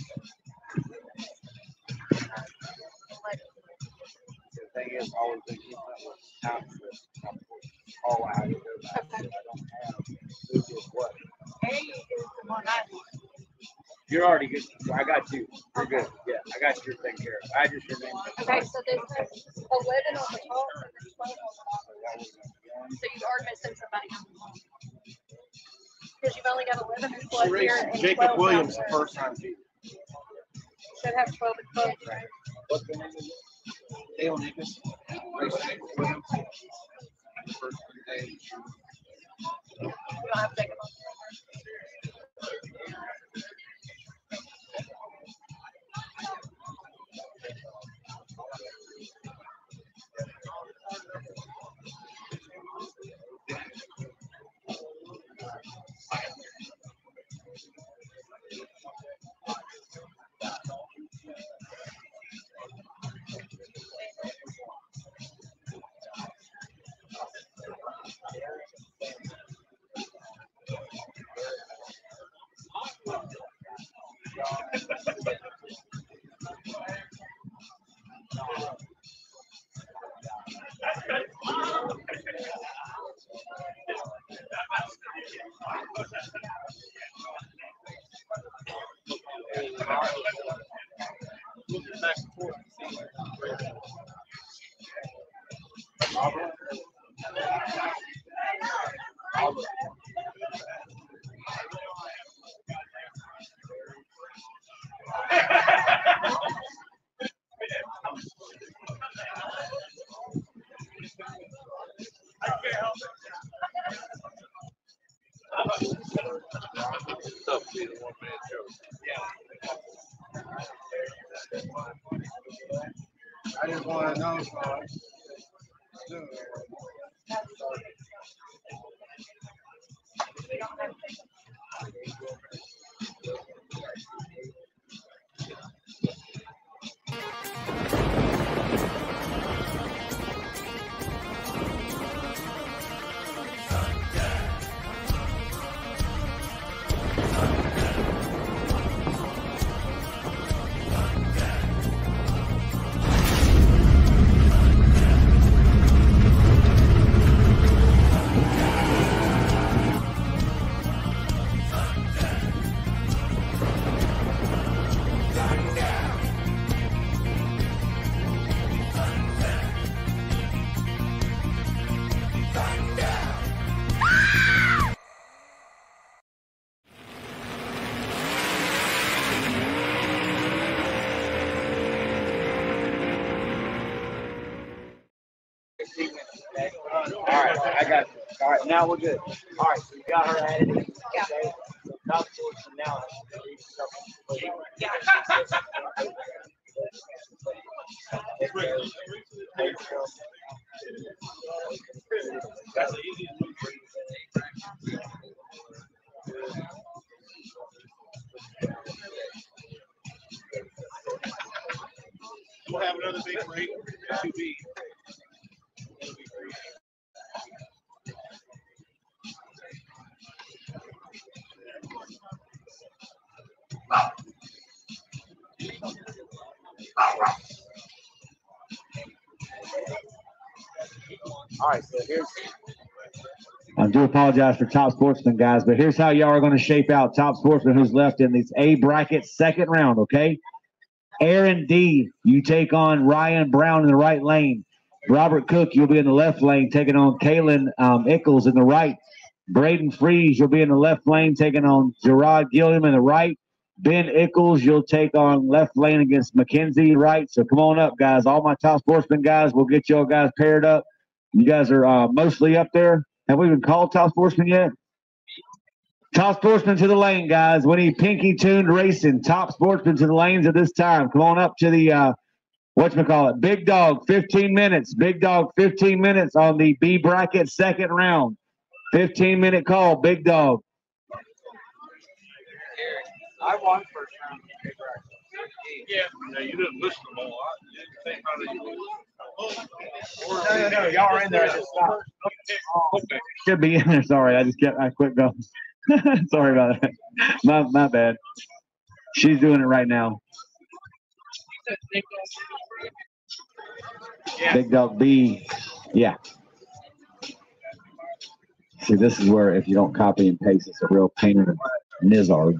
The thing is, always been keeping up with time. All I have to do is I don't have who did what. A is the one I want. You're already good. I got you. You're good. Yeah, I got you taken care of. I just your name. Okay, so there's 11 on the top and there's 12 on the bottom. So you've already missing somebody. Because you've only got 11 and 12 here and 12 Jacob Williams, down the there. first time too. Should have 12 and 12, right? What's the name of it? Dale Nichols. Race Jacob Williams. First day. You don't have to take them off. I just want to know. All right, I got you. All right, now we're good. All right, so you got her added in. Okay. Top sports from now. That's the easiest one. We'll have another big break. 2B. All right, so here's. I do apologize for Top Sportsman, guys, but here's how y'all are going to shape out Top Sportsman who's left in this A bracket second round, okay? Aaron D, you take on Ryan Brown in the right lane. Robert Cook, you'll be in the left lane, taking on Kalen Ickles in the right. Braden Freeze, you'll be in the left lane, taking on Gerard Gilliam in the right. Ben Ickles, you'll take on left lane against Mackenzie right. So come on up, guys. All my Top Sportsman guys, we'll get y'all guys paired up. You guys are mostly up there. Have we even called Top Sportsman yet? Top Sportsman to the lane, guys. We need Pinky Tuned Racing. Top Sportsman to the lanes at this time. Come on up to the, whatchamacallit, Big Dog, 15 minutes. Big Dog, 15 minutes on the B bracket second round. 15-minute call, Big Dog. I won first round. Yeah. No, you didn't listen to them all. I didn't think how they No. Y'all are in there. I just stopped. Okay. Should be in there. Sorry, I quit going. Sorry about that. My bad. She's doing it right now. Yeah. Big Dog B. Yeah. See, this is where if you don't copy and paste, it's a real pain in the nizzards.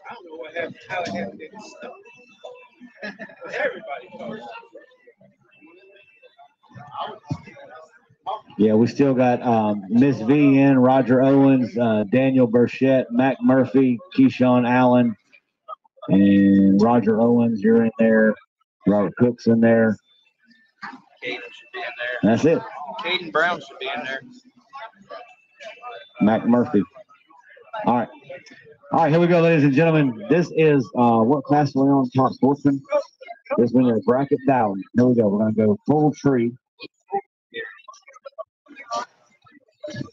I don't know what happened, how it happened to this stuff. Everybody knows. Yeah, we still got Miss V in, Roger Owens, Daniel Burchett, Mac Murphy, Keyshawn Allen, and Roger Owens. You're in there. Robert Cook's in there. Caden should be in there. That's it. Caden Brown should be in there. Mac Murphy. All right. All right, here we go, ladies and gentlemen. This is what class we're on, Top Sportsman. This one is bracket down. Here we go. We're going to go full tree.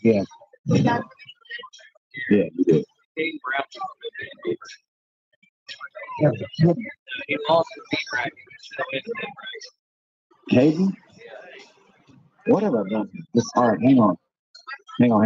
Yeah. Yeah, you did. Caden Brown should be in there. He lost the beat rack. Caden? What have I done? Just, all right, hang on. Hang on.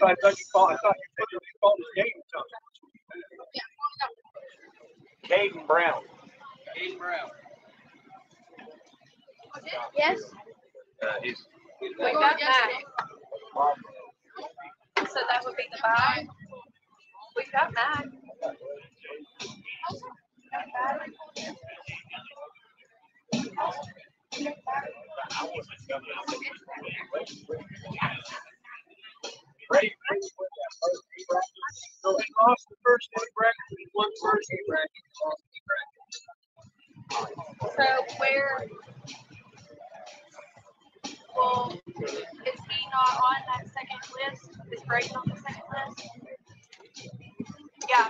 I thought you called his name. Caden Brown. Caden Brown. Yes. We got that. So that would be the bag. We got that. So he lost the first A bracket, he won the first A bracket, So where? Well, is he not on that second list? Is Brayden on the second list? Yeah.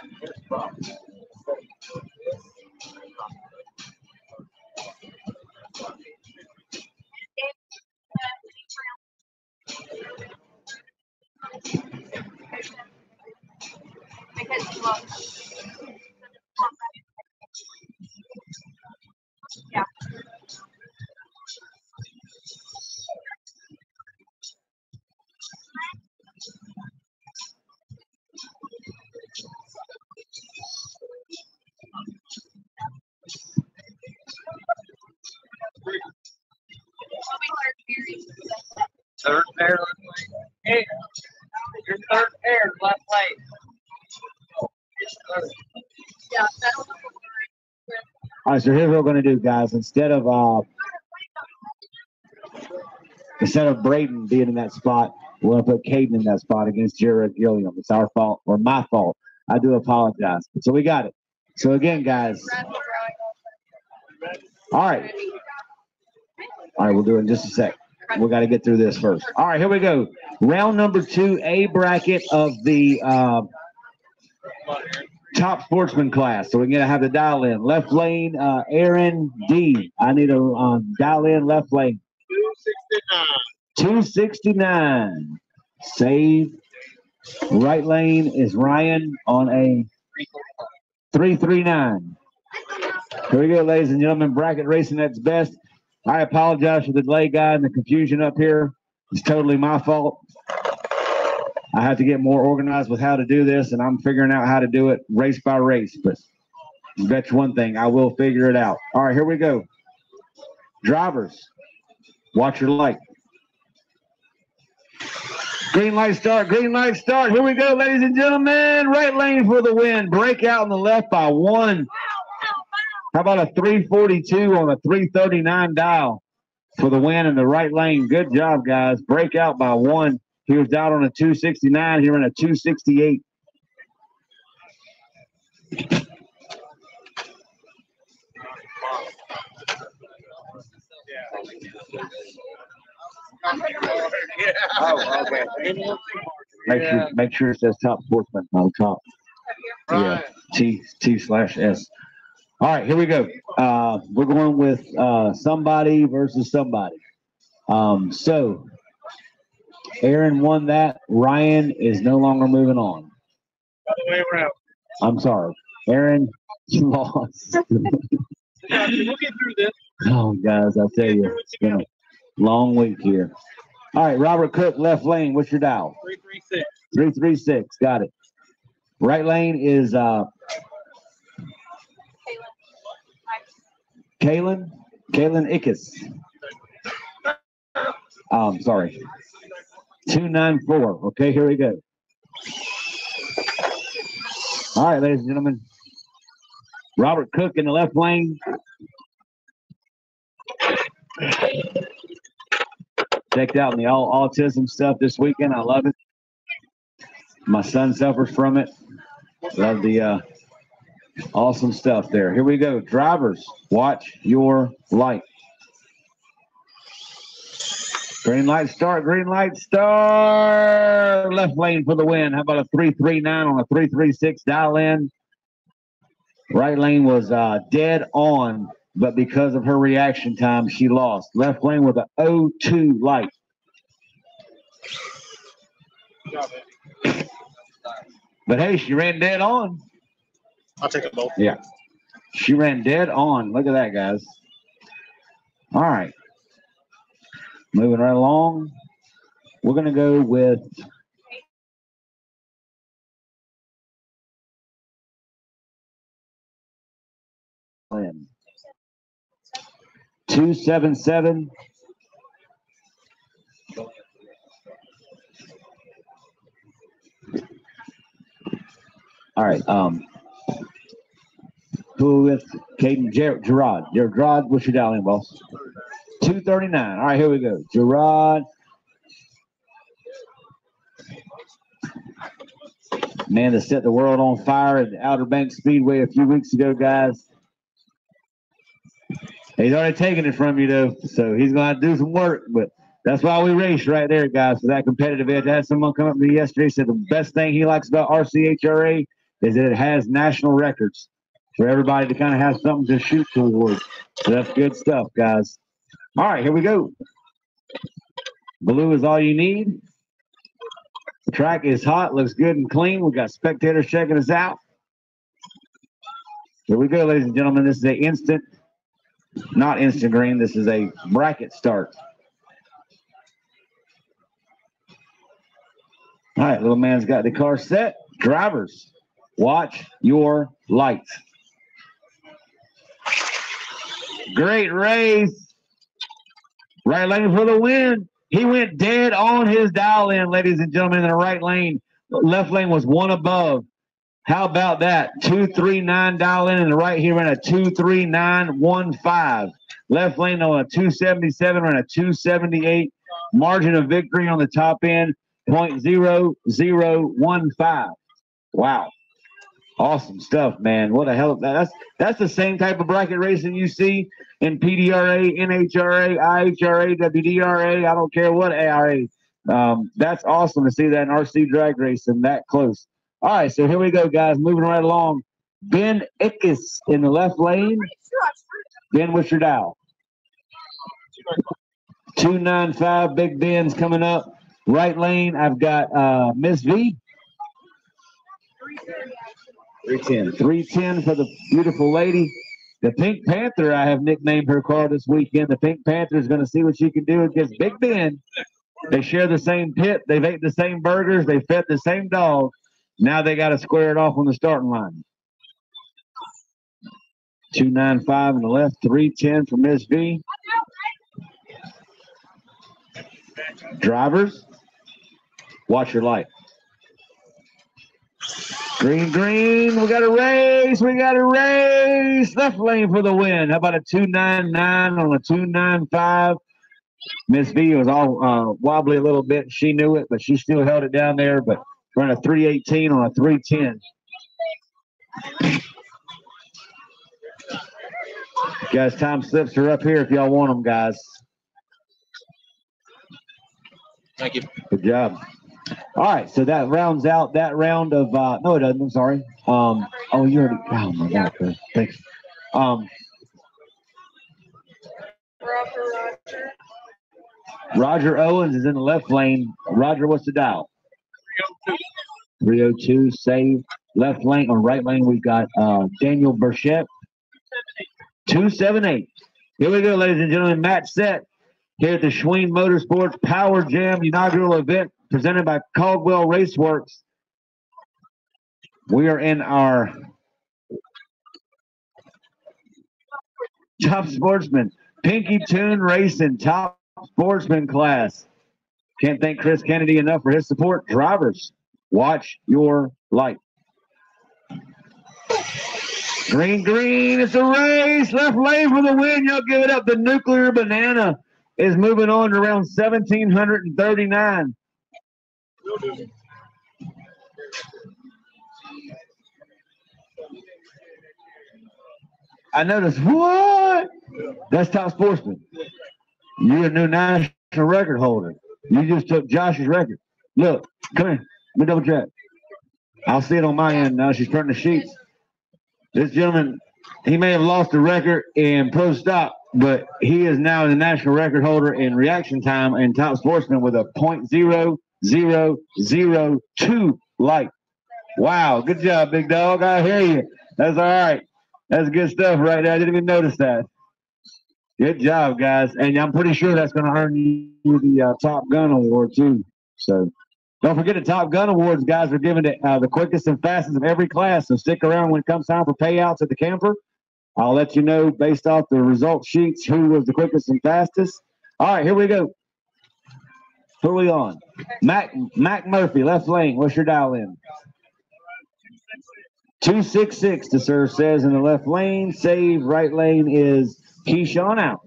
Because he lost. Yeah. Third pair. Hey, your third pair left lane. Yeah, that'll be All right, so here's what we're going to do, guys. Instead of Brayden being in that spot, we're going to put Caden in that spot against Jared Gilliam. It's our fault, or my fault. I do apologize. So we got it. So again, guys. All right. All right, we'll do it in just a sec. We got to get through this first. All right, here we go. Round number 2, A bracket of the Top Sportsman class. So we're going to have the dial in. Left lane, Aaron D. I need a dial in left lane. 269. Save. Right lane is Ryan on a 339. Here we go, ladies and gentlemen. Bracket racing at its best. I apologize for the delay, guy, and the confusion up here. It's totally my fault. I have to get more organized with how to do this, and I'm figuring out how to do it race by race. But I bet you one thing, I will figure it out. All right, here we go. Drivers, watch your light. Green light start, green light start. Here we go, ladies and gentlemen. Right lane for the win. Breakout on the left by 1. How about a 342 on a 339 dial for the win in the right lane? Good job, guys. Breakout by 1. He was out on a 269. Here in a 268. Oh, okay. Make sure it says top sportsman on top. Right. Yeah, T/S. All right, here we go. We're going with somebody versus somebody. So Aaron won that. Ryan is no longer moving on. Other way around. I'm sorry. Aaron, you lost. Yeah, we'll get through this. Oh, guys, I tell you, it's been a long week here. All right, Robert Cook, left lane. What's your dial? 336. 336. Got it. Right lane is Kaylin Ickes. Sorry. 294. Okay, here we go. All right, ladies and gentlemen. Robert Cook in the left lane. Checked out in the all autism stuff this weekend. I love it. My son suffers from it. Love the awesome stuff there. Here we go. Drivers, watch your light. Green light start, green light start. Left lane for the win. How about a 339 on a 336 dial in? Right lane was dead on, but because of her reaction time, she lost. Left lane with an 02 light. But hey, she ran dead on. I'll take them both. Yeah. She ran dead on. Look at that, guys. All right. Moving right along. We're going to go with Lynn. 277. All right. Who with Caden Gerard? Gerard, what's your dial in, boss? 239. All right, here we go. Gerard. Man that set the world on fire at the Outer Banks Speedway a few weeks ago, guys. He's already taken it from you, though, so he's going to have to do some work. But that's why we race right there, guys, for that competitive edge. I had someone come up to me yesterday said the best thing he likes about RCHRA is that it has national records for everybody to kind of have something to shoot towards. So that's good stuff, guys. All right, here we go. Blue is all you need. The track is hot, looks good and clean. We've got spectators checking us out. Here we go, ladies and gentlemen. This is a not instant green. This is a bracket start. All right, little man's got the car set. Drivers, watch your lights. Great race. Right lane for the win. He went dead on his dial in, ladies and gentlemen, in the right lane. Left lane was one above. How about that? 239 dial in the right here ran a 239.15. Left lane on a 277 ran a 278. Margin of victory on the top end, 0.0015. Wow. Awesome stuff, man. What a hell of that. That's the same type of bracket racing you see in PDRA, NHRA, IHRA, WDRA, I don't care what ARA. That's awesome to see that in RC drag racing that close. All right, so here we go, guys. Moving right along. Ben Ickes in the left lane. Ben, what's your dial? 295. Big Ben's coming up. Right lane, I've got Miss V. 310. 310 for the beautiful lady. The Pink Panther, I have nicknamed her car this weekend. The Pink Panther is going to see what she can do against Big Ben. They share the same pit. They've ate the same burgers. They fed the same dog. Now they got to square it off on the starting line. 295 on the left, 310 for Miss V. Drivers, Watch your light. Green, green. We got a race. We got a race. Left lane for the win. How about a 299 on a 295? Miss V was all wobbly a little bit. She knew it, but she still held it down there. But run a 318 on a 310. Guys, time slips are up here if y'all want them, guys. Thank you. Good job. All right, so that rounds out that round of no, it doesn't. I'm sorry. Oh, you already. Oh my God, Chris. Thanks. Roger Owens is in the left lane. Roger, what's the dial? 302. Save. Left lane or right lane, we've got Daniel Burchett. 278. Here we go, ladies and gentlemen. Match set here at the Schween Motorsports Power Jam inaugural event presented by Caldwell Raceworks. We are in our Top Sportsman, Pinky Tune Racing Top Sportsman class. Can't thank Chris Kennedy enough for his support. Drivers, watch your light. Green, green, it's a race. Left lane for the win. Y'all give it up. The Nuclear Banana is moving on to around 1,739. I noticed, what? That's Top Sportsman. You're a new national record holder. You just took Josh's record. Look, come here. Let me double check. I'll see it on my end now. She's turning the sheets. This gentleman, he may have lost the record in pro stop, but he is now the national record holder in reaction time and Top Sportsman with a .0002 light. Wow, good job, big dog. I hear you. That's all right. That's good stuff right there. I didn't even notice that. Good job, guys. And I'm pretty sure that's going to earn you the Top Gun Award, too. So don't forget the Top Gun Awards, guys, are giving it the quickest and fastest of every class. So stick around when it comes time for payouts at the camper. I'll let you know based off the result sheets who was the quickest and fastest. All right, here we go. Who are we on? Mac Murphy, left lane. What's your dial in? 266, the sir says in the left lane. Save, right lane is Keyshawn out.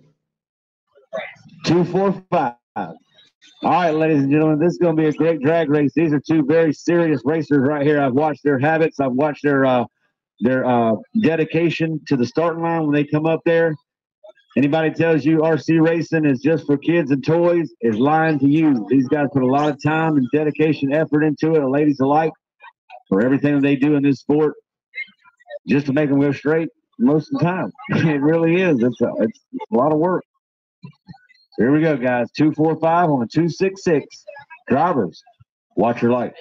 245. All right, ladies and gentlemen, this is going to be a great drag race. These are two very serious racers right here. I've watched their habits. I've watched their dedication to the starting line when they come up there. Anybody tells you RC racing is just for kids and toys is lying to you. These guys put a lot of time and dedication, effort into it, ladies alike, for everything that they do in this sport, just to make them go straight most of the time. It really is. It's a lot of work. Here we go, guys. 245 on a 266. Drivers, watch your light.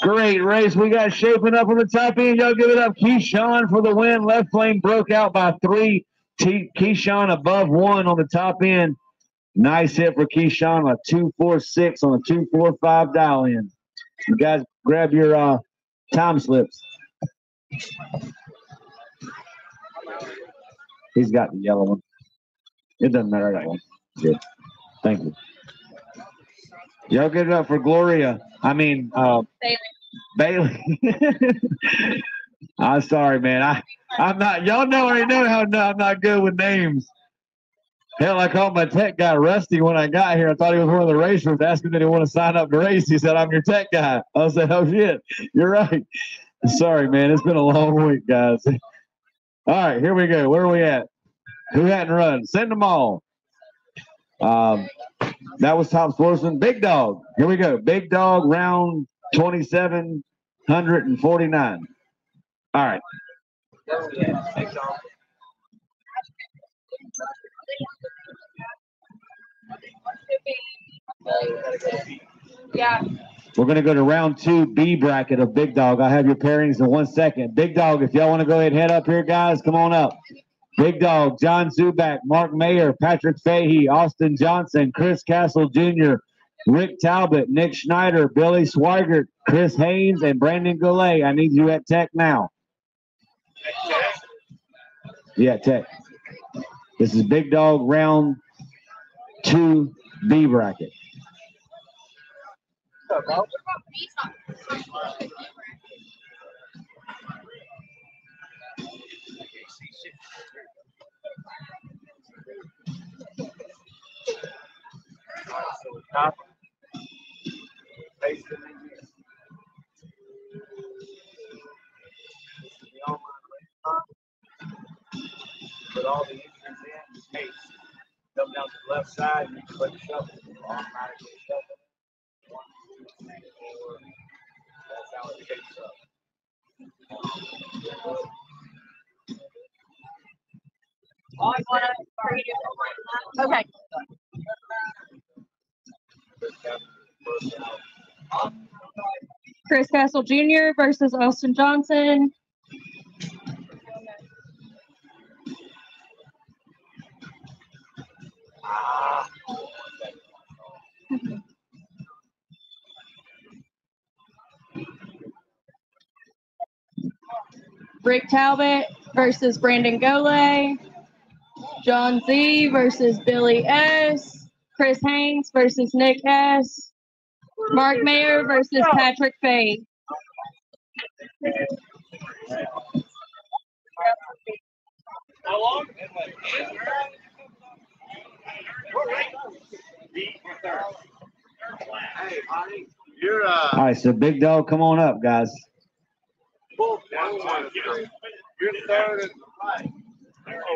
Great race we got shaping up on the top end. Y'all give it up. Keyshawn for the win. Left lane broke out by 3. Keyshawn above 1 on the top end. Nice hit for Keyshawn. A 246 on a 245 dial in. You guys grab your time slips. He's got the yellow one. It doesn't matter, that one. Good. Thank you. Y'all get it up for Gloria. I mean, Bailey. I'm sorry, man. I'm not. Y'all already know how I'm not good with names. Hell, I called my tech guy Rusty when I got here. I thought he was one of the racers. Asked him, did he want to sign up to race? He said, I'm your tech guy. I said, oh, shit. You're right. Sorry, man. It's been a long week, guys. All right, here we go. Where are we at? Who hadn't run? Send them all. That was Top Sportsman. Big Dog. Here we go. Big Dog, round 2,749. All right. Yeah. We're going to go to round 2 B bracket of Big Dog. I'll have your pairings in 1 second. Big Dog, if y'all want to go ahead and head up here, guys, come on up. Big Dog, John Zubak, Mark Mayer, Patrick Fahey, Austin Johnson, Chris Castle Jr., Rick Talbot, Nick Schneider, Billy Swigert, Chris Haynes, and Brandon Goulet. I need you at Tech now. Yeah, Tech. This is Big Dog round 2 B bracket. Put all the engines in, pace. Come down to the left side, you can put the shuffle, automatically shuffle. 1, 2, 3, 4. That's how it picks up. Okay. Chris Castle Jr. versus Austin Johnson. Rick Talbot versus Brandon Gole. John Z versus Billy S. Chris Haynes versus Nick S. Mark Mayer versus Patrick Fay. How long? Hey, honey, you're All right, so Big Dog, come on up, guys. you're third and right.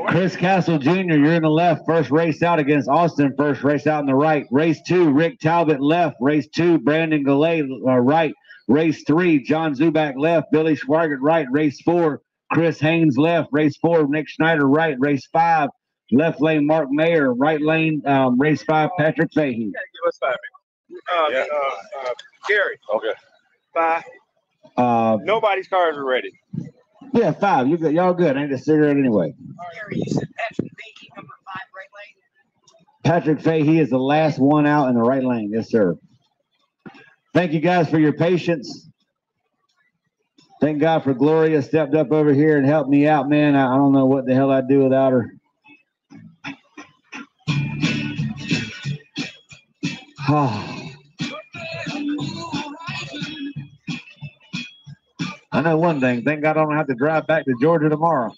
Chris Castle Jr., you're in the left. First race out against Austin. First race out in the right. Race 2, Rick Talbot left. Race 2, Brandon Goulet right. Race 3, John Zuback left. Billy Schwargert right. Race 4, Chris Haynes left. Race 4, Nick Schneider right. Race 5, left lane Mark Mayer. Right lane, race 5, Patrick Fahey. Give us 5 minutes. Gary. Okay. 5. Nobody's cars are ready. Yeah, 5. You good? Y'all good? I need a cigarette anyway. Gary, you said Patrick Fahey, number 5, right lane? Patrick Fahey is the last one out in the right lane. Yes, sir. Thank you guys for your patience. Thank God for Gloria stepped up over here and helped me out, man. I don't know what the hell I'd do without her. I know one thing. Thank God I don't have to drive back to Georgia tomorrow.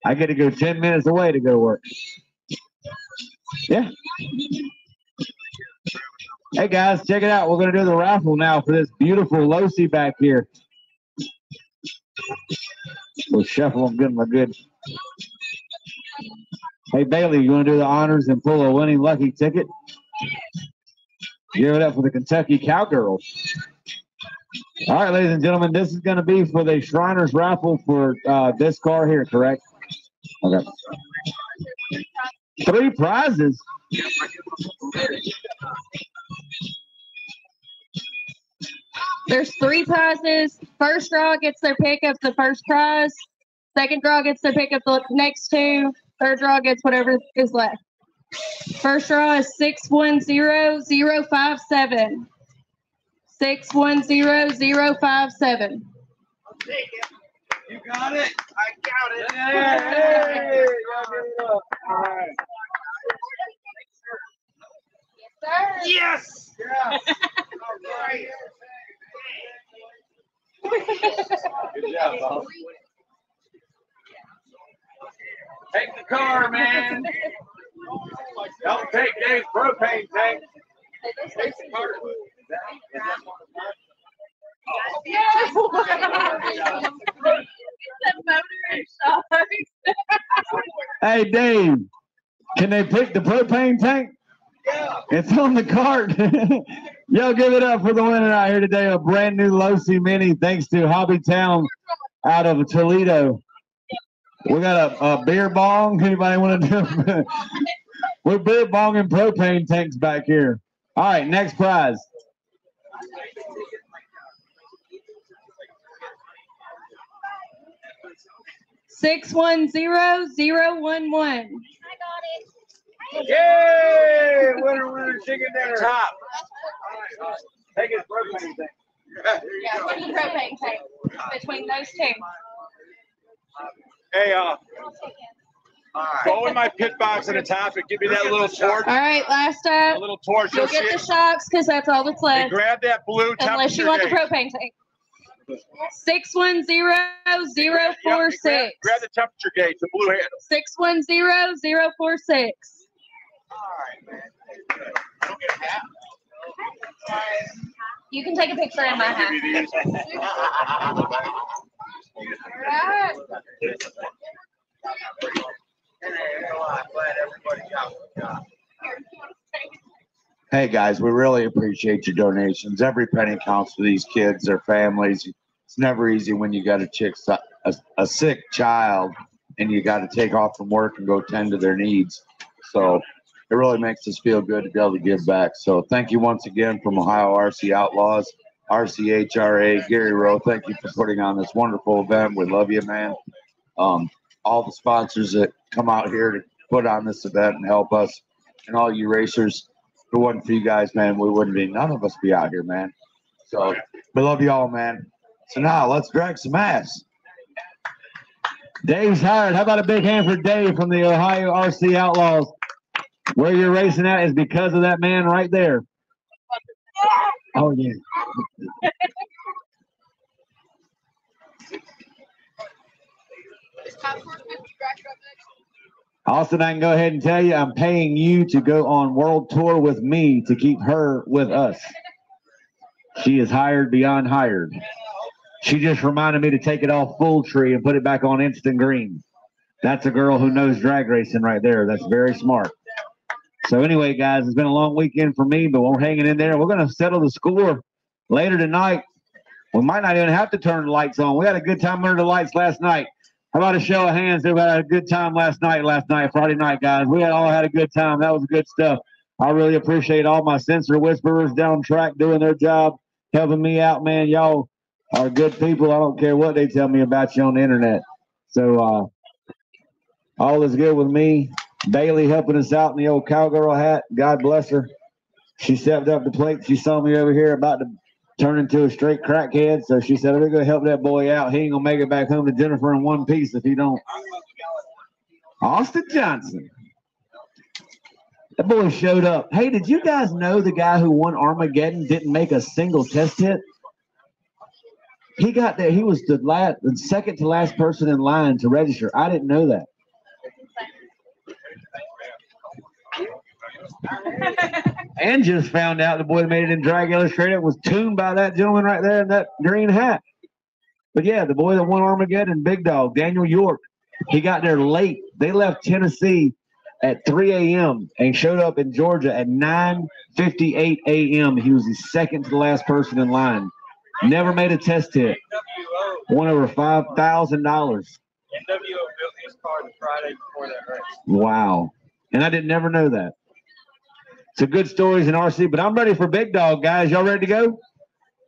I get to go 10 minutes away to go to work. Yeah. Hey, guys, check it out. We're going to do the raffle now for this beautiful Losi back here. We'll shuffle them good, my good. Hey, Bailey, you want to do the honors and pull a winning lucky ticket? Give it up for the Kentucky Cowgirls. All right, ladies and gentlemen, this is going to be for the Shriners raffle for this car here, correct? Okay. 3 prizes. There's 3 prizes. First draw gets their pick of the first prize. Second draw gets their pick of the next 2. Third draw gets whatever is left. First draw is 610057. 610057. I'll take it. You got it. I got it. Hey, all right. Yes. Yeah. All right. Good job, boss. Take the car, man. Don't take Dave's propane tank. Yes. Hey, Dave, can they pick the propane tank? Yeah. It's on the cart. Yo, give it up for the winner out here today, a brand new Losi Mini, thanks to Hobby Town out of Toledo. We got a beer bong. Anybody want to do? We're beer bong and propane tanks back here. All right, next prize. $610,011. Yay! Winner, chicken dinner. Top. All right. Take his propane tank. Yeah, put the propane tank between those 2. Hey, Go in my pit box and tap it. Give me that little torch. All right, last up. A little torch. You'll get the shocks because that's all that's left. And grab that blue unless you want the propane tank. 610046. Grab the temperature gauge, the blue handle. 610046. All right, man. I don't get a hat. You can take a picture in my hat. Hey guys, we really appreciate your donations. Every penny counts for these kids, their families. It's never easy when you got a sick child and you got to take off from work and go tend to their needs. So it really makes us feel good to be able to give back. So thank you once again from Ohio RC Outlaws, RCHRA, Gary Rowe. Thank you for putting on this wonderful event. We love you, man. All the sponsors that come out here to put on this event and help us, and all you racers. If it wasn't for you guys, man, we wouldn't be, none of us be out here, man. So we love you all, man. So now let's drag some ass. Dave's hired. How about a big hand for Dave from the Ohio RC Outlaws? Where you're racing at is because of that man right there. Oh, yeah. Austin, I can go ahead and tell you, I'm paying you to go on world tour with me to keep her with us. She is hired beyond hired. She just reminded me to take it off full tree and put it back on instant green. That's a girl who knows drag racing right there. That's very smart. So anyway, guys, it's been a long weekend for me, but we're hanging in there. We're going to settle the score later tonight. We might not even have to turn the lights on. We had a good time under the lights last night. How about a show of hands? Everybody had a good time last night, Friday night, guys. We all had a good time. That was good stuff. I really appreciate all my sensor whisperers down track doing their job, helping me out, man. Y'all are good people. I don't care what they tell me about you on the internet. So all is good with me. Bailey helping us out in the old cowgirl hat. God bless her. She stepped up the plate. She saw me over here about to turn into a straight crackhead. So she said, we're going to help that boy out. He ain't going to make it back home to Jennifer in one piece if he don't. Austin Johnson. That boy showed up. Hey, did you guys know the guy who won Armageddon didn't make a single test hit? He got there. He was the second to last person in line to register. I didn't know that. And just found out the boy that made it in Drag Illustrated was tuned by that gentleman right there in that green hat. But yeah, the boy that won Armageddon, Big Dog, Daniel York, he got there late. They left Tennessee at 3 a.m. and showed up in Georgia at 9:58 a.m. He was the second to the last person in line. Never made a test hit. Won over $5,000. NWO built his car the Friday before that race. Wow. And I didn't never know that. Some good stories in RC, but I'm ready for Big Dog, guys. Y'all ready to go?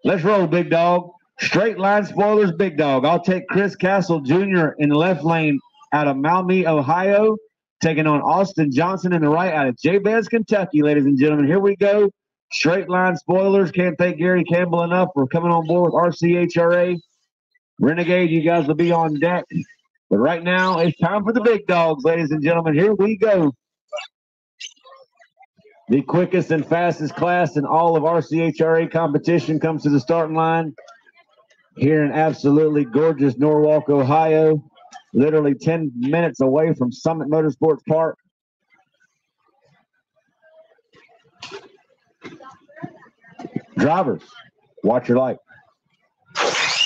Let's roll, Big Dog. Straight line spoilers, Big Dog. I'll take Chris Castle Jr. in the left lane out of Maumee, Ohio, taking on Austin Johnson in the right out of Jabez, Kentucky, ladies and gentlemen. Here we go. Straight line spoilers. Can't thank Gary Campbell enough for coming on board with RCHRA. Renegade, you guys will be on deck. But right now, it's time for the Big Dogs, ladies and gentlemen. Here we go. The quickest and fastest class in all of RCHRA competition comes to the starting line here in absolutely gorgeous Norwalk, Ohio, literally 10 minutes away from Summit Motorsports Park. Drivers, watch your light.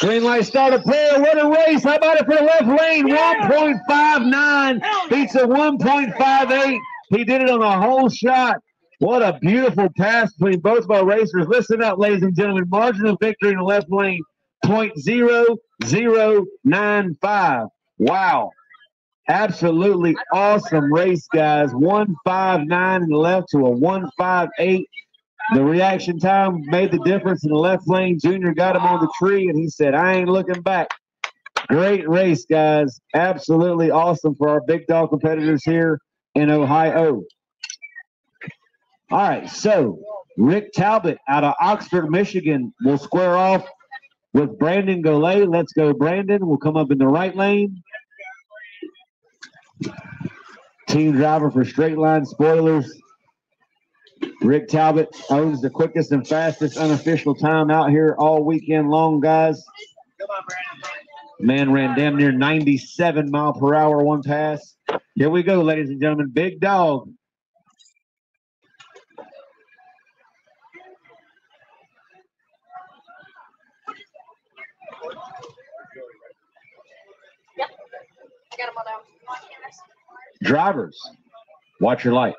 Green light start a prayer. What a race. How about it for the left lane? 1.59 beats a 1.58. He did it on a whole shot. What a beautiful pass between both of our racers. Listen up, ladies and gentlemen. Margin of victory in the left lane, 0.0095. Wow. Absolutely awesome race, guys. 1.59 in the left to a 1.58. The reaction time made the difference in the left lane. Junior got him on the tree, and he said, I ain't looking back. Great race, guys. Absolutely awesome for our Big Dog competitors here in Ohio. All right, so Rick Talbot out of Oxford, Michigan will square off with Brandon Golay. Let's go, Brandon. We'll come up in the right lane. team driver for Straight Line Spoilers. Rick Talbot owns the quickest and fastest unofficial time out here all weekend long, guys. Man ran damn near 97 mile per hour one pass. Here we go, ladies and gentlemen. Big dog. Yep. I got them all down. Drivers, watch your light.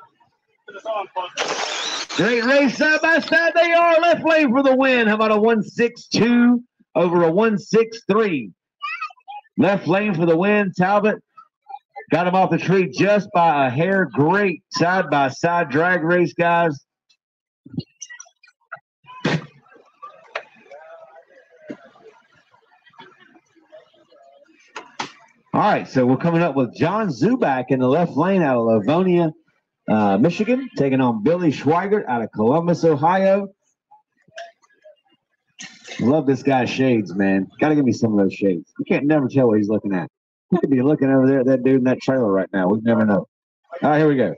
Great race side by side. They are left lane for the win. How about a 1.62 over a 1.63? Left lane for the win. Talbot got him off the tree just by a hair. Great side by side drag race, guys. All right, so we're coming up with John Zubak in the left lane out of Livonia, Michigan, taking on Billy Schweigert out of Columbus, Ohio. Love this guy's shades, man. Got to give me some of those shades. You can't never tell what he's looking at. He could be looking over there at that dude in that trailer right now. We never know. All right, here we go.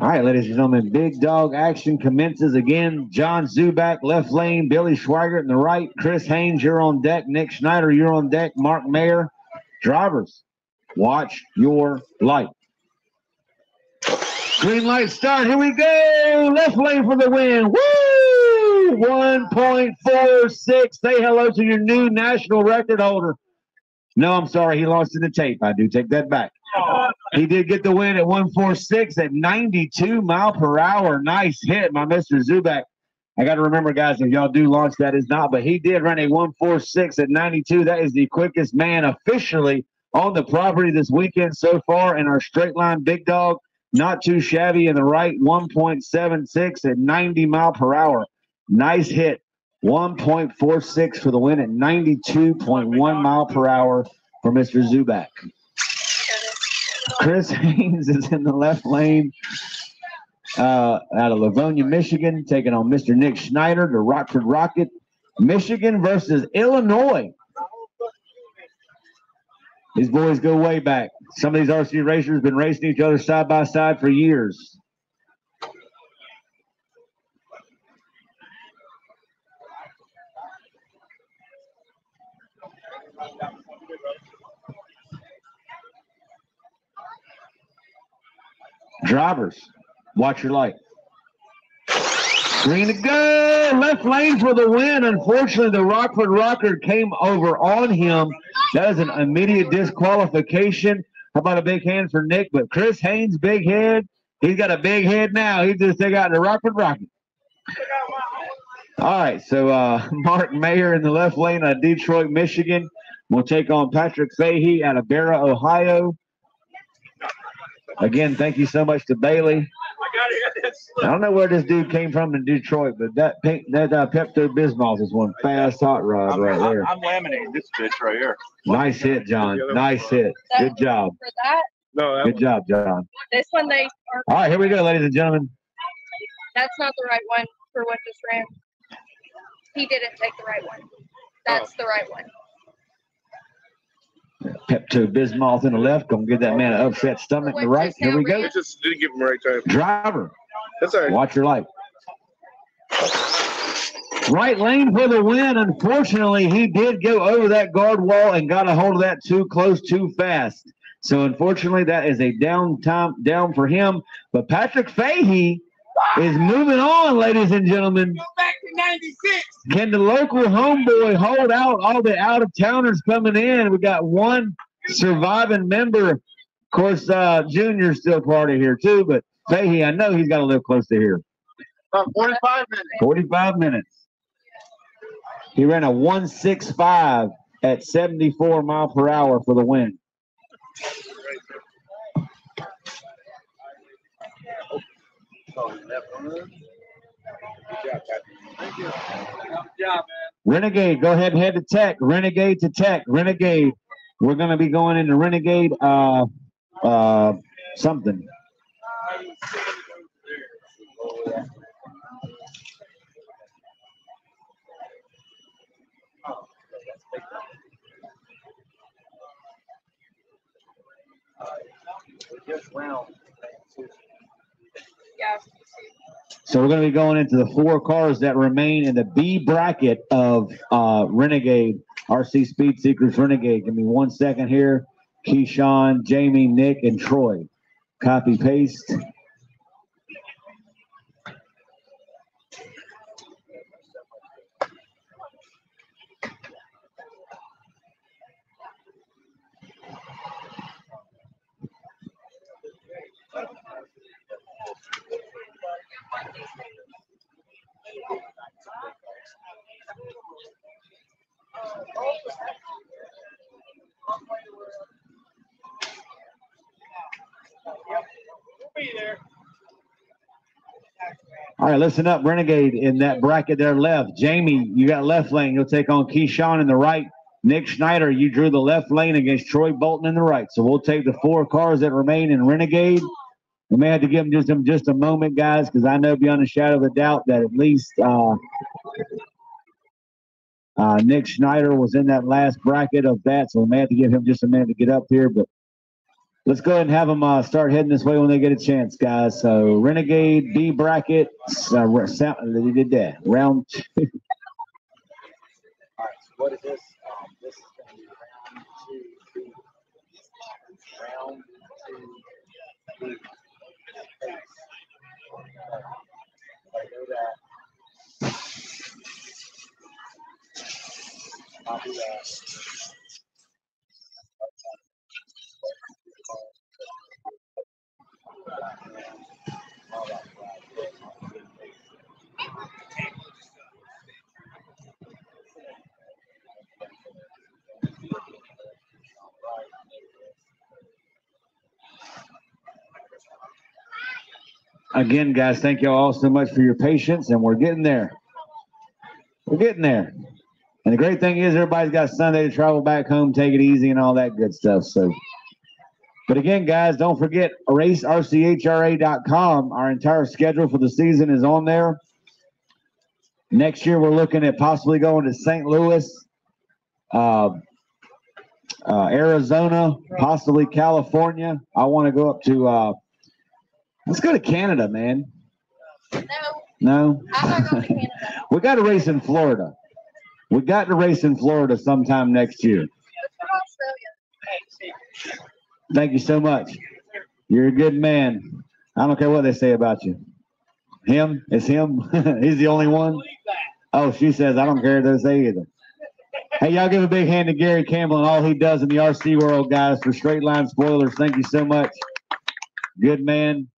All right, ladies and gentlemen, big dog action commences again. John Zubak, left lane. Billy Schweigert in the right. Chris Haynes, you're on deck. Nick Schneider, you're on deck. Mark Mayer. Drivers, watch your light. Green light start. Here we go. Left lane for the win. Woo! 1.46. Say hello to your new national record holder. No, I'm sorry. He lost in the tape. I do take that back. He did get the win at 1.46 at 92 mile per hour. Nice hit by Mr. Zubak. I got to remember, guys, if y'all do launch, that is not, but he did run a 1.46 at 92. That is the quickest man officially on the property this weekend so far in our straight line big dog. Not too shabby in the right, 1.76 at 90 mile per hour. Nice hit. 1.46 for the win at 92.1 mile per hour for Mr. Zubak. Chris Haynes is in the left lane out of Livonia, Michigan, taking on Mr. Nick Schneider, the Rockford Rocket. Michigan versus Illinois. These boys go way back. Some of these RC racers have been racing each other side by side for years. Drivers, watch your light. Green to go. Left lane for the win. Unfortunately, the Rockford Rocker came over on him. That is an immediate disqualification. How about a big hand for Nick? But Chris Haynes, big head. He's got a big head now. He just took out the Rockford Rocket. All right, so Mark Mayer in the left lane out of Detroit, Michigan. We'll take on Patrick Fahey out of Barra, Ohio. Again, thank you so much to Bailey. I don't know where this dude came from in Detroit, but that Pepto-Bismol is one fast hot rod right there. I'm laminating this bitch right here. Nice hit, John. Nice hit. Good job. For that, No, Good job, John. this one they are. All right, here we go, ladies and gentlemen. That's not the right one for what just ran. He didn't take the right one. That's the right one. Pepto-Bismol in the left. Gonna give that man an upset stomach in the right. Here we go. I just didn't give him the right time. Driver, That's all right. watch your light. Right lane for the win. Unfortunately, he did go over that guard wall and got a hold of that too close, too fast. So unfortunately, that is a down for him. But Patrick Fahey is moving on, ladies and gentlemen. Go back to 96. Can the local homeboy hold out all the out-of-towners coming in? We got one surviving member. Of course, Junior's still part of here too, but Fahey, I know he's got to live close to here. 45 minutes. 45 minutes. He ran a 1.65 at 74 mile per hour for the win. Renegade, go ahead and head to Tech. Renegade to Tech. Renegade. We're going to be going into Renegade something. Just round. Yeah. So we're going to be going into the 4 cars that remain in the B bracket of Renegade, RC Speed Seekers Renegade. Give me 1 second here. Keyshawn, Jamie, Nick, and Troy. Copy, paste. All right, listen up, Renegade in that bracket there left. Jamie, you got left lane. You'll take on Keyshawn in the right. Nick Schneider, you drew the left lane against Troy Bolton in the right. So we'll take the 4 cars that remain in Renegade. We may have to give them just a moment, guys, because I know beyond a shadow of a doubt that at least Nick Schneider was in that last bracket of that. So we may have to give him just a minute to get up here. But let's go ahead and have them start heading this way when they get a chance, guys. So Renegade B bracket, round 2. All right, so what is this? This is going to be round 2, 3. Round 2, 3. I know that. Copy that. Again, guys, thank you all so much for your patience, and we're getting there. We're getting there. And the great thing is everybody's got Sunday to travel back home, take it easy, and all that good stuff. So, but again, guys, don't forget RCHRA.com. Our entire schedule for the season is on there. Next year, we're looking at possibly going to St. Louis, Arizona, possibly California. I want to go up to let's go to Canada, man. No? I'm not going to Canada. We got to race in Florida. We got to race in Florida sometime next year. Thank you so much. You're a good man. I don't care what they say about you. Him? It's him? He's the only one? Oh, she says, I don't care what they say either. Hey, y'all give a big hand to Gary Campbell and all he does in the RC world, guys, for Straight Line Spoilers. Thank you so much. Good man.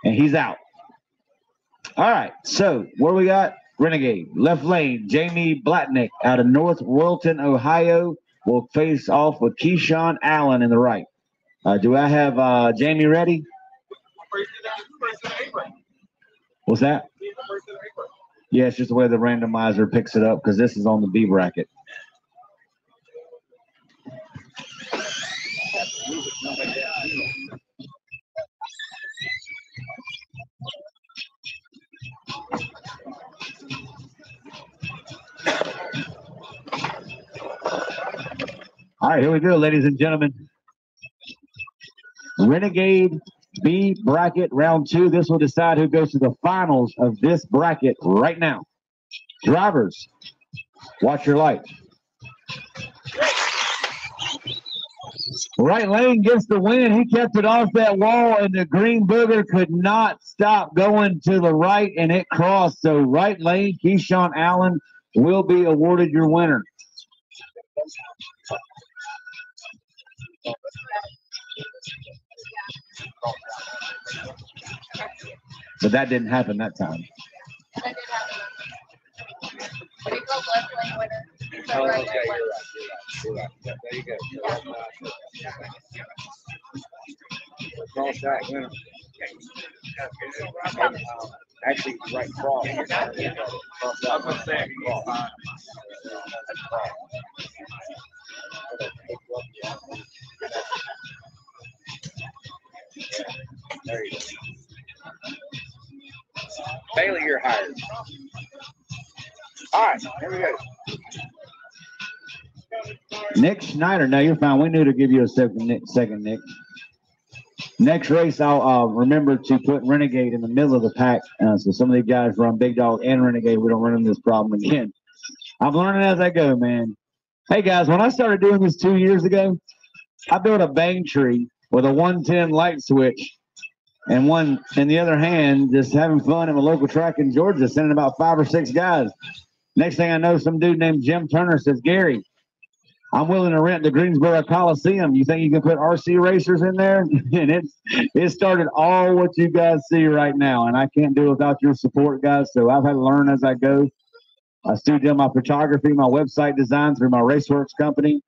And he's out. All right, so where we got? Renegade. Left lane, Jamie Blatnick out of North Royalton, Ohio, will face off with Keyshawn Allen in the right. Do I have Jamie ready? What's that? Yeah, it's just the way the randomizer picks it up because this is on the B bracket. All right, here we go, ladies and gentlemen. Renegade B bracket round 2. This will decide who goes to the finals of this bracket right now. Drivers, watch your light. Right lane gets the win. He kept it off that wall, and the green booger could not stop going to the right, and it crossed. So right lane, Keyshawn Allen will be awarded your winner. But that didn't happen that time. That did happen. But he called left lane winner. Oh, okay, you're right. Yeah, there you go. Cross that winner. Actually, right cross. Cross that winner. There you go. Bailey, you're hired. All right, here we go. Nick Schneider. No, you're fine. We knew to give you a second, Nick. Next race, I'll remember to put Renegade in the middle of the pack. So some of these guys run Big Dog and Renegade. We don't run into this problem again. I'm learning as I go, man. Hey, guys, when I started doing this 2 years ago, I built a bang tree with a 110 light switch and one in the other hand, just having fun at a local track in Georgia, sending about 5 or 6 guys. Next thing I know, some dude named Jim Turner says, Gary, I'm willing to rent the Greensboro Coliseum. You think you can put RC racers in there? And it started all what you guys see right now, and I can't do it without your support, guys. So I've had to learn as I go. I still do my photography, my website design through my Raceworks company.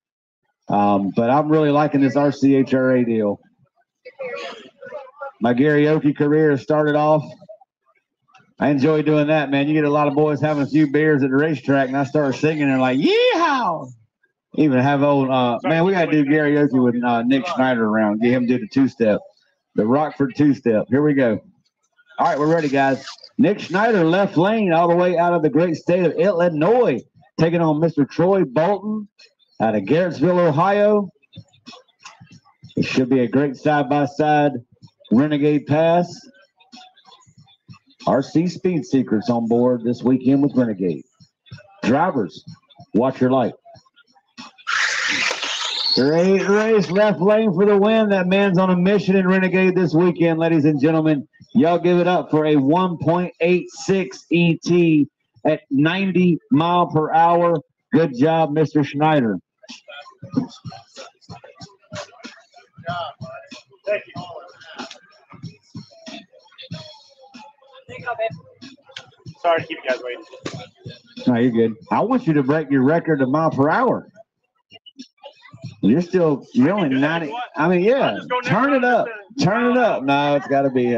But I'm really liking this RCHRA deal. My karaoke career started off. I enjoy doing that, man. You get a lot of boys having a few beers at the racetrack, and I start singing and like, yeehaw! Even have old, man, we got to do karaoke with Nick Schneider around. Get him to do the two-step, the Rockford two-step. Here we go. All right, we're ready, guys. Nick Schneider, left lane, all the way out of the great state of Illinois, taking on Mr. Troy Bolton out of Garrettsville, Ohio. It should be a great side-by-side Renegade pass. RC Speed Secrets on board this weekend with Renegade. Drivers, watch your light. Great race, left lane for the win. That man's on a mission in Renegade this weekend, ladies and gentlemen. Y'all give it up for a 1.86 ET at 90 mile per hour. Good job, Mr. Schneider. Thank you. Sorry to keep you guys waiting. No, you're good. I want you to break your record of mile per hour. You're only 90. I mean, yeah. Turn it up. Turn it up. No, it's got to be. He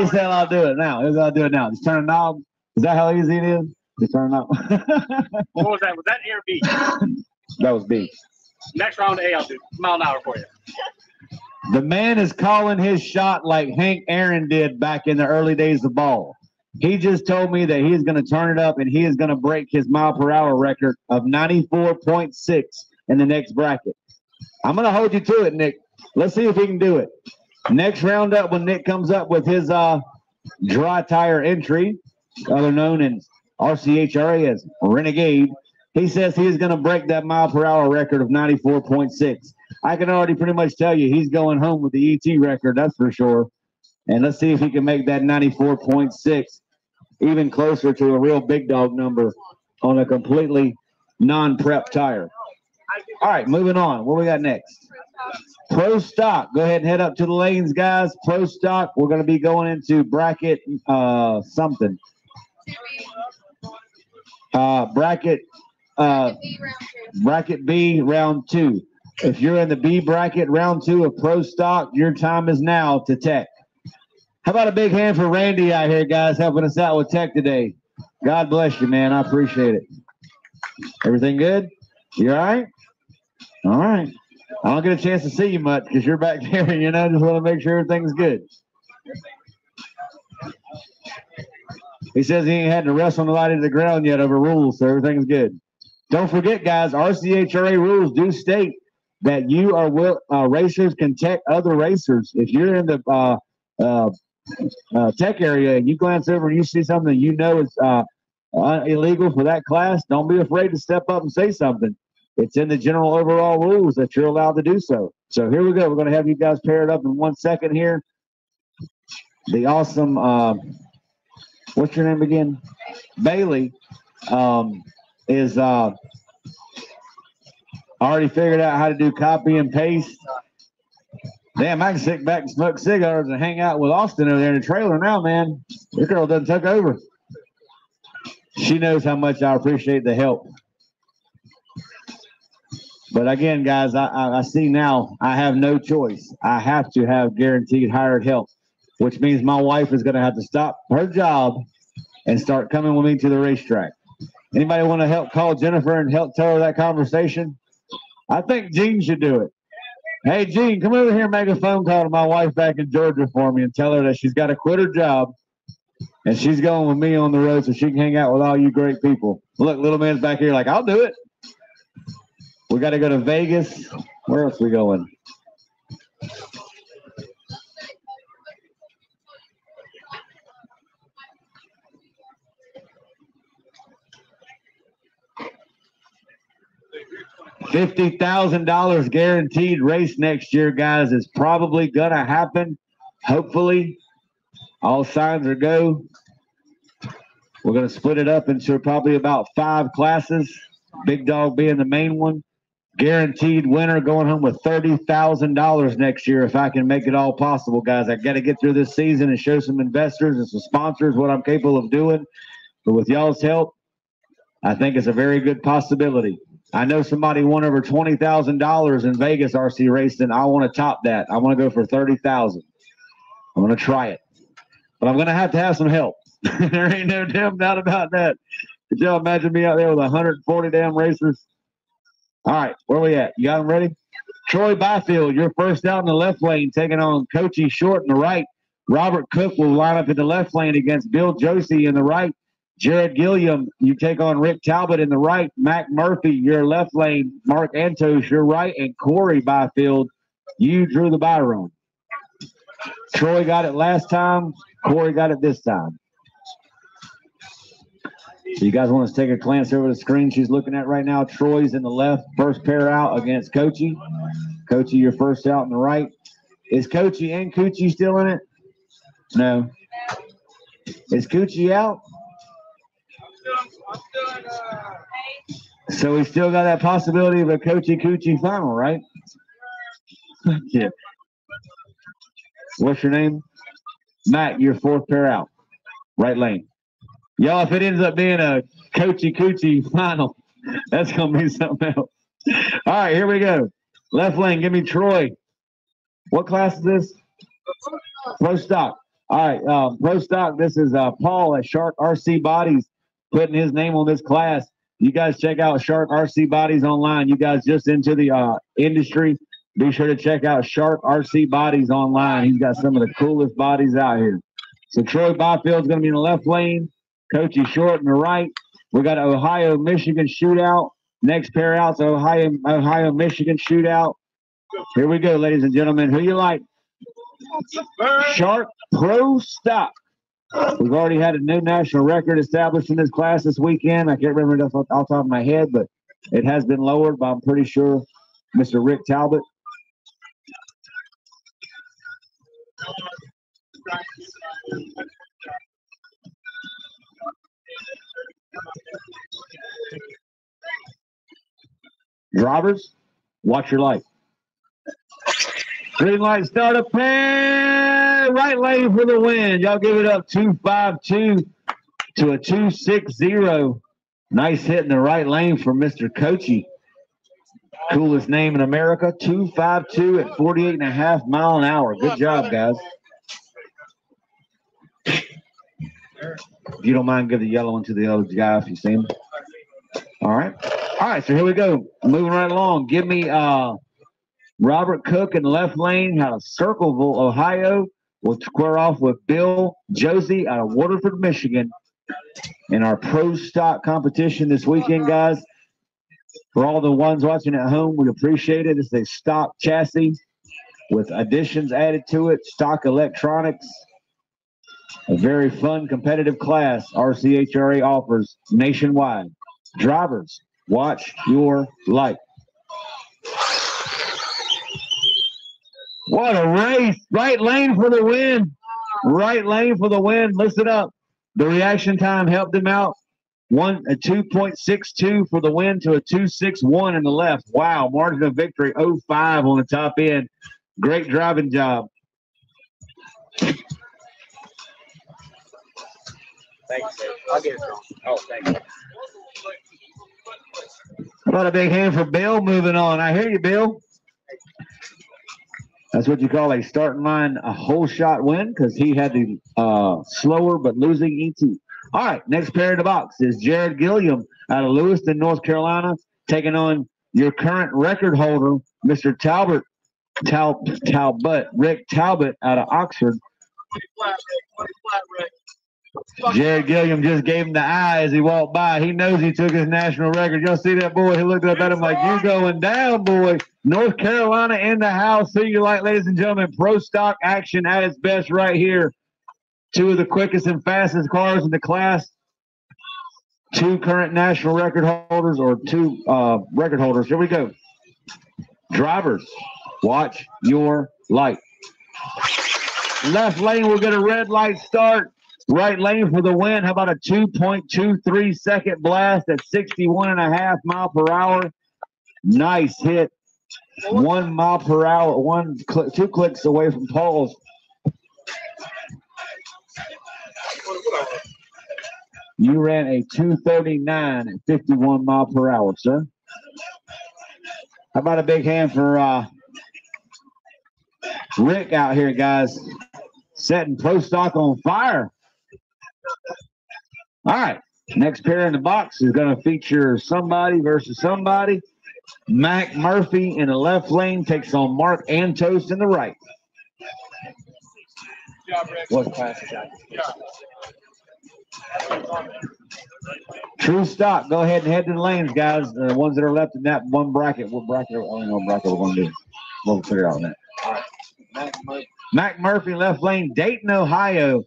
said, I'll do it now. He said, I'll do it now. Just turn a knob. Is that how easy it is? Just turn it up. What was that? Was that A or B? That was B. Next round A, I'll do mile an hour for you. The man is calling his shot like Hank Aaron did back in the early days of ball. He just told me that he is going to turn it up and he is going to break his mile per hour record of 94.6 in the next bracket. I'm going to hold you to it, Nick. Let's see if he can do it. Next round up, when Nick comes up with his dry tire entry, other known as RCHRA as Renegade, he says he is going to break that mile per hour record of 94.6. I can already pretty much tell you he's going home with the ET record, that's for sure. And let's see if he can make that 94.6 even closer to a real big dog number on a completely non-prep tire. All right, moving on. What we got next? Pro Stock. Go ahead and head up to the lanes, guys. Pro Stock. We're going to be going into bracket something. Bracket B, round 2. If you're in the B bracket, round 2 of Pro Stock, your time is now to tech. How about a big hand for Randy out here, guys, helping us out with tech today? God bless you, man. I appreciate it. Everything good? You all right? All right. I don't get a chance to see you much because you're back there, you know, just want to make sure everything's good. He says he ain't had to wrestle nobody to the ground yet over rules, so everything's good. Don't forget, guys, RCHRA rules do state that you are racers can tech other racers. If you're in the tech area and you glance over and you see something you know is illegal for that class, don't be afraid to step up and say something. It's in the general overall rules that you're allowed to do so. So here we go. We're going to have you guys paired up in 1 second here. The awesome, what's your name again? Bailey is already figured out how to do copy and paste. Damn, I can sit back and smoke cigars and hang out with Austin over there in the trailer now, man. This girl doesn't take over. She knows how much I appreciate the help. But again, guys, I see now I have no choice. I have to have guaranteed hired help, which means my wife is going to have to stop her job and start coming with me to the racetrack. Anybody want to help call Jennifer and help tell her that conversation? I think Jean should do it. Hey, Jean, come over here and make a phone call to my wife back in Georgia for me and tell her that she's got to quit her job and she's going with me on the road so she can hang out with all you great people. Look, little man's back here like, I'll do it. We got to go to Vegas. Where else are we going? $50,000 guaranteed race next year, guys, is probably going to happen. Hopefully, all signs are go. We're going to split it up into probably about 5 classes, Big Dog being the main one. Guaranteed winner going home with $30,000 next year if I can make it all possible, guys. I got to get through this season and show some investors and some sponsors what I'm capable of doing. But with y'all's help, I think it's a very good possibility. I know somebody won over $20,000 in Vegas RC racing. I want to top that. I want to go for $30,000. I'm going to try it. But I'm going to have some help. There ain't no damn doubt about that. Could y'all imagine me out there with 140 damn racers? All right, where we at? You got them ready? Troy Byfield, you're first out in the left lane, taking on Coachy Short in the right. Robert Cook will line up in the left lane against Bill Josie in the right. Jared Gilliam, you take on Rick Talbot in the right. Mac Murphy, your left lane. Mark Antos, your right. And Corey Byfield, you drew the bye run. Troy got it last time. Corey got it this time. So you guys want to take a glance over the screen she's looking at right now. Troy's in the left, first pair out against Coachy. Coachy, your first out in the right. Is Coachy and Coochie still in it? No. Is Coochie out? So we still got that possibility of a Coochie final, right? Yeah. What's your name? Matt, your 4th pair out. Right lane. Y'all, if it ends up being a Coochie final, that's going to be something else. All right, here we go. Left lane, give me Troy. What class is this? Pro Stock. All right, Pro Stock, this is Paul at Shark RC Bodies putting his name on this class. You guys check out Shark RC Bodies online. You guys just into the industry, be sure to check out Shark RC Bodies online. He's got some of the coolest bodies out here. So Troy Byfield's going to be in the left lane. Coachy Short in the right. We got Ohio, Michigan shootout. Next pair out's Ohio, Michigan shootout. Here we go, ladies and gentlemen. Who you like? Shark Pro Stock. We've already had a new national record established in this class this weekend. I can't remember it off the top of my head, but it has been lowered by, I'm pretty sure, Mr. Rick Talbot. Drivers, watch your light. Green light, start a pair. Right lane for the win. Y'all give it up 252 to a 260. Nice hit in the right lane for Mr. Coachy. Coolest name in America. 252 at 48.5 miles an hour. Good job, guys. If you don't mind, give the yellow one to the other guy if you see him. All right. All right, so here we go. Moving right along. Give me Robert Cook in the left lane out of Circleville, Ohio. We'll square off with Bill Josie out of Waterford, Michigan in our Pro Stock competition this weekend, guys. For all the ones watching at home, we appreciate it. It's a stock chassis with additions added to it, stock electronics. A very fun, competitive class RCHRA offers nationwide. Drivers, watch your light. What a race. Right lane for the win. Right lane for the win. Listen up. The reaction time helped him out. A 2.62 for the win to a 2.61 in the left. Wow. Margin of victory 0.5 on the top end. Great driving job. Thanks, Dave. I'll get it wrong. Oh, thank you. How about a big hand for Bill moving on? I hear you, Bill. That's what you call a starting line, a whole shot win, because he had the slower but losing ET. All right, next pair in the box is Jared Gilliam out of Lewiston, North Carolina, taking on your current record holder, Mr. Rick Talbot out of Oxford. Jared Gilliam just gave him the eye as he walked by. He knows he took his national record. Y'all see that, boy? He looked up at him like, you going down, boy. North Carolina in the house. See you like, ladies and gentlemen. Pro Stock action at its best right here. Two of the quickest and fastest cars in the class. Two current national record holders, or two record holders. Here we go. Drivers, watch your light. Left lane, we're going to red light start. Right lane for the win. How about a 2.23 second blast at 61.5 mile per hour? Nice hit. 1 mile per hour, 2 clicks away from Paul's. You ran a 2:39 at 51 mile per hour, sir. How about a big hand for Rick out here, guys? Setting Pro Stock on fire. All right, next pair in the box is going to feature somebody versus somebody. Mac Murphy in the left lane takes on Mark Antos in the right. What's class is that? True Stock, go ahead and head to the lanes, guys. The ones that are left in that one bracket. What bracket? I don't know what bracket we're going to do. We'll figure it out on that. All right. Mac Murphy, left lane, Dayton, Ohio.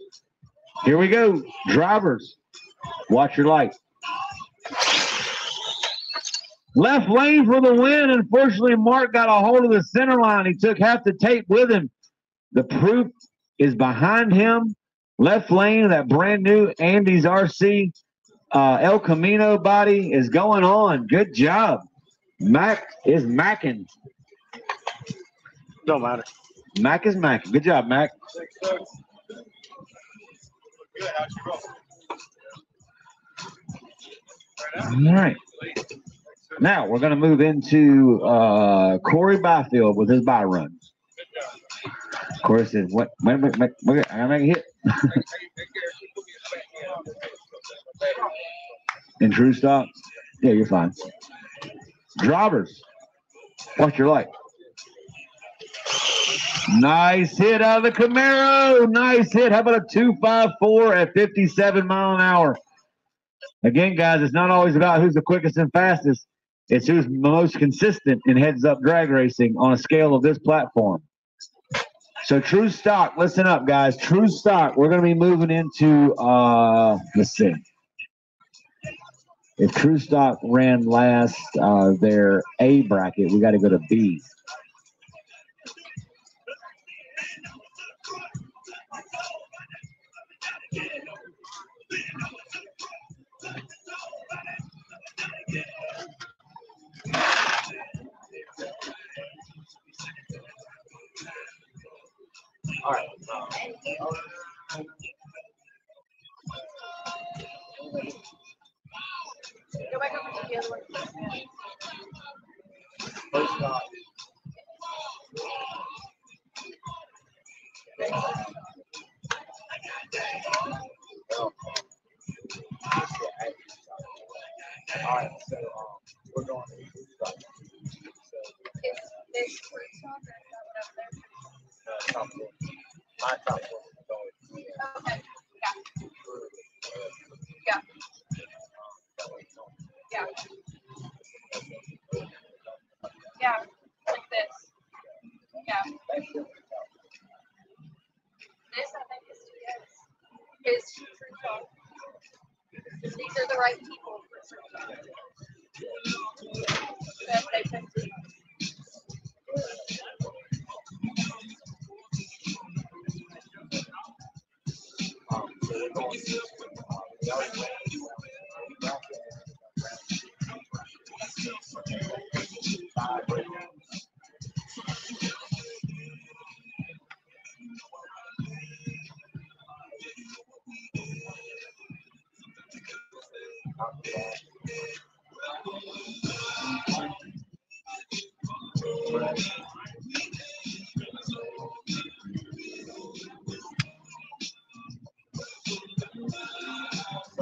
Here we go. Drivers, watch your light. Left lane for the win. Unfortunately, Mark got a hold of the center line. He took half the tape with him. The proof is behind him. Left lane, that brand new Andy's RC El Camino body is going on. Good job. Mac is macking. Don't matter. Mac is macking. Good job, Mac. All right. Now we're going to move into Corey Byfield with his bye run. Corey says, "What? Wait, I gotta make a hit." In True Stock, yeah, you're fine. Drivers, watch your light. Nice hit out of the Camaro. Nice hit. How about a 2.54 at 57 mile an hour? Again, guys, it's not always about who's the quickest and fastest. It's who's most consistent in heads-up drag racing on a scale of this platform. So True Stock, listen up, guys. True Stock, we're going to be moving into, let's see. If True Stock ran last their A bracket, we got to go to B. All right. Go back over to the other one. All right, so we're going to Is this True Stock or is that one up there? top one. My top one is always Okay. Yeah. Yeah. Yeah. Like this. Yeah. This, I think, is TS. Is True Stock. These are the right people for True Stock. That they picked.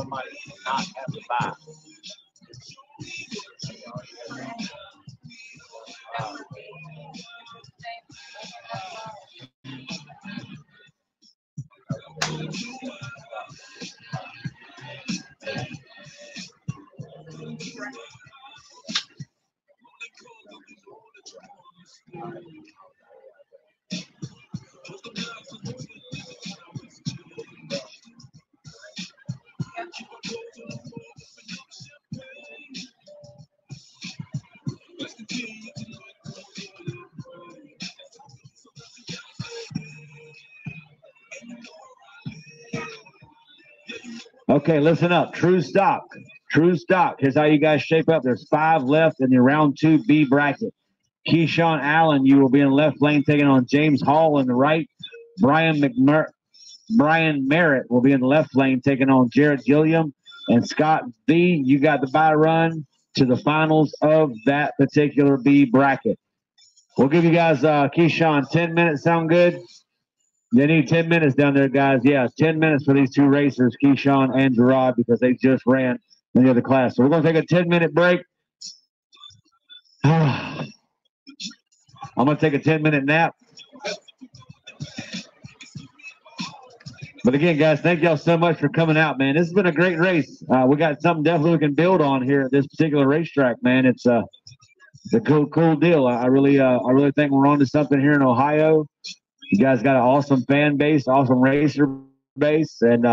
somebody not have to buy. Okay, listen up. True stock. True stock. Here's how you guys shape up. There's 5 left in the round 2 B bracket. Keyshawn Allen, you will be in the left lane taking on James Hall in the right. Brian Merritt will be in the left lane taking on Jarrett Gilliam. And Scott V, you got the bye run to the finals of that particular B bracket. We'll give you guys, Keyshawn, 10 minutes. Sound good? They need 10 minutes down there, guys. Yeah, 10 minutes for these 2 racers, Keyshawn and Gerard, because they just ran in the other class. So we're going to take a 10-minute break. I'm going to take a 10-minute nap. But again, guys, thank y'all so much for coming out, man. This has been a great race. We got something definitely we can build on here at this particular racetrack, man. It's a cool deal. I really think we're on to something here in Ohio. You guys got an awesome fan base, awesome racer base. And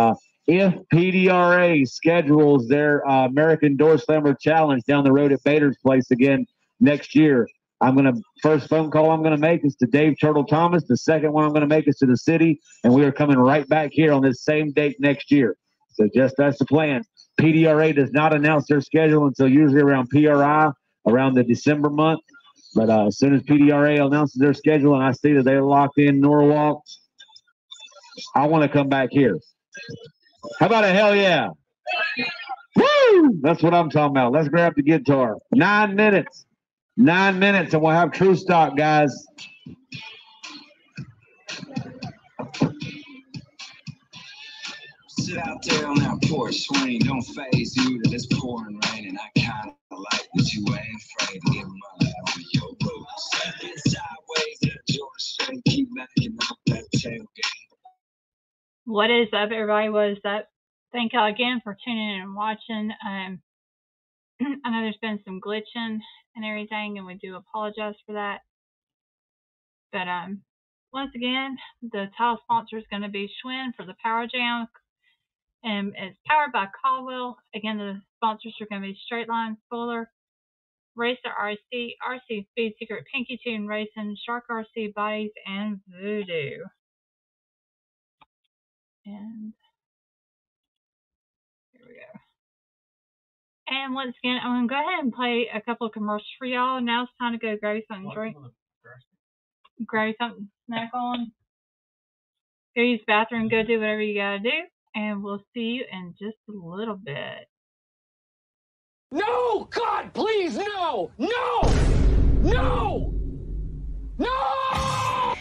if PDRA schedules their American Door Slammer Challenge down the road at Bader's Place again next year, first phone call I'm going to make is to Dave Turtle Thomas. The second one I'm going to make is to the city. And we are coming right back here on this same date next year. So that's the plan. PDRA does not announce their schedule until usually around PRI, around the December month. But as soon as PDRA announces their schedule and I see that they're locked in Norwalk, I want to come back here. How about a hell yeah? Woo! That's what I'm talking about. Let's grab the guitar. 9 minutes. 9 minutes, and we'll have true stock, guys. Sit out there on that porch, Schween. Don't phase you that it's pouring rain, and I kind of like that you ain't afraid to give my life on your boots. Get sideways, that George straight, keep backing up that tailgate. What is up, everybody? What is up? Thank y'all again for tuning in and watching. I know there's been some glitching and everything, and we do apologize for that. But once again, the title sponsor is going to be Schween for the Power Jam. And it's powered by Caldwell. Again, the sponsors are going to be Straight Line, Fuller, Racer RC, RC Speed Secret, Pinky Tune Racing, Shark RC Bodies, and Voodoo. And here we go. And once again, I'm going to go ahead and play a couple of commercials for y'all. Now it's time to go grab something to drink. Grab something to snack on. Go use the bathroom, go do whatever you got to do. And we'll see you in just a little bit. No! God, please, no! No! No! No!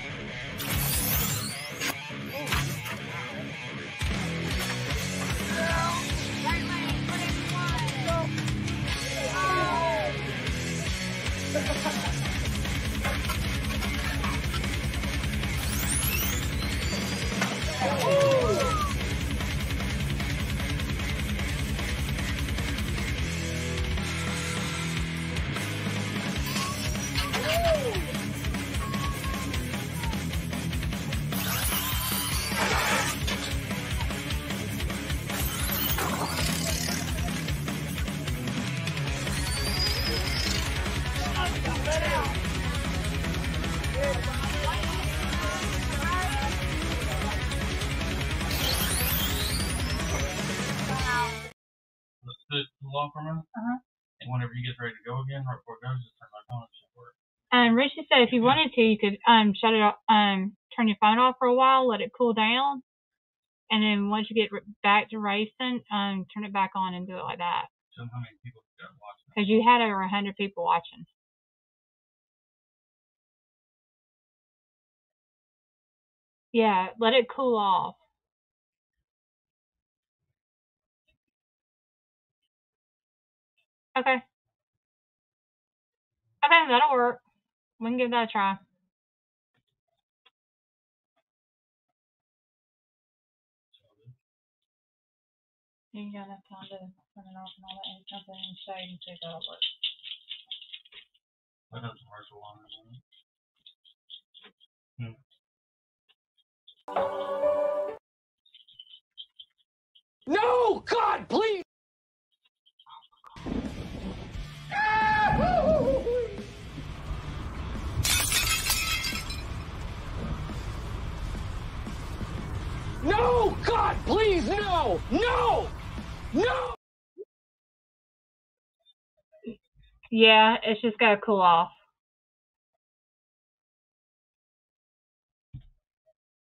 Off for a minute, and whenever you get ready to go again, right before it goes, just turn my phone on. Richie said if you wanted to, you could shut it off, turn your phone off for a while, let it cool down, and then once you get back to racing, turn it back on and do it like that. So how many people got watching? Because you had over 100 people watching. Yeah, let it cool off. Okay. Okay, that'll work. We can give that a try. You got enough time to turn it off and all that and something in the shade and see if that'll work. That doesn't work so long, doesn't it? No! God, please! No! God, please, no! No! No! Yeah, it's just gotta cool off.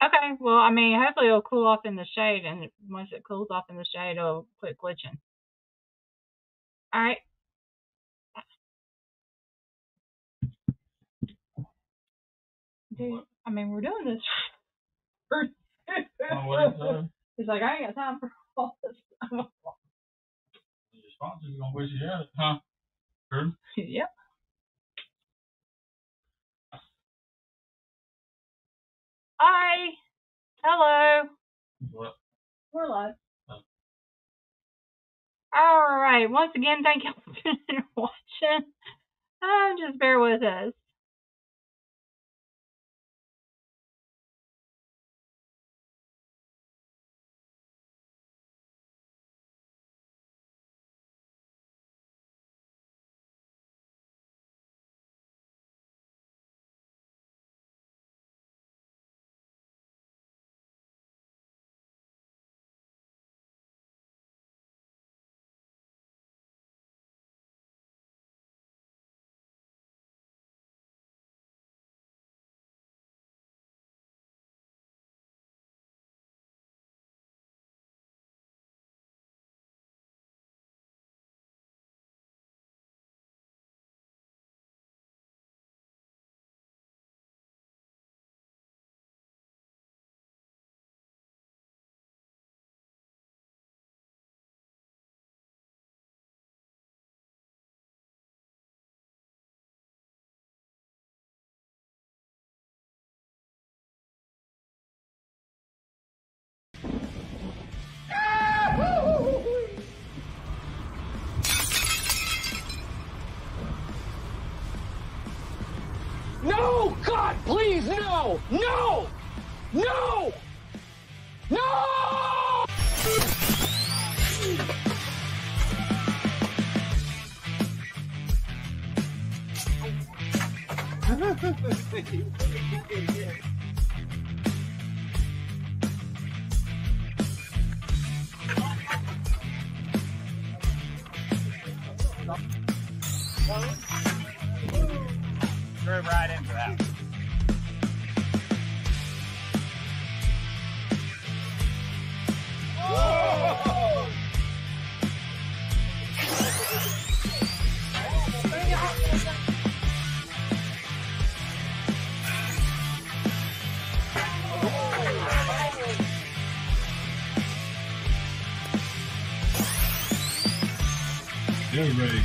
Okay, well, I mean, hopefully it'll cool off in the shade, and once it cools off in the shade, it'll quit glitching. All right. Dude, I mean, we're doing this. He's like, I ain't got time for all this stuff. Your sponsors are gonna wish you had it, huh? Good. Yep. Hi. Hello. What? We're live. All right. Once again, thank you for watching. Just bear with us. No! God, please, no! No! No! No! Drove right into that. Whoa! Get ready.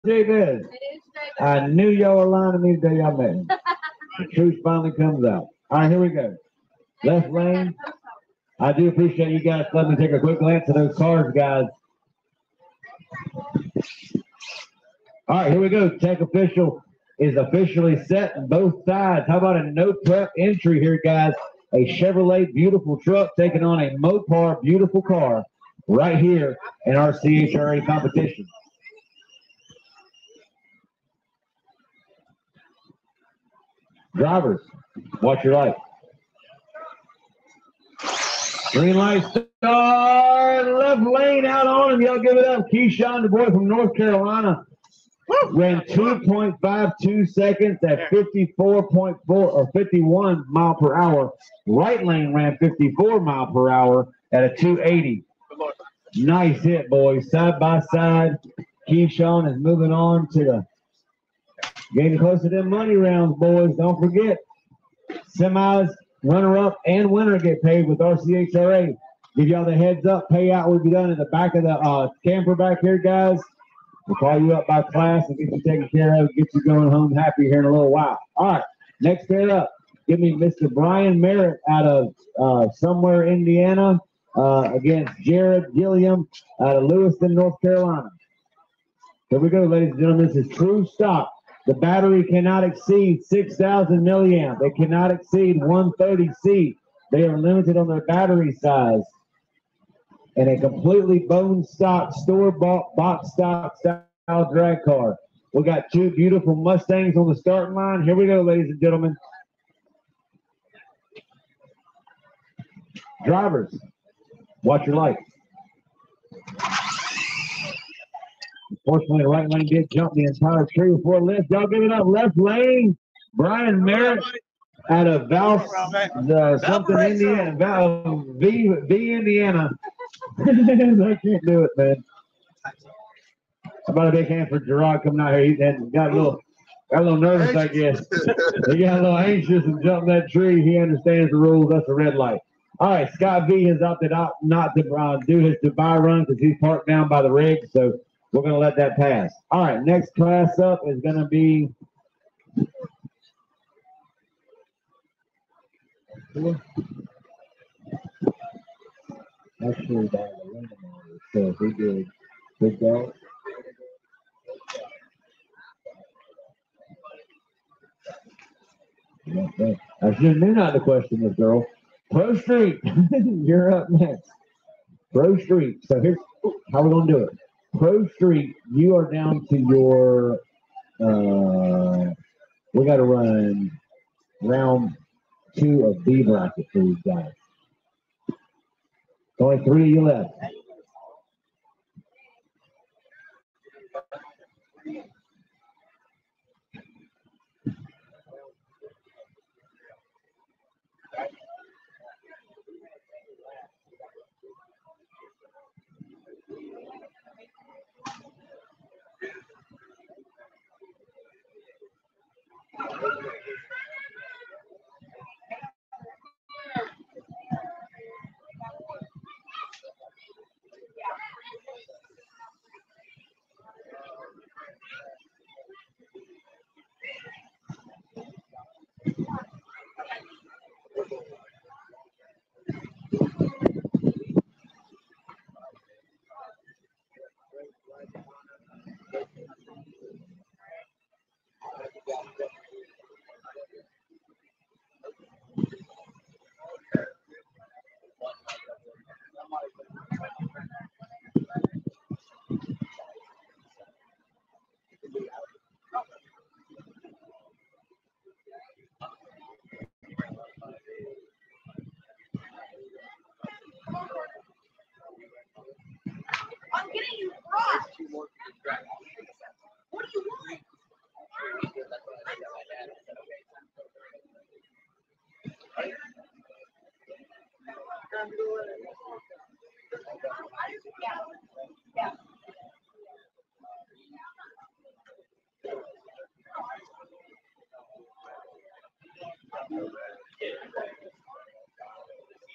Davis. I knew y'all were lying to me the day y'all met. The truth finally comes out. All right, here we go. Left lane. I do appreciate you guys letting me take a quick glance at those cars, guys. All right, here we go. Tech official is officially set on both sides. How about a no prep entry here, guys? A Chevrolet beautiful truck taking on a Mopar beautiful car right here in our RCHRA competition. Drivers, watch your light. Green light start, left lane out on him. Y'all give it up. Keyshawn, the boy from North Carolina, ran 2.52 seconds at 54.4 or 51 mile per hour. Right lane ran 54 mile per hour at a 280. Nice hit, boys. Side by side. Keyshawn is moving on to the getting close to them money rounds, boys. Don't forget, semis, runner-up, and winner get paid with RCHRA. Give y'all the heads up. Payout will be done in the back of the camper back here, guys. We'll call you up by class and get you taken care of, get you going home happy here in a little while. All right, next pair up. Give me Mr. Brian Merritt out of somewhere, Indiana, against Jared Gilliam out of Lewiston, North Carolina. Here we go, ladies and gentlemen. This is true stock. The battery cannot exceed 6,000 milliamp. They cannot exceed 130C. They are limited on their battery size. And a completely bone stock, store-bought, box stock style drag car. We got two beautiful Mustangs on the starting line. Here we go, ladies and gentlemen. Drivers, watch your light. Unfortunately, the right lane did jump the entire tree before lift. Y'all give it up. Left lane, Brian Merritt out of something Indiana, V Indiana. I can't do it, man. How about a big hand for Gerard coming out here? He got a little nervous, I guess. He got a little anxious and jumped that tree. He understands the rules. That's a red light. All right, Scott V has opted out not to do his Dubai run because he's parked down by the rig, so we're going to let that pass. All right, next class up is going to be actually by the randomizer, so he did good dog. I should have knew not to question this girl. Pro Street, you're up next. Pro Street. So here's how we're going to do it. Pro Street, you are down to your, we got to run round 2 of B bracket for these guys. Only 3 of you left. I'm getting you crossed. What do you want?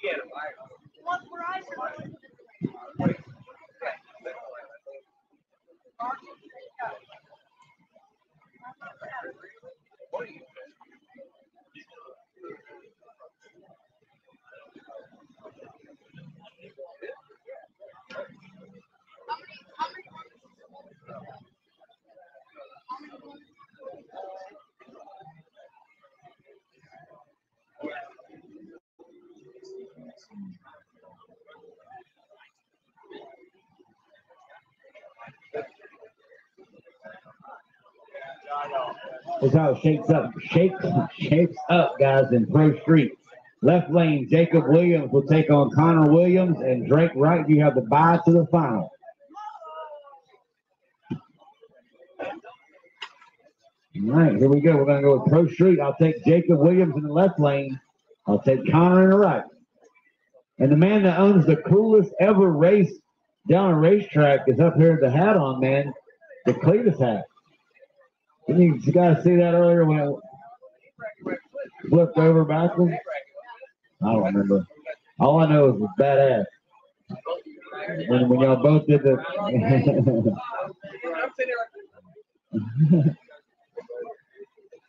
Yeah. What were I supposed to do? That's how it shapes up, guys, in Pro Street. Left lane, Jacob Williams will take on Connor Williams, and Drake Wright, you have the bye to the final. All right, here we go. We're going to go with Pro Street. I'll take Jacob Williams in the left lane. I'll take Connor in the right. And the man that owns the coolest ever race down a racetrack is up here with the hat on, man. The Cletus hat. You guys see that earlier when it flipped over backwards? I don't remember. All I know is it was badass. When y'all both did the...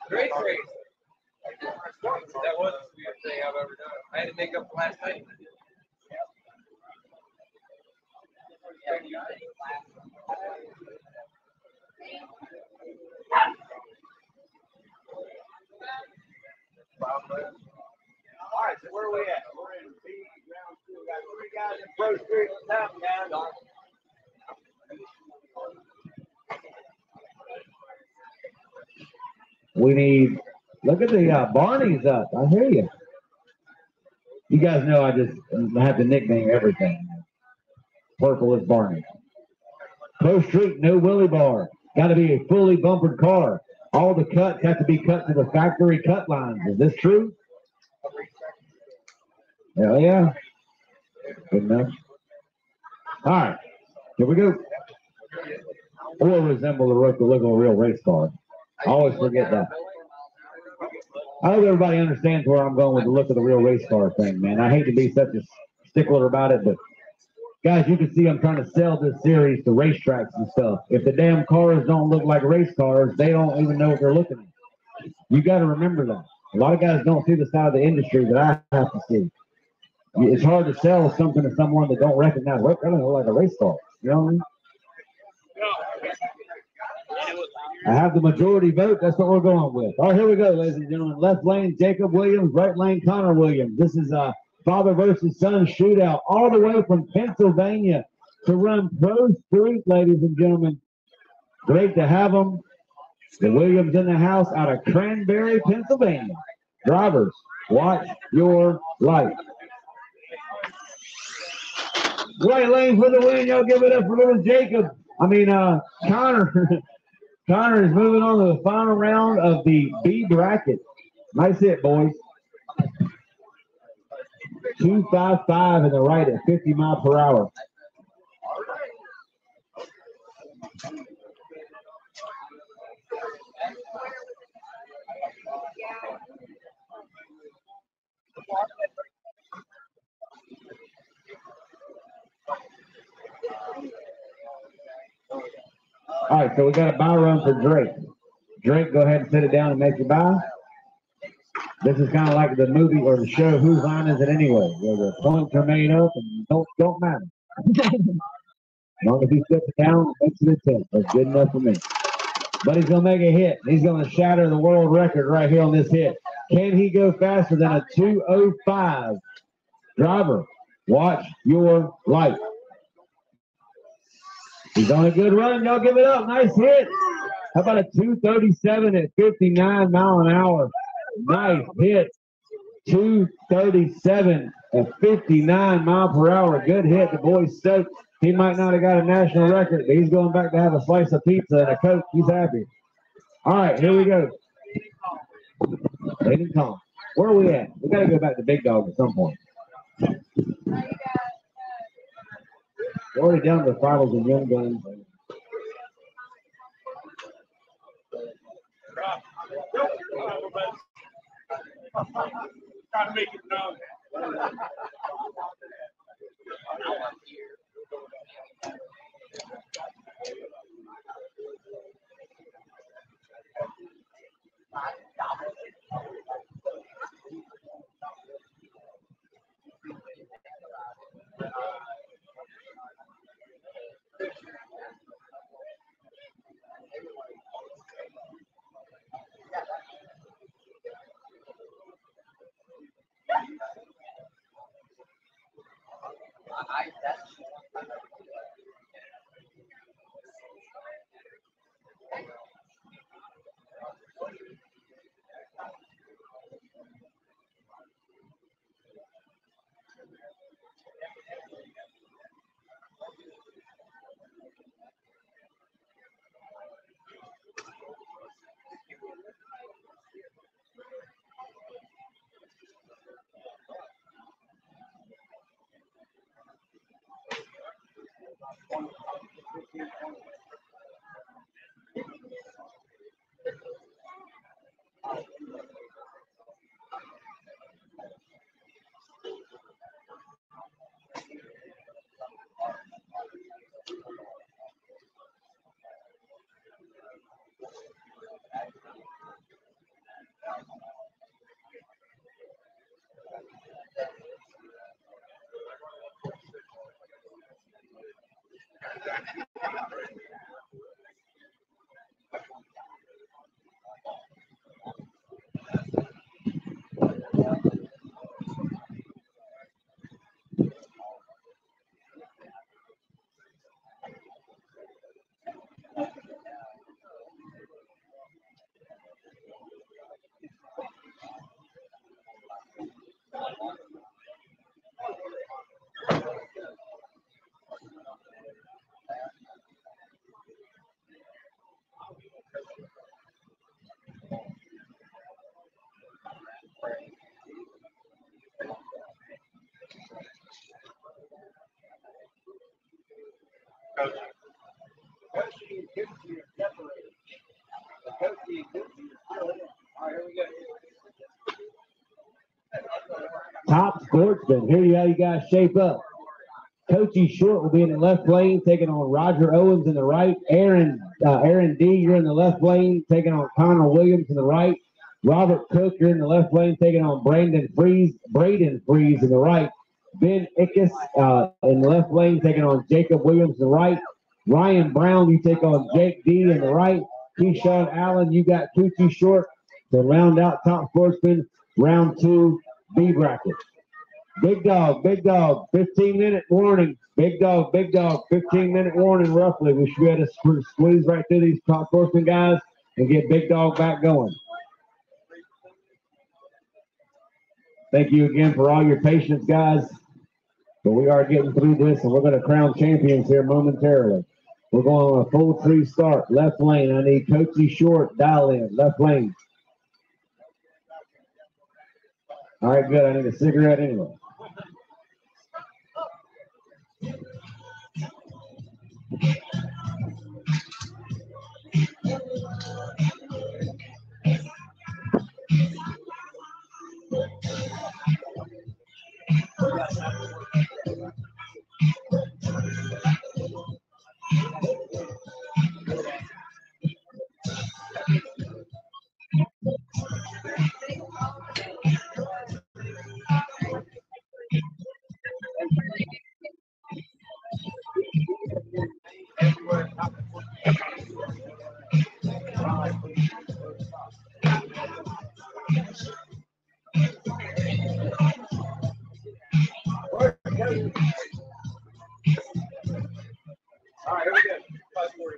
Great race. That was the weirdest thing I've ever done. I had to make up last night. All right, so where are we at? We're in B round 2. We got 3 guys in Pro Street. Let's have them down. We need, look at the Barney's up. I hear you. You guys know I just have to nickname everything. Purple is Barney. Pro Street, no Willie bar. Got to be a fully bumpered car. All the cuts have to be cut to the factory cut lines. Is this true? Hell yeah. Good enough. All right. Here we go. Or resemble the look of a real race car. I always forget that. I hope everybody understands where I'm going with the look of the real race car thing, man. I hate to be such a stickler about it, but guys, you can see I'm trying to sell this series to racetracks and stuff. If the damn cars don't look like race cars, they don't even know what they're looking at. You got to remember that. A lot of guys don't see the side of the industry that I have to see. It's hard to sell something to someone that don't recognize, well, that doesn't look like a race car. You know what I mean? I have the majority vote. That's what we're going with. All right, here we go, ladies and gentlemen. Left lane, Jacob Williams. Right lane, Connor Williams. This is a father versus son shootout all the way from Pennsylvania to run Pro Street, ladies and gentlemen. Great to have them. The Williams in the house out of Cranberry, Pennsylvania. Drivers, watch your light. Right lane for the win. Y'all give it up for little Jacob. Connor. Connor is moving on to the final round of the B bracket. Nice hit, boys. 255 in the right at 50 miles per hour. All right, so we got a buy run for Drake. Drake, go ahead and sit it down and make your buy. This is kind of like the movie or the show, Whose Line Is It Anyway? Where the points are made up and don't matter. As long as he sits it down, makes it a 10. That's good enough for me. But he's going to make a hit. He's going to shatter the world record right here on this hit. Can he go faster than a 2:05? Driver, watch your light. He's on a good run. Y'all give it up. Nice hit. How about a 237 at 59 mile an hour? Nice hit. 237 at 59 mile per hour. Good hit. The boy's stoked. He might not have got a national record, but he's going back to have a slice of pizza and a Coke. He's happy. All right, here we go. Ladies and gentlemen, where are we at? We got to go back to Big Dog at some point. We're already down to the finals and young guns. Trying to make it known. Top sportsman. Here you how you guys shape up. Coachy Short will be in the left lane, taking on Roger Owens in the right. Aaron D, you're in the left lane, taking on Connor Williams in the right. Robert Cook, you're in the left lane, taking on Braden Freeze in the right. Ben Ickes in the left lane, taking on Jacob Williams in the right. Ryan Brown, you take on Jake D in the right. Keyshawn Allen, you got Coachy Short to round out top sportsman, round 2, B bracket. Big dog, 15-minute warning. Big dog, 15-minute warning roughly. We should be able to squeeze right through these top sportsman guys and get big dog back going. Thank you again for all your patience, guys. But we are getting through this, and we're going to crown champions here momentarily. We're going on a full tree start. Left lane, I need Coachy Short, dial in, left lane. All right, good. I need a cigarette anyway. All right, here we go. 540.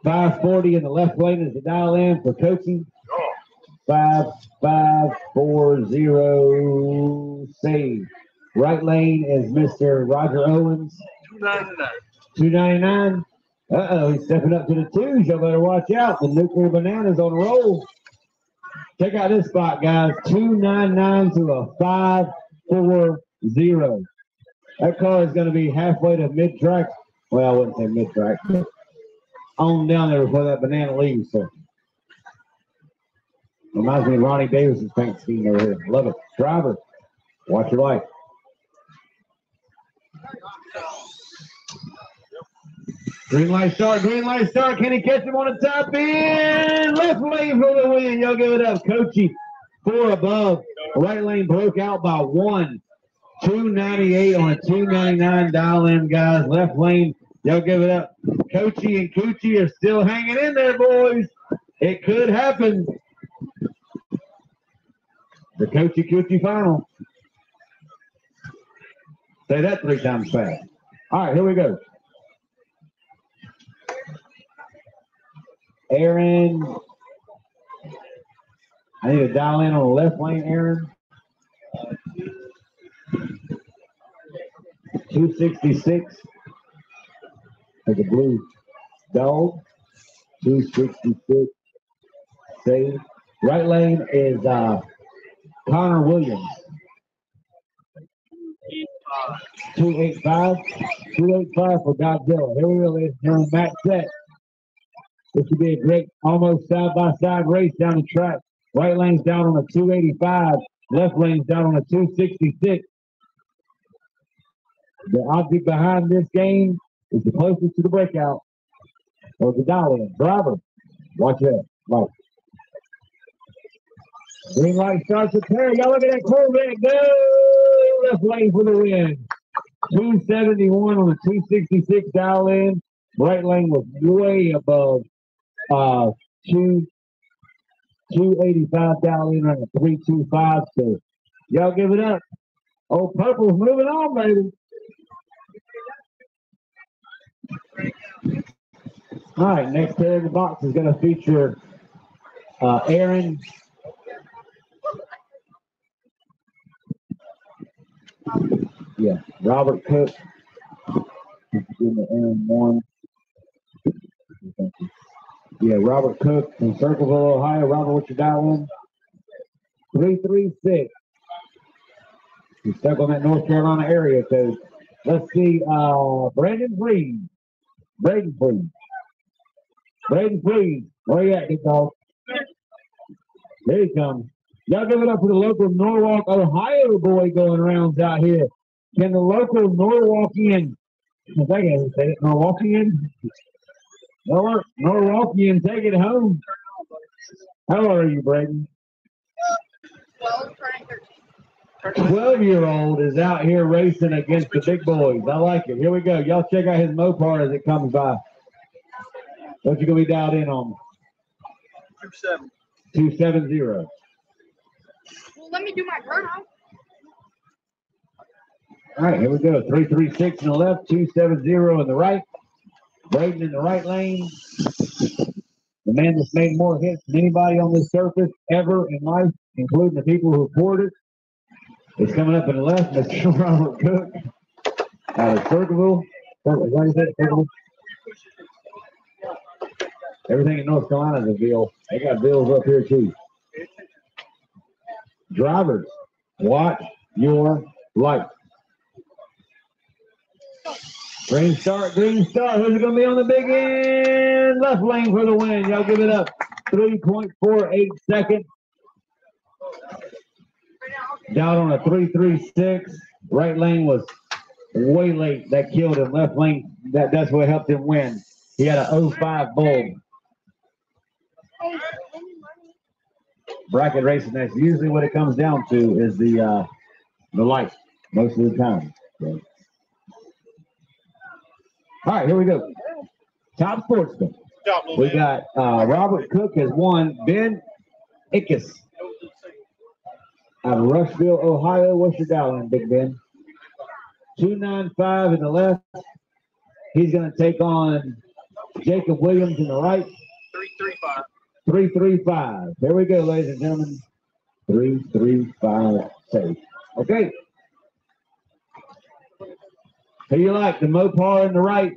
540 in the left lane is the dial in for coaching. 5540 save. Right lane is Mr. Roger Owens. 299. Uh-oh, he's stepping up to the twos. Y'all better watch out. The nuclear banana's on a roll. Check out this spot, guys. 299 to a 540. That car is going to be halfway to mid-track. Well, I wouldn't say mid-track, but on down there before that banana leaves. So. Reminds me of Ronnie Davis's paint scheme over here. Love it. Driver, watch your light. Green light start, green light start. Can he catch him on the top end? Left lane for the win. Y'all give it up. Coachy, 4 above. Right lane broke out by 1. 298 on a 299 dial in, guys. Left lane, y'all give it up. Coachy and Coochie are still hanging in there, boys. It could happen. The Coachy Coochie final. Say that 3 times fast. All right, here we go. Aaron. I need to dial in on the left lane, Aaron. 266. There's a blue dog. 266. Save. Right lane is Connor Williams. 285. 285 for Godzilla. Here we go, ladies and gentlemen. Matt set. This should be a great, almost side-by-side race down the track. Right lane's down on a 285. Left lane's down on a 266. The object behind this game is the closest to the breakout or the dial-in. Driver, watch that. Light. Green light starts to turn. Y'all look at that Corvette. Go! Left lane for the win. 271 on the 266 dial-in. Right lane was way above 285 dial-in on the 325. So y'all give it up. Old Purple's moving on, baby. All right, next pair of the box is going to feature Aaron. Yeah, Robert Cook. In the Aaron 1. Yeah, Robert Cook from Circleville, Ohio. Robert, what's your dial in? 336. He's stuck on that North Carolina area code. Let's see, Braden Freed. Braden Freed. Where you at, big dog? There he comes. Y'all give it up for the local Norwalk, Ohio boy going rounds out here. Can the local Norwalkian, I can't say it, Norwalkian take it home? How old are you, Braden? 12, turning 13. 12-year-old is out here racing against the big boys. I like it. Here we go. Y'all check out his Mopar as it comes by. What you gonna be dialed in on? 270. Well, let me do my burnout. All right, here we go. 336 in the left, 270 in the right. Braden in the right lane. The man that's made more hits than anybody on this surface ever in life, including the people who poured it. It's coming up in the left, Mr. Robert Cook out of Circleville. What is that, Circleville? Everything in North Carolina is a bill. They got bills up here too. Drivers, watch your light. Green start, green start. Who's going to be on the big end? Left lane for the win. Y'all give it up. 3.48 seconds. Down on a 336. Right lane was way late. That killed him. Left lane, that's what helped him win. He had an 05 bulb. Bracket racing, that's usually what it comes down to is the light most of the time. So. All right, here we go. Top sportsman. We got Robert Cook has won. Ben Ickes out of Rushville, Ohio. What's your dial in, Big Ben? 295 in the left. He's going to take on Jacob Williams in the right. 335. 335. Here we go, ladies and gentlemen. 335 safe. Okay. Who you like? The Mopar in the right.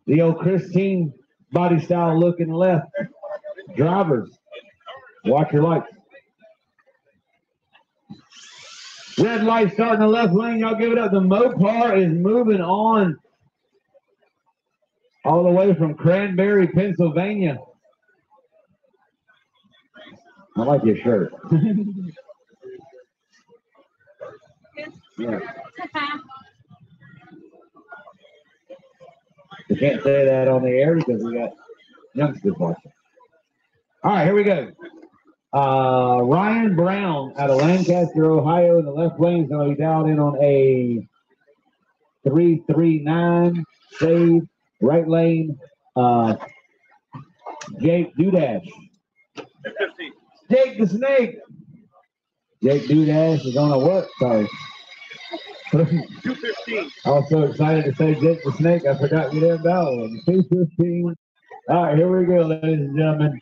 The old Christine body style look in the left. Drivers, watch your lights. Red light starting the left lane. Y'all give it up. The Mopar is moving on all the way from Cranberry, Pennsylvania. I like your shirt. Yeah. We can't say that on the air because we got youngsters watching. All right, here we go. Ryan Brown out of Lancaster, Ohio, in the left lane is going to be dialed in on a 339 save. Right lane, Jake Dudash. 250. Jake the Snake. Jake Dudash is on a what? Sorry. 215. Also excited to say Jake the Snake. I forgot you didn't know. 215. All right, here we go, ladies and gentlemen.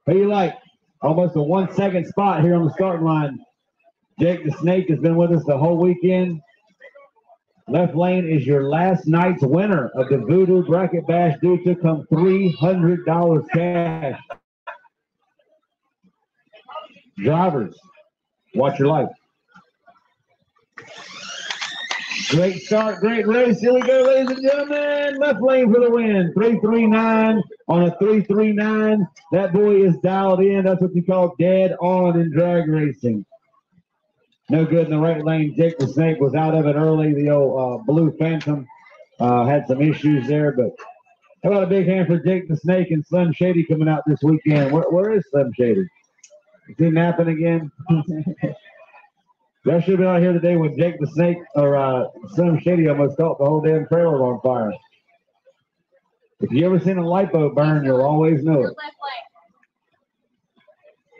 Who you like? Almost a 1 second spot here on the starting line. Jake the Snake has been with us the whole weekend. Left lane is your last night's winner of the Voodoo Bracket Bash. Due to come $300 cash. Drivers, watch your life. Great start, great race. Here we go, ladies and gentlemen. Left lane for the win. 339 on a 339. That boy is dialed in. That's what you call dead on in drag racing. No good in the right lane. Jake the Snake was out of it early. The old Blue Phantom had some issues there, but how about a big hand for Jake the Snake and Slim Shady coming out this weekend? Where is Slim Shady? Is he napping again? Y'all should have been out here today when Jake the Snake or Slim Shady almost caught the whole damn trailer on fire. If you ever seen a lipo burn, you'll always know it.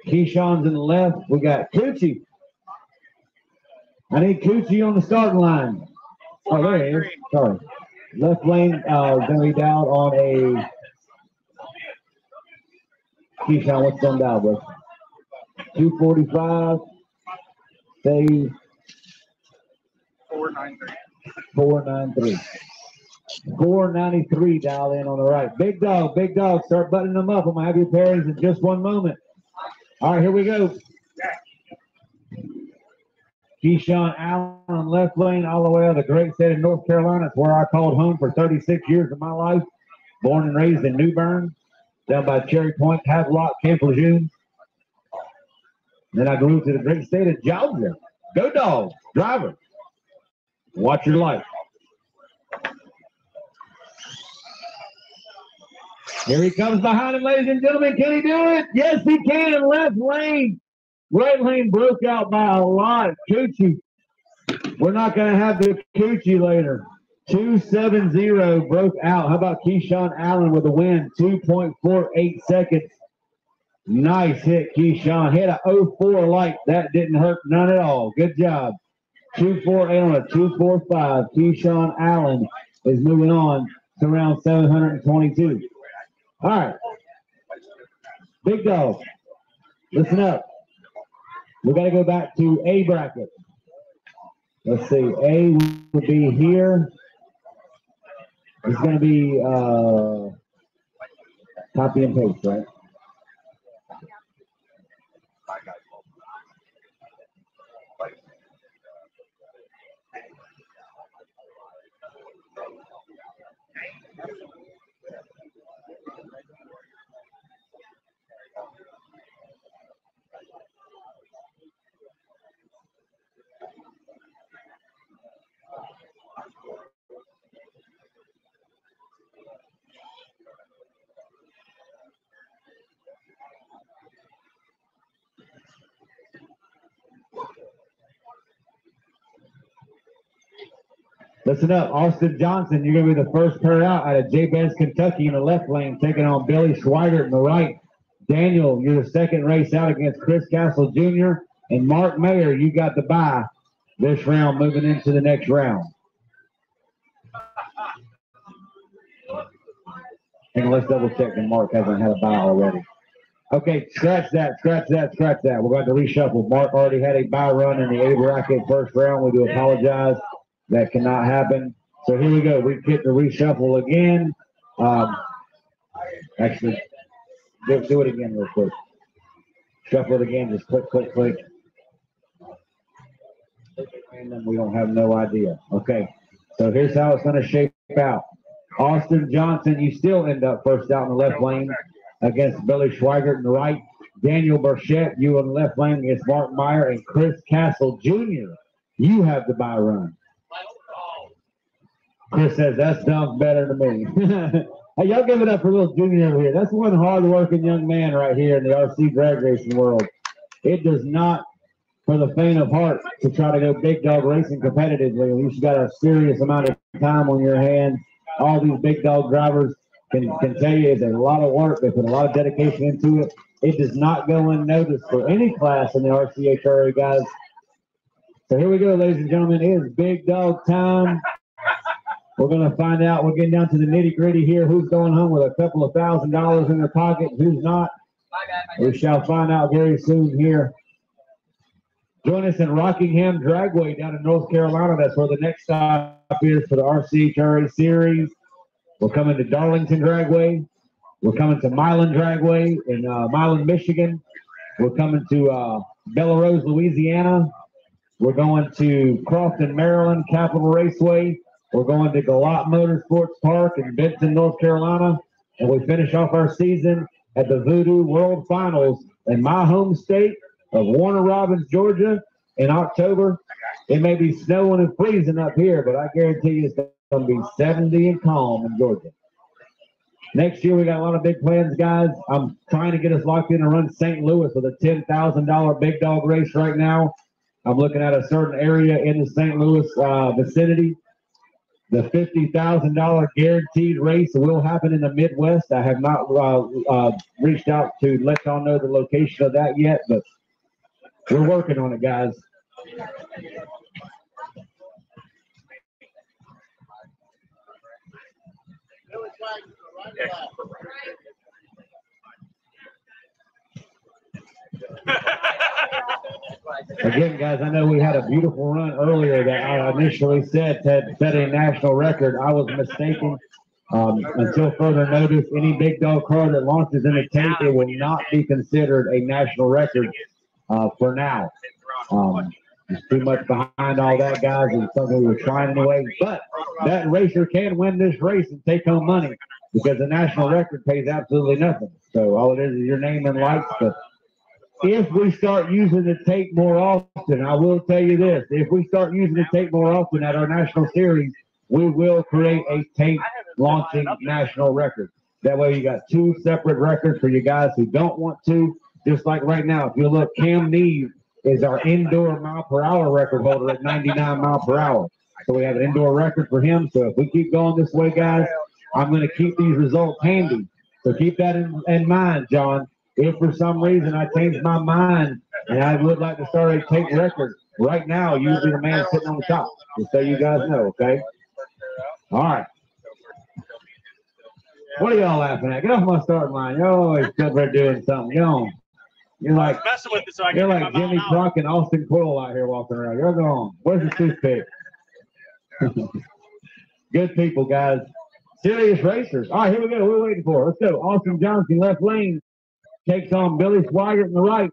Keyshawn's in the left. We got Coochie. I need Coochie on the starting line. Oh, there he is. Sorry. Left lane going to be down on a Keyshawn. What's on down, bro? 245. Say 493. 493. 493 dial in on the right. Big dog, start buttoning them up. I'm going to have your pairings in just one moment. All right, here we go. Keyshawn Allen, left lane, all the way out of the great state of North Carolina. It's where I called home for 36 years of my life. Born and raised in New Bern, down by Cherry Point, Havelock, Camp Lejeune. Then I grew to the great state of Georgia. Go Dogs, driver. Watch your life. Here he comes behind him, ladies and gentlemen. Can he do it? Yes, he can. Left lane. Right lane broke out by a lot. Coochie. We're not going to have the Coochie later. 270 broke out. How about Keyshawn Allen with a win? 2.48 seconds. Nice hit, Keyshawn. Hit a 04 light. That didn't hurt none at all. Good job. 248 on a 245. Keyshawn Allen is moving on to round 722. All right. Big dog. Listen up. We got to go back to A bracket. Let's see. A will be here. It's going to be copy and paste, right? Listen up, Austin Johnson, you're going to be the first pair out of Jabez, Kentucky in the left lane, taking on Billy Schweigert in the right. Daniel, you're the second race out against Chris Castle Jr. And Mark Mayer, you got the bye this round, moving into the next round. And let's double check that Mark hasn't had a bye already. Okay, scratch that. We're going to reshuffle. Mark already had a bye run in the A bracket first round. We do apologize. That cannot happen. So here we go. We get the reshuffle again. Actually, do it again real quick. Shuffle it again. Just click. And then we don't have no idea. Okay. So here's how it's going to shape out. Austin Johnson, you still end up first out in the left lane against Billy Schweigert in the right. Daniel Burchett, you in the left lane against Mark Meyer. And Chris Castle Jr., you have the bye run. Chris says, that sounds better to me. Hey, y'all give it up for little Junior over here. That's one hard-working young man right here in the RC drag racing world. It does not, for the faint of heart, to try to go big dog racing competitively. You've got a serious amount of time on your hands. All these big dog drivers can tell you it's a lot of work. They put a lot of dedication into it. It does not go unnoticed for any class in the RCHRA, guys. So here we go, ladies and gentlemen. It is big dog time. We're going to find out. We're getting down to the nitty gritty here. Who's going home with a couple of $1,000 in their pocket? Who's not? We shall find out very soon here. Join us in Rockingham Dragway down in North Carolina. That's where the next stop is for the RCHRA series. We're coming to Darlington Dragway. We're coming to Milan Dragway in Milan, Michigan. We're coming to Bella Rose, Louisiana. We're going to Crofton, Maryland, Capitol Raceway. We're going to Galat Motorsports Park in Benton, North Carolina. And we finish off our season at the Voodoo World Finals in my home state of Warner Robins, Georgia in October. It may be snowing and freezing up here, but I guarantee you it's going to be 70 and calm in Georgia. Next year, we got a lot of big plans, guys. I'm trying to get us locked in to run St. Louis with a $10,000 big dog race right now. I'm looking at a certain area in the St. Louis vicinity. The $50,000 guaranteed race will happen in the Midwest. I have not reached out to let y'all know the location of that yet, but we're working on it, guys. Again, guys, I know we had a beautiful run earlier that I initially said set a national record. I was mistaken. Until further notice, any big dog car that launches in the tape, it will not be considered a national record for now. There's too much behind all that, guys, and something we're trying anyway. But that racer can win this race and take home money because the national record pays absolutely nothing. So all it is your name and lights. But if we start using the tape more often, I will tell you this, if we start using the tape more often at our national series, we will create a tape launching national record. That way you got two separate records for you guys who don't want to. Just like right now, if you look, Cam Neve is our indoor mile per hour record holder at 99 mile per hour. So we have an indoor record for him. So if we keep going this way, guys, I'm going to keep these results handy. So keep that in mind, John. If for some reason I change my mind and I would like to start a tape record, right now you'll be the man sitting on the top. Just so you guys know, okay? All right. What are y'all laughing at? Get off my starting line. You're always good for doing something. Get on. You're like messing with it so I you're can like Jimmy Crock and Austin Coyle out here walking around. You're going. Where's the toothpick? Good people, guys. Serious racers. All right, here we go. We're waiting for. Let's go. Austin Johnson, left lane, takes on Billy Swigert in the right.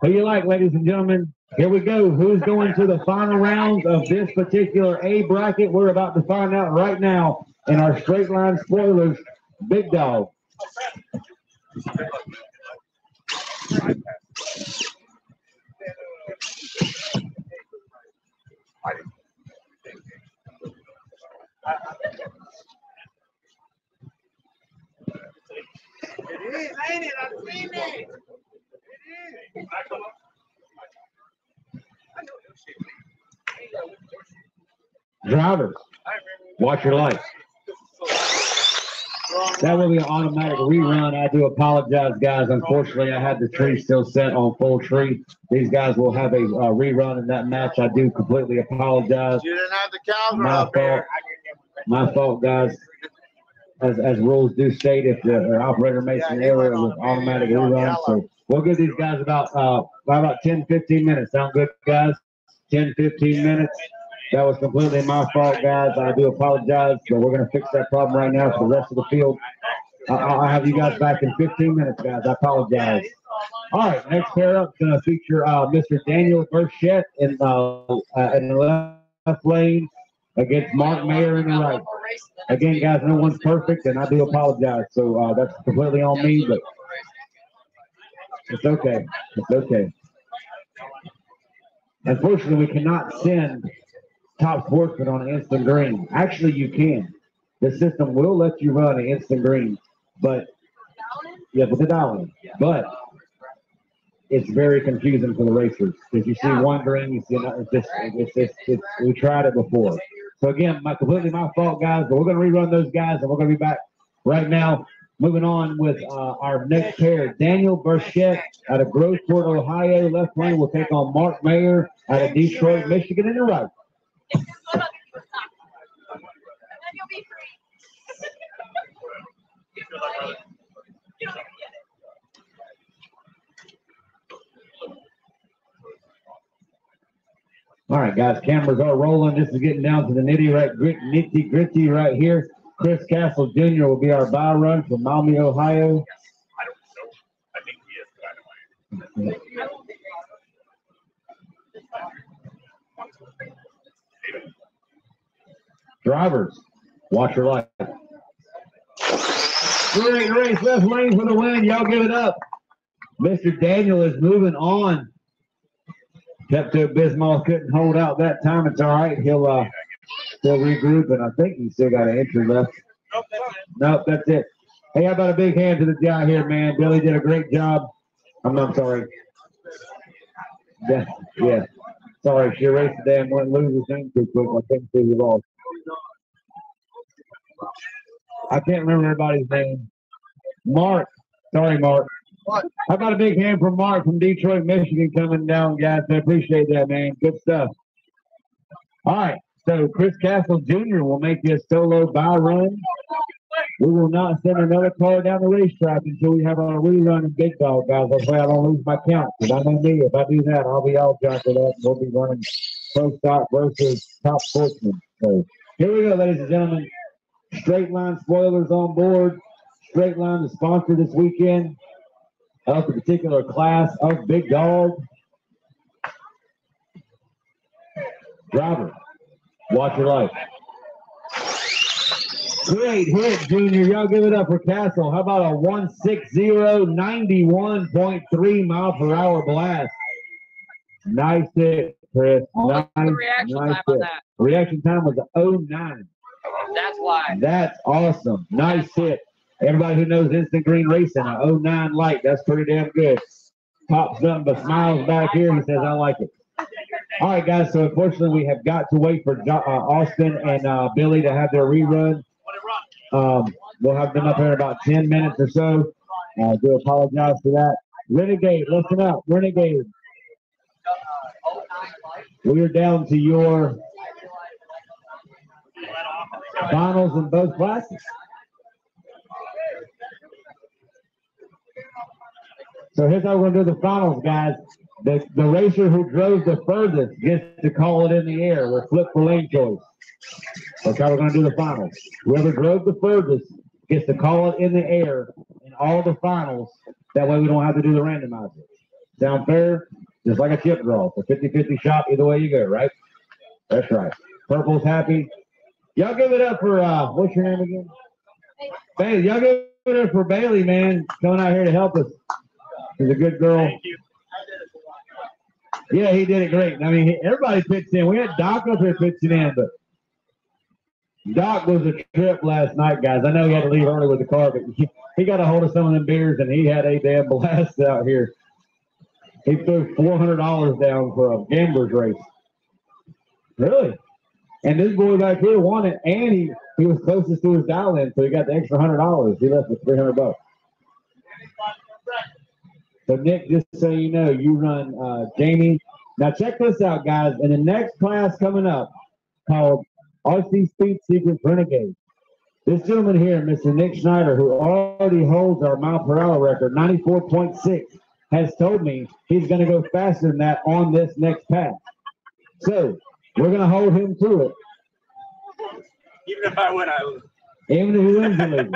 Who you like, ladies and gentlemen? Here we go. Who's going to the final rounds of this particular A bracket? We're about to find out right now in our straight line spoilers. Big dog. It is, ain't it? I've seen it. It is. Drivers, watch your lights. That will be an automatic rerun. I do apologize, guys. Unfortunately, I had the tree still set on full tree. These guys will have a rerun in that match. I do completely apologize. You didn't have the cows up there. My fault, guys. As rules do state, if the operator makes an error, it was automatic rerun. So we'll give these guys about 10, 15 minutes. Sound good, guys? 10, 15 minutes. That was completely my fault, guys. I do apologize, but we're going to fix that problem right now for the rest of the field. I'll have you guys back in 15 minutes, guys. I apologize. All right, next pair up is going to feature Mr. Daniel Burchett in the left lane against Mark Mayer in the right. Again, guys, no one's perfect, and I do apologize. So that's completely on me, but it's okay. It's okay. Unfortunately, we cannot send Top Sportsman on an instant green. Actually, you can. The system will let you run an instant green, but yeah, with the dialing. But it's very confusing for the racers. If you see one green, you see another. We tried it before. So again, completely my fault, guys. But we're going to rerun those guys, and we're going to be back right now. Moving on with our next pair, Daniel Burchett out of Groveport, Ohio. Left lane will take on Mark Mayer out of Detroit, Michigan, in the right. All right, guys, cameras are rolling. This is getting down to the nitty gritty right here. Chris Castle Jr. will be our buy run from Maumee, Ohio. Drivers, watch your light. Great race, left lane for the win. Y'all give it up. Mr. Daniel is moving on. Pepto-Bismol couldn't hold out that time. It's all right. He'll regroup, and I think he's still got an entry left. Nope, that's it. Hey, how about a big hand to the guy here, man? Billy did a great job. I'm sorry. Yeah. Sorry, she erased the damn one loser's name too quick. I couldn't see who lost. I can't remember everybody's name. Mark. Sorry, Mark. What? How about a big hand from Mark from Detroit, Michigan coming down, guys? I appreciate that, man. Good stuff. All right. So Chris Castle Jr. will make you a solo buy run. We will not send another car down the racetrack until we have our rerun in Big Dog, guys. That's why I don't lose my count. Because I know me, if I do that, I'll be all jacked up. We'll be running Pro Stock versus Top Sportsman. So here we go, ladies and gentlemen. Straight Line spoilers on board. Straight Line, the sponsor this weekend of the particular class of Big Dog. Driver, watch your light. Great hit, Junior. Y'all give it up for Castle. How about a 160, 91.3 mile per hour blast? Nice hit, Chris. What was the reaction time on that? Reaction time was 09. That's why. That's awesome. Nice hit. Everybody who knows Instant Green Racing, a 09 light. That's pretty damn good. Pops nothing but smiles back here. He says, I like it. All right, guys. So, unfortunately, we have got to wait for Austin and Billy to have their rerun. We'll have them up here in about 10 minutes or so. I do apologize for that. Renegade, listen up. Renegade. We are down to your finals in both classes. So here's how we're going to do the finals, guys. The racer who drove the furthest gets to call it in the air. We'll flip for lane choice. That's how we're going to do the finals. Whoever drove the furthest gets to call it in the air in all the finals. That way we don't have to do the randomizer. Sound fair? Just like a chip draw. It's a 50-50 shot either way you go, right? That's right. Purple's happy. Y'all give it up for, what's your name again? Bailey. Y'all give it up for Bailey, man, coming out here to help us. She's a good girl. Thank you. Yeah, he did it great. I mean, everybody pitched in. We had Doc up here pitching in, but Doc was a trip last night, guys. I know he had to leave early with the car, but he got a hold of some of them beers, and he had a damn blast out here. He threw $400 down for a gambler's race. Really? And this boy back here won it, and he was closest to his dial-in, so he got the extra $100. He left with $300. So, Nick, just so you know, you run Jamie. Now, check this out, guys. In the next class coming up called RC Speed Secrets Renegade, this gentleman here, Mr. Nick Schneider, who already holds our mile per hour record, 94.6, has told me he's going to go faster than that on this next pass. So, we're going to hold him to it. Even if I win, I lose. Even if he wins, he loses.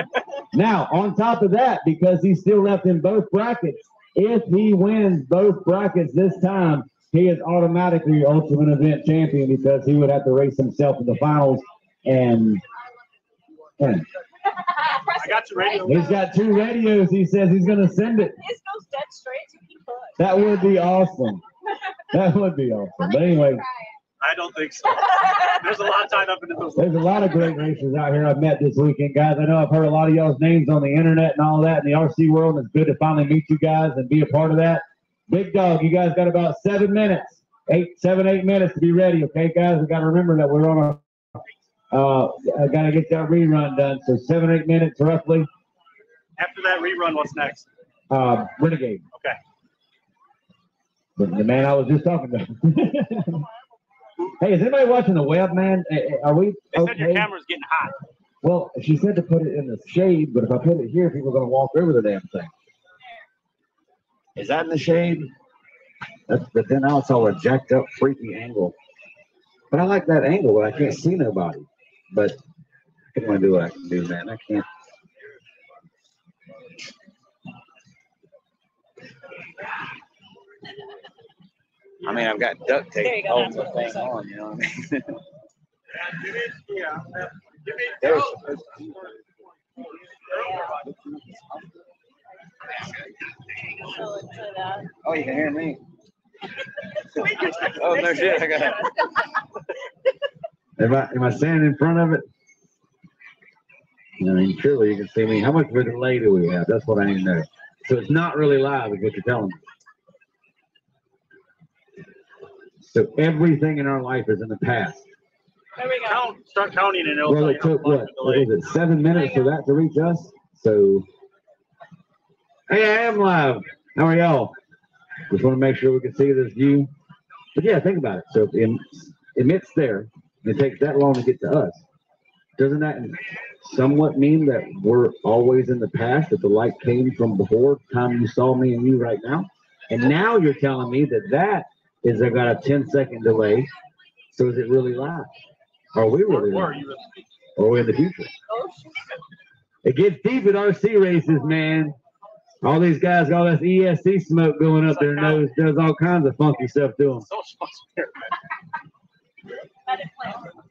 Now, on top of that, because he's still left in both brackets, if he wins both brackets this time, he is automatically Ultimate Event champion because he would have to race himself in the finals. And I got your radio. He's got 2 radios. He says he's going to send it. This goes dead straight to people. That would be awesome. That would be awesome. But anyway. I don't think so. There's a lot tied up in those. There's a lot of great racers out here I've met this weekend, guys. I know I've heard a lot of y'all's names on the internet and all that in the RC world, and it's good to finally meet you guys and be a part of that. Big Dog, you guys got about 7 minutes, 8 minutes to be ready, okay, guys? We got to remember that we're on got to get that rerun done. So 7, 8 minutes roughly. After that rerun, what's next? Renegade. Okay. But the man I was just talking to. Hey, is anybody watching the web, man? Are we They okay? said your camera's getting hot. Well, she said to put it in the shade, but if I put it here, people are going to walk over the damn thing. Is that in the shade? But then now it's all a jacked up, freaky angle. But I like that angle, but I can't see nobody. But I can only do what I can do, man. I can't. I mean, I've got duct tape holding the thing on, you know what I mean? There's oh, you can hear me. Oh, no shit, I got it. Am I standing in front of it? I mean, surely you can see me. How much of a delay do we have? That's what I need to know. So it's not really live, is what you're telling me. So everything in our life is in the past. There we go. Start counting and it'll Well, it took what was it, 7 minutes for that to reach us? So, hey, I am live. How are y'all? Just want to make sure we can see this view. But yeah, think about it. So if it emits there, and it takes that long to get to us. Doesn't that somewhat mean that we're always in the past, that the light came from before the time you saw me and you right now? And now you're telling me that that is got a 10-second delay. So is it really live? Are we really live? Or are we in the future? It gets deep at RC races, man. All these guys got all this ESC smoke going up there and does all kinds of funky stuff to them.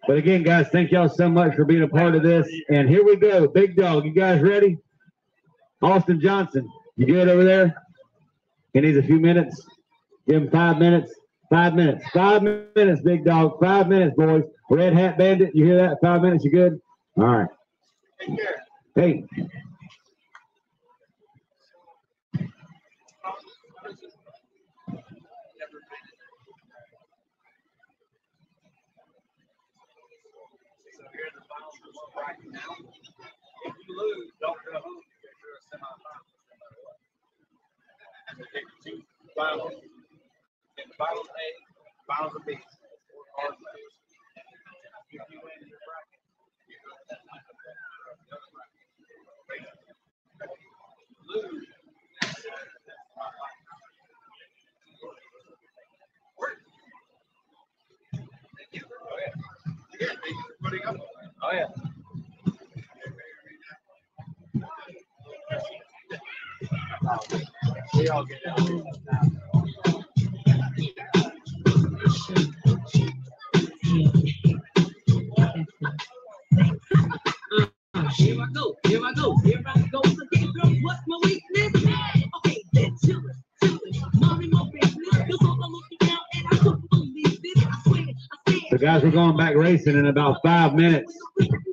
But again, guys, thank y'all so much for being a part of this. And here we go. Big dog, you guys ready? Austin Johnson, you good over there? He needs a few minutes. Give him 5 minutes. 5 minutes. 5 minutes, big dog. 5 minutes, boys. Red Hat Bandit, you hear that? 5 minutes, you good? All right. Hey. Right now, if you lose, don't go home because you're a semifinal no matter what. So take the 2 finals. In the finals A, finals of B. Work hard for this. If you win in your bracket, you go to that lose. Oh yeah. We all get out. Here I go, here I go, here I go again, girl. What's my weakness? Okay, then chillin', mommy, my business. Cause all I'm looking out and I couldn't believe this. I swear, So guys, we're going back racing in about 5 minutes.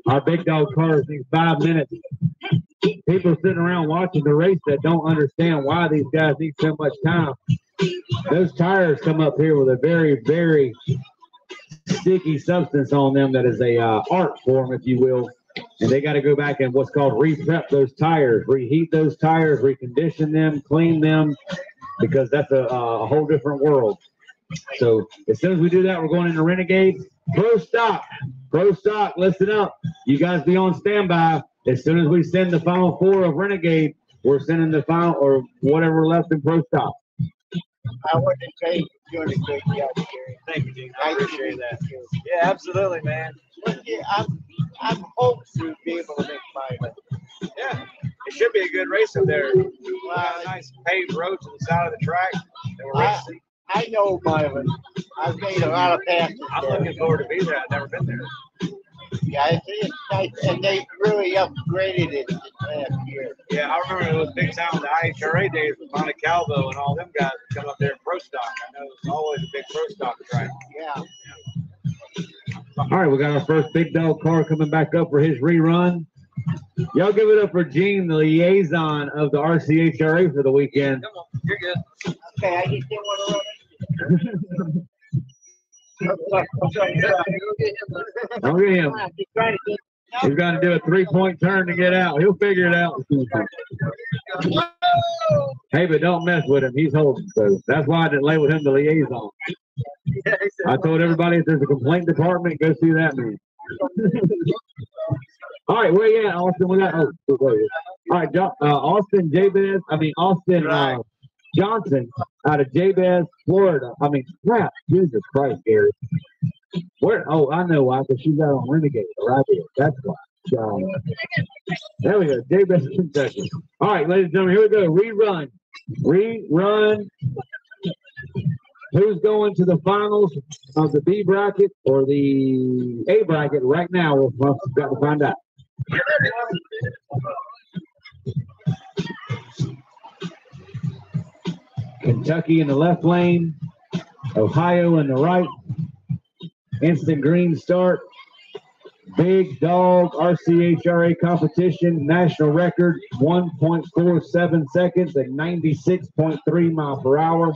Our big dog cars need 5 minutes. People sitting around watching the race that don't understand why these guys need so much time. Those tires come up here with a very, very sticky substance on them that is a art form, if you will. And they got to go back and what's called re-prep those tires, reheat those tires, recondition them, clean them, because that's a whole different world. So as soon as we do that, we're going into Renegade. Pro stock, listen up. You guys be on standby. As soon as we send the final 4 of Renegade, we're sending the final or whatever left in pro stock. I want to say you're doing a great job, Gary. Thank you, Dean. I appreciate that. Yeah, absolutely, man. Yeah, I'm hoping to be able to make mine. Yeah, it should be a good race up there. Wow, nice paved road to the side of the track. I know Mylan. I've made a lot of passes. I'm looking forward to be there. I've never been there. Yeah, I think it's nice, and they really upgraded it last year. Yeah, I remember it was big time in the IHRA days with Monte Caldwell and all them guys that come up there in pro stock. I know it's always a big pro stock track. Yeah. All right, we got our first big dog car coming back up for his rerun. Y'all give it up for Gene, the liaison of the RCHRA for the weekend. Come on, you're good. Okay, I just didn't want to run Don't get him. He's got to do a 3-point turn to get out. He'll figure it out. Hey, but don't mess with him. He's holding. So that's why I didn't label him the liaison. I told everybody if there's a complaint department, go see that man. All right, where you at, Austin? We got. All right, Austin Johnson out of Jabez, Florida. I mean, crap, Jesus Christ, Gary. Where? Oh, I know why. Because she's out on Renegade right here. That's why. There we go. Jabez, Kentucky. All right, ladies and gentlemen, here we go. Rerun. Who's going to the finals of the B bracket or the A bracket right now? We've got to find out. Kentucky in the left lane, Ohio in the right. Instant green start. Big dog RCHRA competition, national record 1.47 seconds at 96.3 miles per hour.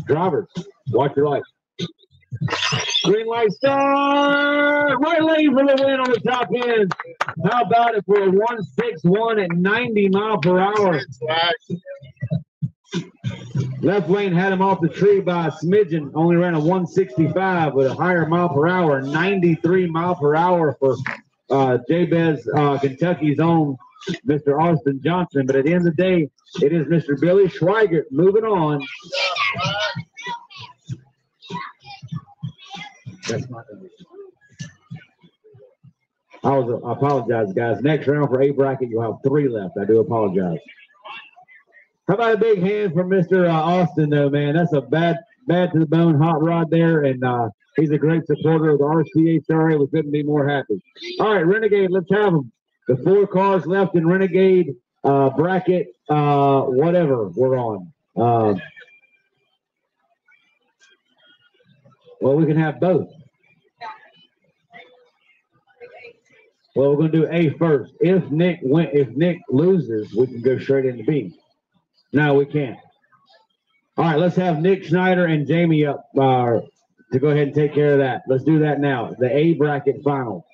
Drivers, watch your light. Green light start. Right lane for the win on the top end. How about it for a 161 at 90 miles per hour? Left lane had him off the tree by a smidgen. Only ran a 165 with a higher mile per hour. 93 mile per hour for Jabez, Kentucky's own Mr. Austin Johnson. But at the end of the day, it is Mr. Billy Schweigert moving on. That's not I apologize, guys. Next round for A bracket, you'll have 3 left. I do apologize. How about a big hand for Mr. Austin, though, man? That's a bad to the bone hot rod there, and he's a great supporter of the RCHRA. We couldn't be more happy. All right, Renegade, let's have them. The 4 cars left in Renegade bracket, whatever we're on. Well, we can have both. Well, we're going to do A first. If Nick loses, we can go straight into B. No, we can't. All right, let's have Nick Schneider and Jamie up to go ahead and take care of that. Let's do that now. The A bracket final.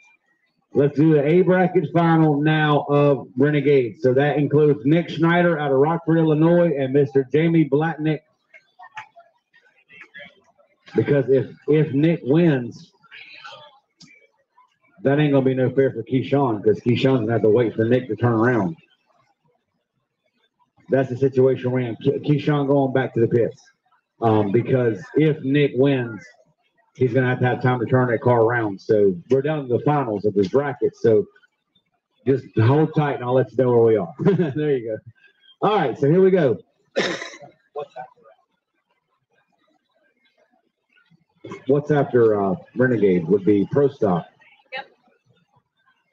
Let's do the A bracket final now of Renegade. So that includes Nick Schneider out of Rockford, Illinois, and Mr. Jamie Blatnick. Because if Nick wins, that ain't gonna be no fair for Keyshawn, because Keyshawn's gonna have to wait for Nick to turn around. That's the situation we're in. Keyshawn going back to the pits. Because if Nick wins, he's gonna have time to turn that car around. So we're down to the finals of this bracket. So just hold tight and I'll let you know where we are. There you go. All right, so here we go. What's after Renegade would be Pro Stock. Yep.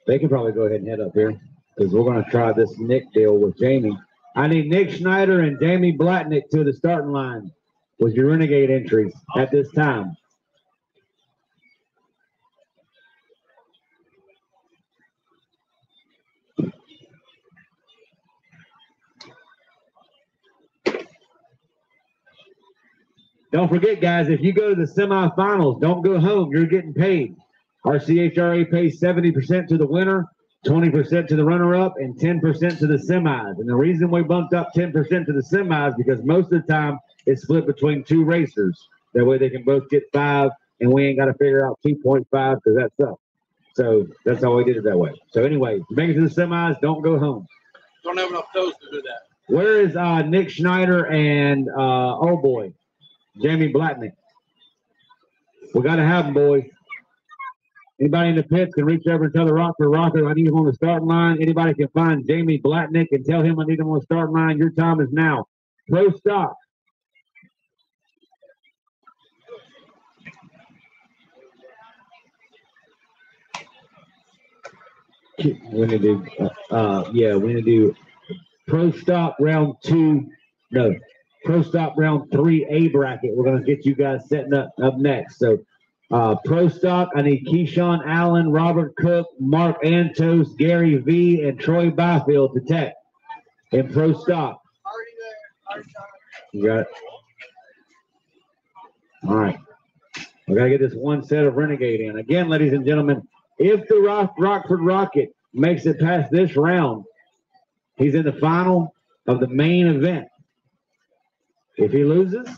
They can probably go ahead and head up here because we're going to try this Nick deal with Jamie. I need Nick Schneider and Jamie Blatnick to the starting line with your Renegade entries at this time. Don't forget, guys, if you go to the semifinals, don't go home. You're getting paid. RCHRA pays 70% to the winner, 20% to the runner-up, and 10% to the semis. And the reason we bumped up 10% to the semis because most of the time it's split between 2 racers. That way they can both get 5, and we ain't got to figure out 2.5 because that sucks. So that's how we did it that way. So anyway, make it to the semis, don't go home. Don't have enough toes to do that. Where is Nick Schneider and, oh boy, Jamie Blatnick? We got to have them, boys. Anybody in the pits can reach over and tell the Rocker, I need him on the starting line. Anybody can find Jamie Blatnick and tell him I need him on the starting line. Your time is now. Pro Stock. We're gonna do, we're gonna do Pro Stock round 2. No, Pro Stock round 3 A bracket. We're gonna get you guys setting up next. So, Pro Stock, I need Keyshawn Allen, Robert Cook, Mark Antos, Gary V, and Troy Byfield to tech in Pro Stock. You got it. All right. We got to get this one set of Renegade in. Again, ladies and gentlemen, if the Rockford Rocket makes it past this round, he's in the final of the main event. If he loses,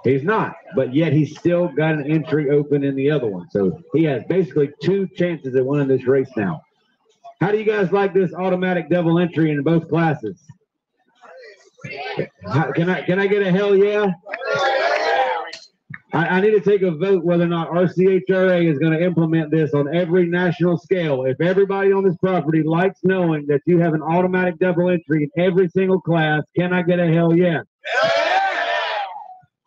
he's not. But yet he's still got an entry open in the other one. So he has basically 2 chances at winning this race now. How do you guys like this automatic double entry in both classes? Can I get a hell yeah? I need to take a vote whether or not RCHRA is going to implement this on every national scale. If everybody on this property likes knowing that you have an automatic double entry in every single class, can I get a hell yeah?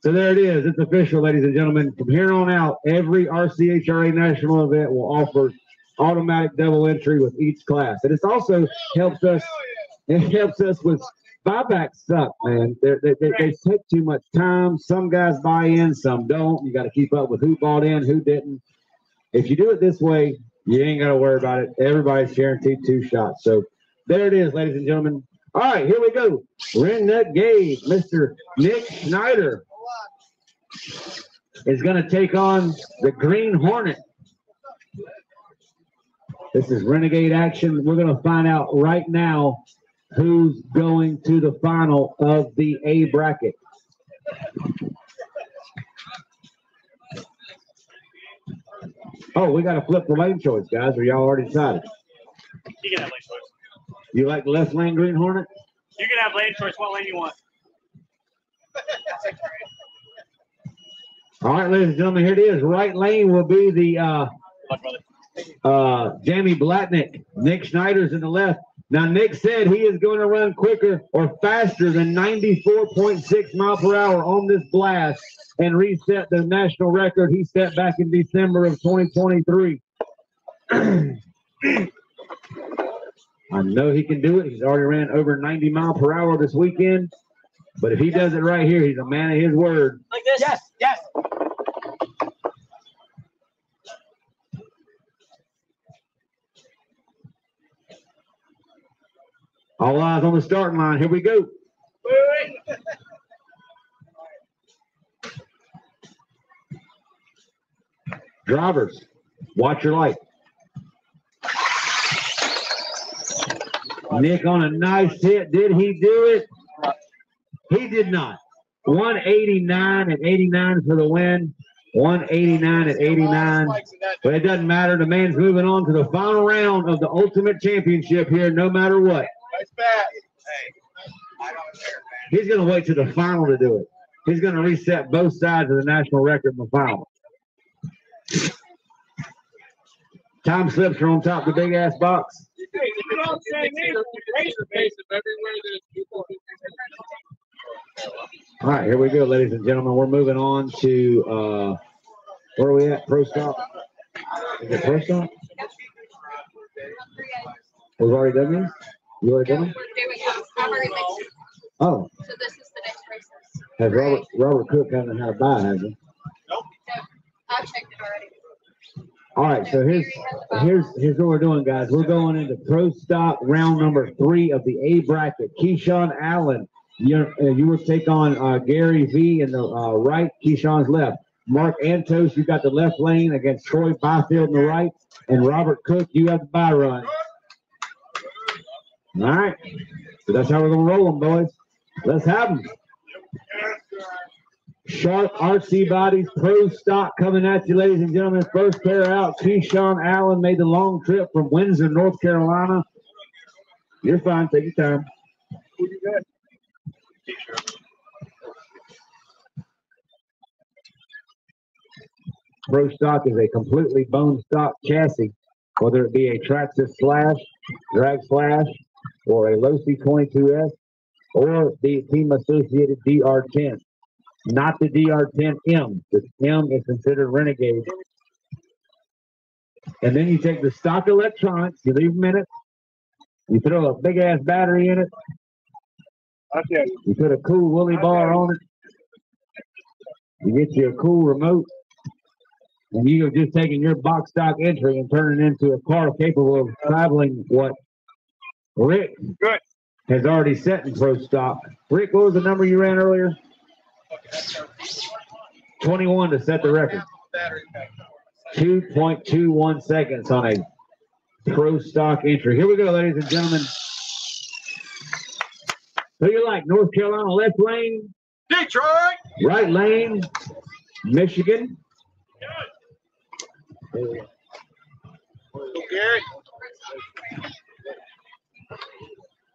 So there it is. It's official, ladies and gentlemen. From here on out, every RCHRA national event will offer automatic double entry with each class. And it also helps us. It helps us with buybacks. Suck, man. They take too much time. Some guys buy in, some don't. You got to keep up with who bought in, who didn't. If you do it this way, you ain't got to worry about it. Everybody's guaranteed 2 shots. So there it is, ladies and gentlemen. All right, here we go. Renegade, Mr. Nick Schneider is going to take on the Green Hornet. This is Renegade action. We're going to find out right now who's going to the final of the A bracket. Oh, we got to flip the lane choice, guys. Are y'all already decided? You can have lane choice. You like left lane Green Hornet? You can have lane choice. What lane you want? All right, ladies and gentlemen, here it is. Right lane will be the Jamie Blatnick. Nick Schneider's in the left. Now, Nick said he is going to run quicker or faster than 94.6 miles per hour on this blast and reset the national record he set back in December of 2023. I know he can do it. He's already ran over 90 miles per hour this weekend. But if he does it right here, he's a man of his word. Like this? Yes, yes. All eyes on the starting line. Here we go. Wait. Drivers, watch your light. Nick on a nice hit. Did he do it? He did not. 189 at 89 for the win. 189 at 89. But it doesn't matter. The man's moving on to the final round of the Ultimate Championship here, no matter what. He's going to wait to the final to do it. He's going to reset both sides of the national record in the final. Time slips are on top of the big ass box. All right, here we go, ladies and gentlemen. We're moving on to where are we at? Pro Stop. Is it Pro Stop? We've already done these? You already done them? Oh. So this is the next race. Has Robert Cook hasn't had a bye, has he? Nope. I've checked it already. All right, so here's what we're doing, guys. We're going into Pro Stock round number 3 of the A bracket. Keyshawn Allen, you will take on Gary V in the right, Keyshawn's left. Mark Antos, you got the left lane against Troy Byfield in the right, and Robert Cook, you have the bye run. All right, so that's how we're gonna roll them, boys. Let's have them. Sharp RC Bodies Pro Stock coming at you, ladies and gentlemen. First pair out. Keyshawn Allen made the long trip from Windsor, North Carolina. You're fine. Take your time. Pro Stock is a completely bone stock chassis, whether it be a Traxxas Slash, Drag Slash, or a Losi 22S, or the team associated DR10. Not the DR10M. The M is considered Renegade. And then you take the stock electronics, you leave them in it, you throw a big ass battery in it, you put a cool woolly bar on it, you get you a cool remote, and you're just taking your box stock entry and turning it into a car capable of traveling what Rick has already set in Pro Stock. Rick, what was the number you ran earlier? 21 to set the record. 2.21 seconds on a pro stock entry. Here we go, ladies and gentlemen. Who you like? North Carolina left lane. Detroit. Right lane. Michigan. Gary.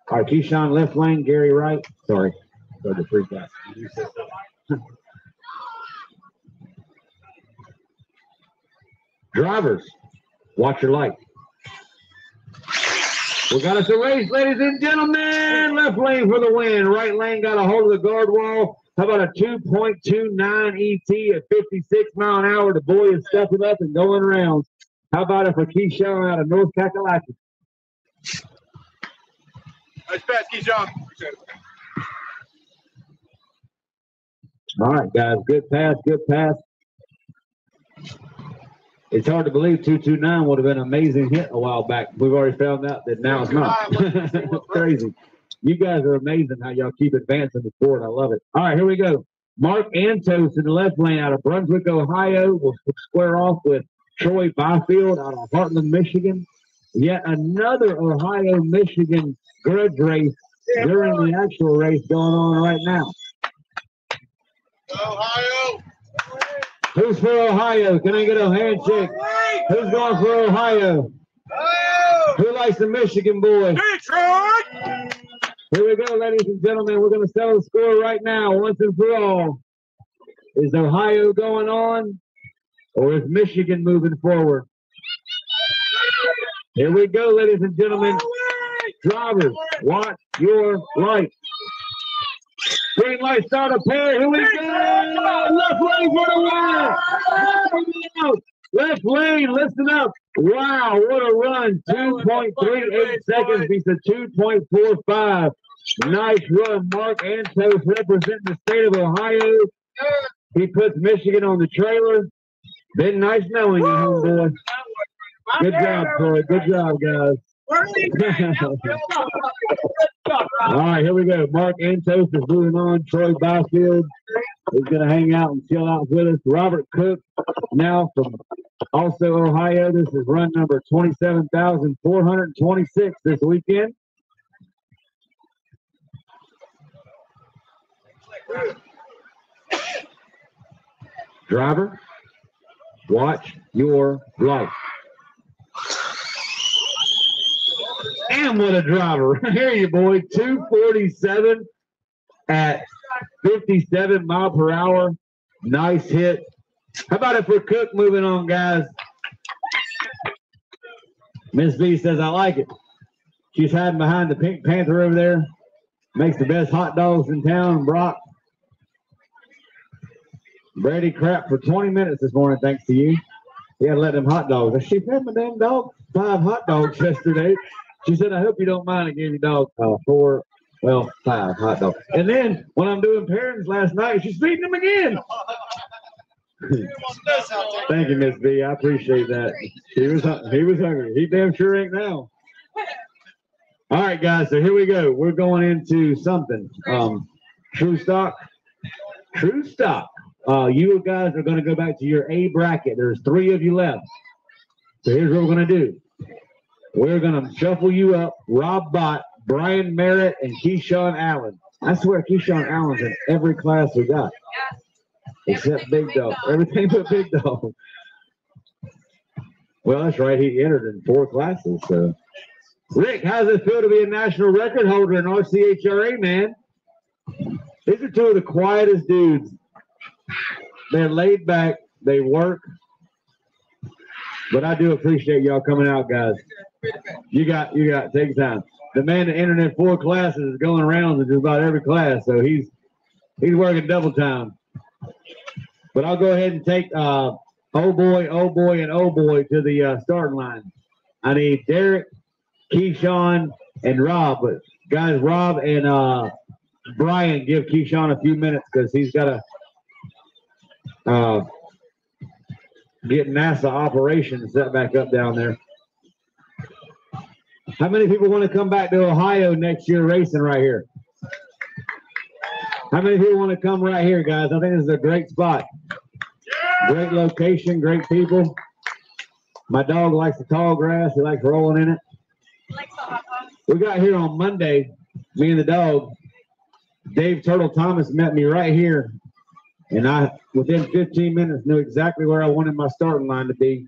All right, Keyshawn left lane, Gary right. Sorry. Go to free guys. Drivers, watch your light. We got us a race, ladies and gentlemen. Left lane for the win. Right lane got a hold of the guard wall. How about a 2.29 ET at 56 mile an hour? The boy is stepping up and going around. How about it for Keyshawn out of North Kakalaki? Nice pass, Keyshawn. All right, guys. Good pass, good pass. It's hard to believe 229 would have been an amazing hit a while back. We've already found out that now it's not. It's crazy. You guys are amazing how y'all keep advancing the sport. I love it. All right, here we go. Mark Antos in the left lane out of Brunswick, Ohio. Will square off with Troy Byfield out of Heartland, Michigan. Yet another Ohio-Michigan grudge race during the actual race going on right now. Ohio. Who's for Ohio? Can I get a handshake? Who's going for Ohio? Who likes the Michigan boy? Detroit. Here we go, ladies and gentlemen. We're going to settle the score right now, once and for all. Is Ohio going on, or is Michigan moving forward? Here we go, ladies and gentlemen. Drivers, watch your light. Green light, start a pair. Here we go. Left lane for the win. Left lane, listen up. Wow, what a run. 2.38 seconds beats a 2.45. Nice run. Mark Antos representing the state of Ohio. He puts Michigan on the trailer. Been nice knowing you, homeboy. Good job, Troy. Good job, guys. All right, here we go. Mark Antos is moving on. Troy Byfield is going to hang out and chill out with us. Robert Cook, now from also Ohio. This is run number 27,426 this weekend. Driver, watch your light. And what a driver. Here you boy. 247 at 57 mile per hour. Nice hit. How about it for Cook moving on, guys? Miss B says, I like it. She's hiding behind the Pink Panther over there. Makes the best hot dogs in town. Brock. Brady crap for 20 minutes this morning, thanks to you. He had to let them hot dogs. She fed my damn dog 5 hot dogs yesterday. She said, I hope you don't mind. I gave you dog 5 hot dogs. And then when I'm doing pairings last night, she's feeding them again. Thank you, Miss B. I appreciate that. He was hungry. He damn sure ain't now. All right, guys. So here we go. We're going into something. True stock. True stock. You guys are going to go back to your A bracket. There's 3 of you left. So here's what we're going to do. We're going to shuffle you up. Rob Bott, Brian Merritt, and Keyshawn Allen. I swear Keyshawn Allen's in every class we got. Except Big Dog. Everything but Big Dog. Well, that's right. He entered in 4 classes. So, Rick, how's it feel to be a national record holder in RCHRA, man? These are 2 of the quietest dudes. They're laid back. They work. But I do appreciate y'all coming out, guys. You got take time. The man that entered in 4 classes is going around in just about every class, so he's working double time. But I'll go ahead and take oh boy, and oh boy to the starting line. I need Derek, Keyshawn, and Rob. But guys, Rob and Brian, give Keyshawn a few minutes because he's got to get NASA operations set back up down there. How many people want to come back to Ohio next year racing right here? How many people want to come right here, guys? I think this is a great spot. Great location, great people. My dog likes the tall grass. He likes rolling in it. We got here on Monday, me and the dog. Dave Turtle Thomas met me right here. And I, within 15 minutes, knew exactly where I wanted my starting line to be.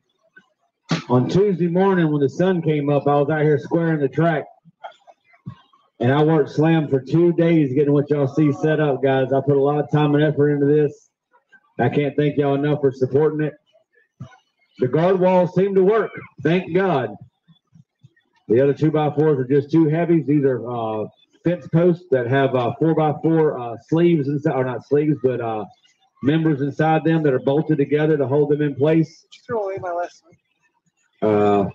On Tuesday morning, when the sun came up, I was out here squaring the track. And I worked slam for 2 days getting what y'all see set up, guys. I put a lot of time and effort into this. I can't thank y'all enough for supporting it. The guard walls seem to work, thank God. The other 2x4s are just too heavy. These are fence posts that have 4x4 sleeves inside, or not sleeves, but members inside them that are bolted together to hold them in place. Did you throw away my last one?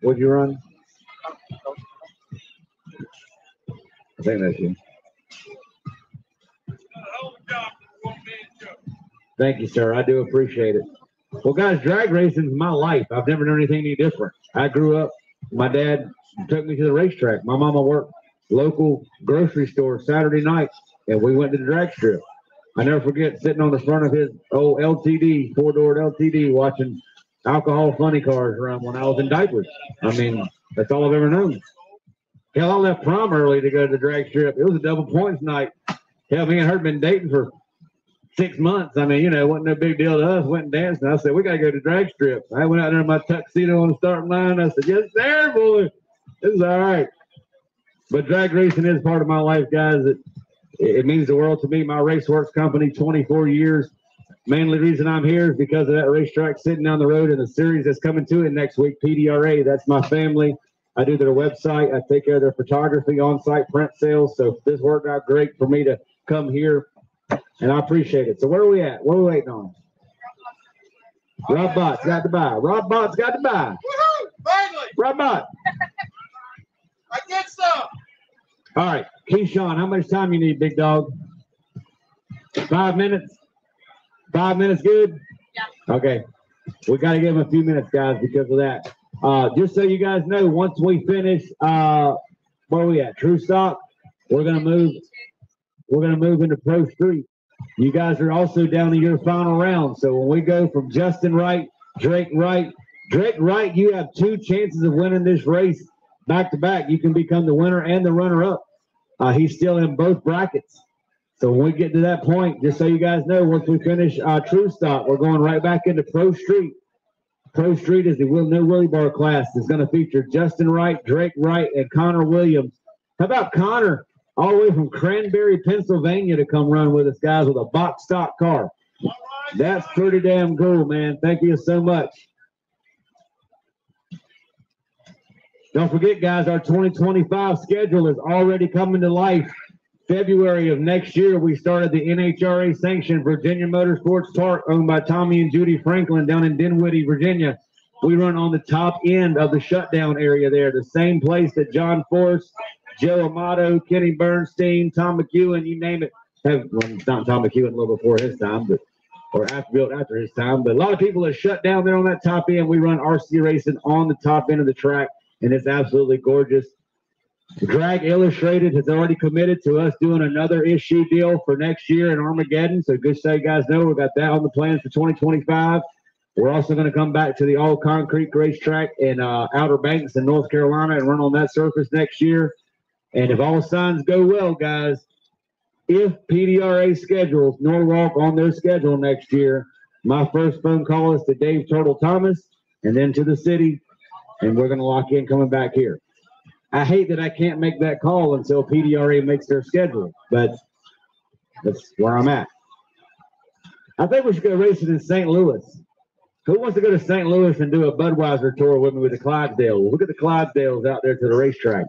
What'd you run? I think that's you. Thank you, sir. I do appreciate it. Well, guys, drag racing is my life. I've never done anything any different. I grew up, my dad took me to the racetrack. My mama worked local grocery store Saturday night, and we went to the drag strip. I never forget sitting on the front of his old LTD, four-door LTD, watching alcohol funny cars run when I was in diapers. I mean, that's all I've ever known. Hell, I left prom early to go to the drag strip. It was a double points night. Hell, me and her had been dating for 6 months. I mean, you know, it wasn't no big deal to us. Went and danced, and I said, we got to go to drag strip. I went out there in my tuxedo on the starting line. I said, yes, sir, boy. This is all right. But drag racing is part of my life, guys. It means the world to me. My Raceworks company, 24 years. Mainly reason I'm here is because of that racetrack sitting down the road and the series that's coming to it next week, PDRA. That's my family. I do their website. I take care of their photography, on-site print sales. So this worked out great for me to come here, and I appreciate it. So where are we at? What are we waiting on? Rob Bott's got to buy. Rob Bott's got to buy. Woohoo! Finally! Rob Bott. I get some. All right, Keyshawn, how much time you need, big dog? 5 minutes? 5 minutes good? Yeah. Okay. We got to give him a few minutes, guys, because of that. Just so you guys know, once we finish, where are we at? True Stock. We're gonna move into Pro Street. You guys are also down to your final round. So when we go from Justin Wright, Drake Wright, you have 2 chances of winning this race back to back. You can become the winner and the runner-up. He's still in both brackets. So when we get to that point, just so you guys know, once we finish True Stock, we're going right back into Pro Street. Pro Street is the new Willie Bar class. It's going to feature Justin Wright, Drake Wright, and Connor Williams. How about Connor, all the way from Cranberry, Pennsylvania, to come run with us, guys, with a box stock car? That's pretty damn cool, man. Thank you so much. Don't forget, guys, our 2025 schedule is already coming to life. February of next year, we started the NHRA sanctioned Virginia Motorsports Park owned by Tommy and Judy Franklin down in Dinwiddie, Virginia. We run on the top end of the shutdown area there, the same place that John Force, Joe Amato, Kenny Bernstein, Tom McEwen, you name it. Well, not Tom McEwen, a little before his time, but built after his time. But a lot of people have shut down there on that top end. We run RC racing on the top end of the track, and it's absolutely gorgeous. Drag Illustrated has already committed to us doing another issue deal for next year in Armageddon. So good so you guys know we got that on the plans for 2025. We're also going to come back to the all concrete racetrack in Outer Banks in North Carolina and run on that surface next year. And if all signs go well, guys, if PDRA schedules Norwalk on their schedule next year, my first phone call is to Dave Turtle Thomas and then to the city, and we're going to lock in coming back here. I hate that I can't make that call until PDRA makes their schedule, but that's where I'm at. I think we should go racing in St. Louis. Who wants to go to St. Louis and do a Budweiser tour with me with the Clydesdales? Look at the Clydesdales out there to the racetrack.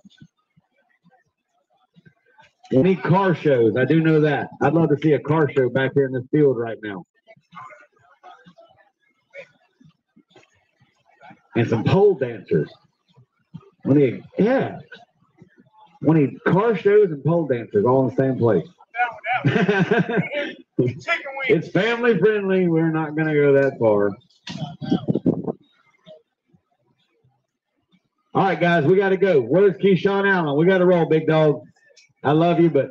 We need car shows. I do know that. I'd love to see a car show back here in this field right now. And some pole dancers. We need car shows and pole dancers all in the same place. It's family friendly. We're not going to go that far. All right, guys, we got to go. Where's Keyshawn Allen? We got to roll, big dog. I love you, but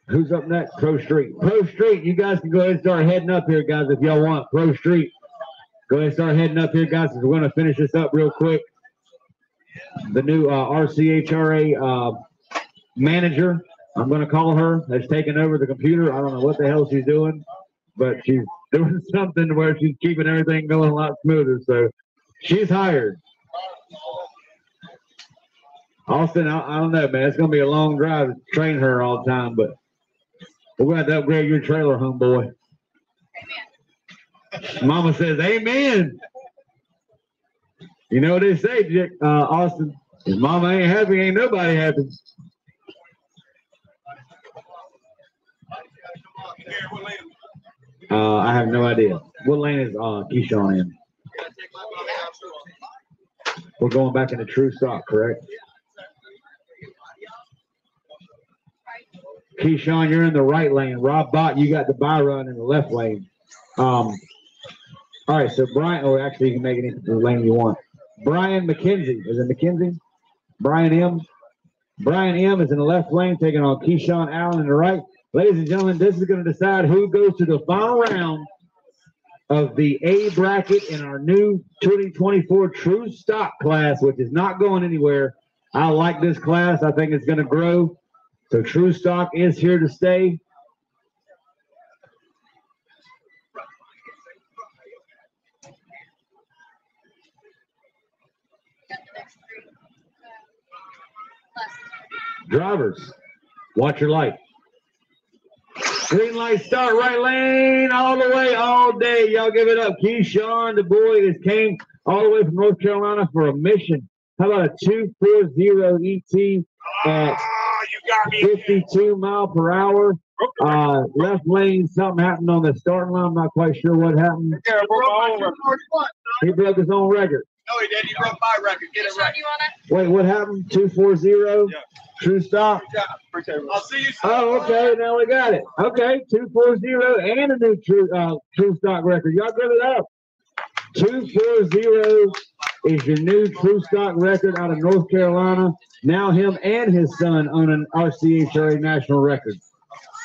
Who's up next? Pro Street. Pro Street, you guys can go ahead and start heading up here, guys, if y'all want. Pro Street. Go ahead and start heading up here, guys, because we're going to finish this up real quick. The new RCHRA manager, I'm going to call her, has taken over the computer. I don't know what the hell she's doing, but she's doing something where she's keeping everything going a lot smoother. So she's hired. Austin, I don't know, man. It's going to be a long drive to train her all the time, but we're going to have to upgrade your trailer, homeboy. Mama says, amen. You know what they say, Austin? If mama ain't happy, ain't nobody happy. I have no idea. What lane is Keyshawn in? We're going back into true stock, correct? Keyshawn, you're in the right lane. Rob Bott, you got the by run in the left lane. All right, so Brian, or actually you can make it into the lane you want. Brian McKenzie, is it McKenzie? Brian M. Brian M is in the left lane, taking on Keyshawn Allen in the right. Ladies and gentlemen, this is going to decide who goes to the final round of the A bracket in our new 2024 True Stock class, which is not going anywhere. I like this class. I think it's going to grow. So True Stock is here to stay. Drivers, watch your light. Green light start, right lane, all the way, all day. Y'all give it up. Keyshawn, the boy, came all the way from North Carolina for a mission. How about a 240 ET at 52 mile per hour? Left lane, something happened on the starting line. I'm not quite sure what happened. He broke his own record. No, he didn't. He broke my record. Get it right. Wait, what happened? 240? Yeah. True Stock? I'll see you soon. Oh, okay. Now we got it. Okay, 240 and a new True Stock record. Y'all give it up. 240 is your new True Stock record out of North Carolina. Now him and his son own an RCHRA national record.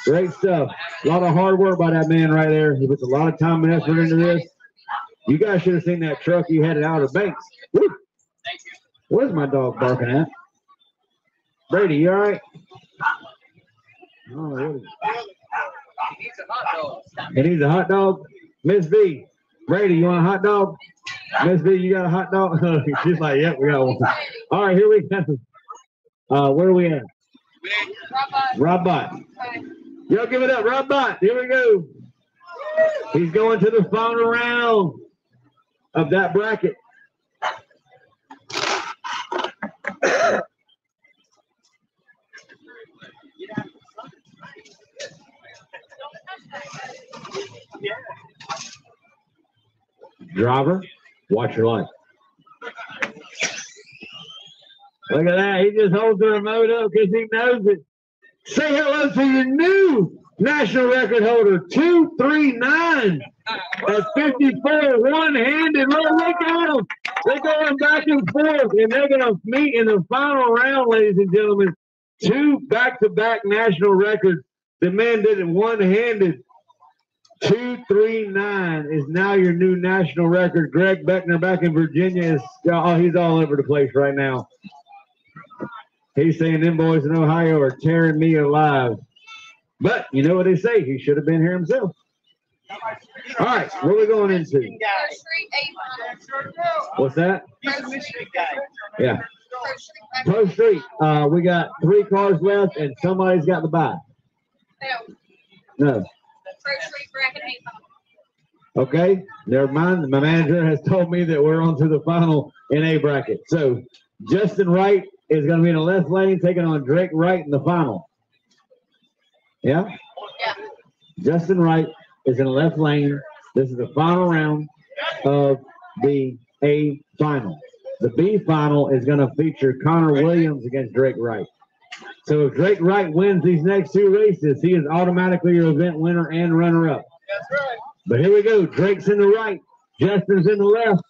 Great stuff. A lot of hard work by that man right there. He puts a lot of time and effort into this. You guys should have seen that truck he had out of Banks. Woo. Where's my dog barking at? Brady, you all right? Oh, what is it? He needs a hot dog. Miss V, Brady, you want a hot dog? Miss V, you got a hot dog? She's like, yep, we got one. All right, here we go. Where are we at? Rob Bott. Y'all give it up, Rob Bott. Here we go. He's going to the final round of that bracket. Driver, watch your light. Look at that. He just holds the remote up because he knows it. Say hello to your new national record holder, 239 at 54, one-handed. Look at them. They're going back and forth, and they're going to meet in the final round, ladies and gentlemen. Two back-to-back national records. The man did it one-handed. 239 is now your new national record. Greg Beckner back in Virginia is he's all over the place right now. He's saying them boys in Ohio are tearing me alive. But you know what they say, he should have been here himself. All right, what are we going into? What's that? Yeah. Pro Street. We got 3 cars left and somebody's got the buy. No. Okay, never mind. My manager has told me that we're on to the final in A bracket. So Justin Wright is going to be in the left lane, taking on Drake Wright in the final. Yeah? Yeah. Justin Wright is in the left lane. This is the final round of the A final. The B final is going to feature Connor Williams against Drake Wright. So if Drake Wright wins these next 2 races, he is automatically your event winner and runner-up. That's right. But here we go. Drake's in the right. Justin's in the left.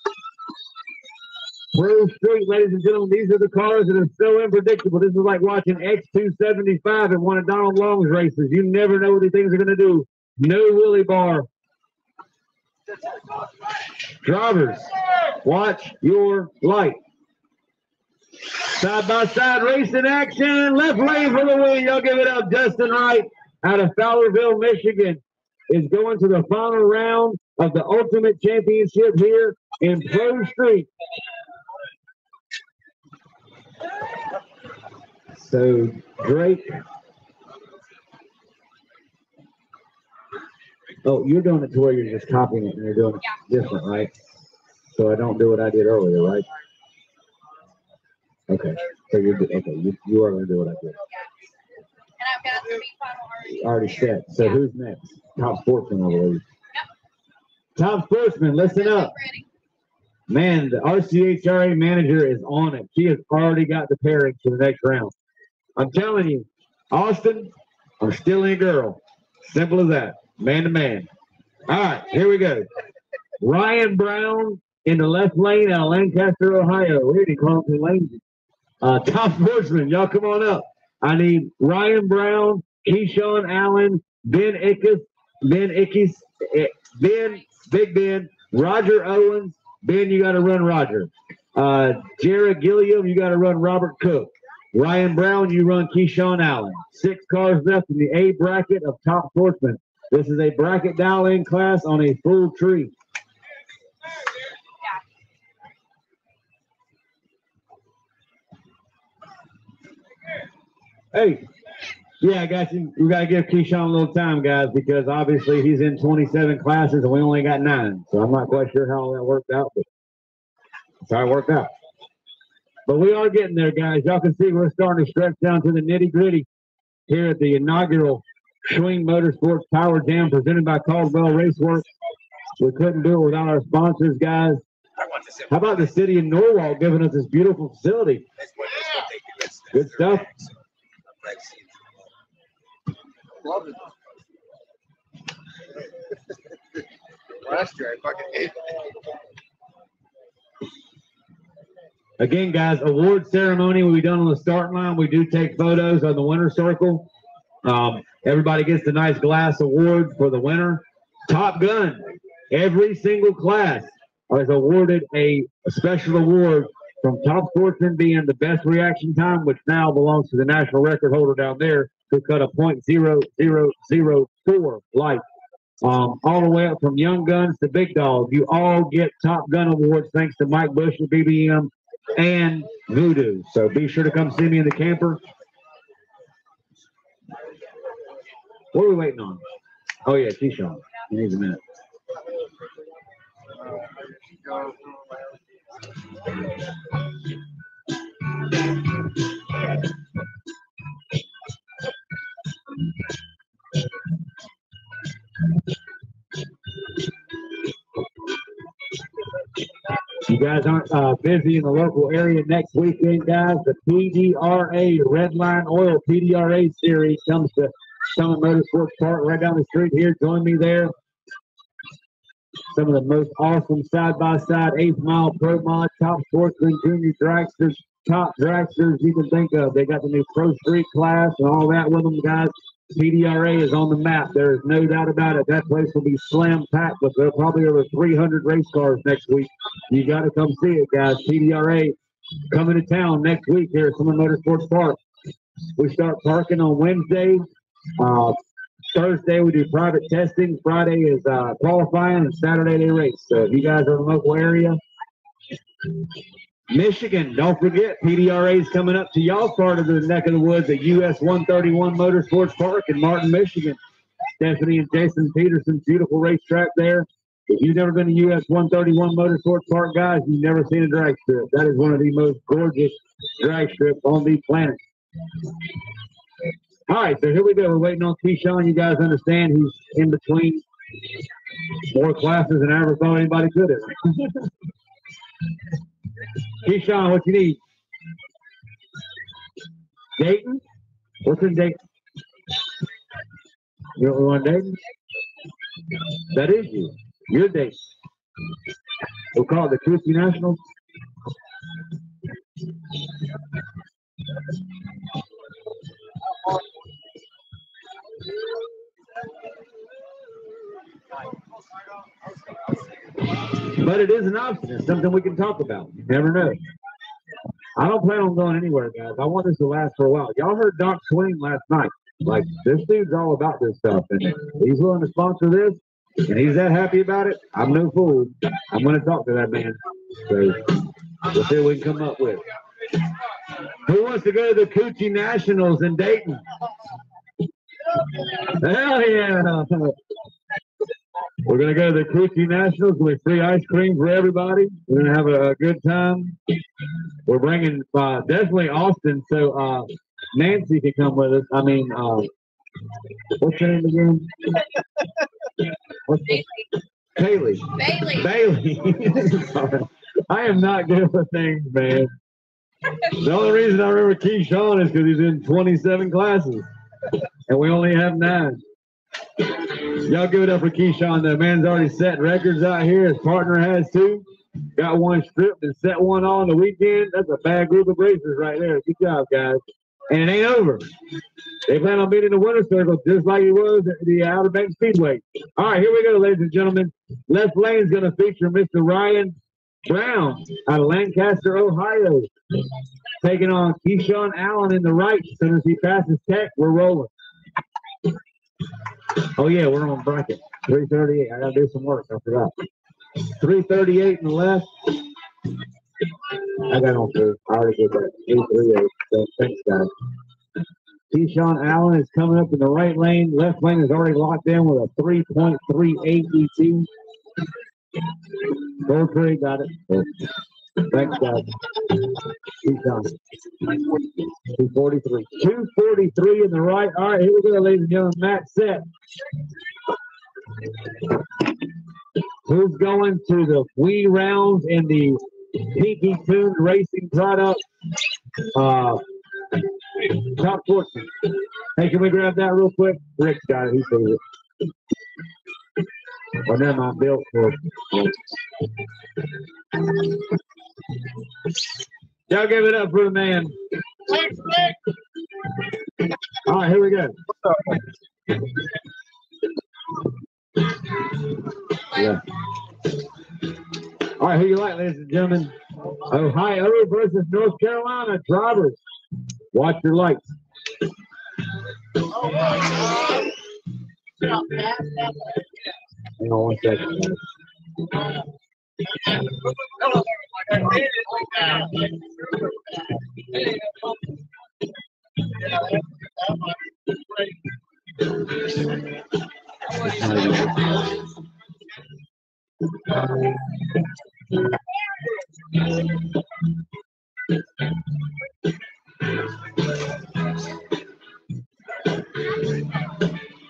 Pro Street, ladies and gentlemen, these are the cars that are so unpredictable. This is like watching X275 in one of Donald Long's races. You never know what these things are going to do. No wheelie bar. Drivers, watch your light. Side-by-side racing action. Left lane for the win. Y'all give it up. Justin Wright out of Fowlerville, Michigan is going to the final round of the Ultimate Championship here in Pro Street. So, Drake. Oh, you're doing it to where you're just copying it and you're doing it different, right? So I don't do what I did earlier, right? Okay. So you're okay. You are going to do what I did. And I've got the final Already set. So who's next? Top Sportsman, I believe. Yep. Top Sportsman, listen up. Man, the RCHRA manager is on it. She has already got the pairing for the next round. I'm telling you, Austin, I'm still in girl. Simple as that. Man to man. All right, here we go. Ryan Brown in the left lane out of Lancaster, Ohio. Really close to Lane. Top Sportsman, y'all come on up. I need Ryan Brown, Keyshawn Allen, Ben Ickes, Big Ben, Roger Owens. Ben, you got to run Roger. Jared Gilliam, you got to run Robert Cook. Ryan Brown, you run Keyshawn Allen. 6 cars left in the A bracket of Top Sportsman. This is a bracket dial-in class on a full tree. Hey, yeah, I got you. We got to give Keyshawn a little time, guys, because obviously he's in 27 classes and we only got 9. So I'm not quite sure how all that worked out, but that's how it worked out. But we are getting there, guys. Y'all can see we're starting to stretch down to the nitty-gritty here at the inaugural Schween Motorsports Power Jam presented by Caldwell Raceworks. We couldn't do it without our sponsors, guys. How about the city of Norwalk giving us this beautiful facility? Good stuff. Love it. Last year, I fucking hated it. Again, guys, award ceremony will be done on the start line. We do take photos on the winner's circle. Everybody gets a nice glass award for the winner. Top Gun, every single class is awarded a special award from Top Sportsman being the best reaction time, which now belongs to the national record holder down there, who cut a .0004 light. All the way up from Young Guns to Big Dog. You all get Top Gun awards thanks to Mike Bush at BBM and Voodoo. So be sure to come see me in the camper. What are we waiting on? Oh, yeah, Keyshawn. He needs a minute. You guys aren't busy in the local area next weekend, guys. The PDRA Red Line Oil PDRA Series comes to Summit Motorsports Park right down the street here. Join me there. Some of the most awesome side-by-side 8th Mile Pro Mod, Top Sportsman, Junior Dragsters, top dragsters you can think of. They got the new Pro Street class and all that with them, guys. PDRA is on the map. There is no doubt about it. That place will be slam packed with probably over 300 race cars next week. You got to come see it, guys. PDRA coming to town next week here at Summit Motorsports Park. We start parking on Wednesday. Thursday we do private testing. Friday is qualifying, and Saturday they race. So if you guys are in the local area, Michigan, don't forget PDRA is coming up to y'all part of the neck of the woods at US 131 Motorsports Park in Martin, Michigan. Stephanie and Jason Peterson's beautiful racetrack there. If you've never been to US 131 Motorsports Park, guys, you've never seen a drag strip. That is one of the most gorgeous drag strips on the planet. All right, so here we go. We're waiting on Keyshawn. You guys understand he's in between more classes than I ever thought anybody could have. Keyshawn, what you need? Dayton? What's in Dayton? You don't want Dayton? That is you. You're Dayton. We'll call it the Christie Nationals. But it is an option. It's something we can talk about. You never know. I don't plan on going anywhere, guys. I want this to last for a while. Y'all heard Doc Schween last night. Like, this dude's all about this stuff. And he's willing to sponsor this, and he's that happy about it. I'm no fool. I'm going to talk to that man. So we'll see what we can come up with. Who wants to go to the Coochie Nationals in Dayton? Hell yeah. We're going to go to the Coochie Nationals with free ice cream for everybody. We're going to have a good time. We're bringing definitely Austin, so Nancy can come with us. I mean, what's her name again? Bailey. Sorry. I am not good with things, man. The only reason I remember Keyshawn is because he's in 27 classes, and we only have 9. Y'all give it up for Keyshawn. The man's already set records out here. His partner has too. Got one stripped and set one on the weekend. That's a bad group of racers right there. Good job, guys. And it ain't over. They plan on being in the winner's circle just like it was at the Outer Banks Speedway. All right, here we go, ladies and gentlemen. Left lane is going to feature Mr. Ryan Brown out of Lancaster, Ohio. Taking on Keyshawn Allen in the right. As soon as he passes tech, we're rolling. Oh, yeah, we're on bracket. 338. I got to do some work. I forgot. 338 in the left. I got on through. I already did that. 838. So thanks, guys. Keyshawn Allen is coming up in the right lane. Left lane is already locked in with a 3.38 ET. Gold tree, got it. Thanks, guys. Keyshawn. 243. 243 in the right. All right, here we go, ladies and gentlemen. Matt set. Who's going to the Wii rounds in the Pinky Tuned Racing product? Top 14. Hey, can we grab that real quick? Rick's got it. He sees it. Well, never mind. Built for. Y'all give it up for the man. All right, here we go. Yeah. All right, who you like, ladies and gentlemen? Ohio versus North Carolina drivers. Watch your lights. Hang on one second.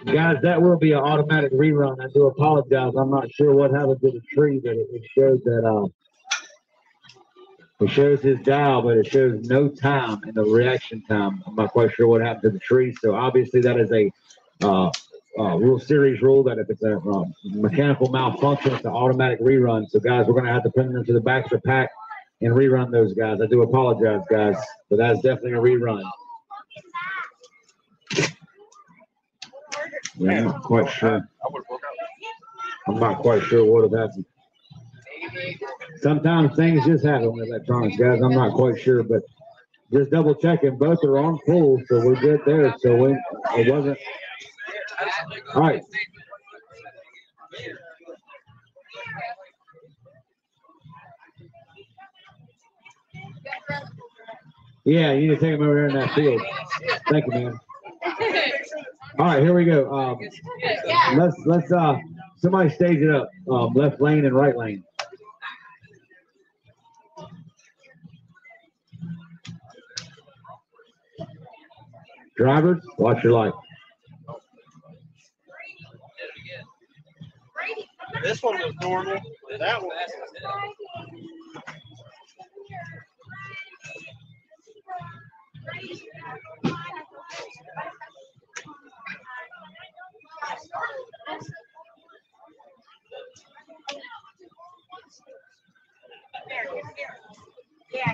Guys, that will be an automatic rerun. I do apologize. I'm not sure what happened to the tree, but it shows that it shows his dial, but it shows no time in the reaction time. I'm not quite sure what happened to the tree. So obviously that is a rule series rule that if it's a mechanical malfunction, it's an automatic rerun. So guys, we're going to have to put them to the back of the pack and rerun those guys. I do apologize, guys, but that's definitely a rerun. Yeah, I'm not quite sure. I'm not quite sure what would have happened. Sometimes things just happen with electronics, guys. I'm not quite sure, but just double checking. Both are on full, so we're good there. So it wasn't. All right. Yeah, you need to take them over there in that field. Thank you, man. All right, here we go. Let's somebody stage it up. Left lane and right lane. Drivers, watch your light. This one was normal. That one. Yeah.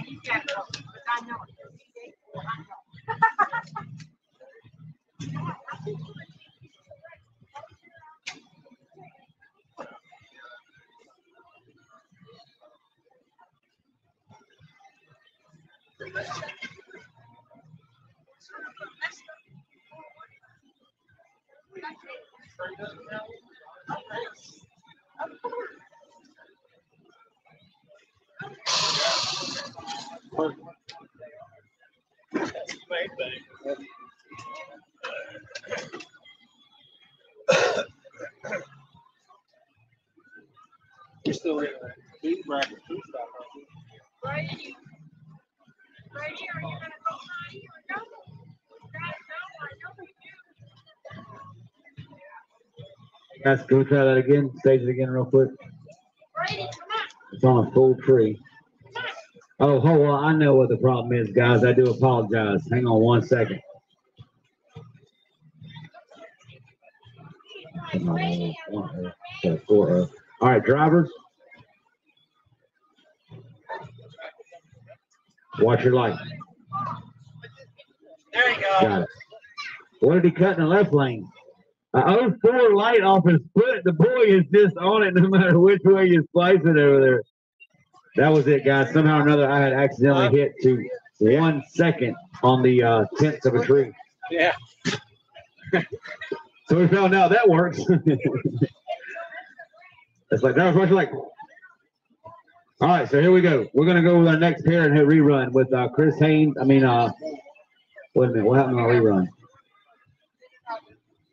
You're still in that speed bracket two stop, aren't you? Right here, are you gonna go right or no? Guys, can we try that again? Stage it again real quick. It's on a full tree. Oh, hold on. I know what the problem is, guys. I do apologize. Hang on 1 second. All right, drivers. Watch your light. There you go. Got it. What did he cut in the left lane? 04 light off his foot. The boy is just on it no matter which way you slice it over there. That was it, guys. Somehow or another, I had accidentally hit to 1 second on the tenth of a tree. Yeah. So we found out that works. It's like, that was what you like. All right, so here we go. We're going to go with our next pair and hit rerun with Chris Haynes. I mean, wait a minute. What happened to our rerun?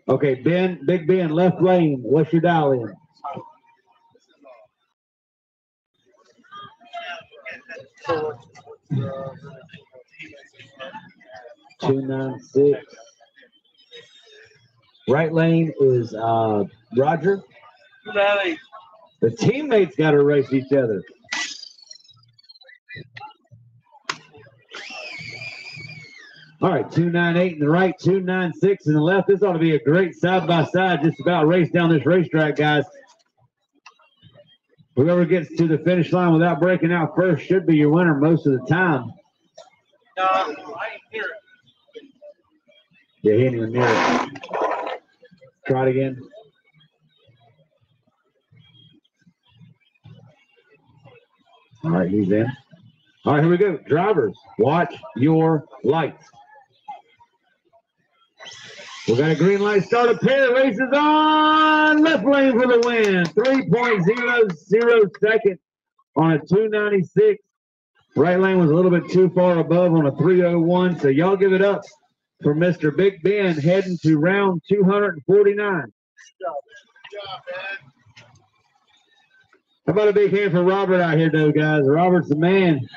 Okay, Ben, Big Ben, left lane. What's your dial in? $296. Right lane is Roger. The teammates got to race each other. All right, 298 in the right, 296 in the left. This ought to be a great side-by-side, just about race down this racetrack, guys. Whoever gets to the finish line without breaking out first should be your winner most of the time. No, I didn't hear it. Yeah, he didn't even hear it. Try it again. All right, he's in. All right, here we go. Drivers, watch your lights. We got a green light start. A pair of races on. Left lane for the win. 3.00 seconds on a 296. Right lane was a little bit too far above on a 301. So y'all give it up for Mr. Big Ben heading to round 249. How about a big hand for Robert out here, though, guys? Robert's the man.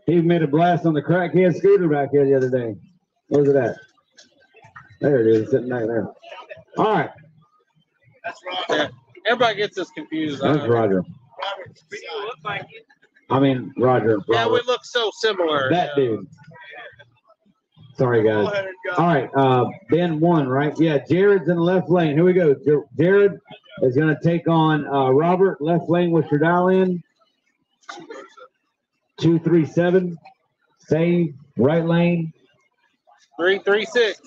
He made a blast on the crackhead scooter back here the other day. Where's it at? There it is, sitting back there. All right. That's Roger. Everybody gets us confused. That's Roger. I mean, Roger. Yeah, we Robert. look so similar. That dude. Sorry, guys. All right, Ben won, right? Yeah, Jared's in the left lane. Here we go. Jared is going to take on Robert. Left lane, what's your dial in? 237. Save. Right lane. 336.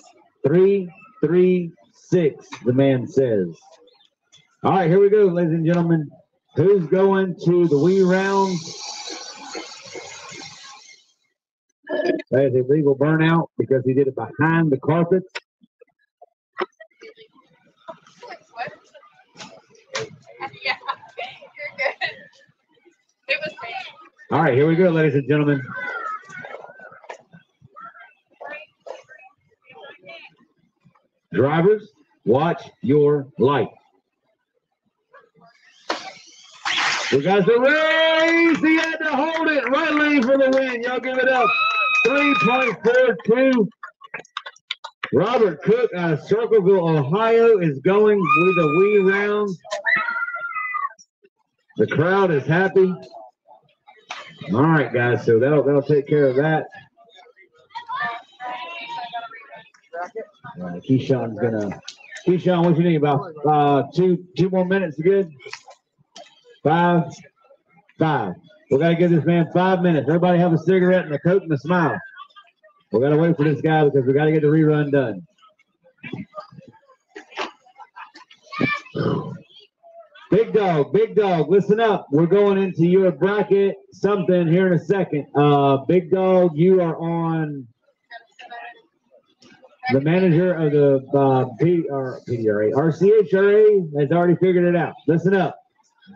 336, the man says. All right, here we go, ladies and gentlemen. Who's going to the wee round? That is a legal burnout because he did it behind the carpet. Yeah, you're good. It was me. All right, here we go, ladies and gentlemen. Drivers, watch your light. We got the race. He had to hold it. Right lane for the win. Y'all give it up. 3.42. Robert Cook out of Circleville, Ohio, is going with the wee round. The crowd is happy. All right, guys. So that'll take care of that. Keyshawn's gonna. Keyshawn, what you need? About two more minutes. Good. 5. We gotta give this man 5 minutes. Everybody have a cigarette and a Coke and a smile. We gotta wait for this guy because we gotta get the rerun done. Big dog, listen up. We're going into your bracket something here in a second. Big dog, you are on the manager of the PDRA. RCHRA has already figured it out. Listen up.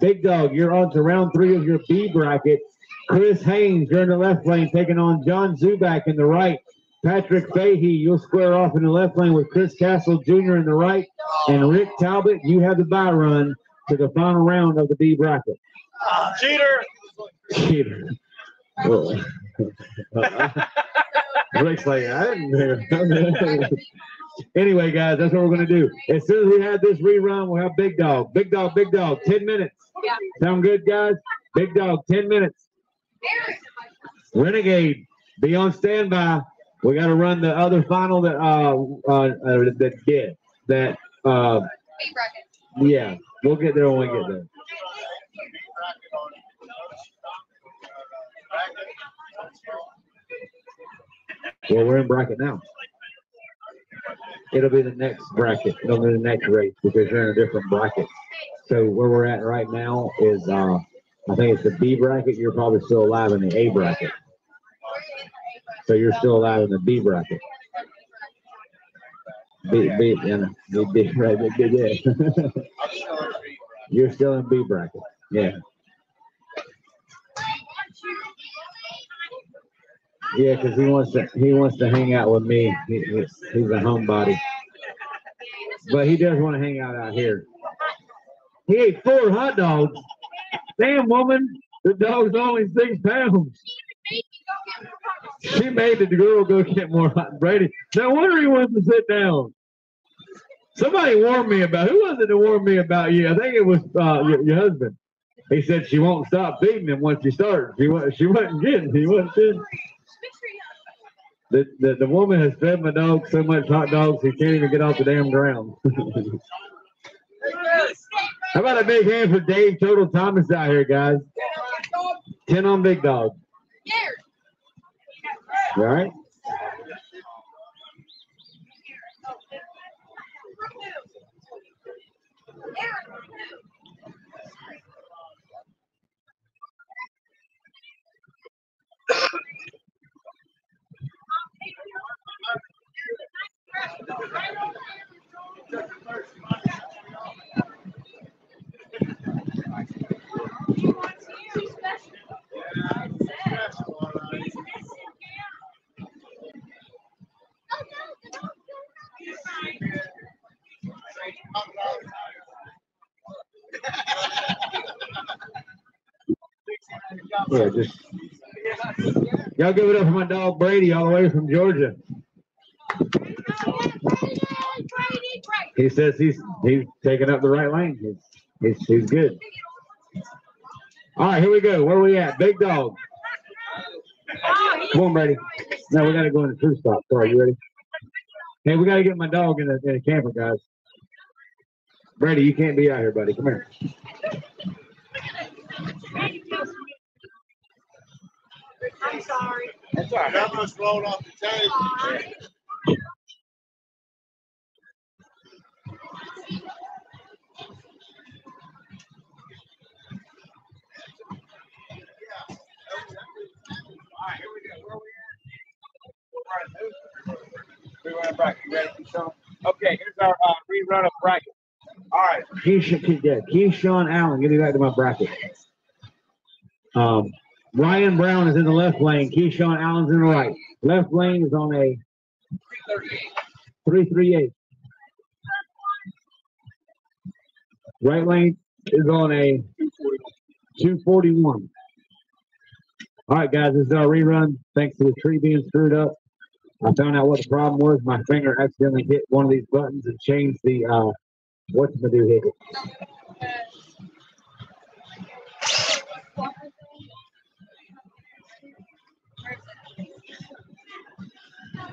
Big dog, you're on to round 3 of your B bracket. Chris Haynes, you're in the left lane, taking on John Zubak in the right. Patrick Fahey, you'll square off in the left lane with Chris Castle Jr. in the right. And Rick Talbot, you have the bye run to the final round of the B bracket. Cheater! Cheater. Rick's like, I didn't. Anyway, guys, that's what we're going to do. As soon as we have this rerun, we'll have Big Dog. 10 minutes. Yeah. Sound good, guys? Big Dog, 10 minutes. Renegade, be on standby. We got to run the other final that did. Yeah, we'll get there when we get there. Well, we're in bracket now. It'll be the next bracket. It'll be the next race because you're in a different bracket. So where we're at right now is, I think it's the B bracket. You're probably still alive in the A bracket. So you're still alive in the B bracket. B, right, yeah. You're still in B bracket. Yeah. Yeah, because he wants to hang out with me. He's a homebody, but he does want to hang out here. He ate 4 hot dogs. Damn, woman, the dog's only 6 pounds. She made the girl go get more hot. Brady, no wonder he wants to sit down. Somebody warned me about. Who was it that warned me about you? I think it was your husband. He said she won't stop feeding him once you start. She wasn't getting. He wasn't getting. The woman has fed my dog so much hot dogs he can't even get off the damn ground. How about a big hand for Dave Total Thomas out here, guys? 10 on Big Dog. All right. Yeah, just y'all give it up for my dog Brady all the way from Georgia. He says he's taking up the right lane. He's good. All right, here we go. Where are we at? Big Dog. Come on, Brady. No, we got to go in the true stop. Sorry, you ready? Hey, we got to get my dog in a camper, guys. Brady, you can't be out here, buddy. Come here. I'm sorry. That's all right. That must roll off the table. All right, here we go. Where are we at? We run a bracket. You ready, Sean? Okay, here's our rerun of bracket. All right. Keyshawn Allen. Get me back to my bracket. Ryan Brown is in the left lane. Keyshawn Allen's in the right. Left lane is on a 338. Right lane is on a 241. All right, guys, this is our rerun. Thanks to the tree being screwed up. I found out what the problem was. My finger accidentally hit one of these buttons and changed the what's to do hit it.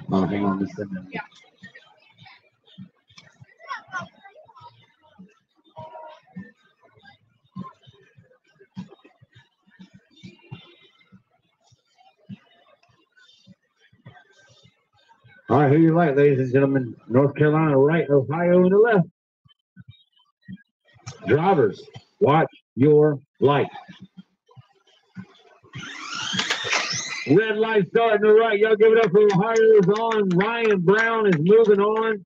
Oh, hang on just a minute. Yeah. All right, who you like, ladies and gentlemen? North Carolina right, Ohio in the left. Drivers, watch your light. Red light starting to right. Y'all give it up for Ohio's on. Ryan Brown is moving on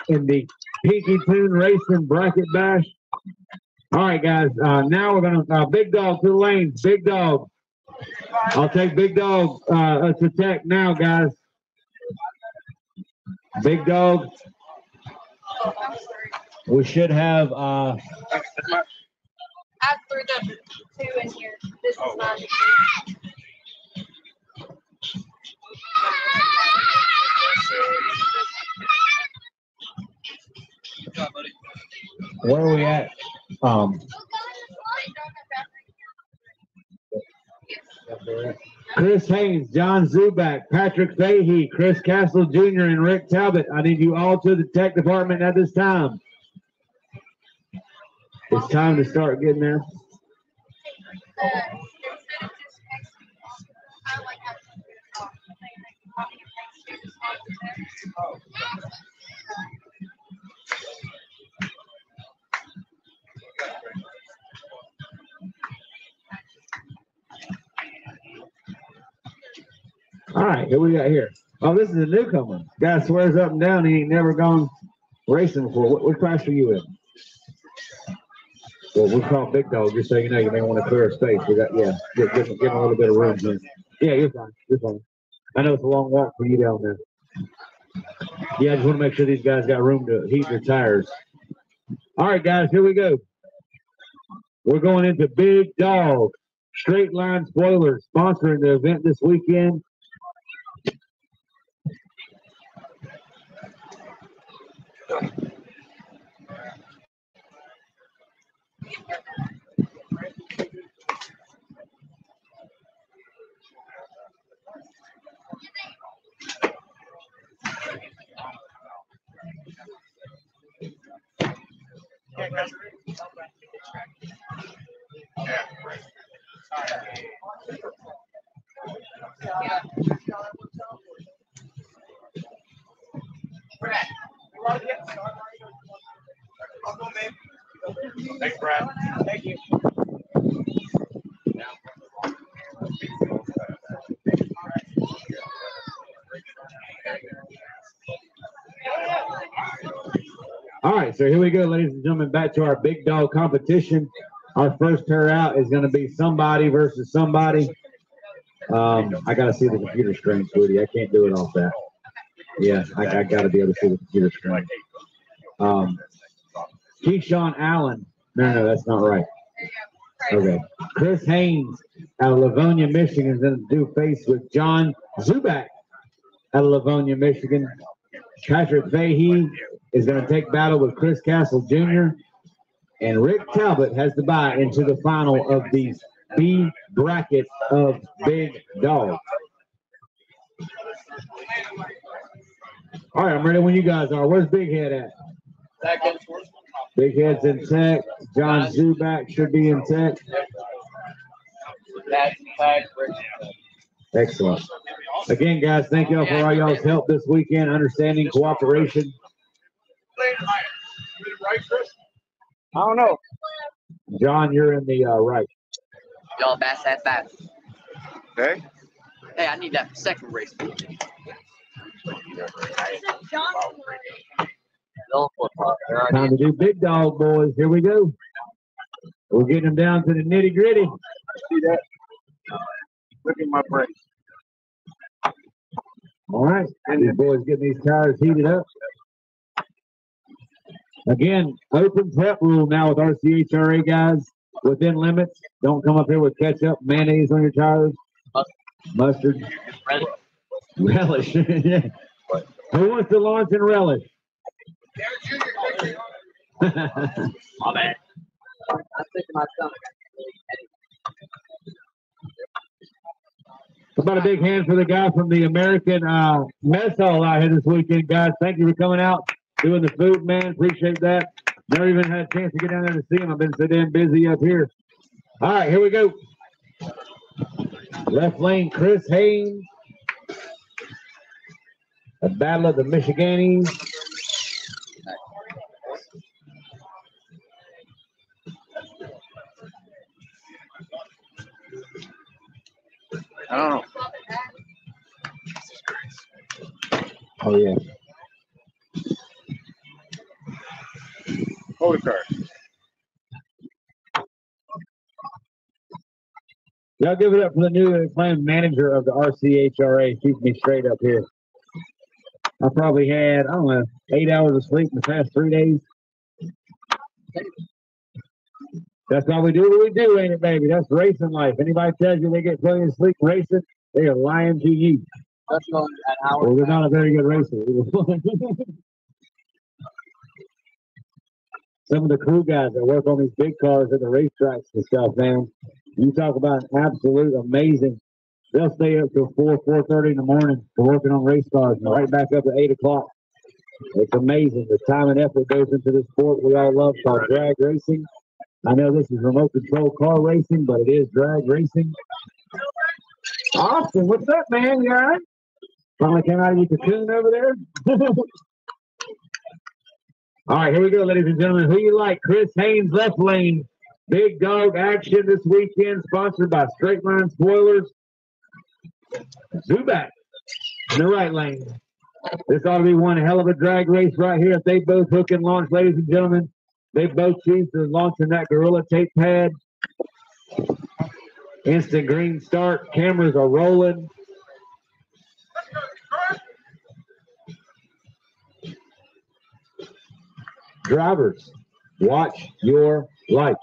in the Pinky Tune Racing Bracket Bash. All right, guys. Now we're going to Big Dog to the lanes. Big Dog. I'll take Big Dog to tech now, guys. Big Dog. We should have. I threw the 2 in here. This is not. Where are we at? Chris Haynes, John Zubak, Patrick Fahey, Chris Castle Jr., and Rick Talbot. I need you all to the tech department at this time. It's time to start getting there. All right, here we got here. Oh, this is a newcomer. Guy swears up and down he ain't never gone racing before. What class are you in? Well, we call Big Dog just so you know. You may want to clear a space. We got give him a little bit of room here. Yeah, you're fine. You're fine. I know it's a long walk for you down there. Yeah, I just want to make sure these guys got room to heat their tires. All right, guys, here we go. We're going into Big Dog Straight Line Spoilers, sponsoring the event this weekend. Thanks, Brad. Thank you. All right, so here we go, ladies and gentlemen, back to our Big Dog competition. Our first pair out is going to be somebody versus somebody. I got to see the computer screen, sweetie. I can't do it off that. Yeah, I got to be able to see the computer screen. Keyshawn Allen. No, that's not right. Okay. Chris Haynes out of Livonia, Michigan is going to do face with John Zubak out of Livonia, Michigan. Patrick Fahey is going to take battle with Chris Castle Jr. And Rick Talbot has to buy into the final of the B bracket of Big Dog. All right, I'm ready when you guys are. Where's Big Head at? Big Head's in tech. John Zubak should be in tech. Excellent. Again, guys, thank y'all for all y'all's help this weekend, understanding, cooperation. I don't know. John, you're in the right. Y'all bass that fast. Okay. Hey, I need that second race. Time to do Big Dog, boys. Here we go. We're getting them down to the nitty gritty. See that? Look at my brakes. All right. These boys getting these tires heated up. Again, open prep rule now with RCHRA, guys. Within limits. Don't come up here with ketchup, mayonnaise on your tires. Mustard. Relish. Who wants to launch and relish? My bad. I'm thinking my stomach. How about a big hand for the guy from the American Mess Hall out here this weekend, guys. Thank you for coming out, doing the food, man. Appreciate that. Never even had a chance to get down there to see him. I've been so damn busy up here. All right, here we go. Left lane, Chris Haynes. A battle of the Michiganis. I don't know. Oh, yeah. Hold the card. Y'all give it up for the new acclaimed manager of the RCHRA. Keep me straight up here. I probably had, I don't know, 8 hours of sleep in the past 3 days. That's why we do what we do, ain't it, baby? That's racing life. Anybody tells you they get plenty of sleep racing, they are lying to you. That's not an hour. Well, we're not a very good racer. Some of the crew guys that work on these big cars at the racetracks and stuff, man. You talk about absolute amazing. They'll stay up till 4:30 in the morning for working on race cars and right back up at 8 o'clock. It's amazing the time and effort goes into this sport we all love called drag racing. I know this is remote control car racing, but it is drag racing. Austin, what's up, man? You all right? Finally came out of your cocoon over there. All right, here we go, ladies and gentlemen. Who you like? Chris Haynes, left lane. Big dog action this weekend, sponsored by Straight Line Spoilers. Zuback in the right lane. This ought to be one hell of a drag race right here. If they both hook and launch, ladies and gentlemen, they both choose to launch in that Gorilla Tape pad. Instant green start. Cameras are rolling. Drivers, watch your light.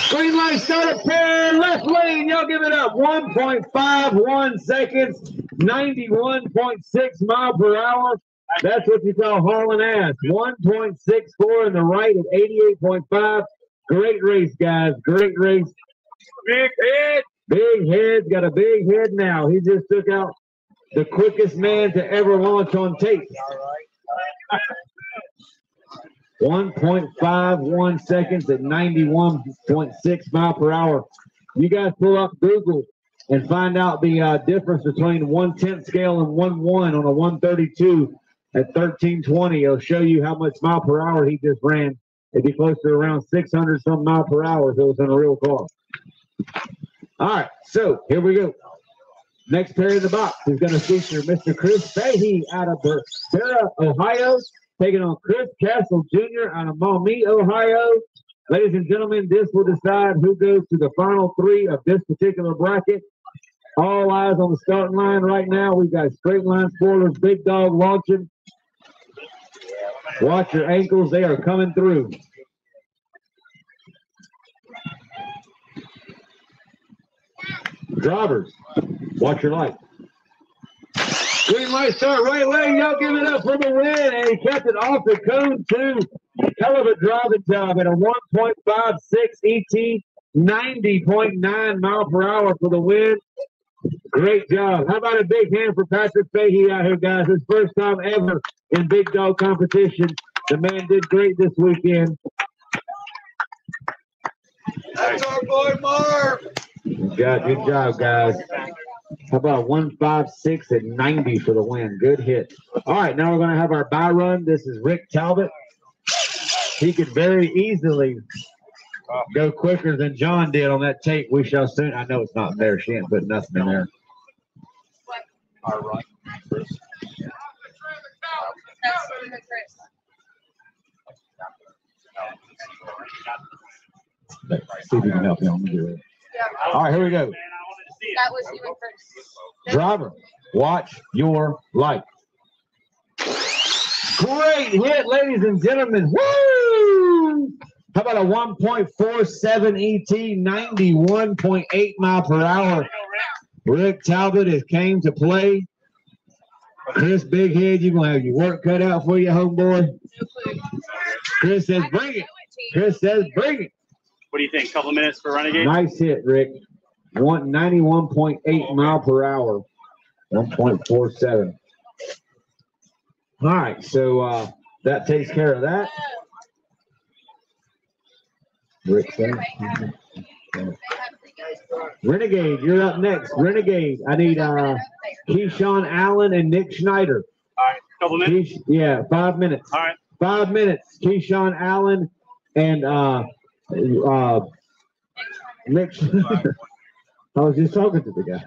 Green light, start a pair, left lane, y'all give it up. 1.51 seconds, 91.6 mile per hour. That's what you call hauling ass. 1.64 in the right at 88.5. Great race, guys. Great race. Big head. Big head's got a big head now. He just took out the quickest man to ever launch on tape. 1.51 seconds at 91.6 mile per hour. You guys pull up Google and find out the difference between 1/10 scale and 1/1 on a 132 at 1320. It'll show you how much mile per hour he just ran. It'd be close to around 600 some mile per hour if it was in a real car. All right, so here we go. Next pair in the box is going to feature Mr. Chris Fahey out of Sarah, Ohio, taking on Chris Castle Jr. out of Maumee, Ohio. Ladies and gentlemen, this will decide who goes to the final 3 of this particular bracket. All eyes on the starting line right now. We've got Straight Line Spoilers, Big Dog launching. Watch your ankles. They are coming through. Drivers, watch your light. Green light start right lane. Y'all give it up for the win. And he kept it off the cone, too. Hell of a driving job at a 1.56 ET, 90.9 mile per hour for the win. Great job. How about a big hand for Patrick Fahey out here, guys? His first time ever in big dog competition. The man did great this weekend. That's our boy, Marv. Good job, guys. How about 156 at 90 for the win? Good hit. All right, now we're going to have our bye run. This is Rick Talbot. He could very easily go quicker than John did on that tape. We shall soon. I know it's not there. She ain't put nothing in there. All right. See if you can help me on the All right, here we go. That was you and Chris. Driver, watch your light. Great hit, ladies and gentlemen. Woo! How about a 1.47 ET, 91.8 mile per hour? Rick Talbot has came to play. Chris Big Head, you're going to have your work cut out for you, homeboy. Chris says, bring it. Chris says, bring it. What do you think? Couple of minutes for Renegade? Nice hit, Rick. 91.8 mile per hour. 1.47. All right, so that takes care of that. Rick says. Renegade, you're up next. Renegade, I need Keyshawn Allen and Nick Schneider. All right, couple minutes? Yeah, 5 minutes. All right. 5 minutes. Keyshawn Allen and Nick Schneider. I was just talking to the guy.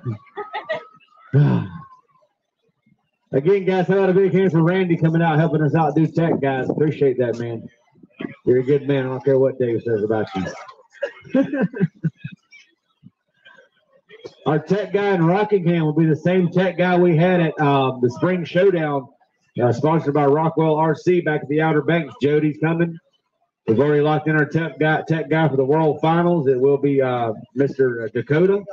Again, guys, how about a big hand for Randy coming out, helping us out do tech, guys. Appreciate that, man. You're a good man. I don't care what Dave says about you. Our tech guy in Rockingham will be the same tech guy we had at the Spring Showdown, sponsored by Rockwell RC back at the Outer Banks. Jody's coming. We've already locked in our tech guy for the World Finals. It will be Mr. Dakota.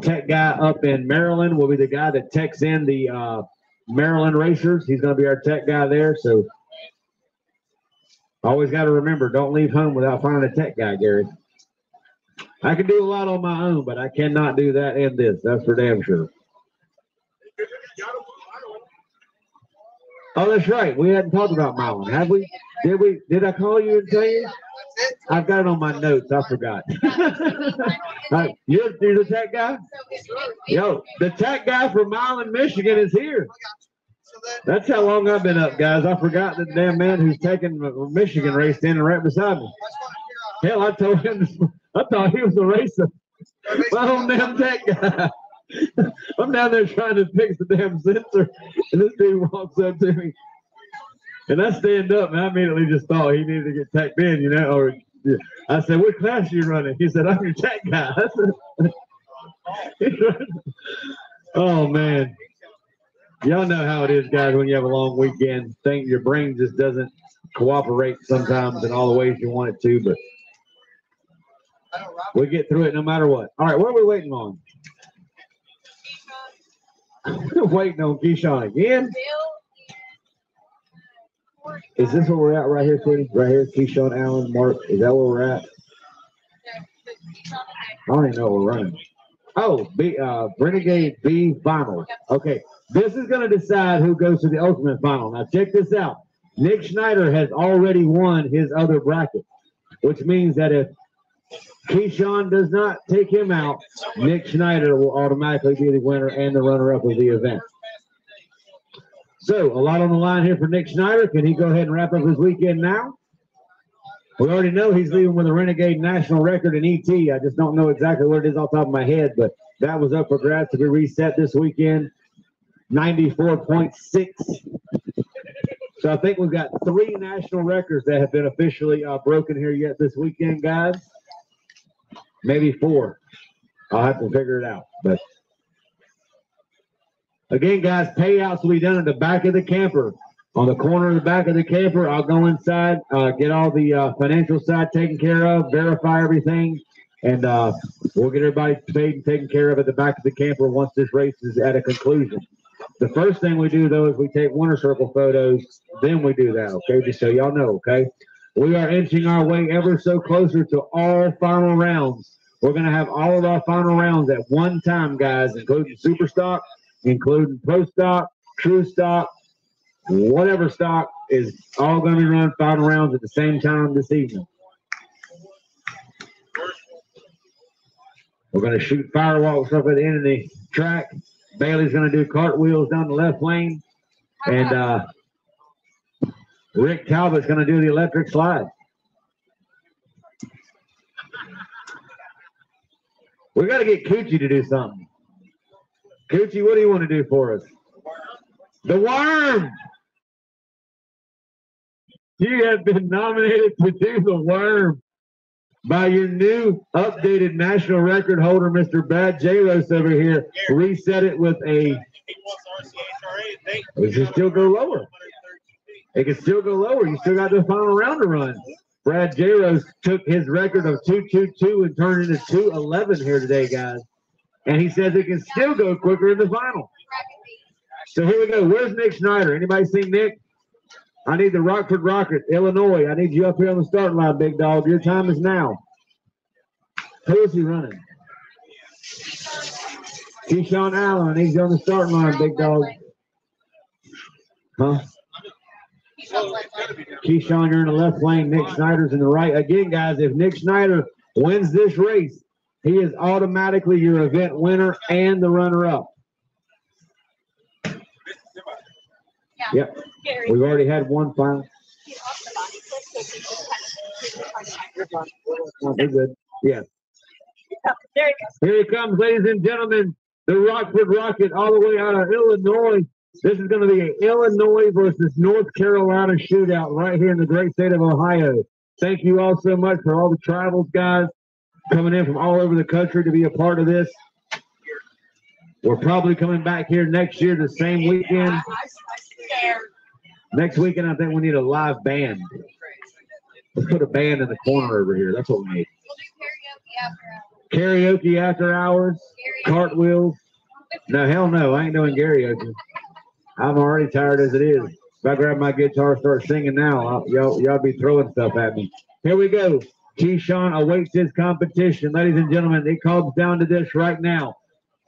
Tech guy up in Maryland will be the guy that techs in the Maryland racers. He's going to be our tech guy there. So always got to remember, don't leave home without finding a tech guy, Gary. I can do a lot on my own, but I cannot do that in this. That's for damn sure. Oh, that's right. We hadn't talked about Milan, have we? Did we? Did I call you and tell you? I've got it on my notes. I forgot. Right. You're the tech guy? Yo, the tech guy from Milan, Michigan is here. That's how long I've been up, guys. I forgot the damn man who's taking the Michigan race standing right beside me. Hell, I told him, I thought he was a racer. My own damn tech guy. I'm down there trying to fix the damn sensor, and this dude walks up to me. And I stand up, and I immediately just thought he needed to get teched in, you know. Or I said, "What class are you running?" He said, "I'm your tech guy." Oh, man. Y'all know how it is, guys, when you have a long weekend. Think your brain just doesn't cooperate sometimes in all the ways you want it to, but we get through it no matter what. All right, what are we waiting on? Waiting on Keyshawn again. Is this where we're at right here, Katie? Right here, Keyshawn, Allen, Mark. Is that where we're at? I don't even know what we're running. Oh, Renegade B final. Okay, this is going to decide who goes to the ultimate final. Now, check this out. Nick Schneider has already won his other bracket, which means that if Keyshawn does not take him out, Nick Schneider will automatically be the winner and the runner-up of the event. So, a lot on the line here for Nick Schneider. Can he go ahead and wrap up his weekend now? We already know he's leaving with a Renegade national record in ET. I just don't know exactly what it is off the top of my head, but that was up for grabs to be reset this weekend. 94.6. So I think we've got 3 national records that have been officially broken here yet this weekend, guys. Maybe 4. I'll have to figure it out. But again, guys, payouts will be done at the back of the camper. On the corner of the back of the camper, I'll go inside, get all the financial side taken care of, verify everything, and we'll get everybody paid and taken care of at the back of the camper once this race is at a conclusion. The first thing we do, though, is we take winner circle photos. Then we do that, okay, just so y'all know, okay? We are inching our way ever so closer to all final rounds. We're going to have all of our final rounds at one time, guys, including super stock, including pro stock, true stock, whatever stock is all going to be run final rounds at the same time this evening. We're going to shoot firewalks up at the end of the track. Bailey's going to do cartwheels down the left lane. And Rick Talbot's going to do the electric slide. We got to get Coochie to do something. Coochie, what do you want to do for us? The worm! You have been nominated to do the worm by your new updated national record holder, Mr. Brad Jaros over here. Reset it with a. It can still go lower. It can still go lower. You still got the final round to run. Brad Jaros took his record of 2:22 and turned it into 2:11 here today, guys. And he says it can still go quicker in the final. So here we go. Where's Nick Schneider? Anybody seen Nick? I need the Rockford Rocket, Illinois. I need you up here on the starting line, big dog. Your time is now. Who is he running? Keyshawn Allen. I need you on the starting line, big dog. Huh? Keyshawn, you're in the left lane. Nick Schneider's in the right. Again, guys, if Nick Schneider wins this race, he is automatically your event winner and the runner-up. Yep. We've already had one final. They're good. Yeah. There you go. Here he comes, ladies and gentlemen. The Rockford Rocket all the way out of Illinois. This is going to be an Illinois versus North Carolina shootout right here in the great state of Ohio. Thank you all so much for all the Travels guys coming in from all over the country to be a part of this. We're probably coming back here next year the same weekend. Next weekend, I think we need a live band. Let's put a band in the corner over here. That's what we need. Karaoke after hours, cartwheels. No, hell no, I ain't doing karaoke. I'm already tired as it is. If I grab my guitar and start singing now, y'all be throwing stuff at me. Here we go. Keyshawn awaits his competition. Ladies and gentlemen, it comes down to this right now.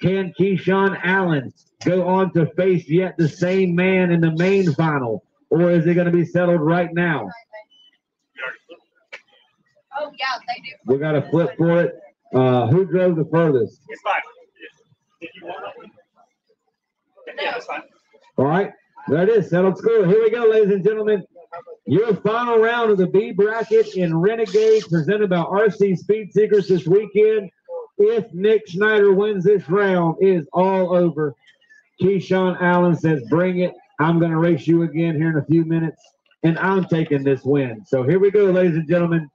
Can Keyshawn Allen go on to face yet the same man in the main final, or is it going to be settled right now? Oh, yeah, they do. We got a flip for it. Who drove the furthest? It's fine. If you want it. Yeah, that's fine. All right, there it is. Settled score. Here we go, ladies and gentlemen. Your final round of the B bracket in Renegade presented by RC Speed Seekers this weekend. If Nick Schneider wins this round, it is all over. Keyshawn Allen says, bring it. I'm going to race you again here in a few minutes, and I'm taking this win. So here we go, ladies and gentlemen.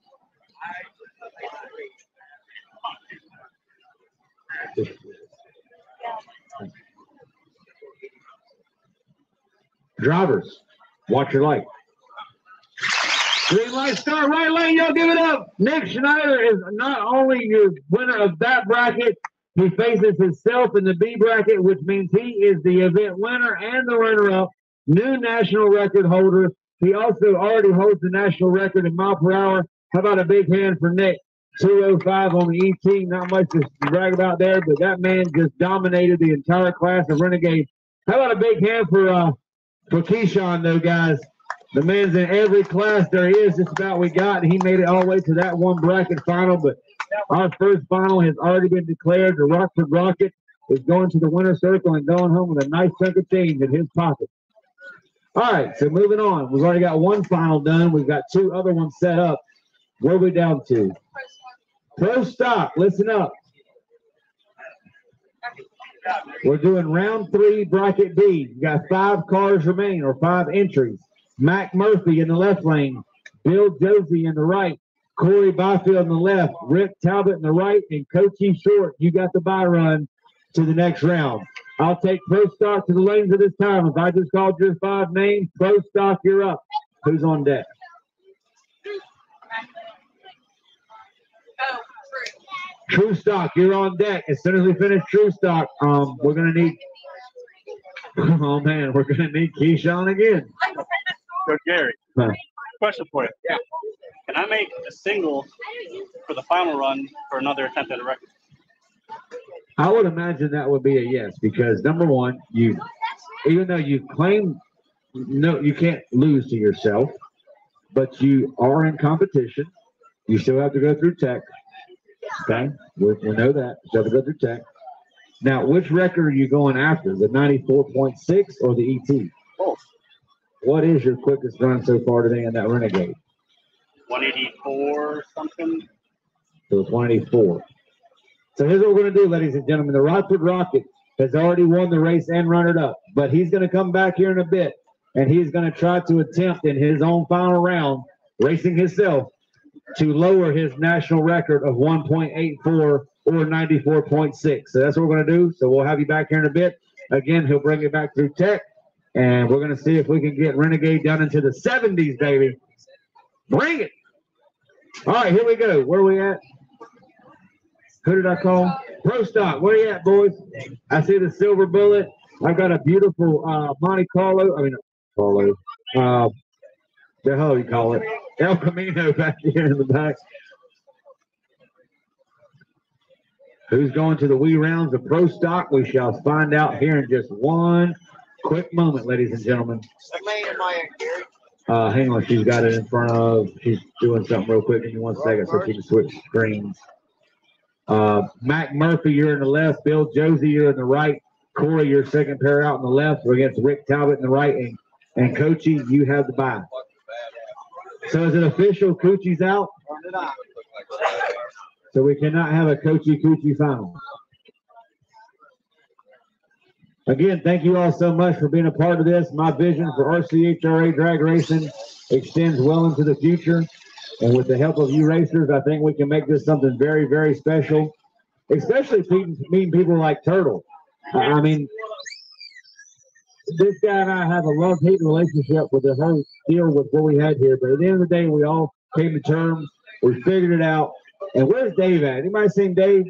Drivers, watch your light. Green light start, right lane, y'all give it up. Nick Schneider is not only your winner of that bracket, he faces himself in the B bracket, which means he is the event winner and the runner-up, new national record holder. He also already holds the national record in mile per hour. How about a big hand for Nick? 205 on the ET, not much to brag about there, but that man just dominated the entire class of Renegade. How about a big hand for Keyshawn, though, guys? The man's in every class there is, just about we got, and he made it all the way to that one bracket final, but our first final has already been declared. The Rockford Rocket is going to the winner's circle and going home with a nice chunk of change in his pocket. All right, so moving on. We've already got one final done. We've got two other ones set up. Where are we down to? Pro Stock, listen up. We're doing round 3, bracket B. You got 5 cars remaining, or 5 entries. Mac Murphy in the left lane, Bill Josie in the right, Corey Byfield in the left, Rick Talbot in the right, and Coachy Short. You got the bye run to the next round. I'll take Pro Stock to the lanes at this time. If I just called your 5 names, Pro Stock, you're up. Who's on deck? True Stock, you're on deck. As soon as we finish True Stock, we're going to need, oh man, we're going to need Keyshawn again. So Gary, question for you. Yeah. Can I make a single for the final run for another attempt at a record? I would imagine that would be a yes, because number one, even though you claim no, you can't lose to yourself, but you are in competition. You still have to go through tech. Okay, we know that. You have to go through tech. Now, which record are you going after? The 94.6 or the ET? Both. What is your quickest run so far today in that Renegade? 184 something. So it's 184. So here's what we're going to do, ladies and gentlemen. The Rockford Rocket has already won the race and run it up, but he's going to come back here in a bit, and he's going to try to attempt in his own final round, racing himself, to lower his national record of 1.84 or 94.6. So that's what we're going to do. So we'll have you back here in a bit. Again, he'll bring it back through tech, and we're going to see if we can get Renegade down into the 70s, baby. Bring it. All right, here we go. Where are we at? Who did I call? Pro Stock. Where are you at, boys? I see the silver bullet. I've got a beautiful Monte Carlo. I mean, Carlo. The hell you call it? El Camino back here in the back. Who's going to the wee rounds of Pro Stock? We shall find out here in just one quick moment, ladies and gentlemen. Hang on, she's got it in front of. She's doing something real quick. Give me 1 second so she can switch screens. Mac Murphy, you're in the left. Bill Josie, you're in the right. Corey, your second pair out in the left. We're against Rick Talbot in the right. And Coachy, you have the bye. So is it official? Coachy's out? So we cannot have a Coachy Coochie final. Again, thank you all so much for being a part of this. My vision for RCHRA drag racing extends well into the future. And with the help of you racers, I think we can make this something very, very special, especially meeting people like Turtle. I mean, this guy and I have a love-hate relationship with the whole deal with what we had here. But at the end of the day, we all came to terms. We figured it out. And where's Dave at? Anybody seen Dave?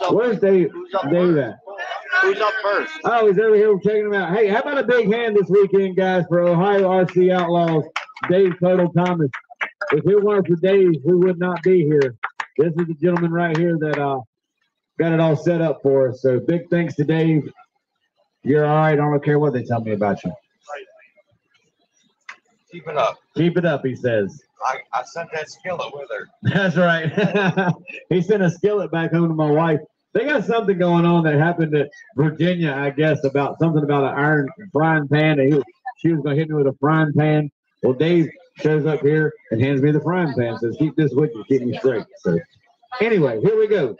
Where's Dave? Dave at? Who's up first? Oh, he's over here checking him out. Hey, how about a big hand this weekend, guys, for Ohio RC Outlaws, Dave Total Thomas. If it weren't for Dave, we would not be here. This is the gentleman right here that got it all set up for us. So big thanks to Dave. You're all right. I don't care what they tell me about you. Keep it up. Keep it up, he says. I sent that skillet with her. That's right. He sent a skillet back home to my wife. They got something going on that happened at Virginia, I guess, about something about an iron frying pan. And she was going to hit me with a frying pan. Well, Dave shows up here and hands me the frying pan. Says, keep this with you, keep me straight. So anyway, here we go.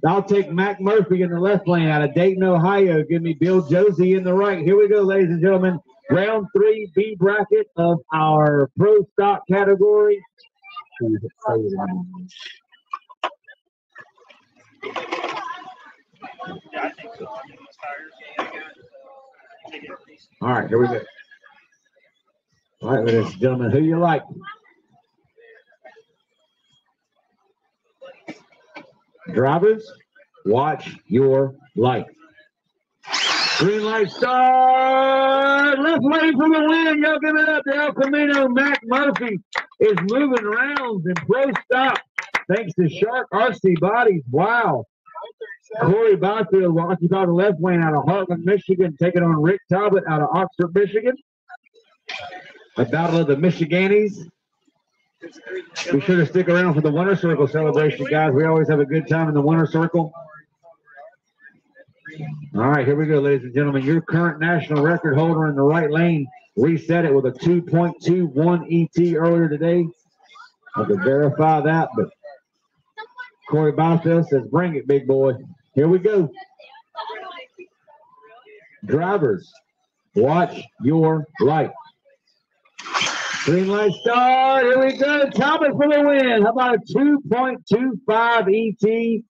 I'll take Mac Murphy in the left lane out of Dayton, Ohio. Give me Bill Josie in the right. Here we go, ladies and gentlemen. Round 3 B bracket of our pro stock category. All right, here we go. All right, ladies and gentlemen, who you like? Drivers, watch your light. Green light start. Left lane for the win. Y'all give it up to El Camino. Mac Murphy is moving rounds in pro stock thanks to Shark RC Bodies. Wow. Corey Byfield will occupy the left lane out of Heartland, Michigan, taking on Rick Talbot out of Oxford, Michigan. A battle of the Michiganis. Be sure to stick around for the Winter Circle celebration, guys. We always have a good time in the Winter Circle. All right, here we go, ladies and gentlemen. Your current national record holder in the right lane reset it with a 2.21 ET earlier today. I have to verify that, but Corey Byfield says, bring it, big boy. Here we go. Drivers, watch your light. Green light start. Here we go. Talbot for the win. How about a 2.25 ET?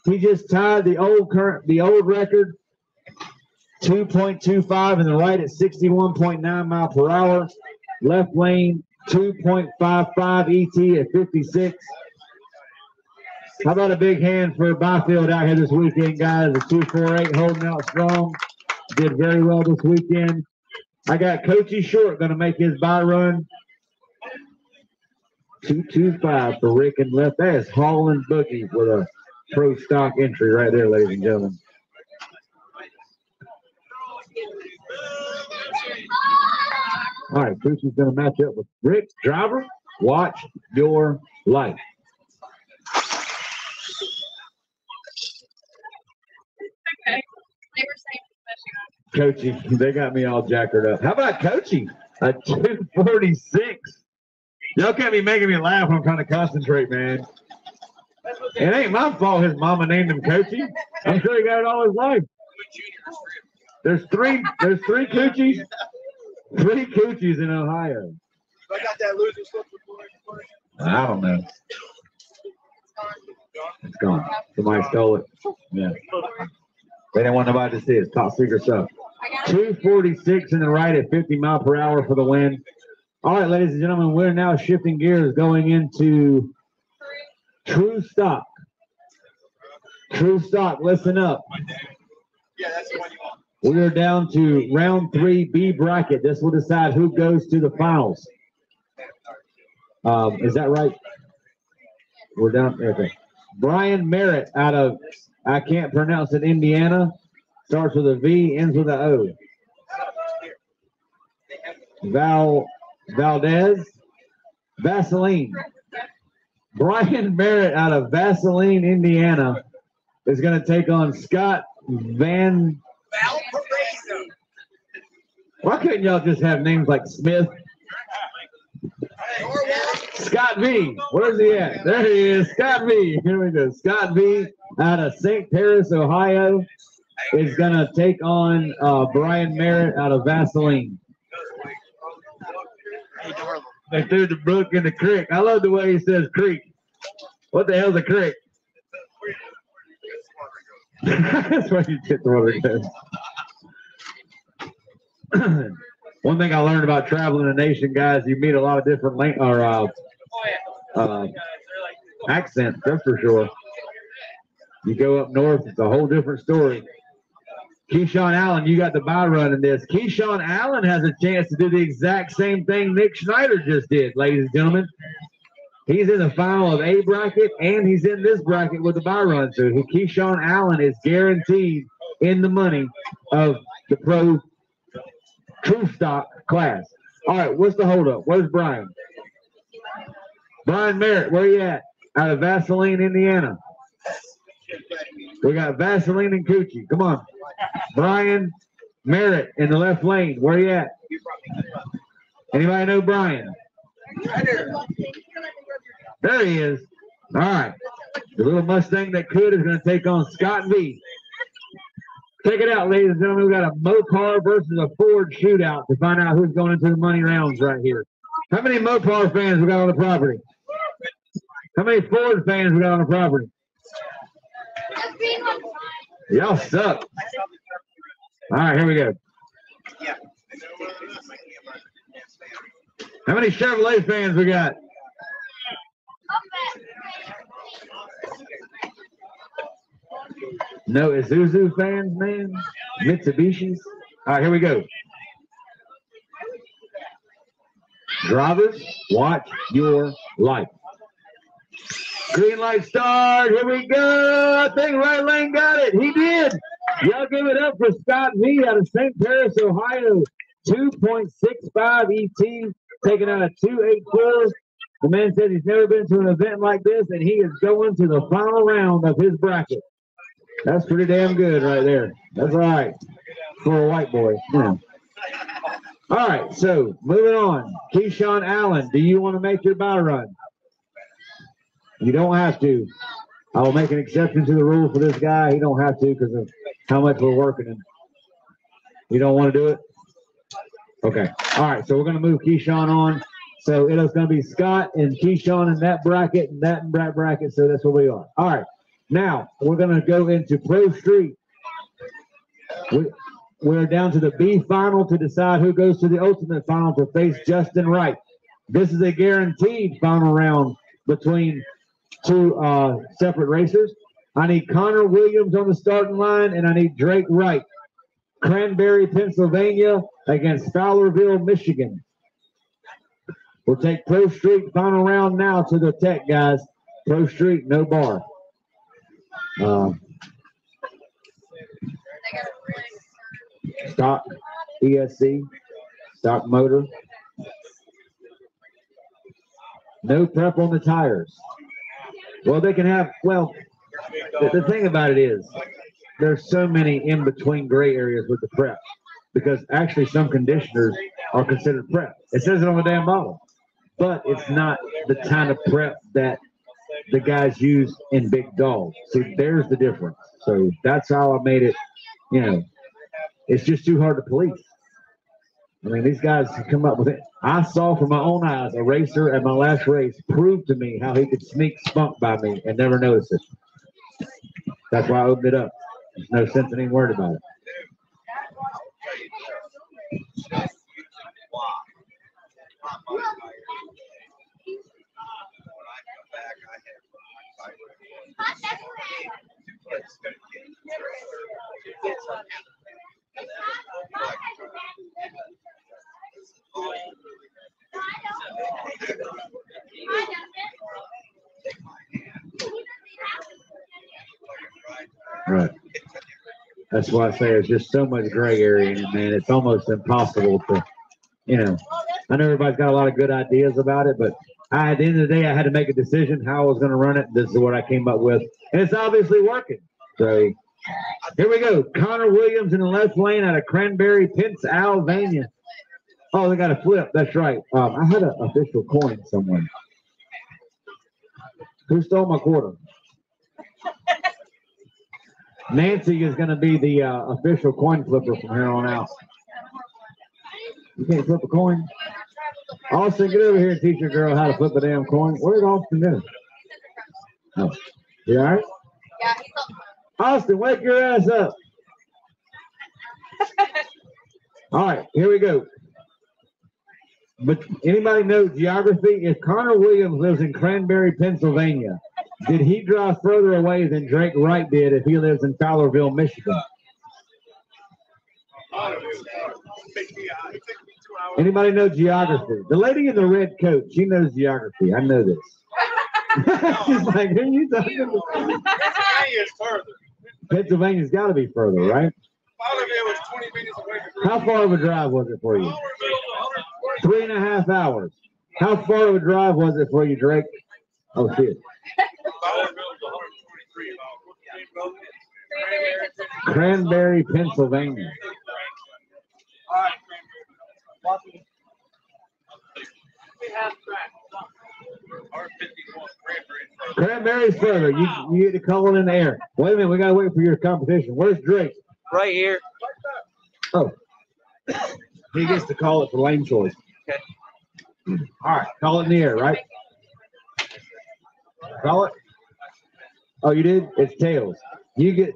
He just tied the old record. 2.25 in the right at 61.9 mile per hour. Left lane 2.55 ET at 56. How about a big hand for Byfield out here this weekend, guys? A 248 holding out strong. Did very well this weekend. I got Coachy Short going to make his bye run. 225 for Rick and left. That is Holland Boogie with a pro stock entry right there, ladies and gentlemen. All right, Coachy's going to match up with Rick. Driver, watch your light. Okay. They were saying Coachy, they got me all jackered up. How about Coachy? A 246. Y'all can't be making me laugh when I'm trying to concentrate, man. It ain't my fault his mama named him Coachy. I'm sure he got it all his life. There's three Coochies. 3 Coochies in Ohio. I got that loser slip before. I don't know. It's gone. Somebody stole it. Yeah. They didn't want nobody to see it. It's top secret stuff. 246 in the right at 50 mile per hour for the win. All right, ladies and gentlemen, we're now shifting gears going into True Stock. True Stock, listen up. Yeah, that's the one you want. We are down to round 3 B bracket. This will decide who goes to the finals. Is that right? We're down. Okay. Brian Merritt out of, I can't pronounce it, Indiana. Starts with a V, ends with an O. Vaseline. Brian Merritt out of Vaseline, Indiana is going to take on Scott Van. Why couldn't y'all just have names like Smith? Scott V. Where's he at? There he is. Scott V. Here we go. Scott V. out of St. Paris, Ohio, is going to take on Brian Merritt out of Vaseline. They threw the brook in the creek. I love the way he says creek. What the hell's a creek? That's where you get the water goes. One thing I learned about traveling the nation, guys, you meet a lot of different accents, that's for sure. You go up north, it's a whole different story. Keyshawn Allen, you got the bye run in this. Keyshawn Allen has a chance to do the exact same thing Nick Schneider just did, ladies and gentlemen. He's in the final of A bracket, and he's in this bracket with the bye run. So Keyshawn Allen is guaranteed in the money of the pro true stock class. All right, what's the holdup? Where's Brian? Brian Merritt, where you at? Out of Vaseline, Indiana. We got Vaseline and Coochie. Come on. Brian Merritt in the left lane. Where you at? Anybody know Brian? There he is. All right. The little Mustang that could is going to take on Scott V. Check it out, ladies and gentlemen. We got a Mopar versus a Ford shootout to find out who's going into the money rounds right here. How many Mopar fans we got on the property? How many Ford fans we got on the property? Y'all suck. All right, here we go. How many Chevrolet fans we got? No Isuzu fans, man. Mitsubishis. All right, here we go. Drivers, watch your light. Green light start. Here we go. I think right lane got it. He did. Y'all give it up for Scott V out of St. Paris, Ohio. 2.65 ET, taking out a 2.84. The man said he's never been to an event like this, and he is going to the final round of his bracket. That's pretty damn good right there. That's all right for a white boy. Yeah. All right, so moving on. Keyshawn Allen, do you want to make your bye run? You don't have to. I will make an exception to the rule for this guy. He don't have to because of how much we're working him. You don't want to do it? Okay. All right, so we're going to move Keyshawn on. So it's going to be Scott and Keyshawn in that bracket and that in that bracket, so that's where we are. All right. Now, we're going to go into Pro Street. We're down to the B final to decide who goes to the ultimate final to face Justin Wright. This is a guaranteed final round between two separate racers. I need Connor Williams on the starting line, and I need Drake Wright. Cranberry, Pennsylvania against Fowlerville, Michigan. We'll take Pro Street final round now to the tech, guys. Pro Street, no bar. Stock, ESC, stock motor. No prep on the tires. Well, they can have, well, the thing about it is there's so many in-between gray areas with the prep because actually some conditioners are considered prep. It says it on the damn bottle, but it's not the kind of prep that the guys use in big dogs. See, there's the difference. So that's how I made it, you know, it's just too hard to police. I mean, these guys come up with it. I saw from my own eyes a racer at my last race prove to me how he could sneak spunk by me and never notice it. That's why I opened it up. There's no sense in even worried about it. Right. That's why I say there's just so much gray area in it, man. It's almost impossible to, you know, I know everybody's got a lot of good ideas about it, but at the end of the day, I had to make a decision how I was going to run it. This is what I came up with, and it's obviously working. So here we go. Connor Williams in the left lane out of Cranberry, Pennsylvania. Oh, they got a flip. That's right. I had an official coin somewhere. Who stole my quarter? Nancy is going to be the official coin flipper from here on out. You can't flip a coin? Austin, get over here and teach your girl how to flip a damn coin. Where's Austin go? Oh. You all right? Yeah, he's up. Austin, wake your ass up. All right, here we go. But anybody know geography? If Connor Williams lives in Cranberry, Pennsylvania, did he drive further away than Drake Wright did if he lives in Fowlerville, Michigan? Anybody know geography? The lady in the red coat, she knows geography. I know this. She's like, who are you talking about? Pennsylvania is further. Pennsylvania's got to be further, right? Fowlerville was 20 minutes away from How far of a drive was it for you? 3.5 hours. How far of a drive was it for you, Drake? Oh, shit. Cranberry, Pennsylvania. Cranberry's further. You get to call it in the air. Wait a minute, we gotta wait for your competition. Where's Drake? Right here. Oh. He gets to call it for lane choice. Okay. All right, call it in the air, right? Call it. Oh, you did? It's tails. You get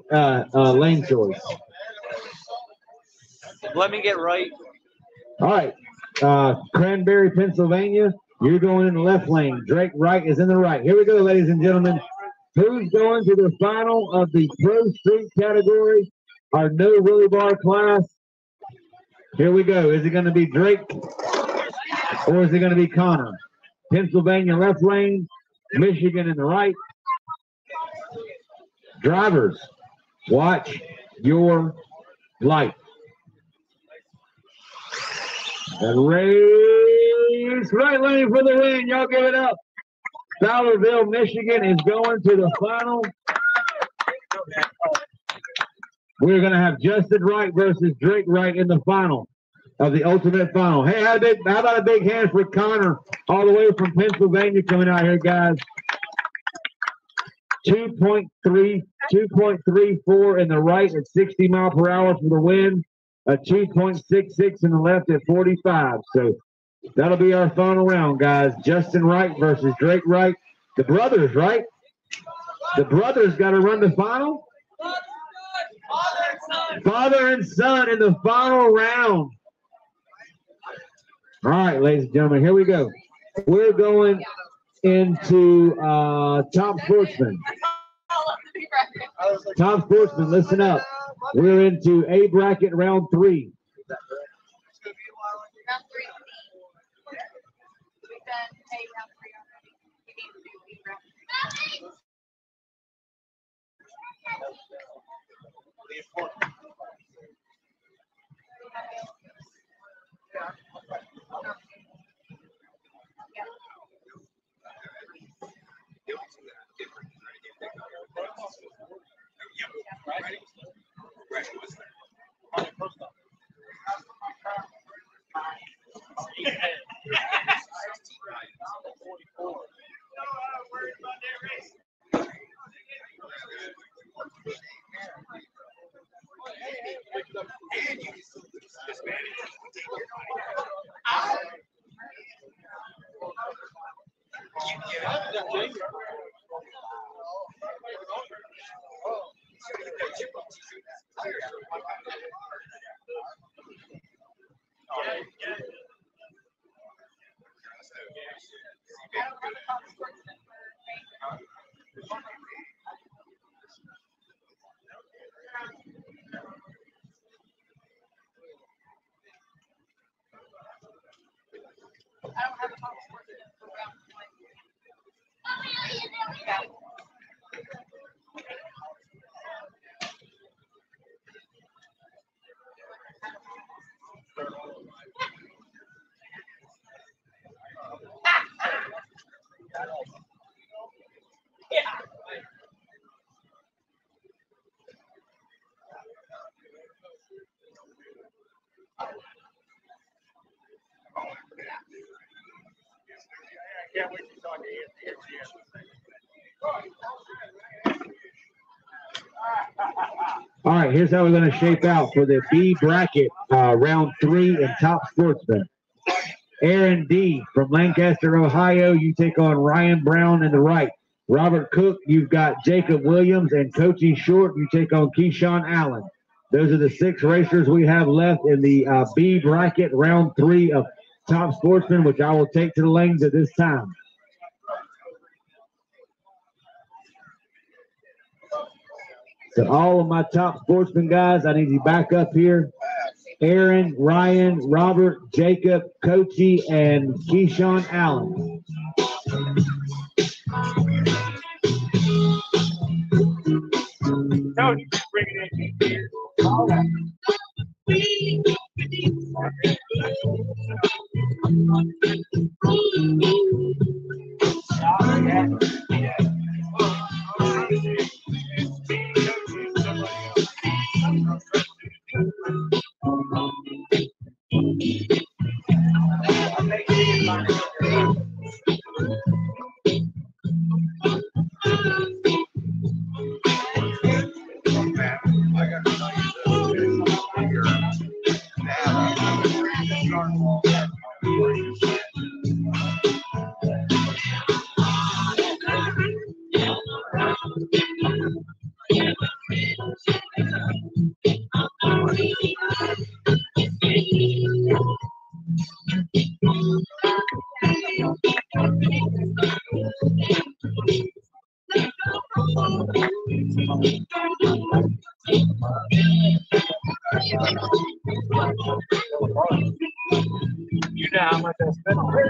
lane choice. Let me get right. All right. Cranberry, Pennsylvania. You're going in the left lane. Drake Wright is in the right. Here we go, ladies and gentlemen. Who's going to the final of the Pro Street category? Our no wheelie bar class. Here we go. Is it going to be Drake or is it going to be Connor? Pennsylvania left lane. Michigan in the right. Drivers, watch your light. And race right lane for the win. Y'all give it up. Fowlerville, Michigan is going to the final. We're going to have Justin Wright versus Drake Wright in the final of the ultimate final. Hey, how about a big hand for Connor all the way from Pennsylvania coming out here, guys. 2.34 in the right at 60 miles per hour for the win. A 2.66 in the left at 45. So that'll be our final round, guys. Justin Wright versus Drake Wright. The brothers, right? The brothers got to run the final. Father and son in the final round. All right, ladies and gentlemen, here we go. We're going into Top Sportsman. Top Sportsman, listen up. We're into A bracket round 3. Round 3. We've done A round 3 already. We need to do B round can't wait to talk to you. All right, here's how we're going to shape out for the B bracket, round 3 in Top Sportsman. Aaron D. from Lancaster, Ohio. You take on Ryan Brown in the right. Robert Cook, you've got Jacob Williams, and Coachy Short, you take on Keyshawn Allen. Those are the 6 racers we have left in the B bracket, round 3 of Top Sportsman, which I will take to the lanes at this time. So all of my Top Sportsman guys, I need you back up here. Aaron, Ryan, Robert, Jacob, Coachy, and Keyshawn Allen. Coach, bring it in here. You know how much I spent on it.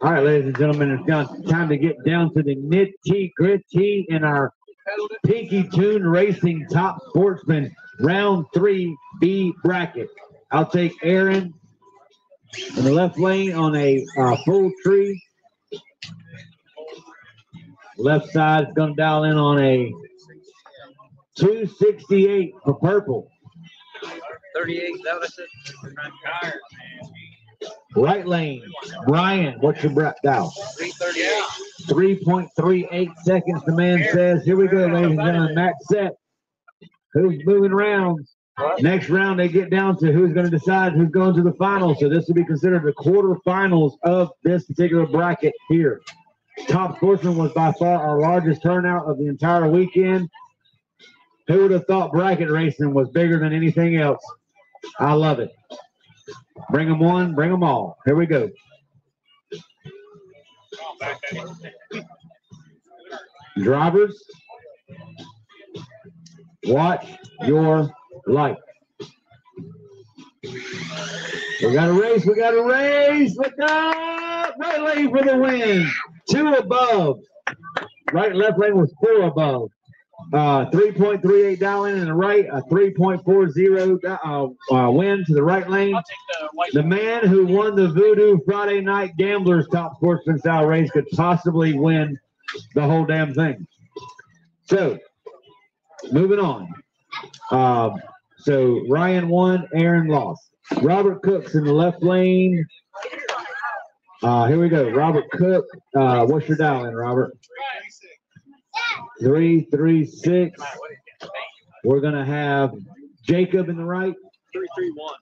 All right, ladies and gentlemen, it's now time to get down to the nitty gritty in our Pinky Tune Racing Top Sportsman round 3 B bracket. I'll take Aaron in the left lane on a full tree. Left side is going to dial in on a 268 for purple. 38, that was it. I'm tired, man. Right lane, Brian, what's your dial? 338. 3.38 seconds, the man says. Here we go, ladies and gentlemen. Max set. Who's moving around? Next round, they get down to who's going to decide who's going to the finals. So this will be considered the quarterfinals of this particular bracket here. Top Sportsman was by far our largest turnout of the entire weekend. Who would have thought bracket racing was bigger than anything else? I love it. Bring them one, bring them all. Here we go. Drivers, watch your light. We got a race, we got a race. Look up, right lane for the win. 2 above. Right and left lane was 4 above. 3.38 dial in the right, a 3.40 win to the right lane. The man who won the Voodoo Friday Night Gamblers Top Sportsman style race could possibly win the whole damn thing. So, moving on. So Ryan won, Aaron lost. Robert Cook's in the left lane. Here we go. Robert Cook. What's your dial in, Robert? 336. We're going to have Jacob in the right. 331.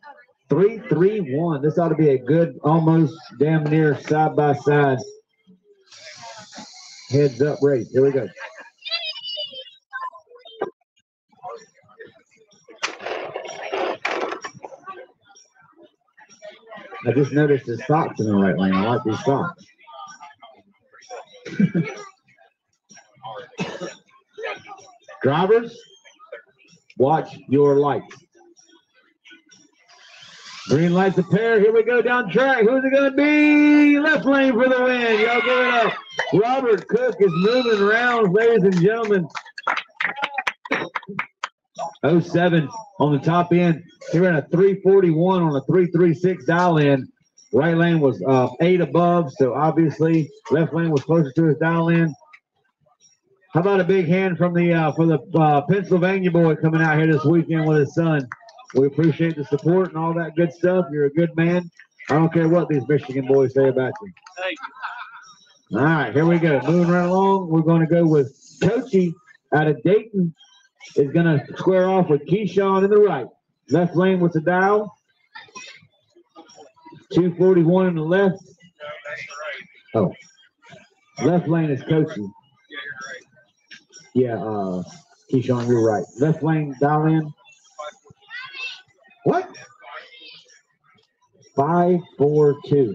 331. This ought to be a good, almost damn near side by side heads up race. Here we go. I just noticed the socks in the right lane. I like these socks. Drivers, watch your lights. Green lights a pair. Here we go down track. Who's it going to be? Left lane for the win. Y'all give it up. Robert Cook is moving around, ladies and gentlemen. 07 on the top end. He ran a 341 on a 336 dial in. Right lane was 8 above, so obviously left lane was closer to his dial in. How about a big hand from the for the Pennsylvania boy coming out here this weekend with his son? We appreciate the support and all that good stuff. You're a good man. I don't care what these Michigan boys say about you. Thank you. All right, here we go. Moving right along, we're going to go with Coachy out of Dayton. Is going to square off with Keyshawn in the right. Left lane with the dial. 241 in the left. Oh, left lane is Coachy. Yeah, Keyshawn, you're right. Left lane, dial in. What? 542.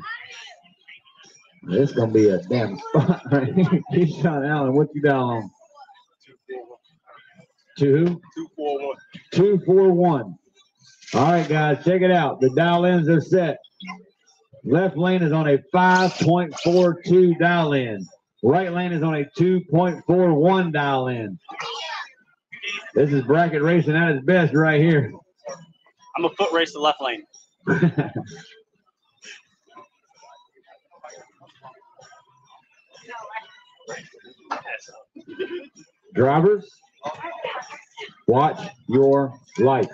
This is gonna be a damn spot right here. Keyshawn Allen, what you dial on? 241. 241. All right, guys, check it out. The dial ins are set. Left lane is on a 5.42 dial in. Right lane is on a 2.41 dial in. This is bracket racing at its best right here. I'm a foot race the left lane. Drivers, watch your light.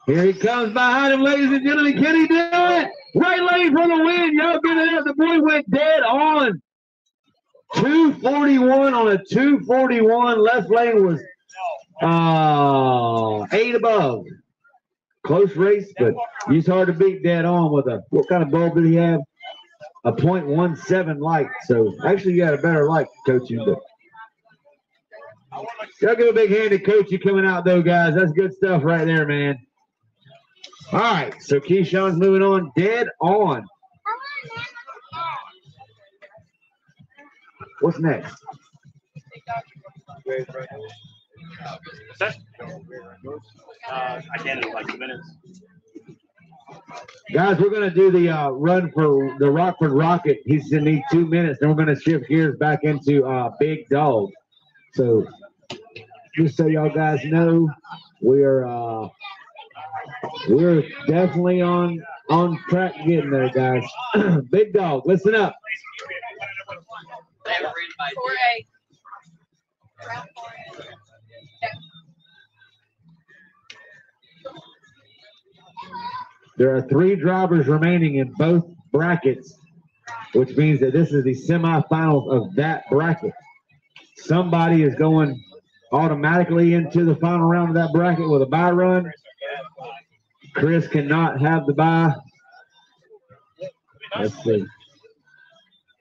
Here he comes behind him, ladies and gentlemen. Can he do it? Right lane for the win. Y'all get it out. The boy went dead on. 241 on a 241. Left lane was 8 above. Close race, but he's hard to beat dead on with a, what kind of bulb did he have? A .17 light. So actually you got a better light, Coachy. But y'all give a big hand to Coachy coming out though, guys. That's good stuff right there, man. All right, so Keyshawn's moving on, dead on. What's next? I can in like 2 minutes. Guys, we're going to do the run for the Rockford Rocket. He's going to need 2 minutes, then we're going to shift gears back into Big Dog. So just so y'all guys know, we're definitely on track getting there, guys. Big Dog, listen up. 4A. There are 3 drivers remaining in both brackets, which means that this is the semifinals of that bracket. Somebody is going automatically into the final round of that bracket with a bye run. Chris cannot have the bye. Let's see.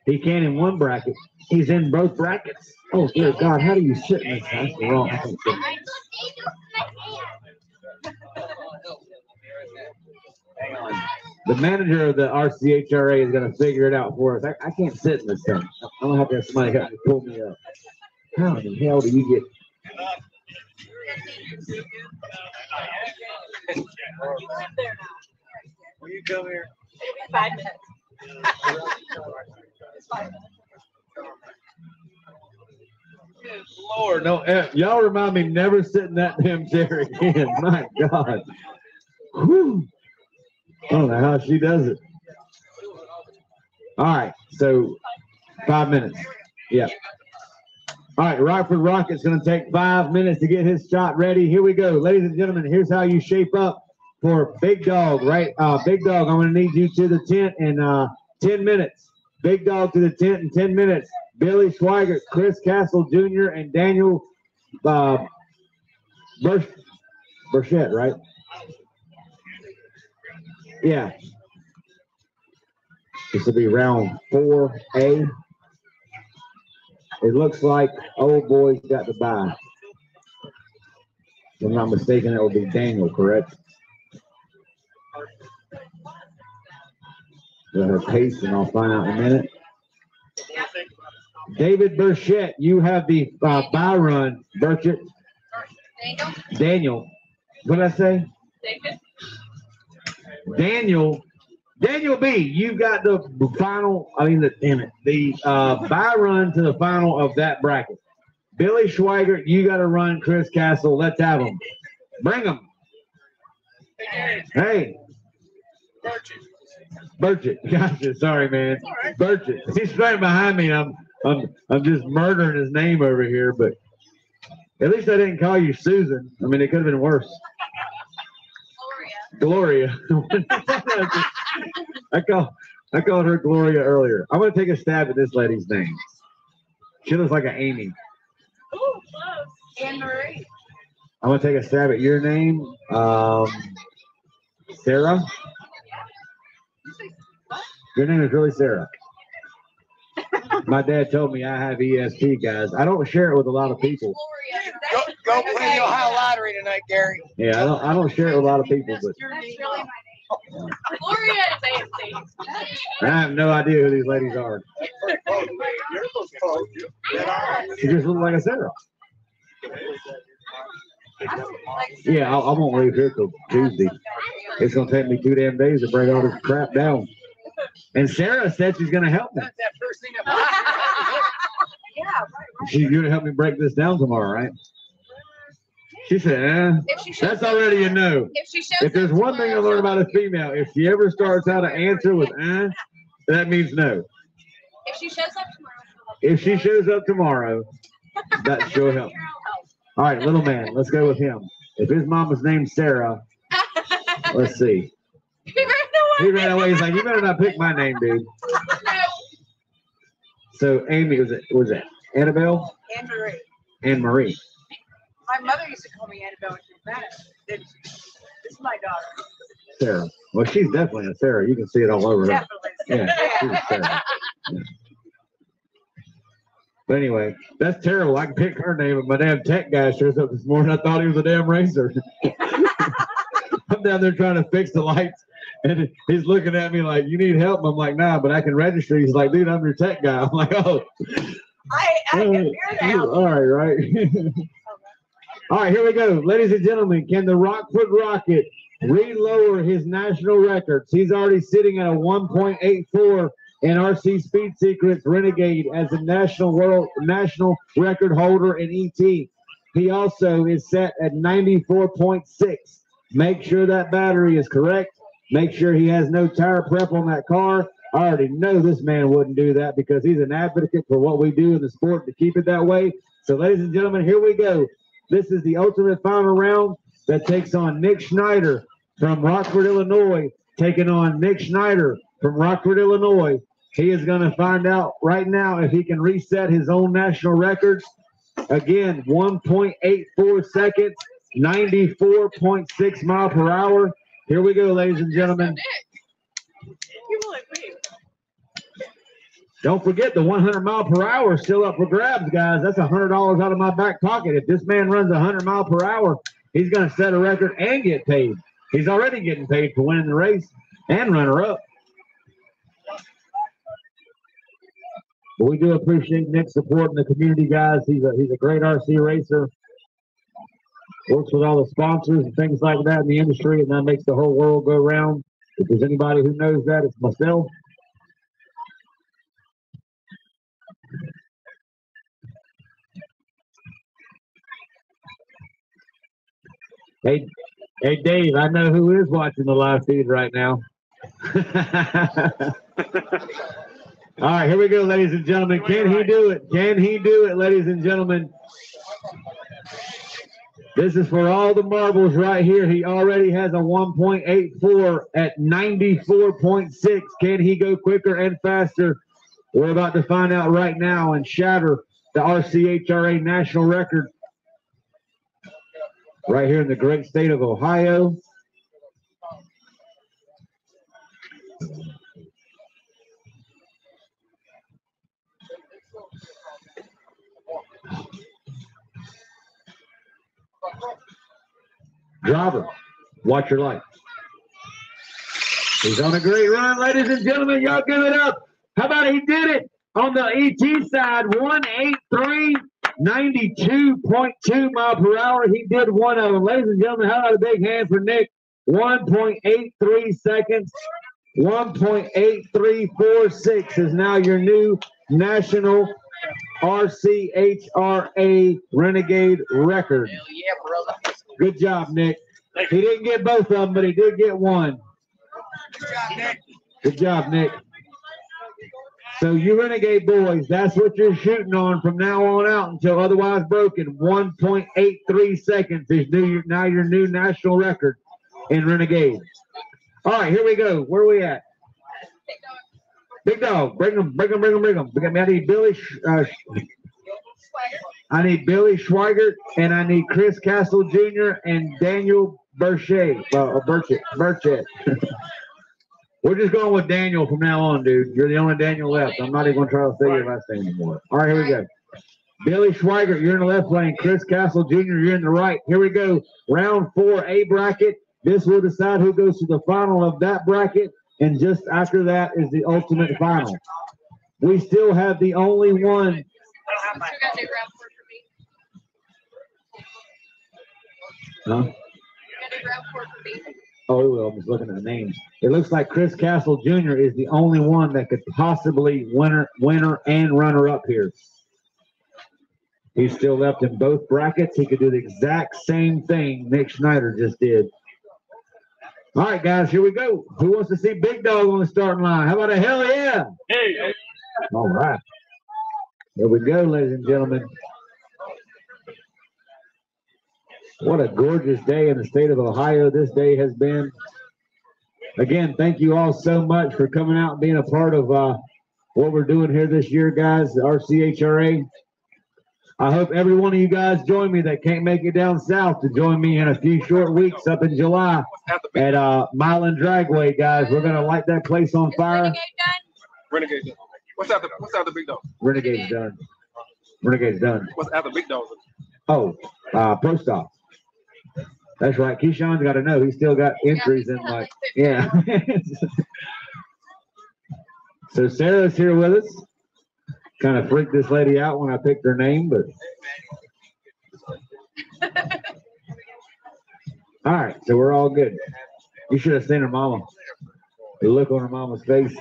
He can in one bracket. He's in both brackets. Oh, dear God, how do you sit in this? That's the wrong thing. The manager of the RCHRA is going to figure it out for us. I can't sit in this thing. I'm going to have to have somebody help me pull me up. How in the hell do you get? Will you come here? 5 minutes. Good Lord, no, y'all remind me never sit in that damn chair again. My God. Whew. I don't know how she does it. All right, so 5 minutes. Yeah. All right, Rockford Rocket's going to take 5 minutes to get his shot ready. Here we go. Ladies and gentlemen, here's how you shape up for Big Dog, right? Big Dog, I'm going to need you to the tent in 10 minutes. Big Dog to the tent in 10 minutes. Billy Schweigert, Chris Castle Jr., and Daniel Burchett, right? Yeah. This will be round 4A. It looks like old boy's got the bye. If I'm not mistaken, it will be Daniel, correct? Let her pace, and I'll find out in a minute. David Burchett, you have the bye run. Burchett. Daniel. What did I say? Daniel B, you got the final, the bye run to the final of that bracket. Billy Schweigert, you got to run Chris Castle. Let's have them. Bring them. Hey. Burchett. Gotcha. Sorry, man. Burchett. He's right behind me. I'm just murdering his name over here, but at least I didn't call you Susan. I mean, it could have been worse. Gloria. I called her Gloria earlier. I'm gonna take a stab at this lady's name. She looks like an Amy. Oh, close. Anne-Marie. I'm gonna take a stab at your name. Sarah. Your name is really Sarah. My dad told me I have ESP, guys. I don't share it with a lot of people. Go play the Ohio Lottery tonight, Gary. Yeah, I don't share it with a lot of people, but Gloria is AFC. I have no idea who these ladies are. She just looks like a Sarah. Yeah, I won't leave here till Tuesday. It's gonna take me 2 damn days to break all this crap down. And Sarah said she's gonna help me. She's gonna help me break this down tomorrow, right? She said, that's already a no. If there's one thing I learned about a female, if she ever starts out an answer with that means no. If she shows up tomorrow. If she shows up tomorrow, that she'll help. All right, little man, let's go with him. If his mama's named Sarah, let's see. He ran away. He's like, you better not pick my name, dude. So Amy, was it Annabelle? Anne-Marie. Anne-Marie. My mother used to call me Annabelle when she was mad. This is my daughter. Sarah. Well, she's definitely a Sarah. You can see it all over her. Definitely. Yeah, she's a Sarah. Yeah. But anyway, that's terrible. I can pick her name, but my damn tech guy shows up this morning. I thought he was a damn racer. I'm down there trying to fix the lights, and he's looking at me like, you need help? I'm like, nah, but I can register. He's like, dude, I'm your tech guy. I'm like, oh. I can hear that. All right. All right, here we go. Ladies and gentlemen, can the Rockford Rocket re-lower his national records? He's already sitting at a 1.84 in RC Speed Secrets Renegade as a national record holder in ET. He also is set at 94.6. Make sure that battery is correct. Make sure he has no tire prep on that car. I already know this man wouldn't do that because he's an advocate for what we do in the sport to keep it that way. So, ladies and gentlemen, here we go. This is the ultimate final round that takes on Nick Schneider from Rockford, Illinois, taking on Nick Schneider from Rockford, Illinois. He is going to find out right now if he can reset his own national records. Again, 1.84 seconds, 94.6 mile per hour. Here we go, ladies and gentlemen. Don't forget the 100 mile per hour is still up for grabs, guys. That's $100 out of my back pocket. If this man runs 100 mile per hour, he's going to set a record and get paid. He's already getting paid for winning the race and runner-up. But we do appreciate Nick supporting the community, guys. He's a great RC racer. Works with all the sponsors and things like that in the industry, and that makes the whole world go round. If there's anybody who knows that, it's myself. Hey, Dave, I know who is watching the live feed right now. All right, here we go, ladies and gentlemen. Can he do it? Can he do it, ladies and gentlemen? This is for all the marbles right here. He already has a 1.84 at 94.6. Can he go quicker and faster? We're about to find out right now and shatter the RCHRA national record right here in the great state of Ohio. Driver, watch your light. He's on a great run, ladies and gentlemen. Y'all give it up. How about he did it on the ET side, 183, 92.2 mile per hour. He did one of them. Ladies and gentlemen, how about a big hand for Nick? 1.83 seconds. 1.8346 is now your new national RCHRA Renegade record. Hell yeah, brother. Good job, Nick. He didn't get both of them, but he did get one. Good job, Nick. So you Renegade boys, that's what you're shooting on from now on out until otherwise broken. 1.83 seconds is now your new national record in Renegade. All right, here we go. Where are we at? Big dog, bring them. I need Billy. I need Billy Schweigert, and I need Chris Castle Jr. and Daniel Burchett. We're just going with Daniel from now on, dude. You're the only Daniel left. I'm not even going to try to say your last name anymore. All right, here we go. Billy Schweigert, you're in the left lane. Chris Castle Jr., you're in the right. Here we go. Round 4, A bracket. This will decide who goes to the final of that bracket, and just after that is the ultimate final. We still have the only one. Huh? Oh, I was looking at the names. It looks like Chris Castle Jr. is the only one that could possibly winner and runner up here. He's still left in both brackets. He could do the exact same thing Nick Schneider just did. All right, guys, here we go. Who wants to see Big Dog on the starting line? How about a hell yeah? Hey. All right. Here we go, ladies and gentlemen. What a gorgeous day in the state of Ohio this day has been. Again, thank you all so much for coming out and being a part of what we're doing here this year, guys, the RCHRA. I hope every one of you guys join me that can't make it down south to join me in a few short weeks up in July at Mile and Dragway, guys. We're going to light that place on fire. Renegade done. What's after Big Dog? Renegade's done. Renegade's done. What's after Big Dog? Oh, Pro Stop. That's right. Keyshawn's got to know. He's still got entries in, like, yeah. So Sarah's here with us. Kind of freaked this lady out when I picked her name, but. All right, so we're all good. You should have seen her mama. The look on her mama's face.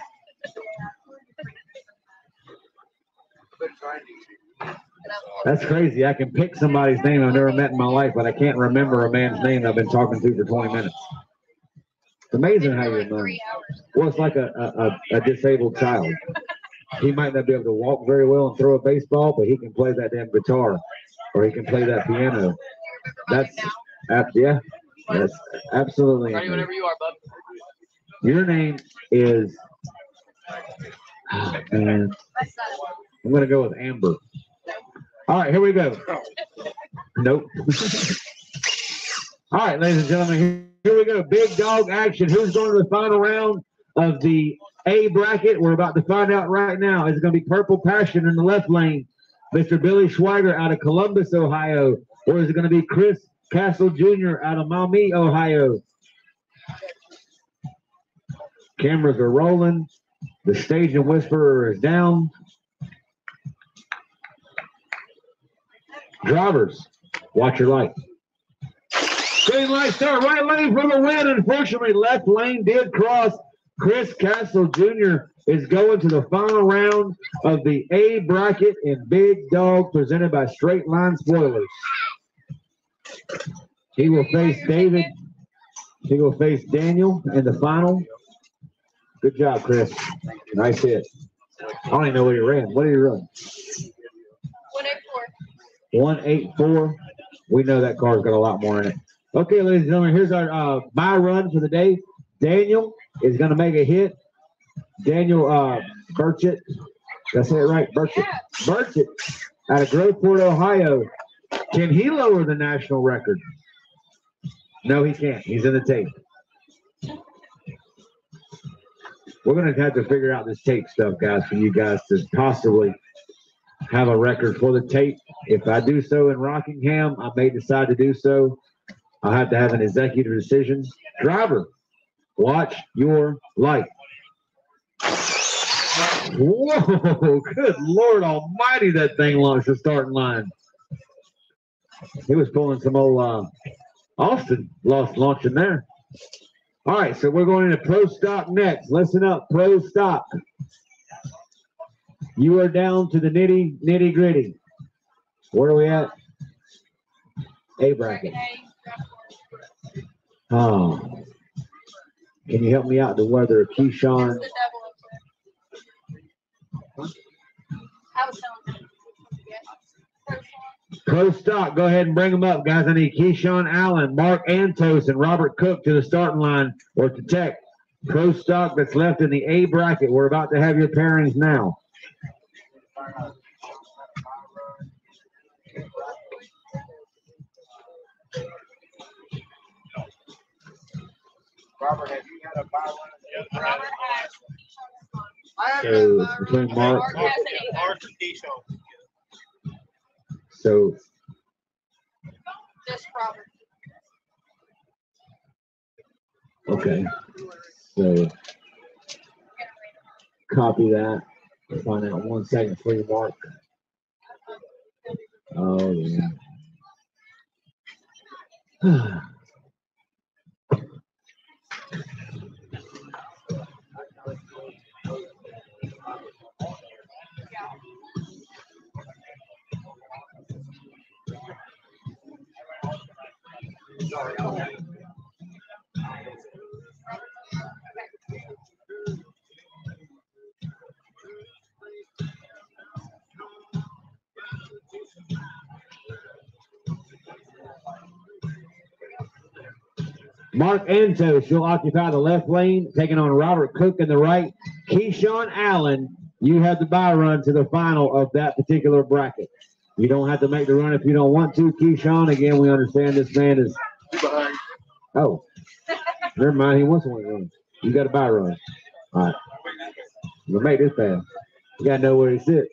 That's crazy. I can pick somebody's name I've never met in my life, but I can't remember a man's name I've been talking to for 20 minutes. It's amazing how you know. Well, it's like a disabled child. He might not be able to walk very well and throw a baseball, but he can play that damn guitar, or he can play that piano. That's absolutely. Ready whenever you are, bud. Your name is. And I'm going to go with Amber. All right, here we go. Nope. All right, ladies and gentlemen, here we go. Big dog action. Who's going to the final round of the A bracket? We're about to find out right now. Is it going to be Purple Passion in the left lane, Mr. Billy Schweiger out of Columbus, Ohio, or is it going to be Chris Castle Jr. out of Maumee, Ohio? Cameras are rolling. The stage and whisperer is down. Drivers, watch your light. Green light start, right lane for the win. Unfortunately, left lane did cross. Chris Castle Jr. is going to the final round of the A bracket in Big Dog, presented by Straight Line Spoilers. He will face David. He will face Daniel in the final. Good job, Chris. Nice hit. I don't even know what he ran. What did he run? 184. We know that car's got a lot more in it. Okay, ladies and gentlemen, here's our my run for the day. Daniel is going to make a hit. Daniel Burchett. Did I say it right? Burchett. Burchett out of Groveport, Ohio. Can he lower the national record? No, he can't. He's in the tape. We're going to have to figure out this tape stuff, guys, for you guys to possibly have a record for the tape. If I do so in Rockingham, I may decide to do so. I'll have to have an executive decision. Driver, watch your light. Whoa, good Lord almighty, that thing launched the starting line. He was pulling some old Austin launching there. All right, so we're going into Pro Stock next. Listen up, Pro Stock. You are down to the nitty gritty. Where are we at? A bracket. Can you help me out to whether Keyshawn? Pro Stock, go ahead and bring them up, guys. I need Keyshawn Allen, Mark Antos, and Robert Cook to the starting line or to tech. Pro Stock that's left in the A bracket. We're about to have your pairings now. Robert, have you had a buy one? Robert has. So between Mark. So. Just Robert. Okay. So copy that. Find out 1 second for you, Mark. Oh yeah. Mark Antos, you'll occupy the left lane, taking on Robert Cook in the right. Keyshawn Allen, you have the bye run to the final of that particular bracket. You don't have to make the run if you don't want to, Keyshawn. Again, we understand this man is. Oh, never mind. He wants one run. You got a bye run. All right. We'll make this fast. You got to know where he sits.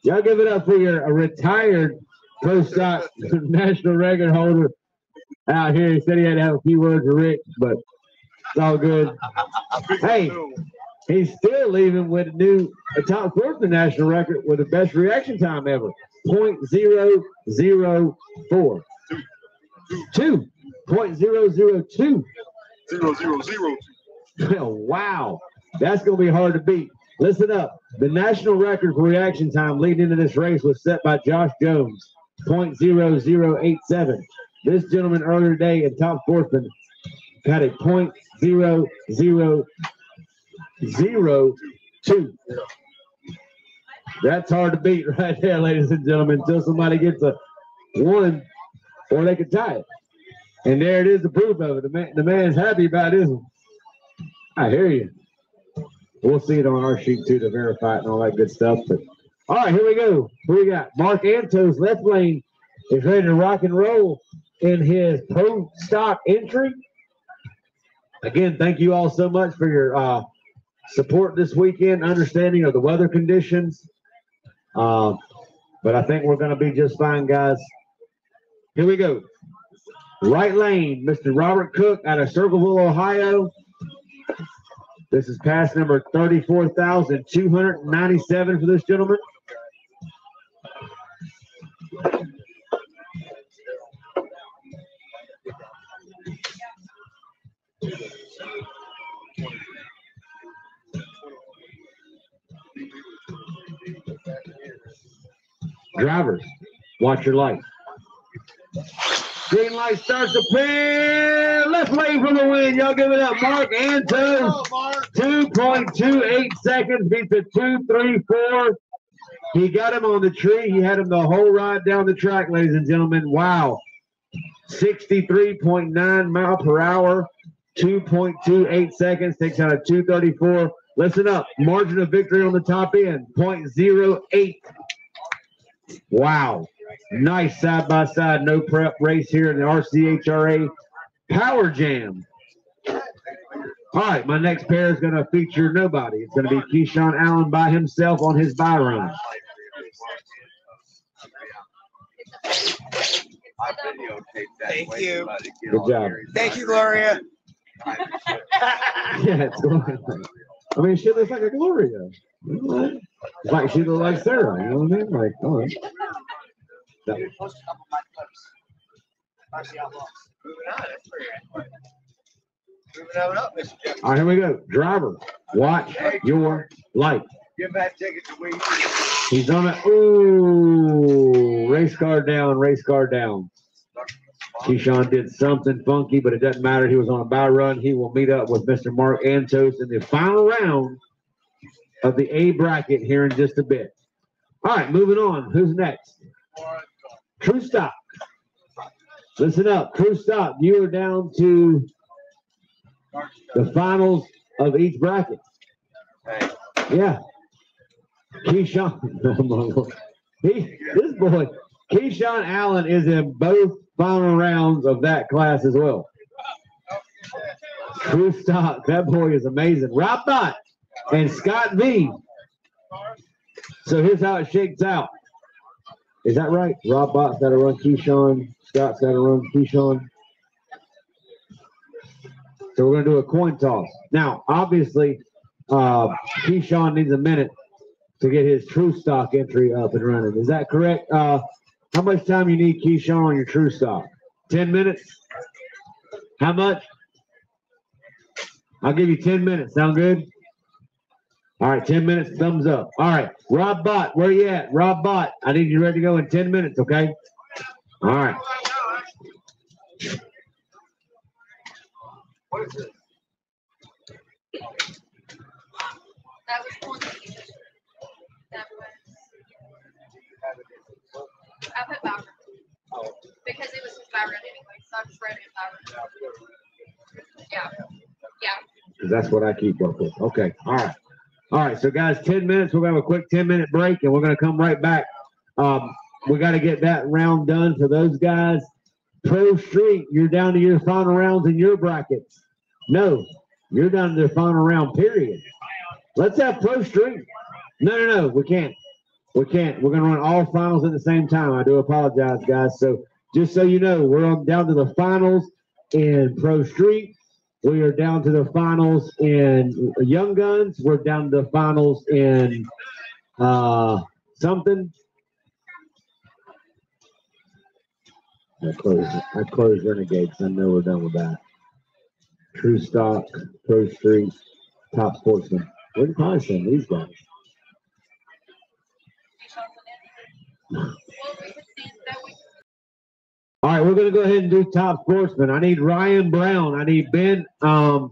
Y'all give it up for a retired Pro Stock national record holder out here. He said he had to have a few words with Rick, but it's all good. Hey, he's still leaving with a top sportsman national record with the best reaction time ever. 0.004. 0.002. 0.002. Wow. That's going to be hard to beat. Listen up. The national record for reaction time leading into this race was set by Josh Jones, 0.0087. This gentleman earlier today in Top Sportsman had a 0.002. That's hard to beat right there, ladies and gentlemen, until somebody gets a 1 or they can tie it. And there it is, the proof of it. The man's happy about this one. I hear you. We'll see it on our sheet too to verify it and all that good stuff. But all right, here we go. Who we got? Mark Antos, left lane, is ready to rock and roll in his Pro Stock entry. Again, thank you all so much for your support this weekend, understanding of the weather conditions. But I think we're going to be just fine, guys. Here we go. Right lane, Mr. Robert Cook out of Circleville, Ohio. This is pass number 34,297 for this gentleman. Drivers, watch your light. Green light starts to pin. Left lane for the win. Y'all give it up. Mark Antos, 2.28 seconds, beats the 2.34. He got him on the tree. He had him the whole ride down the track, ladies and gentlemen. Wow. 63.9 mile per hour, 2.28 seconds, takes out a 2.34. Listen up. Margin of victory on the top end, 0.08. Wow. Nice side-by-side, no prep race here in the RCHRA Power Jam. All right, my next pair is going to feature nobody. It's going to be Keyshawn Allen by himself on his bye run. Thank you. Good job. Thank you, Gloria. Yeah, it's Gloria. I mean, she looks like a Gloria. It's like she looks like Sarah. You know what I mean? Like, all right. All right, here we go. Driver, watch your light. Give that ticket to Wade. He's on it. Ooh, race car down, race car down. Keyshawn did something funky, but it doesn't matter. He was on a bye run. He will meet up with Mr. Mark Antos in the final round of the A bracket here in just a bit. All right, moving on. Who's next? True Stock. Listen up. True Stock, you are down to the finals of each bracket. Yeah. Keyshawn. This boy, Keyshawn Allen is in both final rounds of that class as well. True Stock. That boy is amazing. Rob Bott and Scott V. So here's how it shakes out. Is that right? Rob Bott's got to run Keyshawn. Scott's got to run Keyshawn. So we're going to do a coin toss. Now, obviously, Keyshawn needs a minute to get his True Stock entry up and running. Is that correct? How much time you need, Keyshawn, on your True Stock? 10 minutes? How much? I'll give you 10 minutes. Sound good? All right, 10 minutes, thumbs up. All right, Rob Bott, where you at? Rob Bott, I need you ready to go in 10 minutes, okay? All right. What is it? That was one. That was. I put Byron. Because it was Byron anyway, so I just read it Byron. Yeah. Yeah. Because that's what I keep up with. Okay, all right. All right, so guys, 10 minutes. We're going to have a quick 10-minute break, and we're going to come right back. We got to get that round done for those guys. Pro Street, you're down to your final rounds in your brackets. No, you're down to the final round, period. Let's have Pro Street. No, we can't. We can't. We're going to run all finals at the same time. I do apologize, guys. So just so you know, we're down to the finals in Pro Street. We are down to the finals in Young Guns. We're down to the finals in something. I closed Renegades. I know we're done with that. True Stock, Pro Street, Top Sportsman. We can probably send these guys. All right, we're going to go ahead and do Top Sportsman. I need Ryan Brown. I need Ben,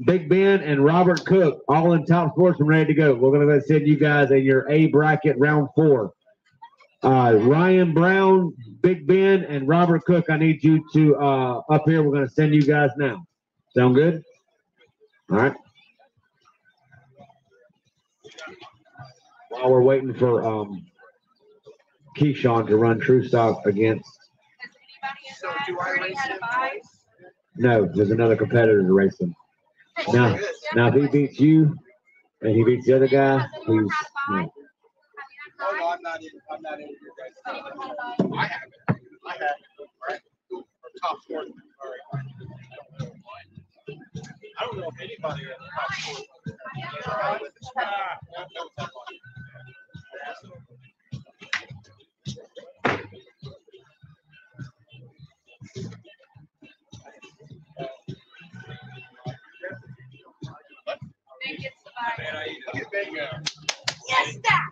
Big Ben, and Robert Cook, all in Top Sportsman, ready to go. We're going to go ahead and send you guys in your A bracket, round 4. Ryan Brown, Big Ben, and Robert Cook, I need you to up here. We're going to send you guys now. Sound good? All right. While we're waiting for Keyshawn to run True Stock against. So do I race him? No, there's another competitor to race him. Now if he beats you and he beats the other guy, he's no. Oh, no, I'm not in. I'm not in your guys. I have it. I have it. All right. Top Sportsman. All right. I don't know if anybody at the Top Sportsman. Yes, that.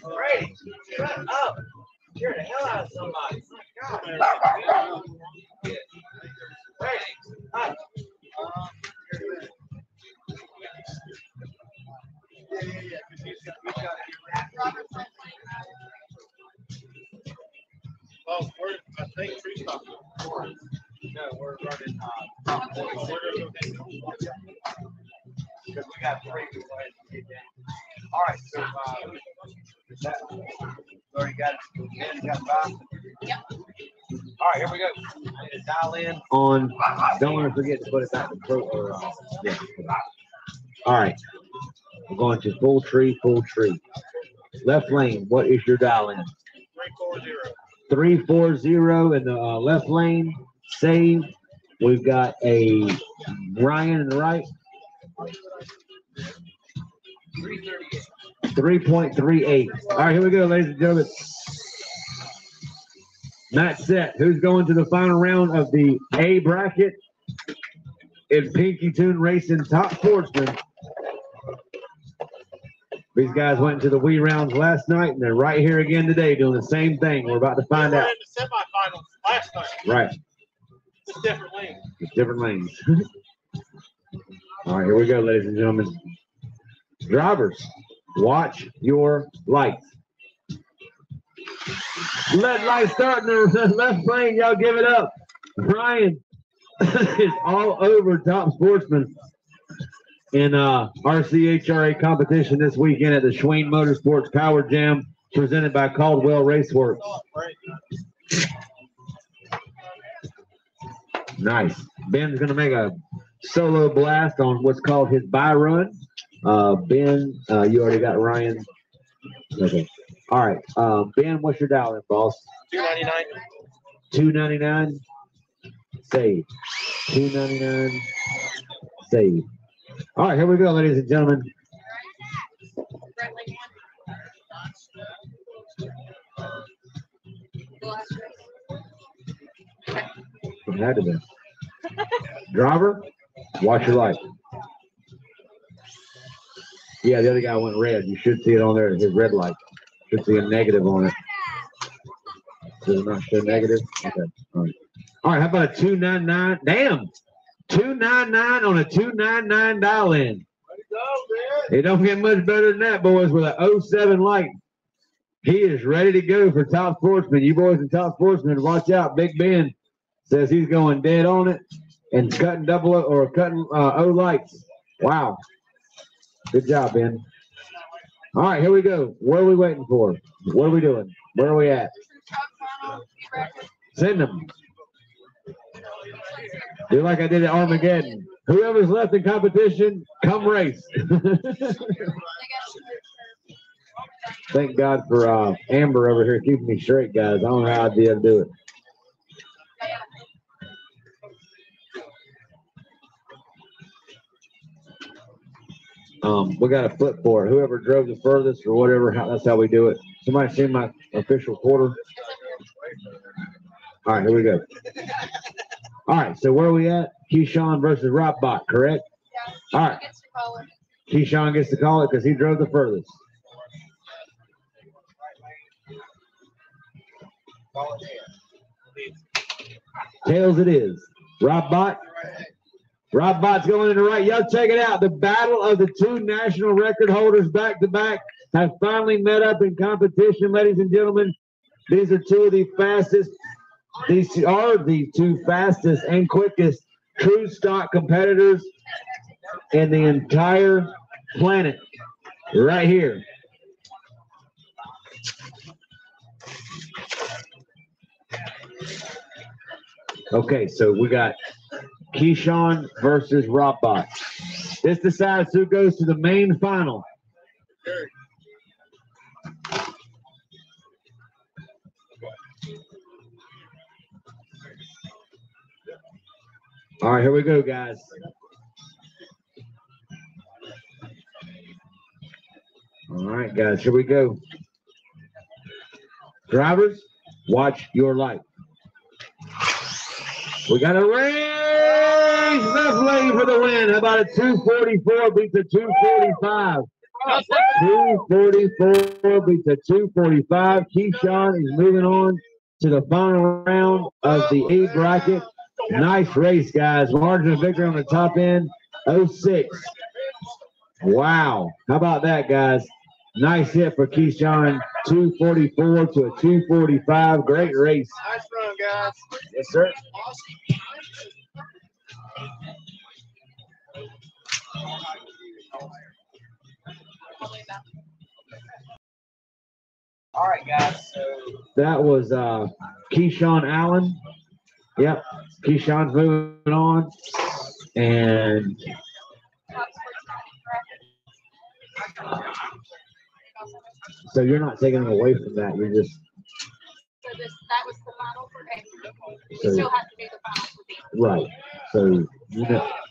Brady, shut up. You're the hell out of somebody. Oh my God. Brady, up. Oh, I think Tree Stock. No, we're running Top Sportsman. Because we got 3. We go ahead and get that. All right, so that, already got it. Ben got 5. Yep. All right, here we go. I need to dial in. On, don't want to forget to put it back in pro. Or, yeah. All right, we're going to full tree. Left lane, what is your dial in? 340 in the left lane. Save. We've got a Ryan in the right. 3.38. All right, here we go, ladies and gentlemen. Not set. Who's going to the final round of the A bracket in Pinky Tune Racing Top Sportsman? These guys went into the Wii rounds last night, and they're right here again today doing the same thing. We're about to find out. In the semifinals last night. Right. It's different lanes. It's different lanes. All right, here we go, ladies and gentlemen. Drivers, watch your lights. Red light starting the left lane. Y'all give it up. Brian is all over Top Sportsman in RCHRA competition this weekend at the Schween Motorsports Power Jam presented by Caldwell Raceworks. Nice. Ben's going to make a solo blast on what's called his buy run. Ben, you already got Ryan. Okay. All right. Ben, what's your dial in, boss? 299. 299. Save. 299. Save. All right, here we go, ladies and gentlemen. It had to be. Driver, watch your light. Yeah, the other guy went red. You should see it on there, his red light. Should see a negative on it. Does it not show negative? Okay. All right, how about a 299? Damn! 299 on a 299 dial in. It don't get much better than that, boys, with an 07 light. He is ready to go for Top Sportsman. You boys in Top Sportsman, watch out. Big Ben says he's going dead on it and cutting double or cutting O lights. Wow. Good job, Ben. All right, here we go. What are we waiting for? What are we doing? Where are we at? Send them. Do like I did at Armageddon. Whoever's left in competition, come race. Thank God for Amber over here keeping me straight, guys. I don't know how I did do it. We got a flip for it. Whoever drove the furthest or whatever, that's how we do it. Somebody see my official quarter? All right, here we go. All right, so where are we at? Keyshawn versus Robbot, correct? All right. Keyshawn gets to call it because he drove the furthest. Tails it is. Robbot. Robbot's going in the right. Y'all check it out. The battle of the two national record holders back to back have finally met up in competition, ladies and gentlemen. These are two of the fastest. These are the two fastest and quickest true stock competitors in the entire planet. Right here. Okay, so we got Keyshawn versus Robbot. This decides who goes to the main final. All right, here we go, guys. All right, guys, here we go. Drivers, watch your light. We got a race left lane for the win. How about a 244 beats a 245? 244 beats a 245. Keyshawn is moving on to the final round of the A bracket. Nice race, guys. Margin of victory on the top end, 06. Wow. How about that, guys? Nice hit for Keyshawn. 244 to a 245. Great race. Nice run, guys. Yes, sir. All right, guys. So that was Keyshawn Allen. Yep. Keyshawn's moving on. And so you're not taking them away from that. You're just that was the final for A. We So- still have to do the final for B. Right. So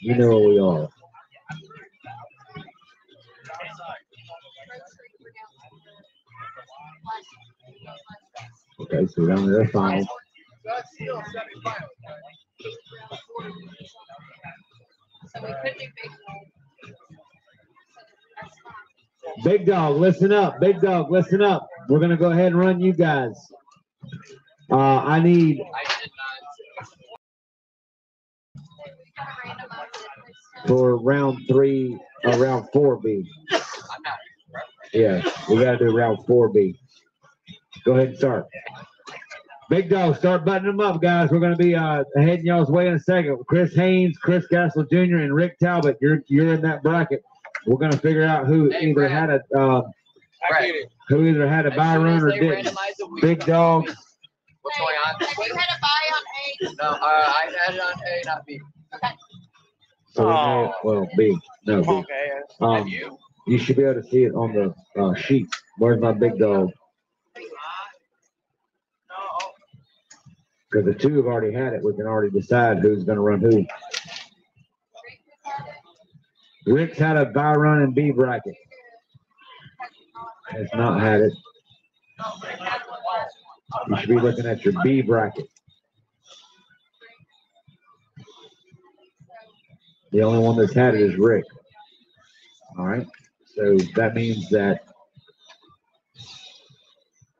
you know where we are. Okay, so down to the final. That's still semi-final. So we could do big. Big Dog, listen up. Big Dog, listen up. We're gonna go ahead and run you guys. I need for round 3 or round 4B. Yeah, we gotta do round 4B. Go ahead and start. Big Dog, start buttoning them up, guys. We're gonna be heading y'all's way in a second. Chris Haynes, Chris Castle Jr., and Rick Talbot. You're in that bracket. We're gonna figure out who either had a buy run or didn't. Big Dog. What's going on? Have you had a buy on A? No, I had it on A, not B. So well, B. No, B. Okay. You should be able to see it on the sheet. Where's my Big Dog? Because the two have already had it, we can already decide who's going to run who. Rick's had a buy run in B bracket. Has not had it. You should be looking at your B bracket. The only one that's had it is Rick. All right. So that means that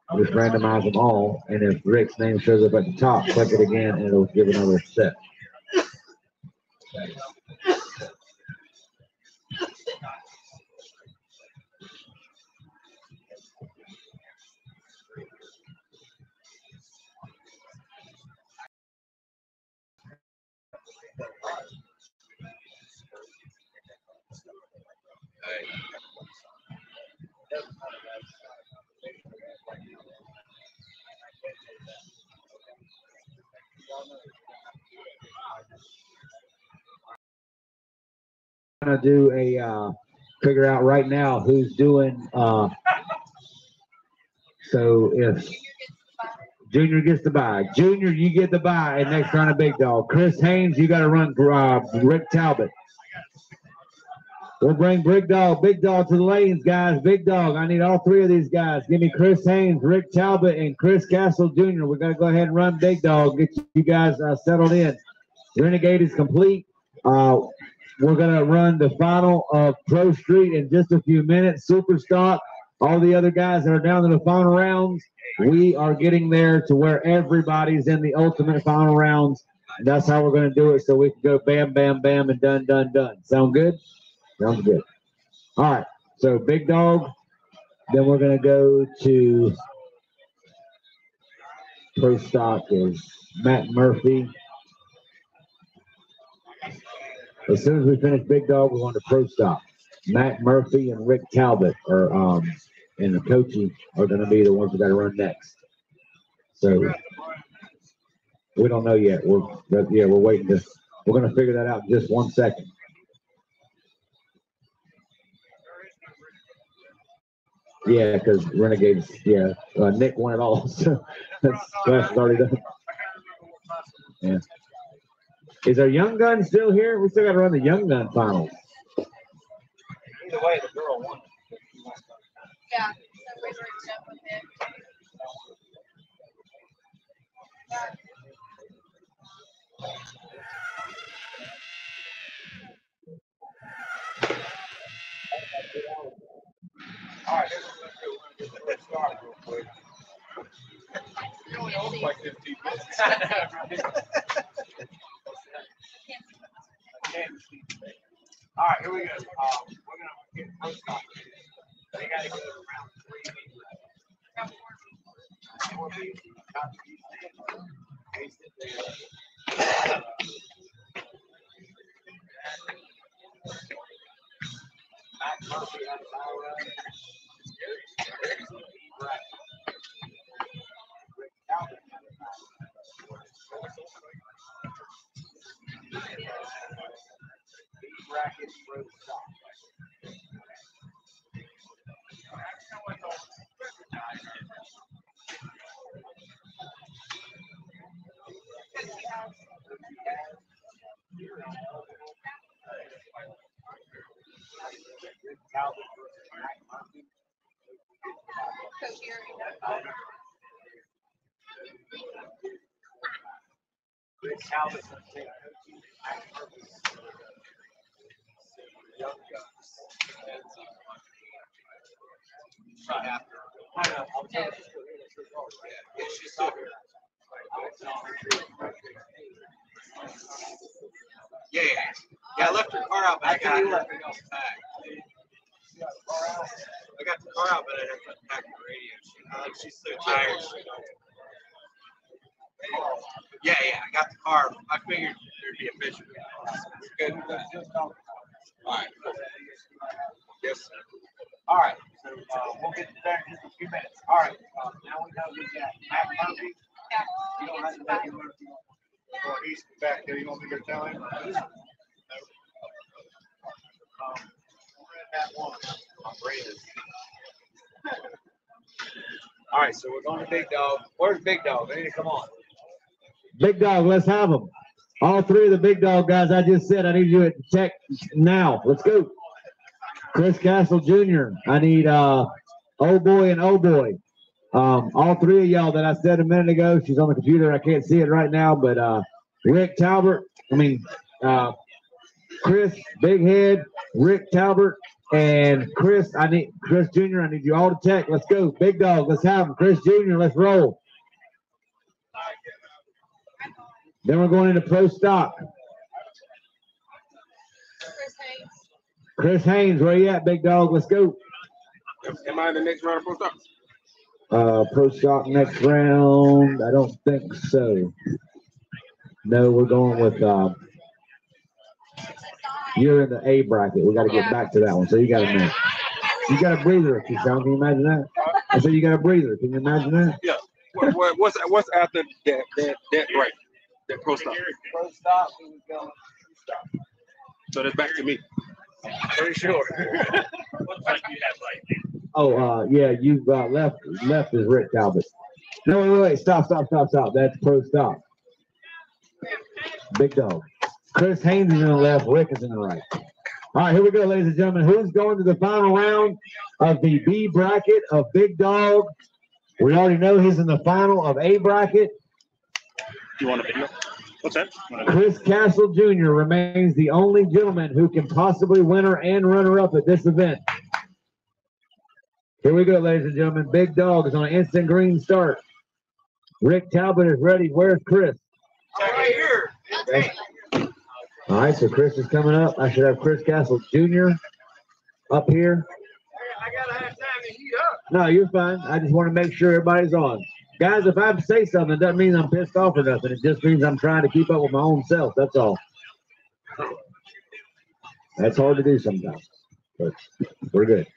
I'll just randomize them all, and if Rick's name shows up at the top, click it again, and it'll give another set. Gonna do a figure out right now who's doing so if Junior gets the bye, Junior, you get the bye, and next round of Big Dog. Chris Haynes, you got to run Rick Talbot. We'll bring Big Dog to the lanes, guys. Big Dog, I need all three of these guys. Give me Chris Haynes, Rick Talbot, and Chris Castle Jr. We're gonna go ahead and run Big Dog. Get you guys settled in. Renegade is complete. We're going to run the final of Pro Street in just a few minutes. Super Stock, all the other guys that are down to the final rounds, we are getting there to where everybody's in the ultimate final rounds. And that's how we're going to do it, so we can go bam, bam, bam, and done, done, done. Sound good? Sounds good. All right, so Big Dog. Then we're going to go to Pro Stock is Matt Murphy. As soon as we finish Big Dog, we're going to Pro Stock. Matt Murphy and Rick Talbot are, and the coaches are going to be the ones we got to run next. So we don't know yet. We're waiting to. We're going to figure that out in just 1 second. Yeah, because Renegades. Yeah, Nick won it all, so that's already done. Yeah. Is our Young Gun still here? We still got to run the Young Gun finals. Either way, the girl won. Yeah, so we were up with him. All right, let's start real quick. You only own like 15 minutes. All right, here we go. We're gonna get first off. They gotta go around 3. Yeah, I left her car out, but I got everything else back. I got the car out, but I had to pack the radio. She's so tired. Yeah, I got the car. I figured there'd be a picture. Good. All right. Yes, sir. All right, so we'll get to that in just a few minutes. All right, now we know we got Matt Murphy. You don't have to make him Murphy. Or he's back there. You want me to tell him? That one. I'm Brandon. All right, so we're going to Big Dog. Where's Big Dog? They need to come on. Big Dog, let's have them. All three of the Big Dog guys I just said, I need you to check now. Let's go. Chris Castle Jr. I need old boy and old boy. All three of y'all that I said a minute ago. She's on the computer. I can't see it right now, but Rick Talbert. Chris Big Head, Rick Talbert, and Chris. I need Chris Jr. I need you all to check. Let's go, Big Dog. Let's have him. Chris Jr. Let's roll. Then we're going into pro stock. Chris Haynes, where you at, Big Dog? Let's go. Am I in the next round of pro stock? Pro stock next round. I don't think so. No, we're going with you're in the A bracket. We got to get back to that one. So you got a minute. You got a breather, Keyshawn. Can you imagine that? I said you got a breather. Can you imagine that? Yeah. What's after that right? That pro stock. Pro stop, we would go stop. So that's back to me. Pretty sure. Looks like you have like. Oh, yeah, you've left is Rick Talbot. No, wait, stop. That's pro stop. Big Dog. Chris Haynes is in the left, Rick is in the right. All right, here we go, ladies and gentlemen. Who's going to the final round of the B bracket of Big Dog? We already know he's in the final of A bracket. You want a video? What's that? Chris Castle Jr. remains the only gentleman who can possibly winner and runner-up at this event. Here we go, ladies and gentlemen. Big Dog is on an instant green start. Rick Talbot is ready. Where's Chris? Right here. Okay. All right, so Chris is coming up. I should have Chris Castle Jr. up here. I gotta have time to heat up. No, you're fine. I just want to make sure everybody's on. Guys, if I say something, it doesn't mean I'm pissed off or nothing. It just means I'm trying to keep up with my own self. That's all. That's hard to do sometimes, but we're good.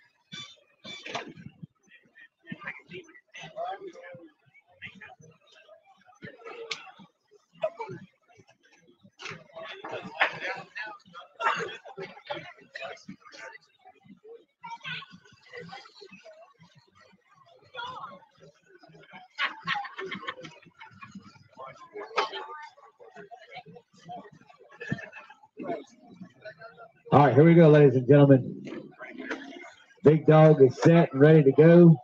All right, here we go, ladies and gentlemen. Big Dog is set and ready to go.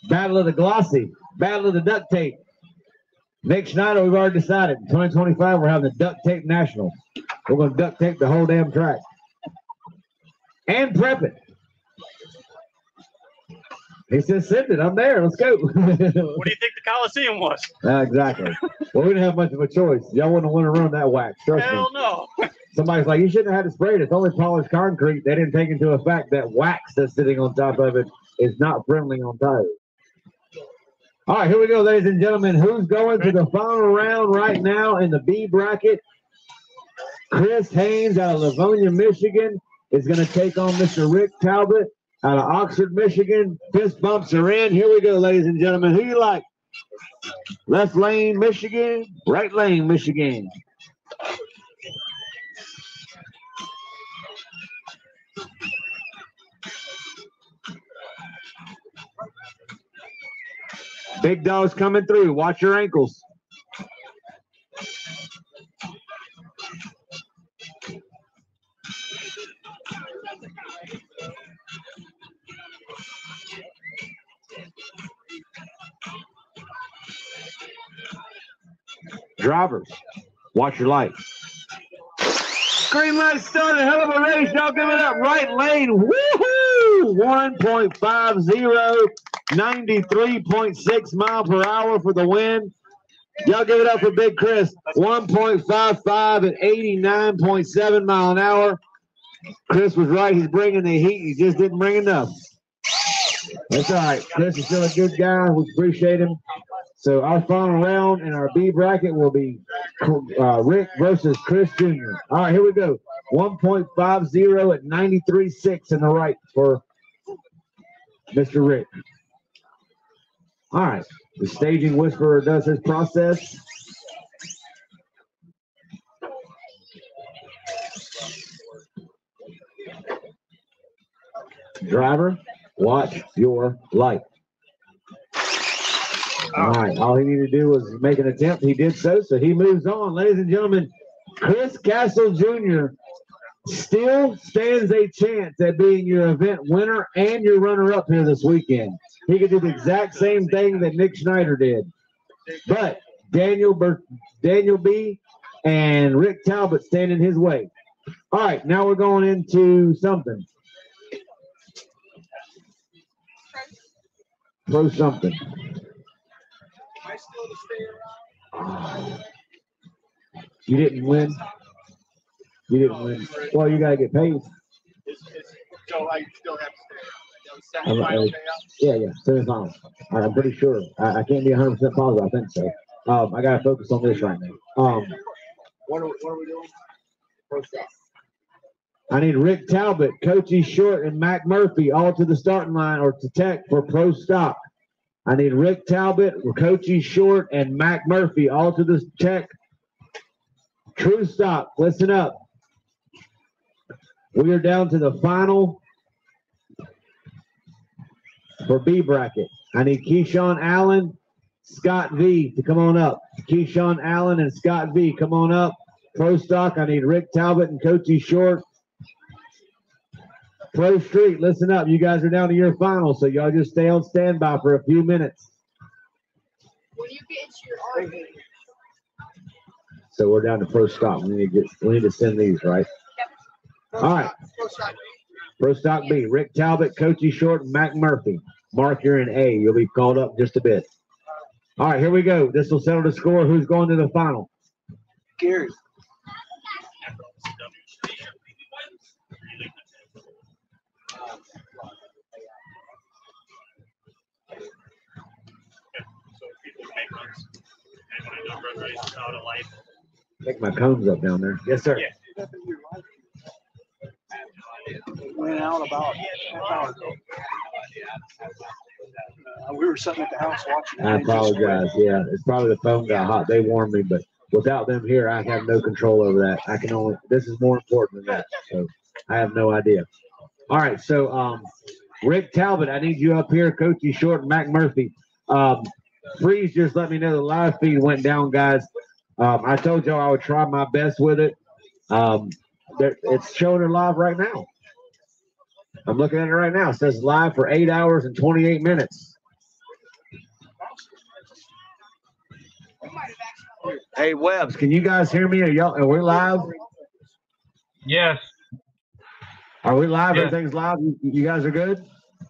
Battle of the Glossy, Battle of the Duct Tape. Nick Schneider, we've already decided. In 2025, we're having the Duct Tape Nationals. We're going to duct tape the whole damn track. And prep it. He says, send it. I'm there. Let's go. What do you think the Coliseum was? Exactly. Well, we didn't have much of a choice. Y'all wouldn't want to run that wax. Trust me. Hell no. Somebody's like, you shouldn't have had to spray it. It's only polished concrete. They didn't take into effect that wax that's sitting on top of it is not friendly on tires. All right, here we go, ladies and gentlemen. Who's going to the final round right now in the B bracket? Chris Haynes out of Livonia, Michigan is going to take on Mr. Rick Talbot out of Oxford, Michigan. Fist bumps are in. Here we go, ladies and gentlemen. Who you like? Left lane, Michigan. Right lane, Michigan. Big Dog's coming through. Watch your ankles. Drivers, watch your light. Green light started. Hell of a race. Y'all give it up. Right lane. Woohoo! 1.50, 93.6 mile per hour for the win. Y'all give it up for Big Chris. 1.55 at 89.7 mile an hour. Chris was right. He's bringing the heat. He just didn't bring enough. That's all right. Chris is still a good guy. We appreciate him. So our final round in our B bracket will be Rick versus Chris Jr. All right, here we go. 1.50 at 93.6 in the right for Mr. Rick. All right, the staging whisperer does his process. Driver, watch your light. All right, all he needed to do was make an attempt. He did so he moves on. Ladies and gentlemen, Chris Castle Jr. still stands a chance at being your event winner and your runner-up here this weekend. He could do the exact same thing that Nick Schneider did. But Daniel B. and Rick Talbot stand in his way. All right, now we're going into something. Pro something. You didn't win. You didn't win. Well, you got to get paid. So I still have to stay. Yeah, semifinals. I'm pretty sure. I can't be 100% positive. I think so. I got to focus on this right now. What are we doing? Process. I need Rick Talbot, Coachy Short, and Mac Murphy all to the starting line or to tech for pro stock. I need Rick Talbot, Coachy Short, and Mac Murphy all to the tech. True stock. Listen up. We are down to the final for B bracket. I need Keyshawn Allen, Scott V to come on up. Keyshawn Allen and Scott V, come on up. Pro stock, I need Rick Talbot and Coachy Short. Pro Street, listen up. You guys are down to your final, so y'all just stay on standby for a few minutes. When you get your RV. So we're down to pro stock. We need to send these, right? Yep. All right. Pro stock B, Rick Talbot, Coachy Short, and Mac Murphy. Mark, you're in A. You'll be called up in just a bit. All right, here we go. This will settle the score. Who's going to the final? Gary. Take my cones up down there. Yes, sir. Yeah. Went out about half hour ago. We were sitting at the house watching. I apologize. Yeah, it's probably the phone got hot. They warned me, but without them here, I have no control over that. I can only. This is more important than that. So I have no idea. All right. So Rick Talbot, I need you up here. Coachy Short, and Mac Murphy. Please just let me know the live feed went down, guys. I told y'all I would try my best with it. It's showing it live right now. I'm looking at it right now. It says live for 8 hours and 28 minutes. Hey, Webbs, can you guys hear me? Are we live? Yes. Are we live? Yes. Everything's live? You guys are good?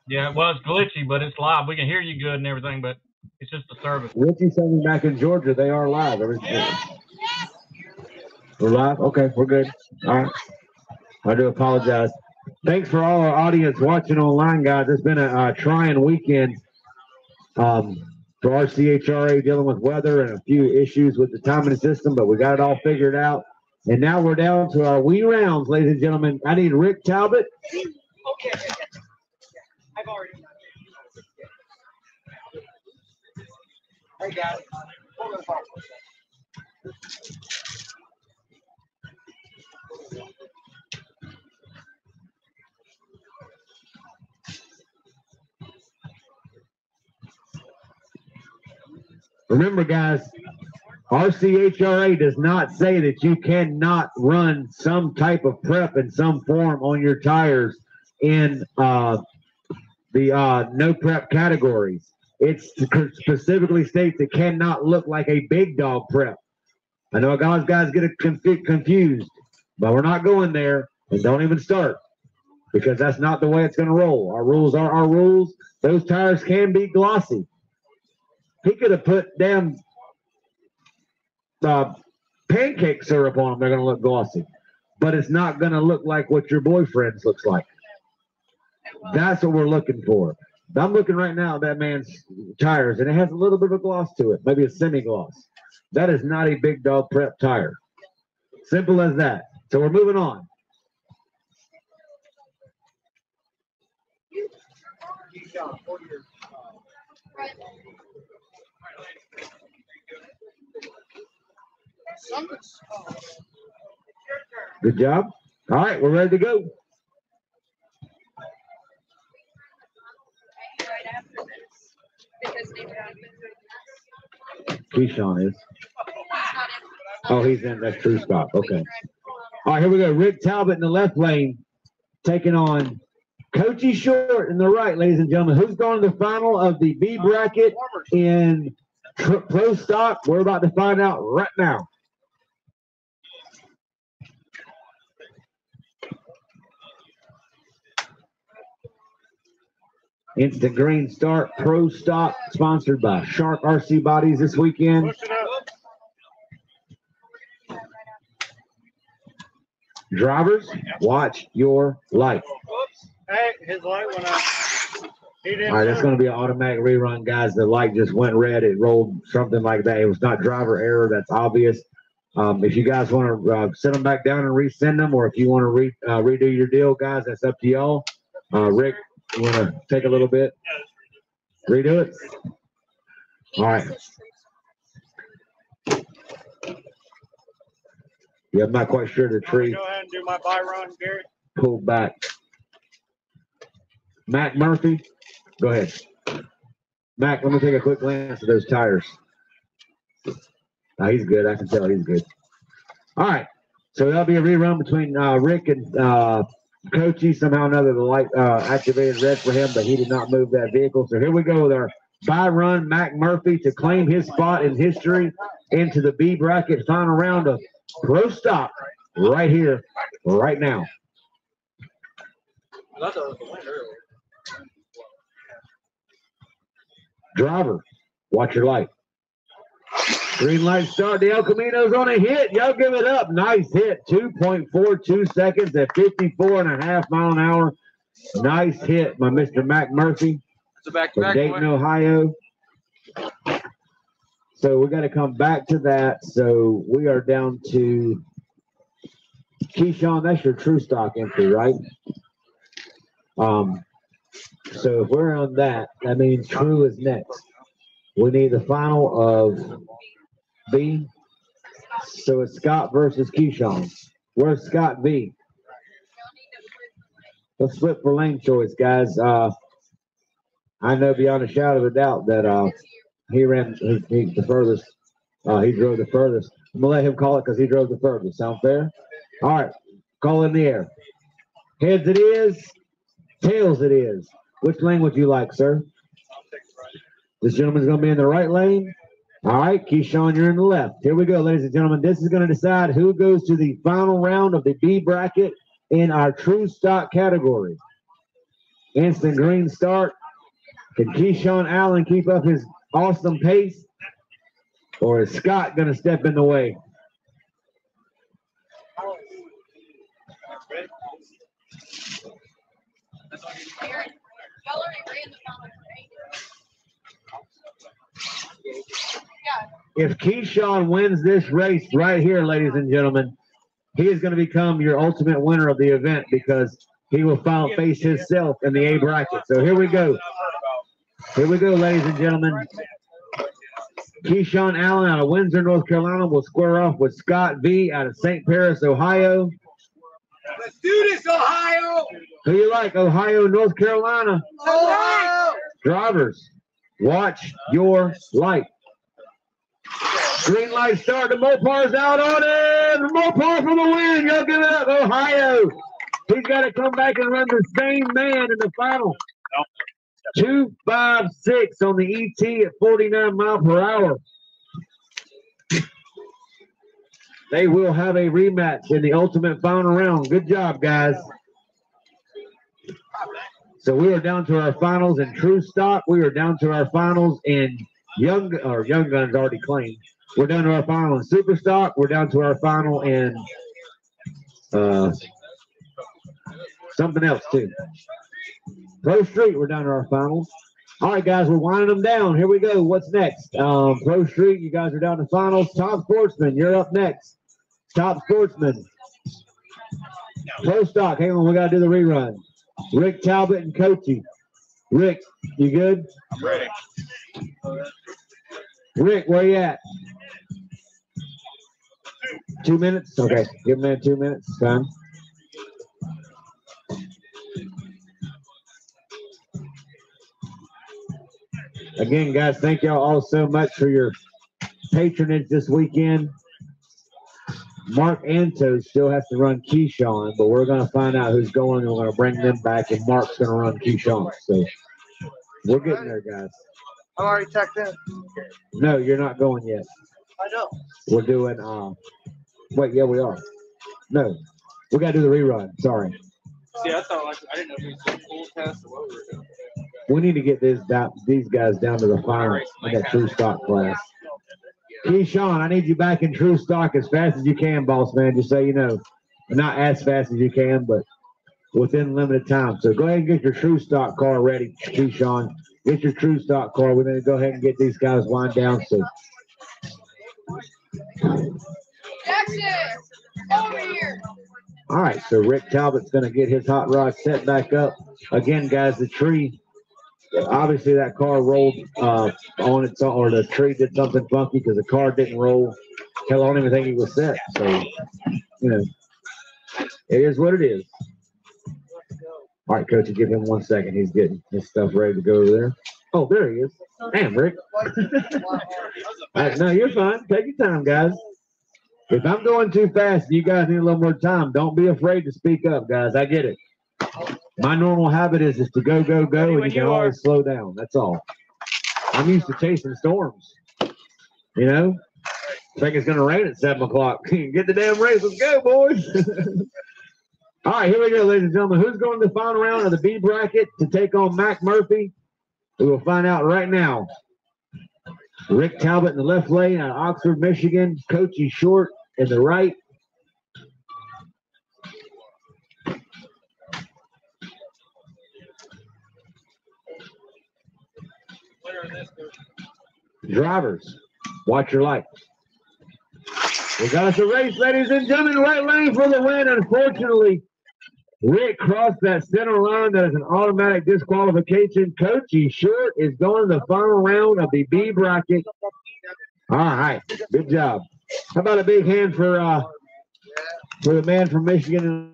Yeah, well, it's glitchy, but it's live. We can hear you good and everything, but it's just the service. Richie sent me back in Georgia. They are live. We're live? Okay, we're good. All right. I do apologize. Thanks for all our audience watching online, guys. It's been a trying weekend for RCHRA, dealing with weather and a few issues with the timing system, but we got it all figured out. And now we're down to our wee rounds, ladies and gentlemen. I need Rick Talbot. Okay. I've already. I got it. Hold on. Remember, guys, RCHRA does not say that you cannot run some type of prep in some form on your tires in the no prep categories. It specifically states it cannot look like a big dog prep. I know guys get confused, but we're not going there, and don't even start because that's not the way it's going to roll. Our rules are our rules. Those tires can be glossy. He could have put damn pancake syrup on them. They're going to look glossy, but it's not going to look like what your boyfriend's looks like. That's what we're looking for. I'm looking right now at that man's tires, and it has a little bit of a gloss to it, maybe a semi-gloss. That is not a big dog prep tire. Simple as that. So we're moving on. Good job. All right, we're ready to go. Keyshawn is. Oh, he's in. That's true stop. Okay. All right, here we go. Rick Talbot in the left lane taking on Coachy Short in the right, ladies and gentlemen. Who's going to the final of the B bracket in Pro Stock? We're about to find out right now. Instant Green Start Pro Stock, sponsored by Shark RC Bodies this weekend. Drivers, watch your light. Hey, his light went out. All right, that's going to be an automatic rerun, guys. The light just went red. It rolled something like that. It was not driver error. That's obvious. If you guys want to send them back down and resend them, or if you want to redo your deal, guys, that's up to y'all. Rick, you want to take a little bit? Redo it? All right. Yeah, I'm not quite sure the tree. Go ahead and do my buy run, Gary. Pulled back. Mac Murphy, go ahead. Mac, let me take a quick glance at those tires. He's good. I can tell he's good. All right. So that'll be a rerun between Rick and Coachy. Somehow or another, the light activated red for him, but he did not move that vehicle. So here we go with our buy run, Mac Murphy, to claim his spot in history into the B bracket final round of Pro Stock right here, right now. Driver, watch your light. Green light start. The El Camino's on a hit. Y'all give it up. Nice hit. 2.42 seconds at 54.5 miles an hour. Nice hit by Mr. Mac Murphy from Dayton, Ohio. So we got to come back to that. So we are down to Keyshawn. That's your true stock entry, right? So if we're on that, that means true is next. We need the final of B. So it's Scott versus Keyshawn. Where's Scott B? Let's flip for lane choice, guys. I know beyond a shadow of a doubt that he ran the furthest. He drove the furthest. I'm going to let him call it because he drove the furthest. Sound fair? All right. Call in the air. Heads it is. Tails it is. Which lane would you like, sir? This gentleman's going to be in the right lane. All right, Keyshawn, you're in the left. Here we go, ladies and gentlemen. This is going to decide who goes to the final round of the B bracket in our true stock category. Instant green start. Can Keyshawn Allen keep up his awesome pace? Or is Scott going to step in the way? If Keyshawn wins this race right here, ladies and gentlemen, he is going to become your ultimate winner of the event because he will face himself in the A bracket. So here we go. Here we go, ladies and gentlemen. Keyshawn Allen out of Windsor, North Carolina will square off with Scott V out of St. Paris, Ohio. Let's do this, Ohio! Who you like, Ohio, North Carolina? Ohio! Drivers, watch your light. Green light start. The Mopar's out on it. The Mopar for the win. Y'all give it up, Ohio. He's got to come back and run the same man in the final. 256 on the ET at 49 miles per hour. They will have a rematch in the ultimate final round. Good job, guys. So we are down to our finals in true stock. We are down to our finals in young guns already claimed. We're down to our final in super stock. We're down to our final in something else too. Pro Street, we're down to our finals. All right, guys, we're winding them down. Here we go. What's next? Pro Street, you guys are down to finals. Top Sportsman, you're up next. Top Sportsman. Pro Stock, hang on, we got to do the rerun. Rick Talbot and Coachy. Rick, you good? I'm ready. Rick, where you at? 2 minutes? Okay, give him 2 minutes. Time. Again, guys, thank y'all all so much for your patronage this weekend. Mark Antos still has to run Keyshawn, but we're going to find out who's going, and we're going to bring them back, and Mark's going to run Keyshawn. So we're getting there, guys. I'm already checked in. No, you're not going yet. I know. We're doing, wait, yeah, we are. No, we got to do the rerun. Sorry. See, I thought, I didn't know if it was a full test or what we were doing. We need to get these guys down to the final in that true stock class. Keyshawn, I need you back in true stock as fast as you can, boss man, just so you know. Not as fast as you can, but within limited time. So go ahead and get your true stock car ready, Keyshawn. Get your true stock car. We're going to go ahead and get these guys wind down. So. Jackson, over here. All right, so Rick Talbot's going to get his hot rod set back up. Again, guys, the tree, obviously that car rolled on its own, or the tree did something funky because the car didn't roll. Hell, I don't even think he was set. So, you know, it is what it is. All right, Coach, give him 1 second. He's getting his stuff ready to go over there. Oh, there he is. Damn, Rick. No, you're fine. Take your time, guys. If I'm going too fast and you guys need a little more time, don't be afraid to speak up, guys. I get it. My normal habit is to go, go, go, and you can always slow down. That's all. I'm used to chasing storms. You know? I think it's going to rain at 7 o'clock. Get the damn race. Let's go, boys. All right, here we go, ladies and gentlemen. Who's going to the final round of the B bracket to take on Mac Murphy? We will find out right now. Rick Talbot in the left lane out of Oxford, Michigan. Coachy Short in the right. Drivers, watch your light. We got us a race, ladies and gentlemen. Right lane for the win. Unfortunately, Rick crossed that center line. That is an automatic disqualification. Coachy Short is going to the final round of the B bracket. All right, good job. How about a big hand for the man from Michigan?